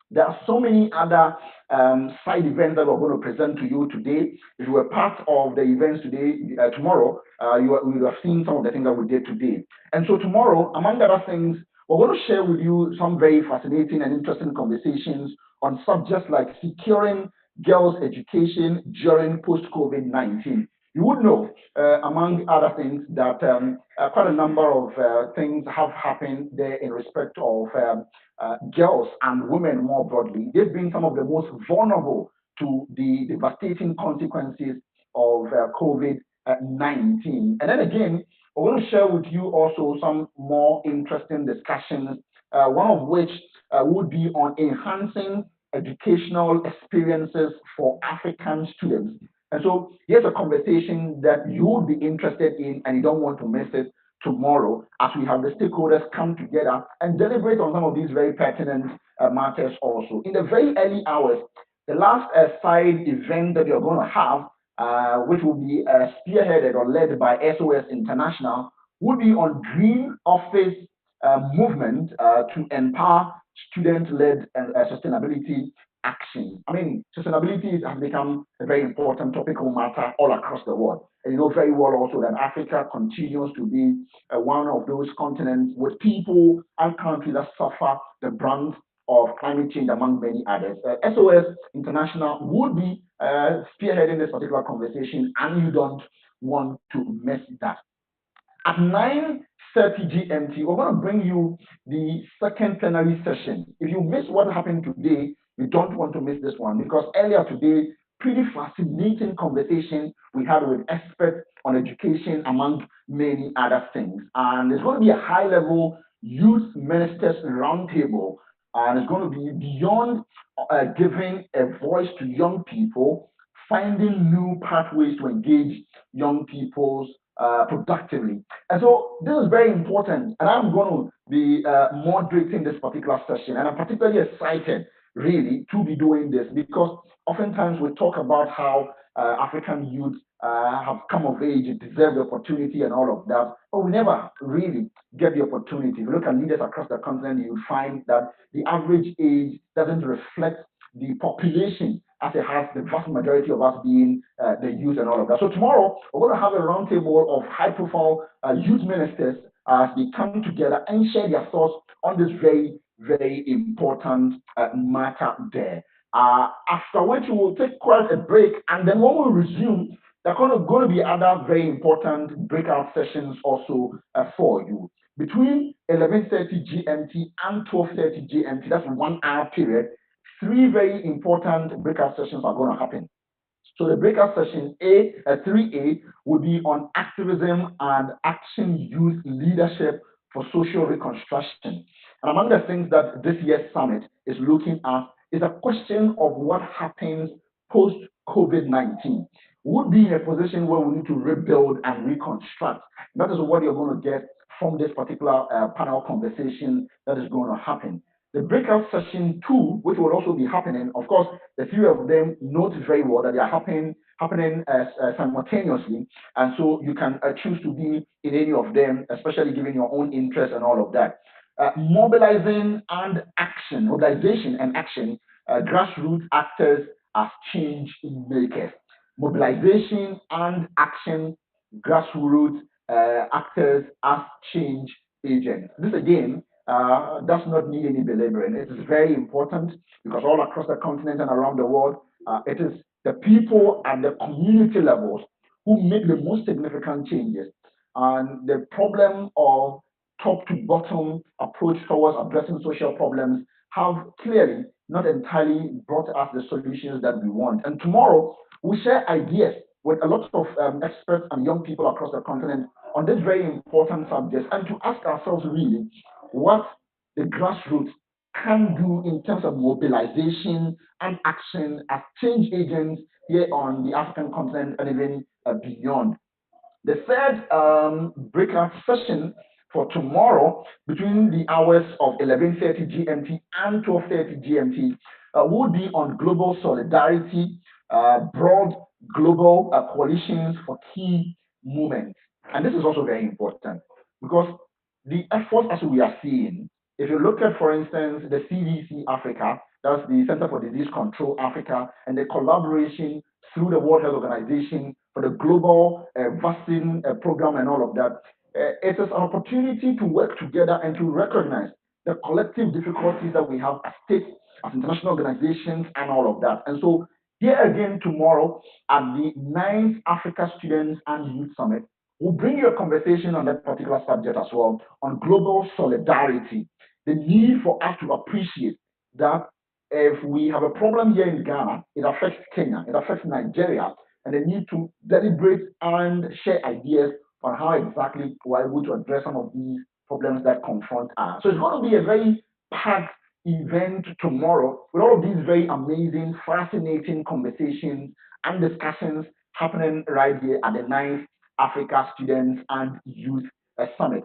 There are so many other side events that we're going to present to you today. If you were part of the events today, tomorrow, you will have seen some of the things that we did today. And so tomorrow, among other things, we're going to share with you some very fascinating and interesting conversations on subjects like securing girls' education during post-COVID-19. You would know, among other things, that quite a number of things have happened there in respect of girls and women more broadly. They've been some of the most vulnerable to the devastating consequences of COVID-19. And then again, we're going to share with you also some more interesting discussions, one of which would be on enhancing educational experiences for African students. And so here's a conversation that you would be interested in and you don't want to miss it tomorrow as we have the stakeholders come together and deliberate on some of these very pertinent matters also. In the very early hours, the last side event that you're going to have, which will be spearheaded or led by SOS International, will be on Green Office movement to empower student-led sustainability action. I mean, sustainability has become a very important topical matter all across the world. And you know very well also that Africa continues to be one of those continents with people and countries that suffer the brunt of climate change, among many others. SOS International would be spearheading this particular conversation, and you don't want to miss that. At 9:30 GMT, we're going to bring you the second plenary session. If you miss what happened today, you don't want to miss this one because earlier today, pretty fascinating conversation we had with experts on education, among many other things. And it's going to be a high-level youth ministers roundtable, and it's going to be beyond giving a voice to young people, finding new pathways to engage young people's productively. And so this is very important. And I'm going to be moderating this particular session. And I'm particularly excited, really, to be doing this because oftentimes we talk about how African youth have come of age, deserve the opportunity, and all of that. But we never really get the opportunity. If you look at leaders across the continent, you find that the average age doesn't reflect the population as it has the vast majority of us being the youth and all of that. So tomorrow, we're going to have a roundtable of high-profile youth ministers as they come together and share their thoughts on this very, very important matter there. After which we will take quite a break, and then when we resume, there are going to be other very important breakout sessions also for you. Between 11:30 GMT and 12:30 GMT, that's 1 hour period, three very important breakout sessions are going to happen. So the breakout session 3A will be on activism and action youth leadership for social reconstruction. And among the things that this year's summit is looking at is a question of what happens post COVID-19. Would be in a position where we need to rebuild and reconstruct. That is what you're going to get from this particular panel conversation that is going to happen. The breakout session 2, which will also be happening, of course, the three of them note very well that they are happening simultaneously, and so you can choose to be in any of them, especially given your own interest and all of that. Mobilization and action, grassroots actors as change makers. Mobilization and action, grassroots actors as change agents. This again does not need any belaboring. It is very important because all across the continent and around the world, it is the people at the community levels who make the most significant changes. And the problem of top to bottom approach towards addressing social problems have clearly not entirely brought us the solutions that we want. And tomorrow, we share ideas with a lot of experts and young people across the continent on this very important subject and to ask ourselves really what the grassroots can do in terms of mobilization and action as change agents here on the African continent and even beyond. The third breakout session for tomorrow between the hours of 11:30 GMT and 12:30 GMT will be on global solidarity, broad global coalitions for key movements. And this is also very important because the efforts as we are seeing, if you look at, for instance, the CDC Africa, that's the Center for Disease Control Africa, and the collaboration through the World Health Organization for the global vaccine program and all of that, it is an opportunity to work together and to recognize the collective difficulties that we have as states, as international organizations, and all of that. And so here again tomorrow at the 9th Africa Students and Youth Summit, we'll bring you a conversation on that particular subject as well, on global solidarity, the need for us to appreciate that if we have a problem here in Ghana, it affects Kenya, it affects Nigeria, and they need to deliberate and share ideas on how exactly we're able to address some of these problems that confront us. So it's going to be a very packed event tomorrow with all of these very amazing, fascinating conversations and discussions happening right here at the 9th Africa Students and Youth Summit.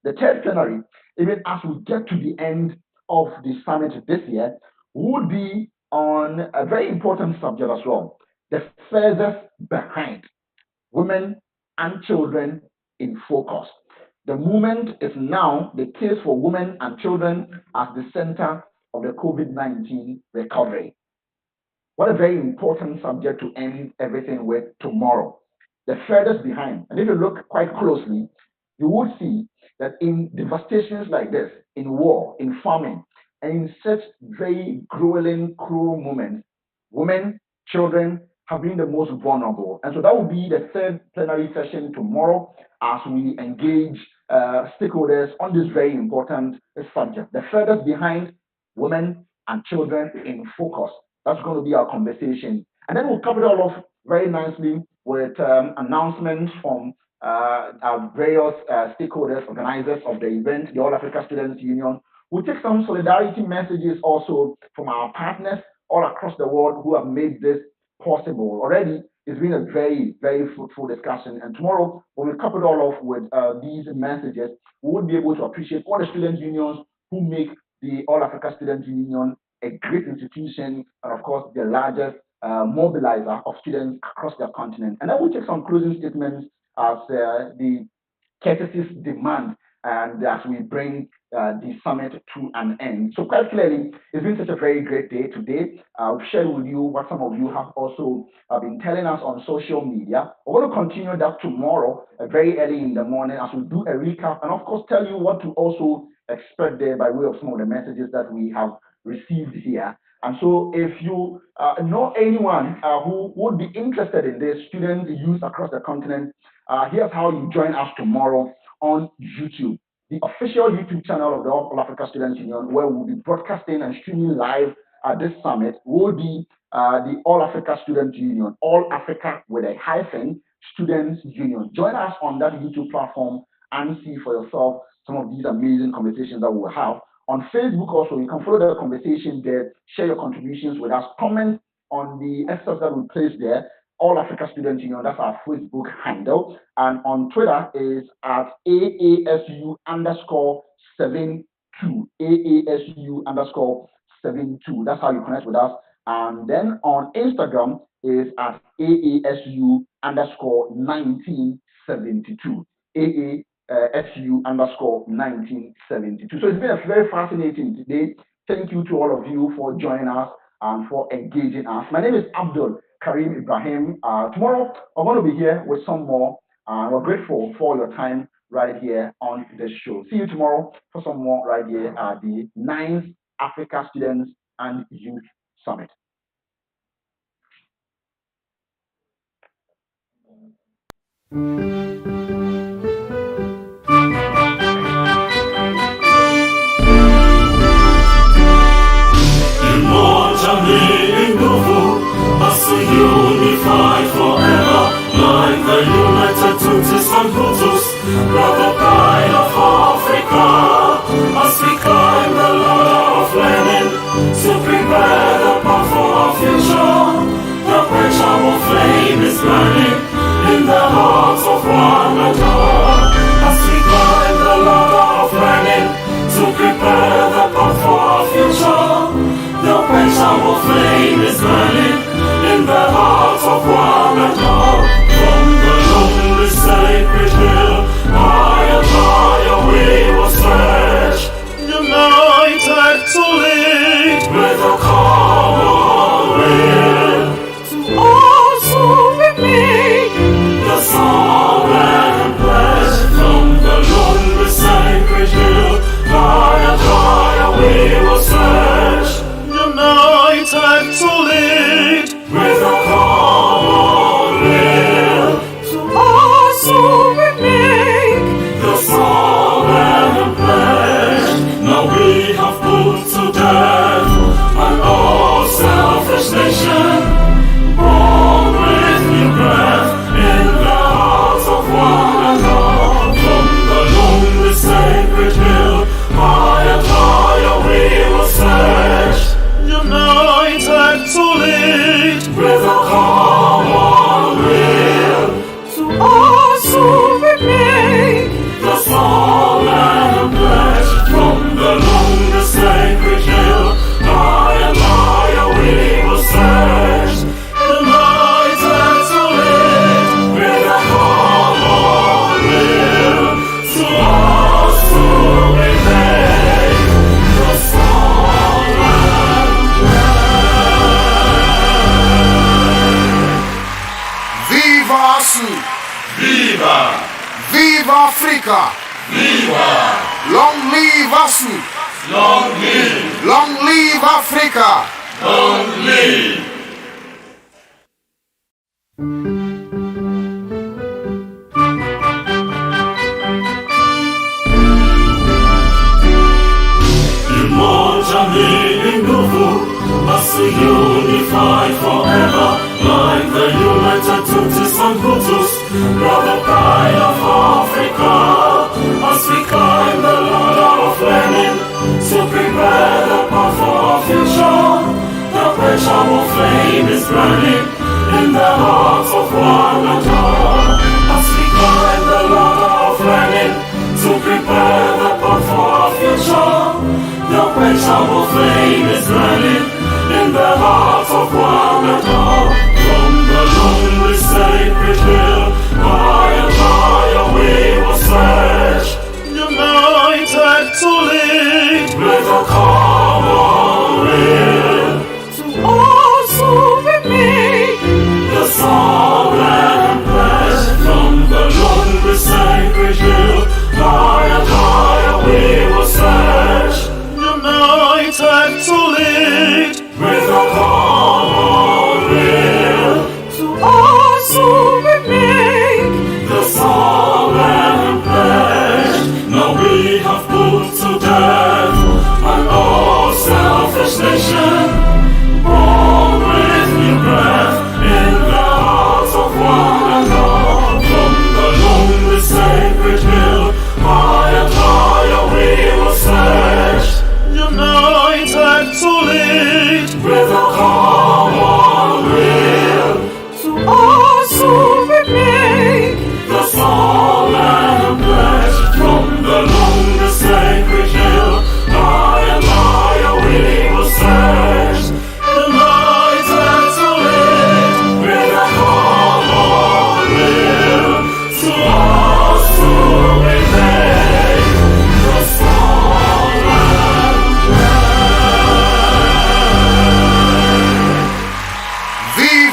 The third plenary, even as we get to the end of the summit this year, would be on a very important subject as well, the furthest behind, women and children in focus. The movement is now the case for women and children as the center of the COVID-19 recovery. What a very important subject to end everything with tomorrow. The furthest behind. And if you look quite closely, you would see that in devastations like this, in war, in famine, and in such very grueling, cruel moments, women, children have been the most vulnerable. And so that will be the third plenary session tomorrow as we engage stakeholders on this very important subject. The furthest behind, women and children in focus. That's going to be our conversation. And then we'll cover it all off very nicely with announcements from our various stakeholders, organizers of the event, the All Africa Students Union. We'll take some solidarity messages also from our partners all across the world who have made this possible. Already, It's been a very, very fruitful discussion. And tomorrow, when we couple it all off with these messages, we would be able to appreciate all the student unions who make the All Africa Student Union a great institution, and of course, the largest mobilizer of students across the continent. And then we'll take some closing statements as the courtesies demand, and as we bring the summit to an end. So quite clearly, it's been such a very great day today. I've shared with you what some of you have also been telling us on social media. We're going to continue that tomorrow, very early in the morning, as we do a recap, and of course tell you what to also expect there by way of some of the messages that we have received here. And so if you know anyone who would be interested in this, students, youth across the continent, here's how you join us tomorrow on YouTube, the official YouTube channel of the All Africa Students Union, where we'll be broadcasting and streaming live this summit, will be the All Africa Students Union, All Africa with a hyphen, Students Union. Join us on that YouTube platform and see for yourself some of these amazing conversations that we'll have. On Facebook also, you can follow the conversation there, share your contributions with us, comment on the excerpts that we place there. All Africa Student Union, that's our Facebook handle. And on Twitter is at AASU_72. AASU_72. That's how you connect with us. And then on Instagram is at AASU_1972. AASU_1972. So it's been a very fascinating day. Thank you to all of you for joining us and for engaging us. My name is Abdul Karim Ibrahim. Tomorrow, we're going to be here with some more. We're grateful for your time right here on this show. See you tomorrow for some more right here at the 9th Africa Students and Youth Summit. Unified forever, like the united Tutsis and Hutus, brother pride of Africa, as we climb the ladder of learning to prepare the path for our future. The perishable flame is burning in the hearts of one another, as we climb the ladder of learning to prepare the path for our future. The perishable flame is burning in the hearts of one another. From the lonely sacred hill, high and higher we will stretch, united to lead with a common will, to also remake the sovereign pledge. From the lonely sacred hill, high and higher we will stretch, united to lead with a common will, to also remake the sovereign pledge. Now we have put to death an all selfish nation, born with new breath in the hearts of one another. From the lonely sacred hill, high and higher we will stretch, united to lead with a common will, to also remake the solemn pledge. From the lonely sacred hill, high and higher we will stretch, united to lead, with a common will, to also remake the solemn Viva Asys! Viva! Viva Africa! Viva! Long live Asys! Long live! Long live Africa! Long live! Unified forever, like the united Tutsis and Hutus, brother pride of Africa, as we climb the ladder of learning to prepare the path for our future. The perishable flame is burning in the hearts of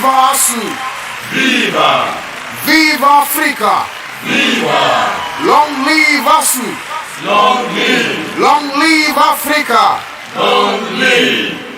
Viva Asys! Viva! Viva Africa! Viva! Long live Asys! Long live! Long live Africa! Long live!